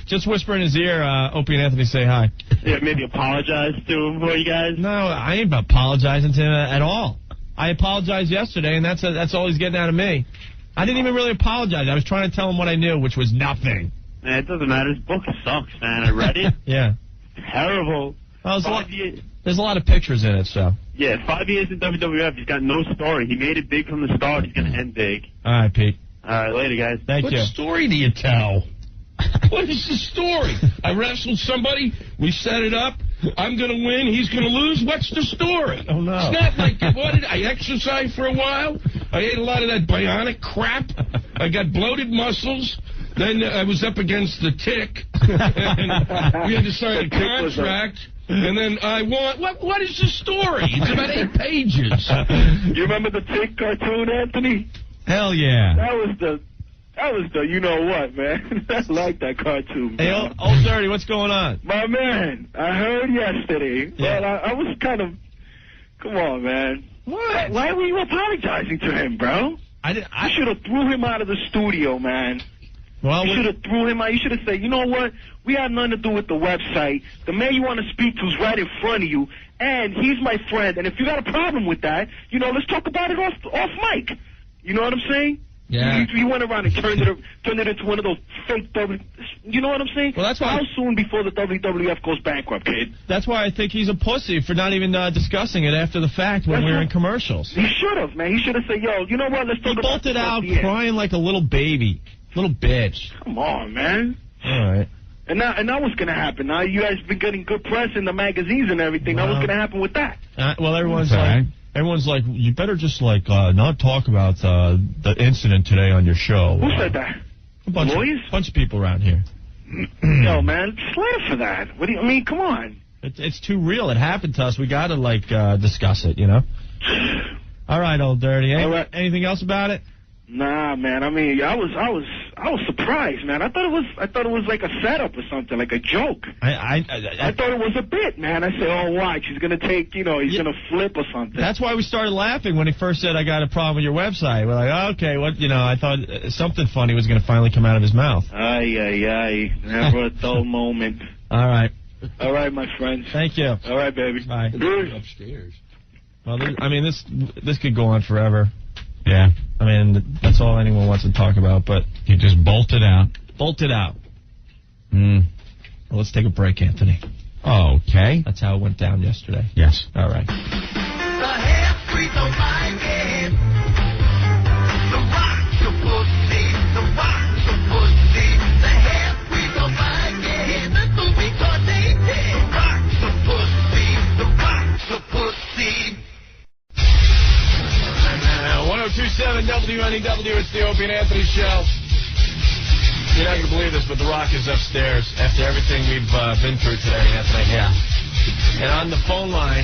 Speaker 1: Just whisper in his ear. Opie and Anthony say hi.
Speaker 9: Yeah, maybe apologize to him for you guys.
Speaker 1: No, I ain't apologizing to him at all. I apologized yesterday, and that's all he's getting out of me. I didn't even really apologize. I was trying to tell him what I knew, which was nothing.
Speaker 9: Man, it doesn't matter. His book sucks, man. I read it.
Speaker 1: Yeah.
Speaker 9: Terrible.
Speaker 1: Well, there's a lot of pictures in it, so.
Speaker 9: Yeah, 5 years in WWF. He's got no story. He made it big from the start. He's going to end big.
Speaker 1: All right, Pete.
Speaker 9: All right, later, guys.
Speaker 1: Thank you.
Speaker 4: What story do you tell? What is the story? I wrestled somebody. We set it up. I'm going to win. He's going to lose. What's the story?
Speaker 1: Oh, no.
Speaker 4: It's not like, I exercised for a while. I ate a lot of that bionic crap. I got bloated muscles. Then I was up against the Tick. And we had to sign a contract. And then I want... What is the story? It's about 8 pages.
Speaker 21: You remember the Tick cartoon, Anthony?
Speaker 2: Hell yeah.
Speaker 21: That was the you know what, man. I like that cartoon.
Speaker 1: Hey, old Dirty, what's going on?
Speaker 21: My man, I heard yesterday.
Speaker 1: Yeah.
Speaker 21: Well, I was kind of... Come on, man.
Speaker 1: What?
Speaker 21: Why were you apologizing to him, bro? You should have threw him out of the studio, man.
Speaker 1: Well,
Speaker 21: you should have threw him out. You should have said, you know what? We have nothing to do with the website. The man you want to speak to is right in front of you, and he's my friend. And if you got a problem with that, you know, let's talk about it off mic. You know what I'm saying?
Speaker 1: Yeah.
Speaker 21: You went around and turned it into one of those fake You know what I'm saying?
Speaker 1: Well, that's why.
Speaker 21: How soon before the WWF goes bankrupt, kid?
Speaker 1: That's why I think he's a pussy for not even discussing it after the fact when we were in commercials.
Speaker 21: He should have, man. He should have said, yo, you know what? Let's talk about
Speaker 1: He bolted out crying like a little baby. Little bitch.
Speaker 21: Come on, man.
Speaker 1: All right.
Speaker 21: And now what's going to happen? Now you guys been getting good press in the magazines and everything. Now what's going to happen with that?
Speaker 1: Well, everyone's like, you better just not talk about the incident today on your show.
Speaker 21: Who said that?
Speaker 1: A bunch of people around here.
Speaker 21: Yo, man, slap for that. What do you mean? Come on.
Speaker 1: It's too real. It happened to us. We got to discuss it. You know. All right, old Dirty. Anything else about it?
Speaker 21: Nah, man. I mean, I was surprised, man. I thought it was like a setup or something, like a joke. I thought it was a bit, man. I said, oh, watch, he's gonna take, he's gonna flip or something.
Speaker 1: That's why we started laughing when he first said, I got a problem with your website. We're like, okay, what? I thought something funny was gonna finally come out of his mouth.
Speaker 21: Ay. Never a dull moment.
Speaker 1: All right.
Speaker 21: All right, my friend.
Speaker 1: Thank you.
Speaker 21: All right, baby.
Speaker 1: Bye.
Speaker 4: Upstairs.
Speaker 1: Well, this could go on forever.
Speaker 2: Yeah.
Speaker 1: I mean, that's all anyone wants to talk about, but...
Speaker 2: He just bolted out.
Speaker 1: Bolted out. Well, let's take a break, Anthony.
Speaker 2: Okay.
Speaker 1: That's how it went down yesterday.
Speaker 2: Yes.
Speaker 1: All right.
Speaker 5: The half-breed don't like it. The rock's a pussy. The rock's a pussy. The half-breed don't like it. The movie called David. The rock's a pussy. The rock's a pussy.
Speaker 1: 1027 WNEW, it's the Opie and Anthony Show. You're not going to believe this, but The Rock is upstairs after everything we've been through today, Anthony. Yeah. And on the phone line,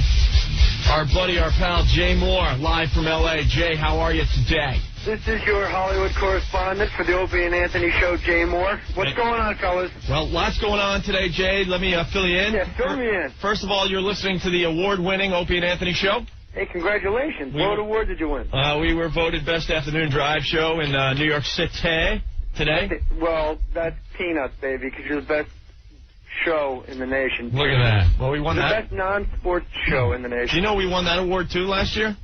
Speaker 1: our buddy, our pal, Jay Moore, live from L.A. Jay, how are you today?
Speaker 10: This is your Hollywood correspondent for the Opie and Anthony Show, Jay Moore. What's going on, fellas?
Speaker 1: Well, lots going on today, Jay. Let me fill you in.
Speaker 10: Yeah, fill me in.
Speaker 1: First of all, you're listening to the award-winning Opie and Anthony Show.
Speaker 10: Hey, congratulations. What award did you win?
Speaker 1: We were voted Best Afternoon Drive Show in New York City today.
Speaker 10: Well, that's peanuts, baby, because you're the best show in the nation.
Speaker 1: Look at that. Well, we won that.
Speaker 10: The best non-sports show in the nation.
Speaker 1: Do you know we won that award, too, last year?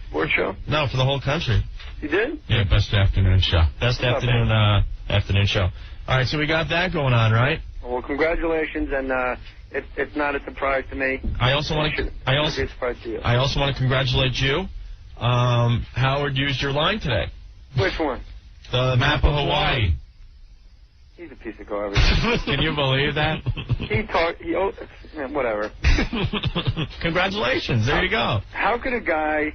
Speaker 10: Sports show?
Speaker 1: No, for the whole country.
Speaker 10: You did?
Speaker 2: Yeah, Best Afternoon Show.
Speaker 1: Best afternoon show. All right, so we got that going on, right?
Speaker 10: Well, congratulations, and it's not a surprise to me.
Speaker 1: I also want to congratulate you. Howard used your line today.
Speaker 10: Which one?
Speaker 1: The map of Hawaii.
Speaker 10: He's a piece of garbage.
Speaker 1: Can you believe that?
Speaker 10: Whatever.
Speaker 1: Congratulations. There you go.
Speaker 10: How could a guy,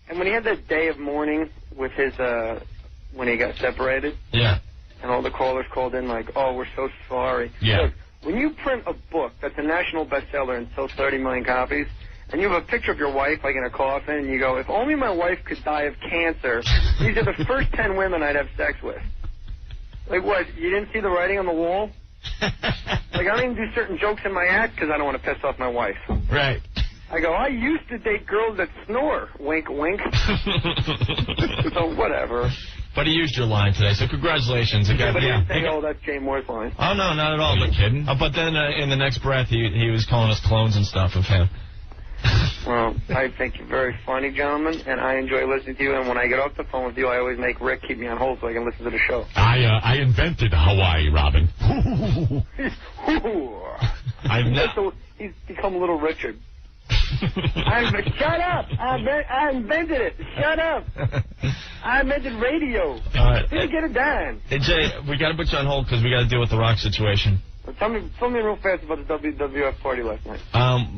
Speaker 10: and when he had that day of mourning with his, when he got separated.
Speaker 1: Yeah.
Speaker 10: And all the callers called in like, oh, we're so sorry.
Speaker 1: Yeah.
Speaker 10: Look, when you print a book that's a national bestseller and sells 30 million copies, and you have a picture of your wife, like in a coffin, and you go, if only my wife could die of cancer, these are the first 10 women I'd have sex with. Like, what, you didn't see the writing on the wall? Like, I don't even do certain jokes in my act because I don't want to piss off my wife.
Speaker 1: Right.
Speaker 10: I go, I used to date girls that snore. Wink, wink. So, whatever.
Speaker 1: But he used your line today, so congratulations again.
Speaker 10: Yeah, but he didn't say, oh, that's Jay Moore's line.
Speaker 1: Oh, no, not at all. Are you kidding? But then in the next breath, he was calling us clones and stuff of him.
Speaker 10: Well, I think you're very funny, gentlemen, and I enjoy listening to you. And when I get off the phone with you, I always make Rick keep me on hold so I can listen to the show.
Speaker 2: I invented Hawaii, Robin.
Speaker 10: He's become Little Richard. Shut up! I invented it. Shut up! I invented radio. Didn't get it done.
Speaker 1: Hey, Jay, we got to put you on hold because we got to deal with the Rock situation.
Speaker 10: Tell me real fast about the WWF party last night.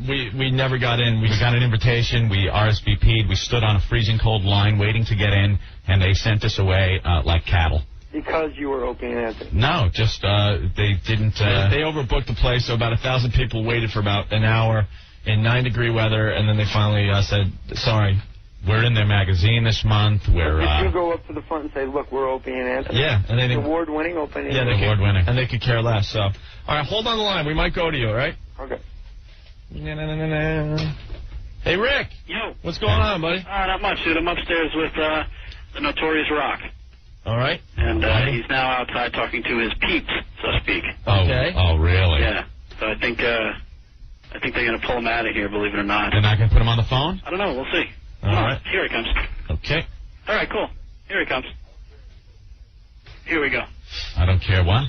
Speaker 2: We never got in. We got an invitation. We RSVP'd. We stood on a freezing cold line waiting to get in, and they sent us away like cattle.
Speaker 10: because you were Opie and Anthony?
Speaker 2: No, just they didn't.
Speaker 1: They overbooked the place, so about 1,000 people waited for about an hour in 9-degree weather, and then they finally said, sorry.
Speaker 2: We're in their magazine this month.
Speaker 10: Did you go up to the front and say, look, we're Opie and Anthony?
Speaker 1: Yeah. And they
Speaker 10: award-winning Opie and
Speaker 1: Anthony?
Speaker 10: Anthony?
Speaker 2: Award-winning.
Speaker 1: And they could care less. So, all right, hold on the line. We might go to you, all right?
Speaker 10: Okay.
Speaker 1: Hey, Rick.
Speaker 6: Yo.
Speaker 1: What's going on, buddy?
Speaker 6: Not much, dude. I'm upstairs with the Notorious Rock.
Speaker 1: All right.
Speaker 6: And he's now outside talking to his peeps, so to speak.
Speaker 1: Okay.
Speaker 2: Oh, really?
Speaker 6: Yeah. So I think they're going to pull him out of here, believe it or not.
Speaker 2: They're not going to put him on the phone?
Speaker 6: I don't know. We'll see.
Speaker 1: All right.
Speaker 6: Here he comes.
Speaker 1: Okay.
Speaker 6: All right, cool. Here he comes. Here we go.
Speaker 2: I don't care what.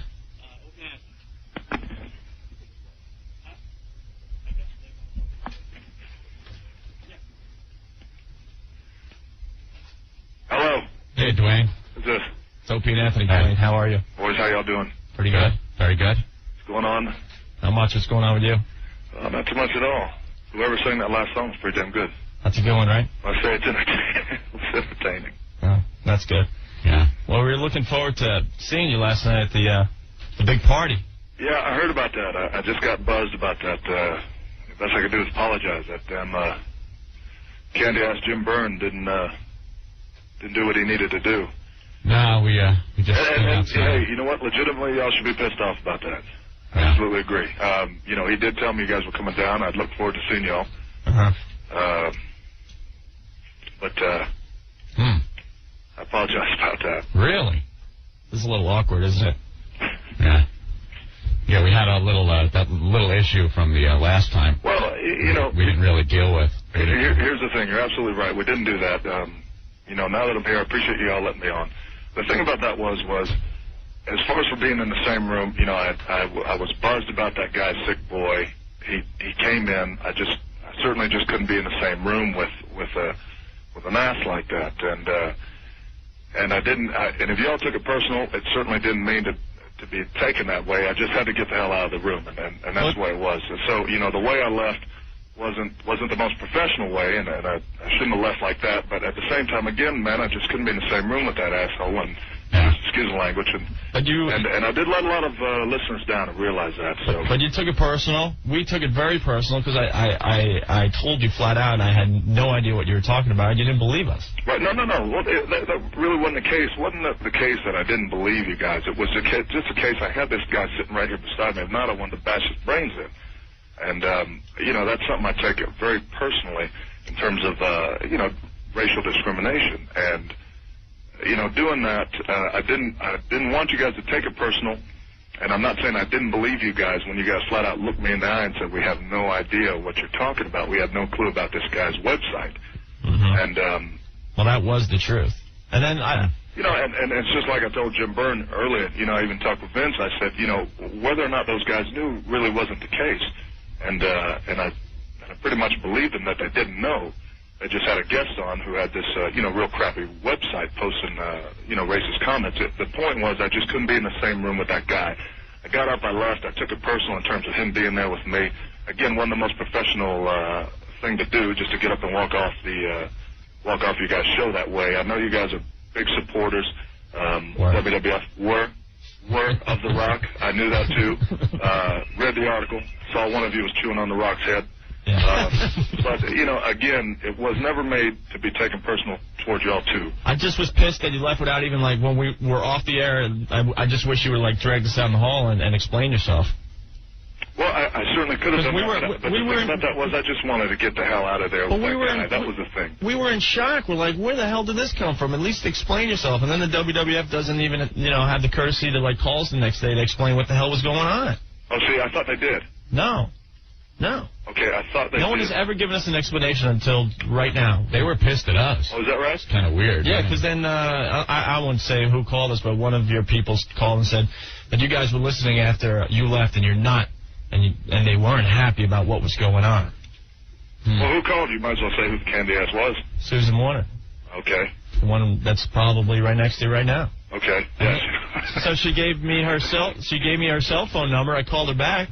Speaker 18: Hello.
Speaker 2: Hey, Dwayne.
Speaker 18: Who's this?
Speaker 1: It's Opie and Anthony, Dwayne. How are you?
Speaker 18: Boys, how y'all doing?
Speaker 1: Pretty good.
Speaker 2: Very good.
Speaker 18: What's going on?
Speaker 1: Not much. What's going on with you?
Speaker 18: Not too much at all. Whoever sang that last song was pretty damn good.
Speaker 1: That's a good one, right?
Speaker 18: I say it's entertaining. It's entertaining.
Speaker 1: Oh, that's good.
Speaker 2: Yeah.
Speaker 1: Well, we were looking forward to seeing you last night at the big party.
Speaker 18: Yeah, I heard about that. I just got buzzed about that. The best I could do is apologize. That damn candy-ass Jim Byrne didn't do what he needed to do.
Speaker 2: No, we just
Speaker 18: and hey, you know what? Legitimately, y'all should be pissed off about that. I absolutely agree. He did tell me you guys were coming down. I'd look forward to seeing y'all. But I apologize about that.
Speaker 2: Really?
Speaker 1: This is a little awkward, isn't it?
Speaker 2: Yeah. Yeah, we had a little that little issue from the last time.
Speaker 18: Well,
Speaker 2: we didn't really deal with.
Speaker 18: Here's the thing. You're absolutely right. We didn't do that. Now that I'm here, I appreciate you all letting me on. The thing about that was as far as for being in the same room, I was buzzed about that guy, Sick Boy. He came in. I certainly just couldn't be in the same room with an ass like that. And I didn't. And if y'all took it personal, it certainly didn't mean to be taken that way. I just had to get the hell out of the room, and that's the way it was. And so the way I left wasn't the most professional way, and I shouldn't have left like that. But at the same time, again, man, I just couldn't be in the same room with that asshole. And excuse the language. And I did let a lot of listeners down and realize that. So.
Speaker 1: But you took it personal. We took it very personal because I told you flat out and I had no idea what you were talking about. You didn't believe us.
Speaker 18: Right. No. Well, that really wasn't the case. Wasn't the case that I didn't believe you guys. It was just a case I had this guy sitting right here beside me. If not, I wanted to bash his brains in. And, that's something I take it very personally in terms of, racial discrimination. And, doing that, I didn't want you guys to take it personal. And I'm not saying I didn't believe you guys when you guys flat out looked me in the eye and said, we have no idea what you're talking about. We have no clue about this guy's website.
Speaker 1: Mm-hmm.
Speaker 18: And,
Speaker 1: well, that was the truth. And then and
Speaker 18: it's just like I told Jim Byrne earlier, I even talked with Vince. I said, whether or not those guys knew really wasn't the case. And I pretty much believed them that they didn't know. They just had a guest on who had this, real crappy website posting, racist comments. The point was I just couldn't be in the same room with that guy. I got up, I left. I took it personal in terms of him being there with me. Again, one of the most professional thing to do, just to get up and walk off you guys' show that way. I know you guys are big supporters. WWF were of The Rock. I knew that too. Read the article. Saw one of you was chewing on The Rock's head. But, again, it was never made to be taken personal towards y'all, too.
Speaker 1: I just was pissed that you left without even, when we were off the air, I just wish you would, dragged us out in the hall and explain yourself.
Speaker 18: Well, I certainly could have done that. But the thing about that was I just wanted to get the hell out of there with that guy. That was the thing.
Speaker 1: We were in shock. We're like, where the hell did this come from? At least explain yourself. And then the WWF doesn't even, have the courtesy to, call us the next day to explain what the hell was going on.
Speaker 18: Oh, see, I thought they did.
Speaker 1: No.
Speaker 18: Okay, I thought they did.
Speaker 1: No one has ever given us an explanation until right now.
Speaker 2: They were pissed at us.
Speaker 18: Oh, is that right?
Speaker 2: It's kind of weird.
Speaker 1: Yeah, because then, I won't say who called us, but one of your people called and said that you guys were listening after you left and you're not, and they weren't happy about what was going on.
Speaker 18: Well, who called you? Might as well say who the candy ass was.
Speaker 1: Susan Warner.
Speaker 18: Okay.
Speaker 1: The one that's probably right next to you right now.
Speaker 18: Okay, yes.
Speaker 1: So she gave me her cell phone number. I called her back.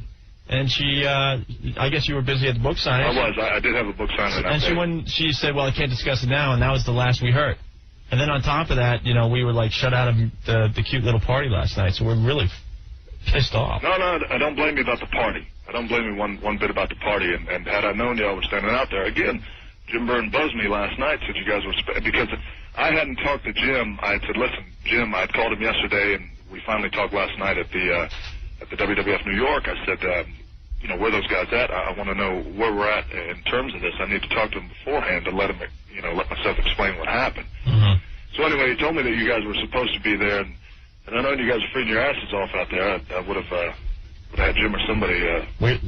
Speaker 1: And she, I guess you were busy at the book signing.
Speaker 18: I was. I did have a book signing.
Speaker 1: And she said, well, I can't discuss it now, and that was the last we heard. And then on top of that, you know, we were like shut out of the cute little party last night, so we're really pissed off.
Speaker 18: No, I don't blame you about the party. I don't blame you one bit about the party. And had I known y'all were standing out there, again, Jim Byrne buzzed me last night, said you guys were, because I hadn't talked to Jim. I had said, listen, Jim, I'd called him yesterday, and we finally talked last night at the WWF New York. I said, you know, where those guys at? I want to know where we're at in terms of this. I need to talk to them beforehand to let myself explain what happened.
Speaker 1: Mm-hmm.
Speaker 18: So anyway, he told me that you guys were supposed to be there, and I know you guys were freeing your asses off out there. I would have had Jim or somebody,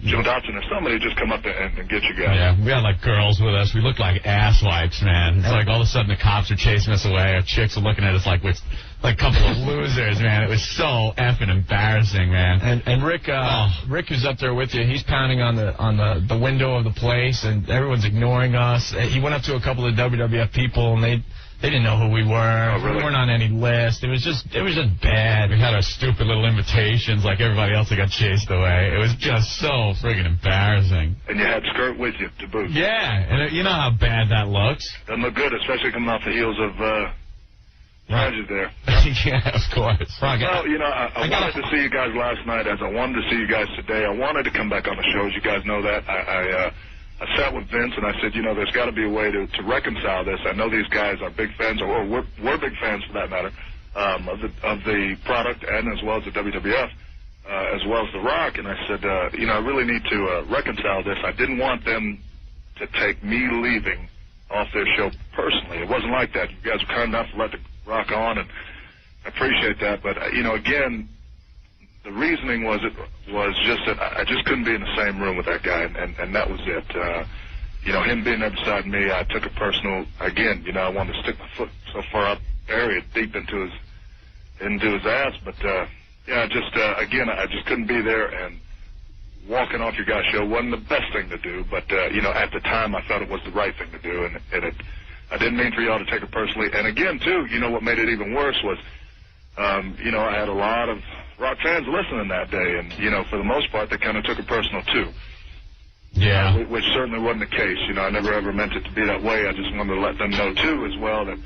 Speaker 18: Jim Dotson or somebody just come up and get you guys.
Speaker 2: Yeah, we had like girls with us. We looked like ass wipes, man. It's like all of a sudden the cops are chasing us away. Our chicks are looking at us like we're like a couple of losers, man. It was so effing embarrassing, man.
Speaker 1: And Rick, Rick, who's up there with you, he's pounding on the window of the place, and everyone's ignoring us. He went up to a couple of WWF people, and they didn't know who we were.
Speaker 18: Oh, really?
Speaker 1: We weren't on any list. It was just bad.
Speaker 2: We had our stupid little invitations like everybody else that got chased away. It was just so friggin' embarrassing.
Speaker 18: And you had Skirt with you to boot.
Speaker 2: Yeah, and you know how bad that looks.
Speaker 18: Doesn't look good, especially coming off the heels of Roger there.
Speaker 2: Yeah, of course.
Speaker 18: Well, you know, I wanted to see you guys last night as I wanted to see you guys today. I wanted to come back on the show, as you guys know that. I sat with Vince and I said, you know, there's got to be a way to reconcile this. I know these guys are big fans, or we're big fans for that matter, of the product and as well as the WWF, as well as The Rock. And I said, you know, I really need to reconcile this. I didn't want them to take me leaving off their show personally. It wasn't like that. You guys were kind enough to let The Rock on, and I appreciate that. But, you know, again, the reasoning was just that I just couldn't be in the same room with that guy, and that was it. You know, him being there beside me, I took it personal. Again, you know, I wanted to stick my foot so far up, bury it deep into his ass. But yeah, again, I just couldn't be there, and walking off your guys' show wasn't the best thing to do. But you know, at the time, I thought it was the right thing to do, and I didn't mean for y'all to take it personally. And again, too, you know, what made it even worse was, you know, I had a lot of Rock fans listening that day, and, you know, for the most part, they kind of took it personal, too.
Speaker 2: Yeah.
Speaker 18: Which certainly wasn't the case. You know, I never ever meant it to be that way. I just wanted to let them know, too, as well, that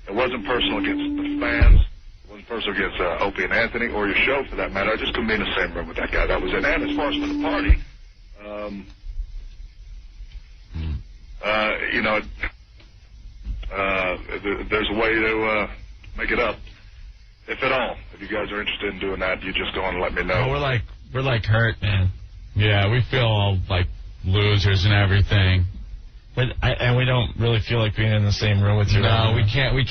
Speaker 18: it wasn't personal against the fans. It wasn't personal against Opie and Anthony, or your show, for that matter. I just couldn't be in the same room with that guy. That was it. And as far as for the party, you know, there's a way to make it up. If at all, if you guys are interested in doing that, you just go on and let me know.
Speaker 1: Oh, we're like hurt, man.
Speaker 2: Yeah, we feel all like losers and everything.
Speaker 1: But and we don't really feel like being in the same room with you.
Speaker 2: No, we can't. We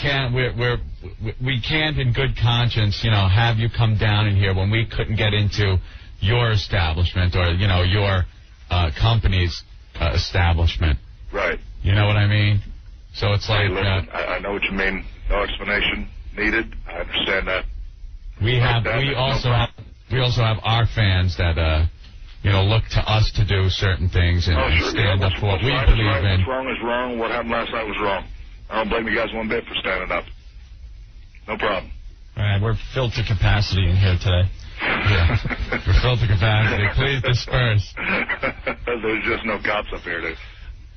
Speaker 2: can't, in good conscience, you know, have you come down in here when we couldn't get into your establishment or, you know, your company's establishment.
Speaker 18: Right.
Speaker 2: You know what I mean? So it's like.
Speaker 18: Hey, listen, I know what you mean. No explanation needed. I understand that.
Speaker 2: We also have our fans that you know, look to us to do certain things and stand up for what we believe in.
Speaker 18: What's wrong is wrong. What happened last night was wrong. I don't blame you guys one bit for standing up. No problem.
Speaker 1: All right, we're filled to capacity in here today.
Speaker 2: Yeah, we're filled to capacity. Please disperse.
Speaker 18: There's just no cops up here, dude.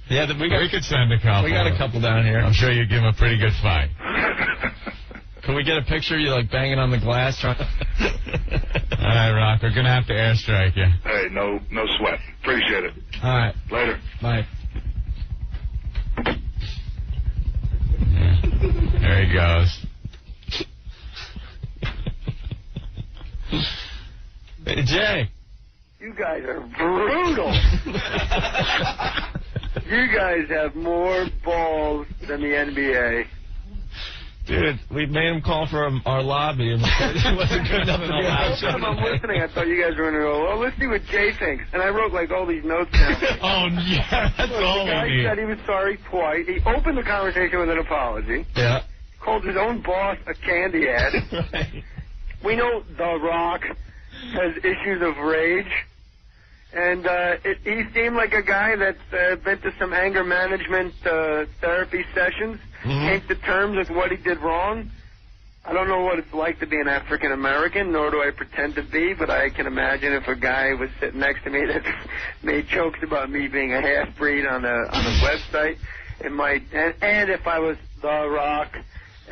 Speaker 1: Yeah,
Speaker 2: we could send a couple.
Speaker 1: We got a couple down here.
Speaker 2: I'm sure you'd give them a pretty good fight.
Speaker 1: Can we get a picture of you, like, banging on the glass? All
Speaker 2: right, Rock, we're going to have to airstrike you.
Speaker 18: Hey, no sweat. Appreciate it.
Speaker 1: All right.
Speaker 18: Later.
Speaker 1: Bye.
Speaker 2: Yeah. There he goes.
Speaker 1: Hey, Jay.
Speaker 10: You guys are brutal. You guys have more balls than the NBA.
Speaker 1: Dude, we made him call for our lobby, and it wasn't good enough to be on the show.
Speaker 10: I'm listening. I thought you guys were going to go, well, let's see what Jay thinks. And I wrote, like, all these notes down.
Speaker 2: Oh, yeah, that's all we need.
Speaker 10: The guy said he was sorry twice. He opened the conversation with an apology.
Speaker 1: Yeah.
Speaker 10: Called his own boss a candy ad.
Speaker 1: Right.
Speaker 10: We know The Rock has issues of rage. And he seemed like a guy that's been to some anger management therapy sessions. Came to terms with what he did wrong. I don't know what it's like to be an African American, nor do I pretend to be, but I can imagine if a guy was sitting next to me that made jokes about me being a half-breed on a website, it might. And if I was The Rock,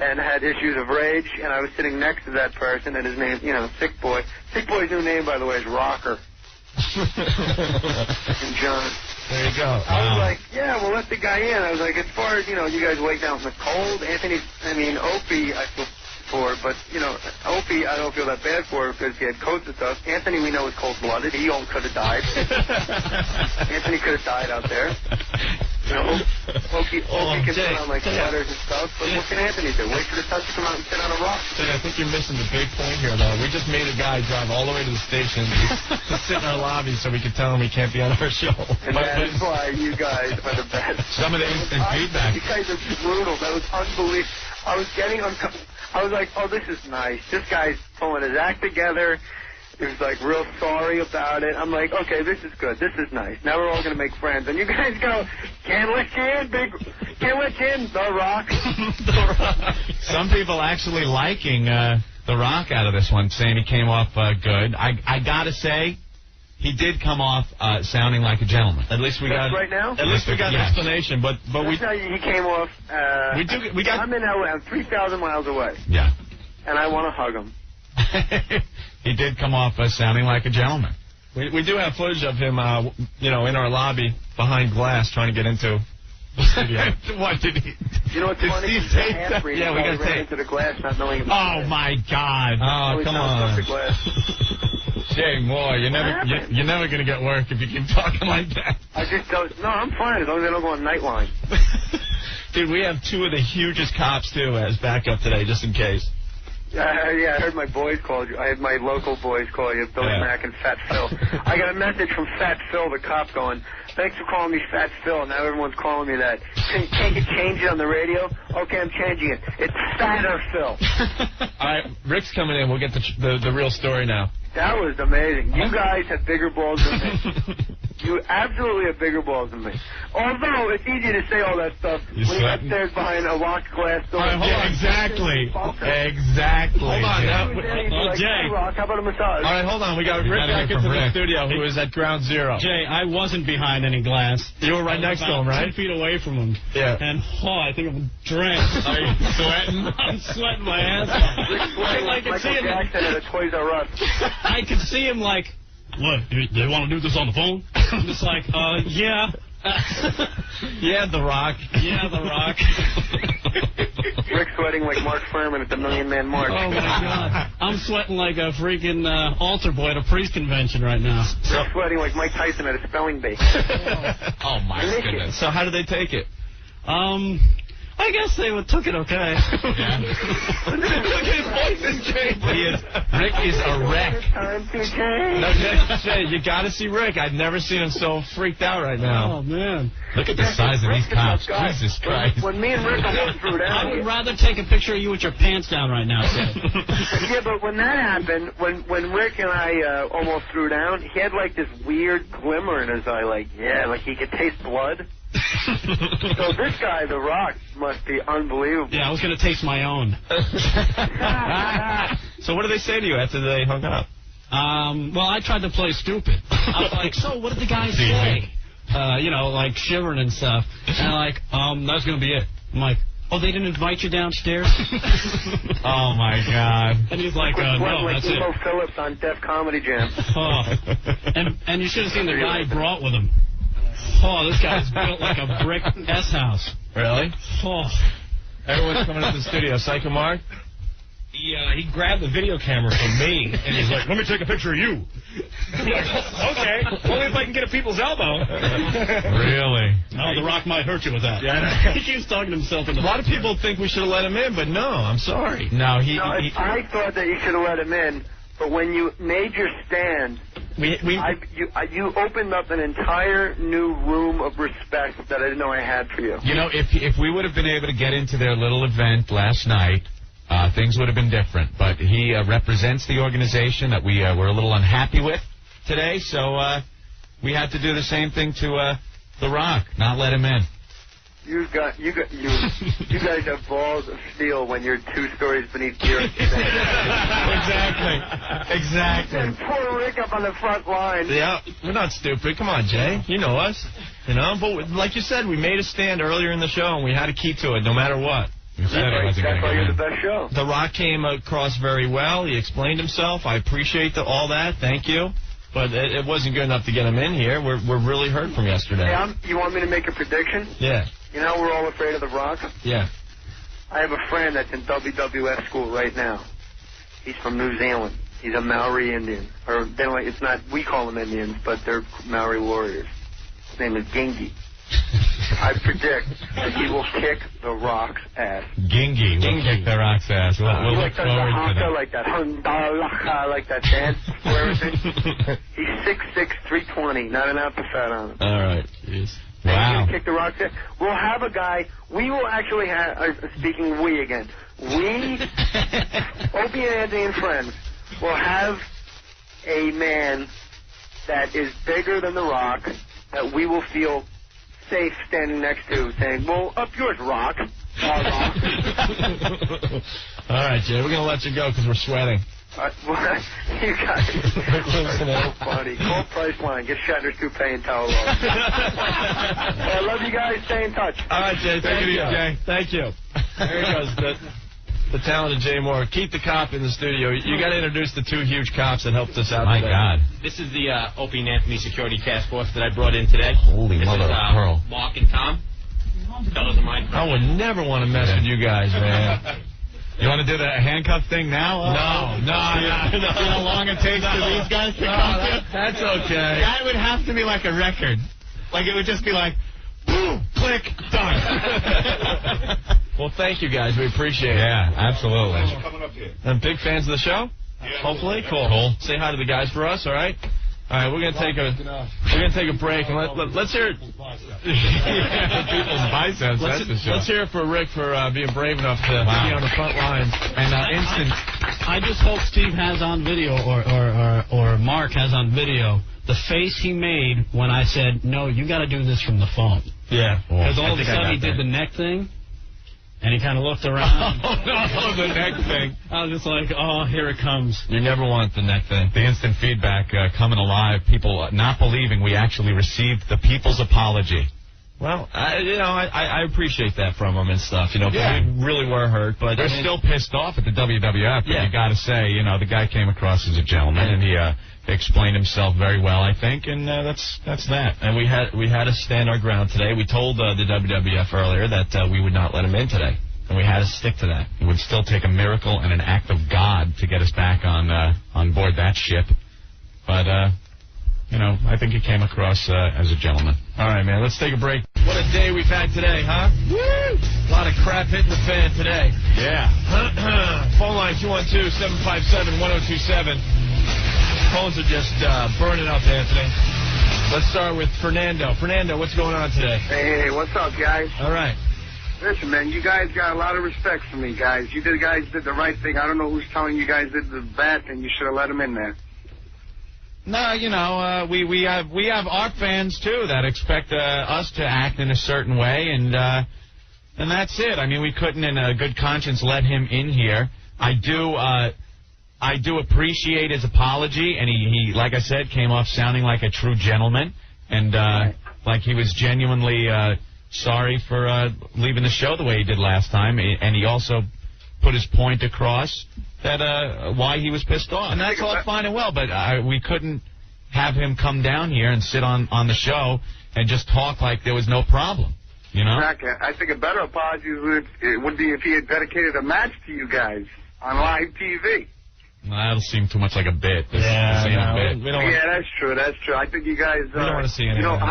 Speaker 10: and had issues of rage, and I was sitting next to that person, and his name, Sick Boy. Sick Boy's new name, by the way, is Rocker. And John.
Speaker 1: There you go.
Speaker 10: I was like, yeah, we'll let the guy in. I was like, as far as, you guys wake down from the cold, Opie, I feel for, but, Opie, I don't feel that bad for because he had coats and stuff. Anthony, we know, is cold-blooded. He could have died. Anthony could have died out there. Opie can put on, sweaters and stuff, but what can Anthony do? Wait for the touch to come out and sit on a rock.
Speaker 1: Jay, I think you're missing the big point here, though. We just made a guy drive all the way to the station to sit in our lobby so we could tell him he can't be on our show.
Speaker 10: And that's why you guys are the best.
Speaker 2: Some of the instant feedback.
Speaker 10: You guys are brutal. That was unbelievable. I was getting I was like, oh, this is nice. This guy's pulling his act together. He was real sorry about it. I'm like, okay, this is good. This is nice. Now we're all going to make friends. And you guys go, can't let you in, can't let you in, The Rock.
Speaker 1: The Rock.
Speaker 2: Some people actually liking The Rock out of this one, saying he came off good. I got to say, he did come off sounding like a gentleman.
Speaker 1: At least we got
Speaker 10: right now.
Speaker 1: At least we got an explanation. But we.
Speaker 10: He came off.
Speaker 1: We got.
Speaker 10: I'm in LA. I'm 3,000 miles away.
Speaker 2: Yeah.
Speaker 10: And I want to hug him.
Speaker 2: He did come off sounding like a gentleman.
Speaker 1: We do have footage of him, in our lobby behind glass trying to get into the studio.
Speaker 2: What did he?
Speaker 10: You know what's funny?
Speaker 1: Yeah, we got to take
Speaker 10: into the glass, not knowing.
Speaker 2: Oh my God!
Speaker 1: Oh, come on.
Speaker 2: Jay Moore, you're never gonna get work if you keep talking like that.
Speaker 10: I just don't. No, I'm fine as long as I don't go on Nightline.
Speaker 1: Dude, we have two of the hugest cops too as backup today, just in case.
Speaker 10: Yeah, I heard my boys called you. I had my local boys call you, Billy Mack and Fat Phil. I got a message from Fat Phil, the cop, going, thanks for calling me Fat Phil. Now everyone's calling me that. Can't you change it on the radio? Okay, I'm changing it. It's Fatter Phil.
Speaker 1: All right, Rick's coming in. We'll get the real story now.
Speaker 10: That was amazing. You guys have bigger balls than me. You absolutely have bigger balls than me. Although, it's easy to say all that stuff when you're upstairs behind a locked glass door.
Speaker 2: Exactly.
Speaker 1: Hold on.
Speaker 10: Jay. Rock, how about a massage?
Speaker 1: All right, hold on. We got Rick back into the studio, who is at ground zero.
Speaker 20: Jay, I wasn't behind any glass.
Speaker 1: You were right next to him, right?
Speaker 20: 10 feet away from him.
Speaker 1: Yeah.
Speaker 20: And, I think I'm drenched.
Speaker 1: Are you sweating?
Speaker 20: I'm sweating my ass off.
Speaker 10: Rick's playing like Michael Jackson at a Toys R Us.
Speaker 20: I could see him like, what, they want to do this on the phone? I'm just like, yeah.
Speaker 1: Yeah, The Rock.
Speaker 20: Yeah, The Rock.
Speaker 10: Rick sweating like Mark Furman at the Million Man March.
Speaker 20: Oh, my God. I'm sweating like a freaking altar boy at a priest convention right now.
Speaker 10: Rick sweating like Mike Tyson at a spelling bee.
Speaker 2: Oh, my goodness.
Speaker 1: So how did they take it?
Speaker 20: I guess they took it okay.
Speaker 2: Yeah.
Speaker 1: Look at his voice is changing.
Speaker 2: Rick is a wreck.
Speaker 10: Time to change.
Speaker 1: No, Jay, you got to see Rick. I've never seen him so freaked out right now.
Speaker 20: Oh, man.
Speaker 2: Look at the size of these cops. Jesus Christ.
Speaker 10: When me and Rick almost threw down.
Speaker 20: I would rather take a picture of you with your pants down right now, Jay.
Speaker 10: Yeah, but when that happened, when Rick and I almost threw down, he had like this weird glimmer in his eye, like he could taste blood. So this guy, The Rock, must be unbelievable.
Speaker 20: Yeah, I was going to taste my own.
Speaker 1: So what did they say to you after they hung up?
Speaker 20: Well, I tried to play stupid. I was like, so what did the guy say? Like shivering and stuff. And that's going to be it. I'm like, oh, they didn't invite you downstairs?
Speaker 2: Oh, my God.
Speaker 20: And he's like, no, that's it.
Speaker 10: Like Phillips on Def Comedy Jam.
Speaker 20: Oh. And you should have seen the guy he brought with him. Oh, this guy's built like a brick S-house.
Speaker 1: Really?
Speaker 20: Oh.
Speaker 1: Everyone's coming into the studio. Psycho Mark?
Speaker 11: He grabbed the video camera from me, and he's like, let me take a picture of you. I'm like, okay, only if I can get a people's elbow.
Speaker 2: Really?
Speaker 20: Oh, The Rock might hurt you with that.
Speaker 1: Yeah.
Speaker 20: He keeps talking to himself.
Speaker 1: A lot of people think we should have let him in, but no, I'm sorry.
Speaker 2: No,
Speaker 10: I thought that you should have let him in, but when you made your stand, you opened up an entire new room of respect that I didn't know I had for you.
Speaker 2: You know, if we would have been able to get into their little event last night, things would have been different. But he represents the organization that we were a little unhappy with today, so we had to do the same thing to The Rock, not let him in.
Speaker 10: You guys have balls of steel when you're 2 stories beneath the earth.
Speaker 2: Exactly.
Speaker 10: And poor Rick up on the front line.
Speaker 1: Yeah, we're not stupid. Come on, Jay. You know us. But like you said, we made a stand earlier in the show, and we had to keep to it no matter what.
Speaker 2: He said he wasn't
Speaker 10: That's why
Speaker 2: going
Speaker 10: you're
Speaker 2: to
Speaker 10: the
Speaker 2: get
Speaker 10: best show.
Speaker 1: The Rock came across very well. He explained himself. I appreciate all that. Thank you. But it wasn't good enough to get him in here. We're really hurt from yesterday.
Speaker 10: Hey, you want me to make a prediction?
Speaker 1: Yeah.
Speaker 10: You know we're all afraid of The Rock?
Speaker 1: Yeah.
Speaker 10: I have a friend that's in WWF school right now. He's from New Zealand. He's a Maori Indian. Or it's not, we call them Indians, but they're Maori warriors. His name is Gengi. I predict that he will kick The Rock's ass.
Speaker 2: Gingy will kick The Rock's ass. We'll look forward to that.
Speaker 10: Like that hundalaka, like that dance for everything. He's 6'6", 320, not an ounce of fat on him.
Speaker 1: All right.
Speaker 10: He's
Speaker 2: Wow.
Speaker 10: going to kick The Rock's ass. We'll have a guy, we will actually have, speaking we again, we, Opie and Anthony and friends, will have a man that is bigger than The Rock, that we will feel safe standing next to, saying, well, up yours, Rock. Rock.
Speaker 1: All right, Jay, we're going to let you go because we're sweating.
Speaker 10: You guys are so funny. Call Priceline. Get Shatner's toupee and towel off. I love you guys. Stay in touch.
Speaker 1: All right, Jay. Thank you, Jay. Thank you. There he goes. The talented Jay Moore. Keep the cop in the studio. You got to introduce the two huge cops that helped us out
Speaker 2: My
Speaker 1: today.
Speaker 2: God.
Speaker 3: This is the Opie and Anthony Security Task Force that I brought in today.
Speaker 2: Holy
Speaker 3: this
Speaker 2: mother
Speaker 3: is,
Speaker 2: of pearl.
Speaker 3: Mark and Tom. Fellas of mine.
Speaker 1: I would never want to mess with you guys, man.
Speaker 2: You want to do the handcuff thing now?
Speaker 1: No.
Speaker 2: See how long it takes for these guys to come to?
Speaker 1: That's okay.
Speaker 2: That would have to be like a record. Like, it would just be like, boom, click, done.
Speaker 1: Well, thank you guys. We appreciate it.
Speaker 2: Yeah, absolutely.
Speaker 1: And big fans of the show? Yeah. Hopefully. Cool. Say hi to the guys for us, all right? All right, we're gonna take a break and let's hear it.
Speaker 2: People's biceps. That's the show.
Speaker 1: Let's hear it for Rick for being brave enough to be on the front lines.
Speaker 20: And I just hope Steve has on video or Mark has on video the face he made when I said, no, you got to do this from the phone.
Speaker 1: Yeah.
Speaker 20: Because all of a sudden he did the neck thing. And he kind of looked around.
Speaker 2: Oh, no, the neck thing.
Speaker 20: I was just like, oh, here it comes.
Speaker 1: You never want the neck thing.
Speaker 2: The instant feedback coming alive, people not believing we actually received the people's apology.
Speaker 1: Well, I appreciate that from them and stuff, you know,
Speaker 2: Yeah.
Speaker 1: we really were hurt. But
Speaker 2: They're still pissed off at the WWF, but
Speaker 1: Yeah.
Speaker 2: you got to say, you know, the guy came across as a gentleman, and he explained himself very well, I think, and that's that.
Speaker 1: And we had to stand our ground today. We told the WWF earlier that we would not let him in today, and we had to stick to that.
Speaker 2: It would still take a miracle and an act of God to get us back on board that ship, but you know, I think he came across as a gentleman.
Speaker 1: All right, man, let's take a break. What a day we've had today, huh? Woo! A lot of crap hitting the fan today.
Speaker 2: Yeah.
Speaker 1: Phone line 212-757-1027. Phones are just burning up, Anthony. Let's start with Fernando. Fernando, what's going on today?
Speaker 21: Hey, what's up, guys?
Speaker 1: All right.
Speaker 21: Listen, man, you guys got a lot of respect for me, guys. You guys did the right thing. I don't know who's telling you guys did the bad thing. You should have let him in there.
Speaker 2: No, you know, we have our fans too that expect us to act in a certain way, and that's it. I mean, we couldn't, in a good conscience, let him in here. I do appreciate his apology, and he, like I said, came off sounding like a true gentleman, and like he was genuinely sorry for leaving the show the way he did last time, and he also put his point across that why he was pissed off. And that's all fine and well, but we couldn't have him come down here and sit on the show and just talk like there was no problem, you know?
Speaker 21: Exactly. I think a better apology would be if he had dedicated a match to you guys on live TV.
Speaker 2: Well, that'll seem too much like a bit.
Speaker 21: Yeah, that's true. That's true. I think you guys.
Speaker 2: We don't want to see any
Speaker 21: You know,
Speaker 2: of that.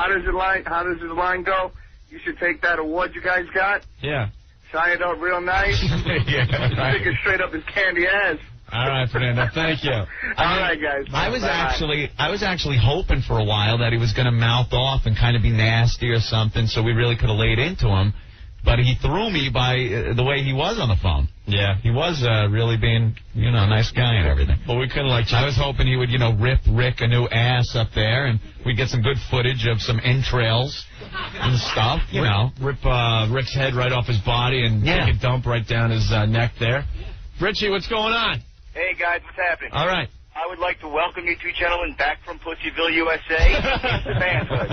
Speaker 21: how does the line go? You should take that award you guys got,
Speaker 1: Yeah.
Speaker 21: shine it up real nice,
Speaker 2: Yeah, right.
Speaker 21: stick it straight up his candy ass.
Speaker 1: All right, Fernando. Thank you.
Speaker 21: All right, guys.
Speaker 2: I was
Speaker 21: Bye-bye.
Speaker 2: actually hoping for a while that he was going to mouth off and kind of be nasty or something, so we really could have laid into him. But he threw me by the way he was on the phone.
Speaker 1: Yeah.
Speaker 2: He was really being, you know, a nice guy and everything.
Speaker 1: But we couldn't
Speaker 2: I was hoping he would, you know, rip Rick a new ass up there, and we'd get some good footage of some entrails and stuff, you know.
Speaker 1: Rip Rick's head right off his body and take a dump right down his neck there. Richie, what's going on?
Speaker 21: Hey, guys, what's happening?
Speaker 1: All right.
Speaker 21: I would like to welcome you two gentlemen back from Pussyville, USA, into manhood.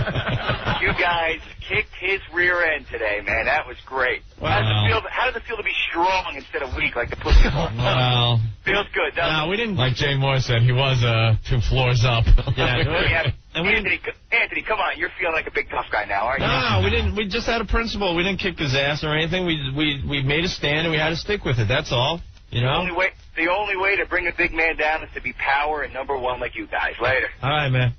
Speaker 21: You guys kicked his rear end today, man. That was great.
Speaker 2: Wow.
Speaker 21: How does it feel to be strong instead of weak like the Pussyville?
Speaker 2: Well,
Speaker 21: Feels good, doesn't it?
Speaker 1: No, we didn't.
Speaker 2: like Jay Moore said, he was 2 floors up.
Speaker 21: Yeah. Anthony, come on. You're feeling like a big tough guy now, aren't you?
Speaker 1: No, we didn't. We just had a principle. We didn't kick his ass or anything. We made a stand and we had to stick with it. That's all. You know.
Speaker 21: The only way to bring a big man down is to be power and number one like you guys. Later.
Speaker 1: All right, man.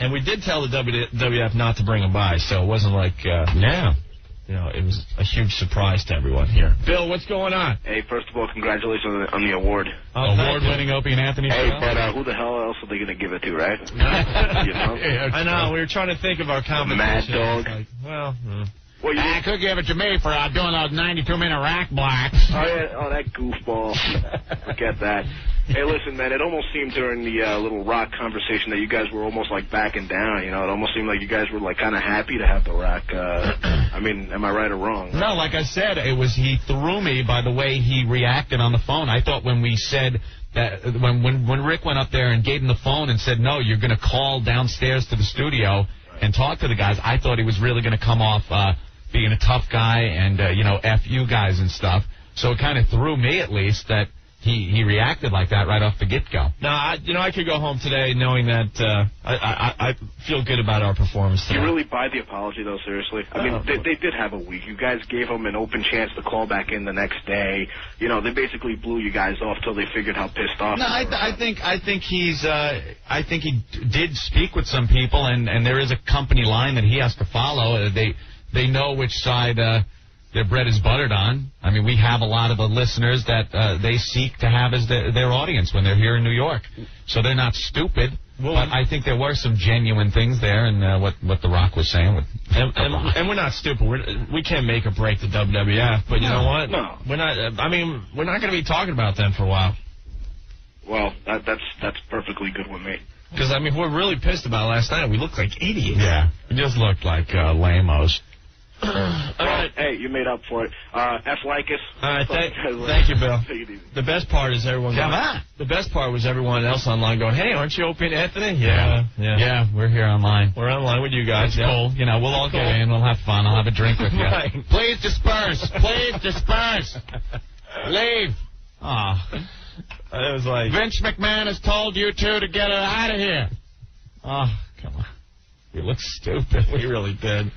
Speaker 1: And we did tell the WWF not to bring him by, so it wasn't like you know, it was a huge surprise to everyone here. Bill, what's going on?
Speaker 17: Hey, first of all, congratulations on the award.
Speaker 2: Award-winning Opie and Anthony
Speaker 17: Hey,
Speaker 2: show.
Speaker 17: but who the hell else are they going to give it to, right? You know?
Speaker 1: I know. We were trying to think of our competition.
Speaker 17: Mad Dog.
Speaker 1: Like, well,
Speaker 2: I could give it to me for doing those 92-minute rack blocks.
Speaker 17: Oh, yeah. Oh, that goofball. Forget that. Hey, listen, man, it almost seemed during the little Rock conversation that you guys were almost, like, backing down, you know? It almost seemed like you guys were, like, kind of happy to have the Rock. I mean, am I right or wrong?
Speaker 2: No, like I said, he threw me by the way he reacted on the phone. I thought when we said that, when Rick went up there and gave him the phone and said, no, you're going to call downstairs to the studio and talk to the guys, I thought he was really going to come off being a tough guy and, you know, F you guys and stuff. So it kind of threw me, at least, that he reacted like that right off the get-go.
Speaker 1: No, I could go home today knowing that I feel good about our performance today.
Speaker 17: You really buy the apology, though, seriously? I mean, they did have a week. You guys gave them an open chance to call back in the next day. You know, they basically blew you guys off till they figured how pissed off
Speaker 2: No,
Speaker 17: they were.
Speaker 2: I think he did speak with some people, and there is a company line that he has to follow. They know which side their bread is buttered on. I mean, we have a lot of the listeners that they seek to have as their audience when they're here in New York. So they're not stupid. Well, but I think there were some genuine things there, and what The Rock was saying.
Speaker 1: And we're not stupid. We can't make or break the WWF. But you know what?
Speaker 17: No.
Speaker 1: We're not. I mean, we're not going to be talking about them for a while.
Speaker 17: Well, that's perfectly good with me.
Speaker 1: Because, I mean, we're really pissed about last night. We looked like idiots.
Speaker 2: Yeah, we just looked like lame-os.
Speaker 1: All right.
Speaker 17: Hey, you made up for it. F like us.
Speaker 1: All right, thank you, Bill. The best part is everyone. The best part was everyone else online going, "Hey, aren't you Opie and Anthony?"
Speaker 2: Yeah, we're here online.
Speaker 1: We're online with you guys.
Speaker 2: That's cool. You know, we'll all get in. We'll have fun. I'll have a drink with you.
Speaker 1: Right.
Speaker 2: Please disperse. Please disperse. Leave. Oh.
Speaker 1: It was like
Speaker 2: Vince McMahon has told you two to get out of here. Oh, come on.
Speaker 1: We look stupid. We really did.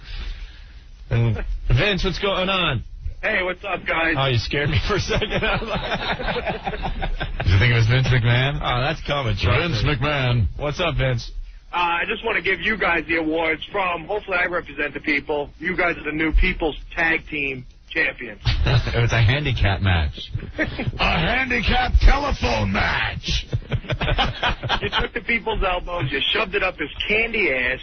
Speaker 1: And Vince, what's going on?
Speaker 21: Hey, what's up, guys?
Speaker 1: Oh, you scared me for a second.
Speaker 2: Did you think it was Vince McMahon?
Speaker 1: Oh, that's coming.
Speaker 2: Vince McMahon.
Speaker 1: What's up, Vince?
Speaker 21: I just want to give you guys the awards from, hopefully I represent the people. You guys are the new People's Tag Team Champions.
Speaker 2: It was a handicap match.
Speaker 21: A handicap telephone match. You took the people's elbows, you shoved it up his candy ass.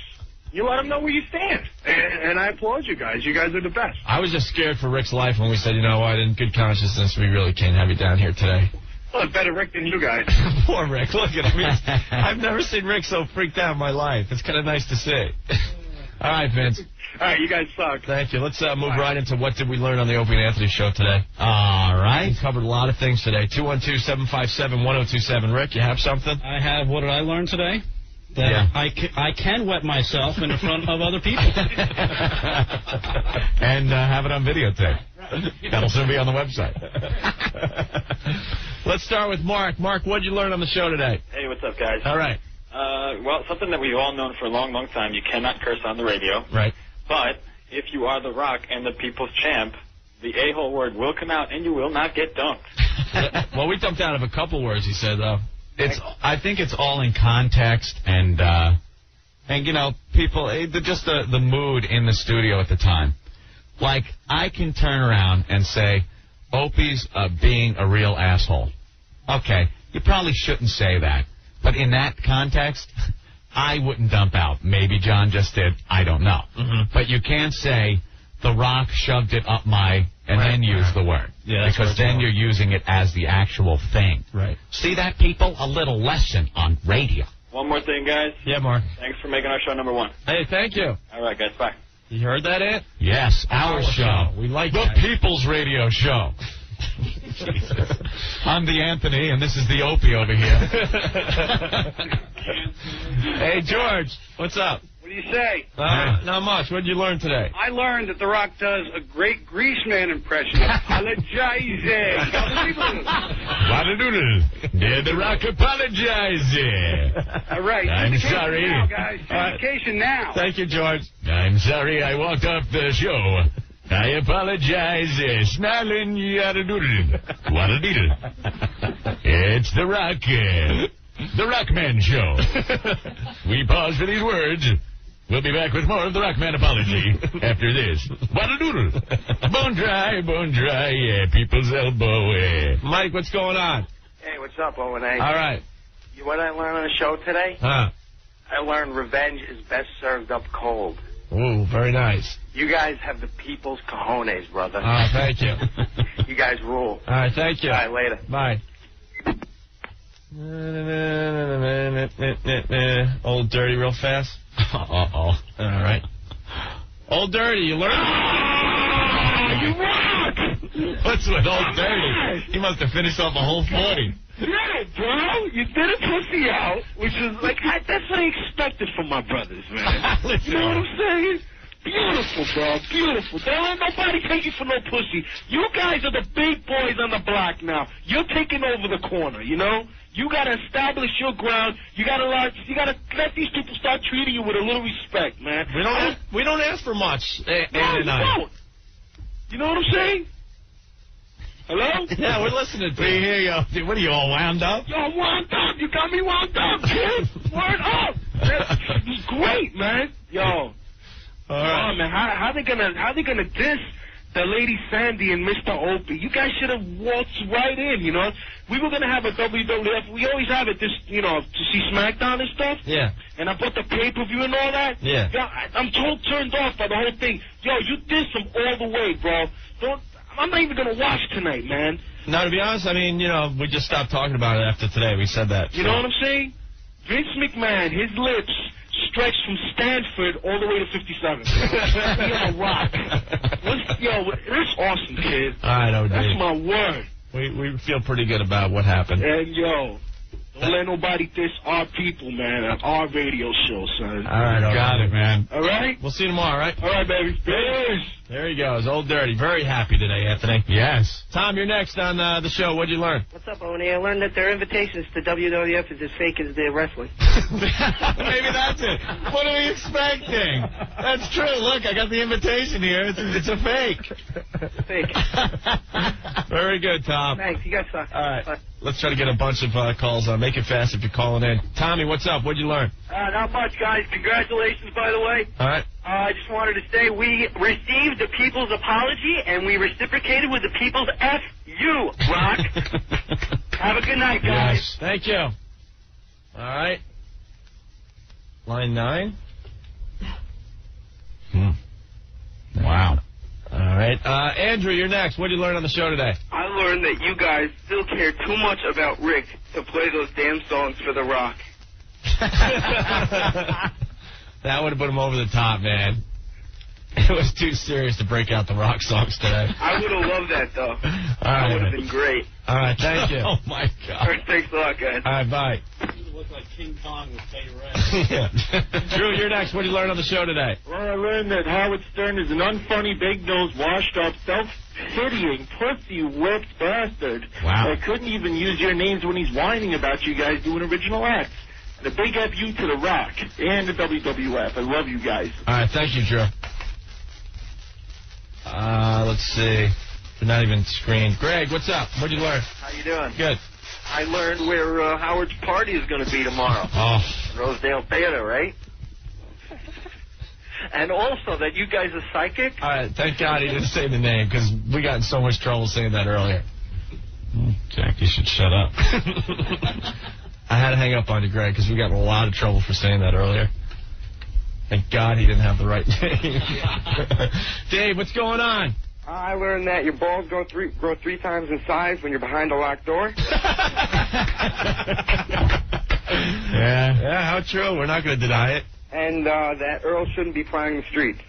Speaker 21: You let them know where you stand. And I applaud you guys. You guys are the best.
Speaker 1: I was just scared for Rick's life when we said, you know what, in good consciousness, we really can't have you down here today.
Speaker 21: Well, it's better Rick than you guys.
Speaker 1: Poor Rick. Look at him. I've never seen Rick so freaked out in my life. It's kind of nice to see. All right, Vince.
Speaker 21: All right, you guys suck.
Speaker 1: Thank you. Let's move right into what did we learn on the Opie and Anthony show today.
Speaker 2: All right.
Speaker 1: We covered a lot of things today. 212-757-1027. Rick, you have something?
Speaker 20: I have. What did I learn today? That I can wet myself in front of other people.
Speaker 2: And have it on videotape. That'll soon be on the website.
Speaker 1: Let's start with Mark. Mark, what did you learn on the show today?
Speaker 13: Hey, what's up, guys?
Speaker 1: All right.
Speaker 13: Well, something that we've all known for a long, long time. You cannot curse on the radio.
Speaker 1: Right.
Speaker 13: But if you are The Rock and the people's champ, the a-hole word will come out and you will not get dunked.
Speaker 1: Well, we dumped out of a couple words, he said, though.
Speaker 2: I think it's all in context and you know, people, just the mood in the studio at the time. Like, I can turn around and say, Opie's being a real asshole. Okay, you probably shouldn't say that. But in that context, I wouldn't dump out. Maybe John just did. I don't know. Mm-hmm. But you can't say, The Rock shoved it up my, and then use the word.
Speaker 1: Yeah,
Speaker 2: because then you're using it as the actual thing.
Speaker 1: Right.
Speaker 2: See that, people? A little lesson on radio.
Speaker 13: One more thing, guys.
Speaker 1: Yeah, Mark.
Speaker 13: Thanks for making our show number one.
Speaker 1: Hey, thank you.
Speaker 13: All right, guys. Bye.
Speaker 1: You heard that, Ant?
Speaker 2: Yes, our show.
Speaker 1: We like
Speaker 2: the
Speaker 1: that.
Speaker 2: People's Radio Show. Jesus. I'm the Anthony, and this is the Opie over here.
Speaker 1: Hey, George, what's up?
Speaker 7: What do you say?
Speaker 1: Not much. What did you learn today?
Speaker 7: I learned that The Rock does a great Greaseman impression. Apologize.
Speaker 2: Wadadoodle. Did The Rock apologize?
Speaker 7: All right.
Speaker 2: I'm
Speaker 7: syndication
Speaker 2: sorry.
Speaker 7: now, guys. Syndication now.
Speaker 1: Thank you, George.
Speaker 2: I'm sorry I walked off the show. I apologize. Snarlin' yadadoodle. Wadadoodle. It's The Rock. The Rockman Show. We pause for these words. We'll be back with more of the Rockman apology after this. Wadadoodle. Bone dry, people's elbow.
Speaker 1: Mike, what's going on?
Speaker 14: Hey, what's up, O&A?
Speaker 1: All right.
Speaker 14: You what I learned on the show today?
Speaker 1: Huh.
Speaker 14: I learned revenge is best served up cold.
Speaker 1: Ooh, very nice.
Speaker 14: You guys have the people's cojones, brother.
Speaker 1: Thank you.
Speaker 14: You guys rule.
Speaker 1: All right, thank you.
Speaker 14: All right, later.
Speaker 1: Bye. Old Dirty real fast.
Speaker 2: Uh-oh.
Speaker 1: All right. Old Dirty, you learned?
Speaker 4: You rock!
Speaker 2: What's with Old Dirty? He must have finished off a whole 40.
Speaker 4: Yeah, bro. You did a pussy out, which is like, that's what I expected from my brothers, man. You know what I'm saying? Beautiful, bro. Beautiful. Don't let nobody take you for no pussy. You guys are the big boys on the block now. You're taking over the corner, you know? You gotta establish your ground. You gotta let these people start treating you with a little respect, man.
Speaker 1: We don't ask for much.
Speaker 4: No, you don't. You know what I'm saying? Hello?
Speaker 1: Yeah, we're listening to
Speaker 2: you. Hear you. What are you, all wound up?
Speaker 4: Yo, wound up. You got me wound up, kid. Word up. That's great, man. Yo.
Speaker 1: All right.
Speaker 4: Oh, man, how they gonna diss the Lady Sandy and Mr. Opie? You guys should have waltzed right in, you know? We were gonna have a WWF. We always have it to see SmackDown and stuff.
Speaker 1: Yeah.
Speaker 4: And I bought the pay-per-view and all that.
Speaker 1: Yeah.
Speaker 4: Yo, I'm turned off by the whole thing. Yo, you diss them all the way, bro. I'm not even gonna watch tonight, man.
Speaker 1: No, to be honest, I mean, we just stopped talking about it after today. We said that.
Speaker 4: You know what I'm saying? Vince McMahon, his lips stretch from Stanford all the way to 57. He on a rock. That's awesome, kid.
Speaker 1: I know,
Speaker 4: That's my word.
Speaker 1: We feel pretty good about what happened.
Speaker 4: And, don't let nobody diss our people, man, at our radio show, son.
Speaker 1: All right, got it, man.
Speaker 4: All right?
Speaker 1: We'll see you tomorrow, all right?
Speaker 4: All right, baby. Peace.
Speaker 1: There he goes, Old Dirty. Very happy today, Anthony.
Speaker 2: Yes.
Speaker 1: Tom, you're next on the show. What'd you learn?
Speaker 12: What's up, O&A? I learned that their invitations to WWF is as fake as their wrestling.
Speaker 2: Maybe that's it. What are we expecting? That's true. Look, I got the invitation here. It's a fake.
Speaker 12: Fake.
Speaker 1: Very good, Tom.
Speaker 12: Thanks. You guys suck.
Speaker 1: All right.
Speaker 12: Bye.
Speaker 1: Let's try to get a bunch of calls on. Make it fast if you're calling in. Tommy, what's up? What'd you learn?
Speaker 12: Not much, guys. Congratulations, by the way.
Speaker 1: All right.
Speaker 12: I just wanted to say we received the people's apology, and we reciprocated with the people's F you, Rock. Have a good night, guys.
Speaker 1: Yes. Thank you. All right. Line 9.
Speaker 2: Wow.
Speaker 1: All right. Andrew, you're next. What did you learn on the show today?
Speaker 21: I learned that you guys still care too much about Rick to play those damn songs for The Rock.
Speaker 1: That would have put him over the top, man. It was too serious to break out the rock songs today.
Speaker 21: I would have loved that, though.
Speaker 1: All right,
Speaker 21: that would have been great.
Speaker 1: All right, thank you.
Speaker 2: Oh, my God.
Speaker 21: All right, thanks a lot, guys.
Speaker 1: All right, bye.
Speaker 20: You look like King Kong with Bay Red.
Speaker 1: Drew, you're next. What did you learn on the show today?
Speaker 9: Well, I learned that Howard Stern is an unfunny, big-nosed, washed-up, self-pitying, pussy-whipped bastard.
Speaker 2: Wow.
Speaker 9: That couldn't even use your names when he's whining about you guys doing original acts. And a big F you to The Rock and the WWF. I love you guys.
Speaker 1: All right, thank you, Drew. Let's see. They're not even screened. Greg, what's up? What'd you learn?
Speaker 21: How you doing?
Speaker 1: Good.
Speaker 21: I learned where Howard's party is going to be tomorrow.
Speaker 1: Oh.
Speaker 21: Rosedale Theater, right? And also that you guys are psychic.
Speaker 1: All right, thank God he didn't say the name, because we got in so much trouble saying that earlier.
Speaker 2: Jack, you should shut up.
Speaker 1: I had to hang up on you, Greg, because we got in a lot of trouble for saying that earlier. Thank God he didn't have the right name. Dave, what's going on?
Speaker 21: I learned that your balls grow three times in size when you're behind a locked door.
Speaker 1: Yeah, how true. We're not going to deny it.
Speaker 21: And that Earl shouldn't be plying the streets.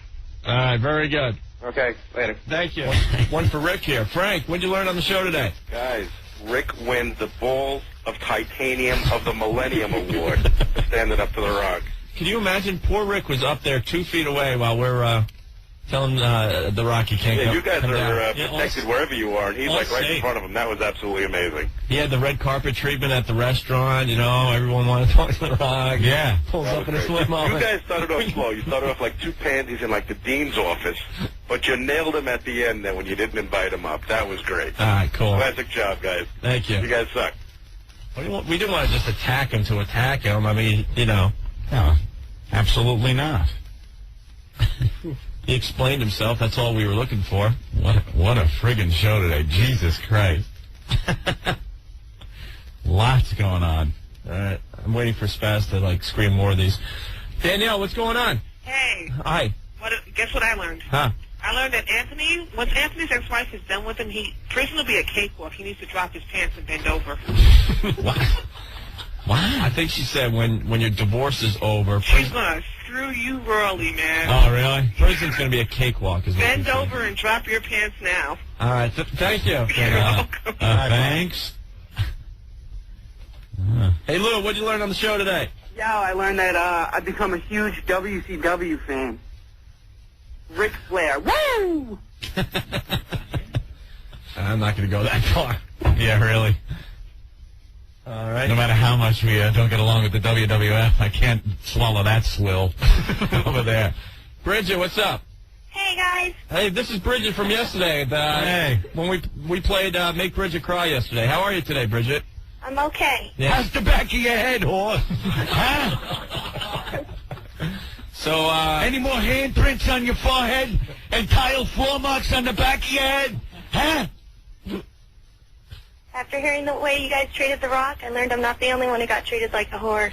Speaker 1: All right, very good.
Speaker 21: Okay, later.
Speaker 1: Thank you. One for Rick here. Frank, what'd you learn on the show today?
Speaker 23: Guys,
Speaker 14: Rick wins the Balls of Titanium of the Millennium Award for standing up to The Rock.
Speaker 1: Can you imagine? Poor Rick was up there 2 feet away while we're telling The Rock he can't
Speaker 14: Yeah,
Speaker 1: go.
Speaker 14: you guys
Speaker 1: come
Speaker 14: are
Speaker 1: down.
Speaker 14: protected wherever you are, and he's like right in front of him. That was absolutely amazing.
Speaker 1: He had the red carpet treatment at the restaurant. You know, everyone wanted to talk to The Rock.
Speaker 2: Yeah.
Speaker 1: Pulls
Speaker 14: That
Speaker 1: up
Speaker 14: was
Speaker 1: in a
Speaker 14: great.
Speaker 1: swim
Speaker 14: You guys started off slow. You started off like two pansies in like the dean's office, but you nailed him at the end then when you didn't invite him up. That was great.
Speaker 1: All right, cool.
Speaker 14: Classic job, guys.
Speaker 1: Thank you.
Speaker 14: You guys suck.
Speaker 1: We didn't want to just attack him to attack him. I mean, you know.
Speaker 2: No, absolutely not.
Speaker 1: He explained himself. That's all we were looking for.
Speaker 2: What a friggin' show today. Jesus Christ. Lots going on.
Speaker 1: All right. I'm waiting for Spaz to, like, scream more of these. Danielle, what's going on?
Speaker 15: Hey.
Speaker 1: Hi.
Speaker 15: Guess what I learned?
Speaker 1: Huh?
Speaker 15: I learned that once Anthony's ex-wife is done with him, prison will be a cakewalk. He needs to drop his pants and bend over.
Speaker 1: What? I think she said when your divorce is over.
Speaker 15: She's going to screw you royally, man.
Speaker 1: Oh, really? Prison's going to be a cakewalk. Is what
Speaker 15: Bend
Speaker 1: she said.
Speaker 15: over and drop your pants now.
Speaker 1: All right. Thank you.
Speaker 15: You're welcome.
Speaker 2: Thanks.
Speaker 1: Hey, Lou, what'd you learn on the show today?
Speaker 22: Yo, I learned that I've become a huge WCW fan. Ric Flair. Woo!
Speaker 1: I'm not going to go that far.
Speaker 2: Yeah, really.
Speaker 1: All right.
Speaker 2: No matter how much we don't get along with the WWF, I can't swallow that swill over there.
Speaker 1: Bridget, what's up?
Speaker 23: Hey, guys.
Speaker 1: Hey, this is Bridget from yesterday.
Speaker 2: Hey.
Speaker 1: When we played Make Bridget Cry yesterday. How are you today, Bridget?
Speaker 23: I'm okay.
Speaker 1: Yeah.
Speaker 2: How's the back of your head, whore? Huh?
Speaker 1: So,
Speaker 2: any more handprints on your forehead and tile floor marks on the back of your head? Huh?
Speaker 23: After hearing the way you guys treated The Rock, I learned I'm not the only one who got treated like a whore.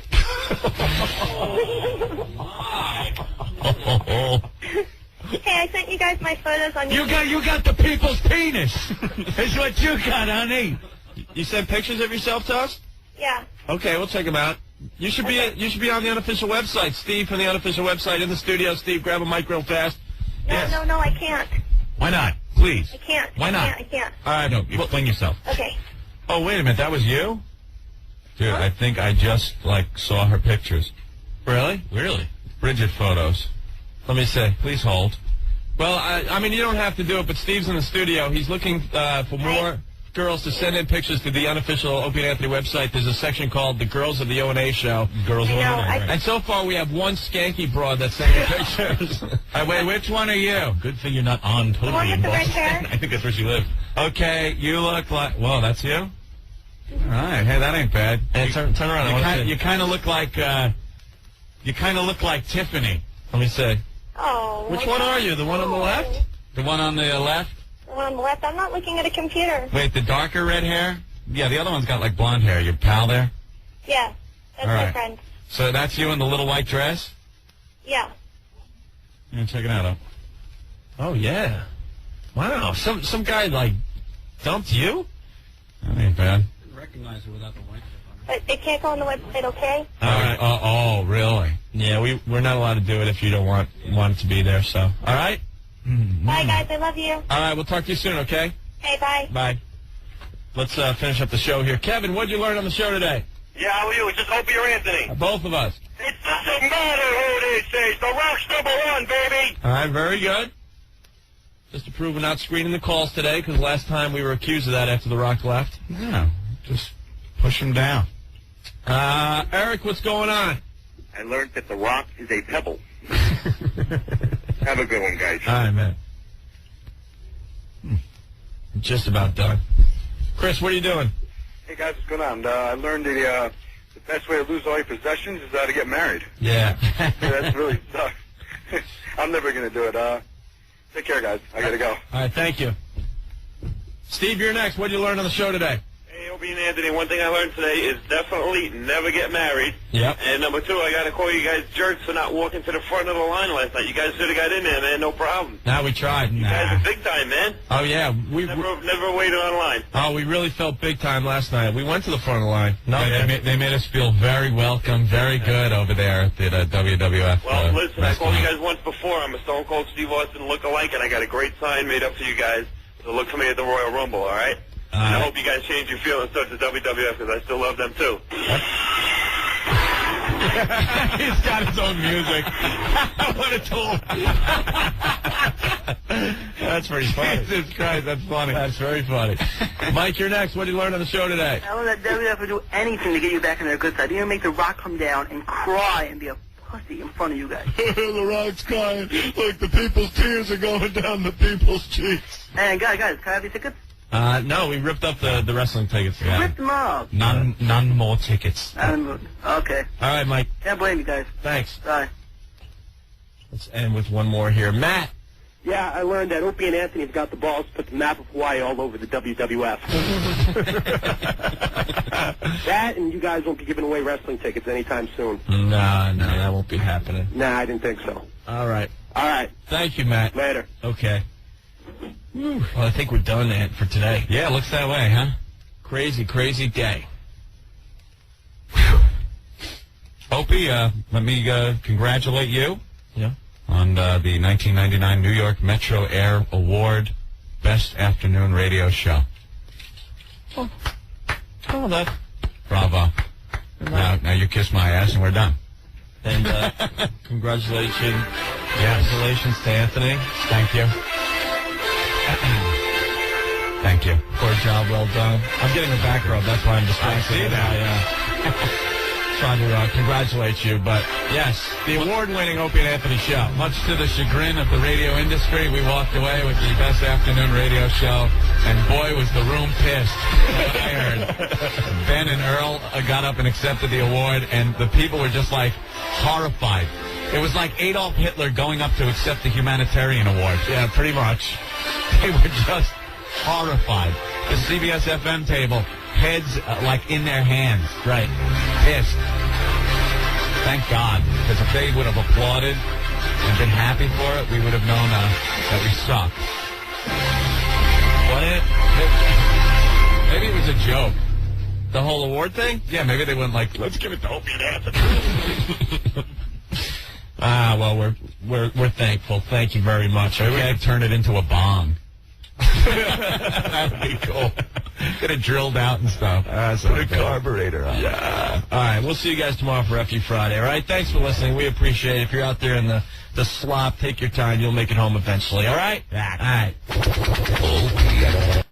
Speaker 23: Hey, I sent you guys my photos on YouTube.
Speaker 2: You got the people's penis. Is what you got, honey.
Speaker 1: You sent pictures of yourself to us?
Speaker 23: Yeah.
Speaker 1: Okay, we'll check them out. You should be on the unofficial website. Steve from the unofficial website in the studio. Steve, grab a mic real fast.
Speaker 23: No, I can't.
Speaker 2: Why not? Please.
Speaker 23: I can't.
Speaker 2: Why not?
Speaker 23: I can't.
Speaker 2: All right, no, explain yourself.
Speaker 23: Okay.
Speaker 2: Oh, wait a minute, that was you? Dude, I think I just, saw her pictures.
Speaker 1: Really?
Speaker 2: Really? Bridget photos.
Speaker 1: Let me see.
Speaker 2: Please hold.
Speaker 1: Well, I mean, you don't have to do it, but Steve's in the studio. He's looking for more girls to send in pictures to the unofficial Opie and Anthony website. There's a section called The Girls of the O&A Show.
Speaker 2: Girls of the O&A.
Speaker 1: And so far, we have one skanky broad that's sending pictures.
Speaker 2: Wait, which one are you? Good thing you're not on totally.
Speaker 23: The one with the red hair?
Speaker 2: I think that's where she lives. Okay, you look like... Whoa, that's you? All right, hey, that ain't bad.
Speaker 1: And turn around.
Speaker 2: You kind of look like... you kind of look like Tiffany.
Speaker 1: Let me see.
Speaker 23: Oh.
Speaker 1: Which one are you? The one on the left?
Speaker 2: The one on the left?
Speaker 23: The one on the left? I'm not looking at a computer.
Speaker 2: Wait, the darker red hair? Yeah, the other one's got, blonde hair. Your pal there?
Speaker 23: Yeah. That's
Speaker 2: All
Speaker 23: my
Speaker 2: right.
Speaker 23: friend.
Speaker 2: So that's you in the little white dress?
Speaker 23: Yeah.
Speaker 2: Yeah, check it out.
Speaker 1: Oh, yeah. Wow. Some guy, dumped you?
Speaker 2: That ain't bad.
Speaker 20: Recognize her without the white.
Speaker 23: But it can't go on the website, okay?
Speaker 1: All right.
Speaker 2: Oh, really?
Speaker 1: Yeah, we're not allowed to do it if you don't want it to be there, so. All right?
Speaker 23: Bye, guys. I love you.
Speaker 1: All right, we'll talk to you soon, okay?
Speaker 23: Hey, bye.
Speaker 1: Bye. Let's finish up the show here. Kevin, what'd you learn on the show today?
Speaker 14: Yeah, how are you? It's just Opie or Anthony.
Speaker 1: Both of us.
Speaker 14: It doesn't matter who it is, says. The Rock's #1, baby.
Speaker 1: All right, very good. Just to prove we're not screening the calls today, because last time we were accused of that after The Rock left.
Speaker 2: Yeah, just push him down.
Speaker 1: Eric, what's going on?
Speaker 14: I learned that The Rock is a pebble. Have a good one, guys.
Speaker 1: All right, man. Just about done. Chris, what are you doing?
Speaker 18: Hey, guys, what's going on? I learned the best way to lose all your possessions is to get married.
Speaker 1: Yeah.
Speaker 18: That's really sucks. I'm never going to do it. Take care, guys. I got to go.
Speaker 1: All right, thank you. Steve, you're next. What did you learn on the show today?
Speaker 14: Hey, Opie and Anthony, one thing I learned today is definitely never get married.
Speaker 1: Yep.
Speaker 14: And number two, I got to call you guys jerks for not walking to the front of the line last night. You guys should have got in there, man. No problem.
Speaker 1: Now we tried.
Speaker 14: You guys are big time, man.
Speaker 1: Oh, yeah. We
Speaker 14: Never waited on line.
Speaker 1: Oh, we really felt big time last night. We went to the front of the line. No,
Speaker 2: They made us feel very welcome, very good over there at the WWF.
Speaker 14: Well, listen, I called
Speaker 2: restaurant.
Speaker 14: you guys once before. I'm a Stone Cold Steve Austin look-alike, and I got a great sign made up for you guys. So look for me at the Royal Rumble, all right? I hope you guys change your feelings towards the WWF because I still love them too.
Speaker 2: He's got his own music. What a tool.
Speaker 1: That's pretty funny.
Speaker 2: Jesus Christ, that's funny.
Speaker 1: That's very funny. Mike, you're next. What did you learn on the show today?
Speaker 22: I learned that WWF would do anything to get you back on their good side. Even make The Rock come down and cry and be a pussy in front of you guys.
Speaker 5: The Rock's crying like the people's tears are going down the people's cheeks.
Speaker 22: Hey, guys, can I have these tickets?
Speaker 1: No, we ripped up the wrestling tickets.
Speaker 22: Rip them up.
Speaker 2: None more tickets.
Speaker 22: Okay.
Speaker 1: All right, Mike.
Speaker 22: Can't blame you guys.
Speaker 1: Thanks.
Speaker 22: Bye.
Speaker 1: Let's end with one more here. Matt.
Speaker 12: Yeah, I learned that Opie and Anthony have got the balls to put the map of Hawaii all over the WWF. That, and you guys won't be giving away wrestling tickets anytime soon.
Speaker 1: No, that won't be happening.
Speaker 12: Nah, I didn't think so.
Speaker 1: All right.
Speaker 12: All right.
Speaker 1: Thank you, Matt.
Speaker 12: Later.
Speaker 1: Okay. Well, I think we're done, Ant, for today.
Speaker 2: Yeah, looks that way, huh?
Speaker 1: Crazy, crazy day.
Speaker 2: Opie, let me congratulate you.
Speaker 1: Yeah.
Speaker 2: On the 1999 New York Metro Air Award Best Afternoon Radio Show.
Speaker 1: Oh, that.
Speaker 2: Bravo. Now you kiss my ass and we're done.
Speaker 1: And congratulations to Anthony.
Speaker 2: Thank you. Thank you.
Speaker 1: For a job well done. I'm getting a back rub, that's why I'm distracted.
Speaker 2: I see that.
Speaker 1: Trying to congratulate you, but yes, the award-winning Opie and Anthony show.
Speaker 2: Much to the chagrin of the radio industry, we walked away with the Best Afternoon Radio Show, and boy, was the room pissed. I heard. Ben and Earl got up and accepted the award, and the people were just like horrified. It was like Adolf Hitler going up to accept the humanitarian award.
Speaker 1: Yeah, pretty much.
Speaker 2: They were just horrified. The CBS FM table, heads like in their hands.
Speaker 1: Right.
Speaker 2: Pissed. Thank God, because if they would have applauded and been happy for it, we would have known that we sucked. Maybe it was a joke.
Speaker 1: The whole award thing?
Speaker 2: Yeah, maybe they went like, let's give it to Opie and Anthony.
Speaker 1: Well, we're thankful. Thank you very much.
Speaker 2: Maybe we could turn it into a bong. That would be cool. Get it drilled out and stuff.
Speaker 1: Put a carburetor on.
Speaker 2: Yeah.
Speaker 1: All right, we'll see you guys tomorrow for FU Friday, all right? Thanks for listening. We appreciate it. If you're out there in the slop, take your time. You'll make it home eventually, all right?
Speaker 2: Yeah.
Speaker 1: All right.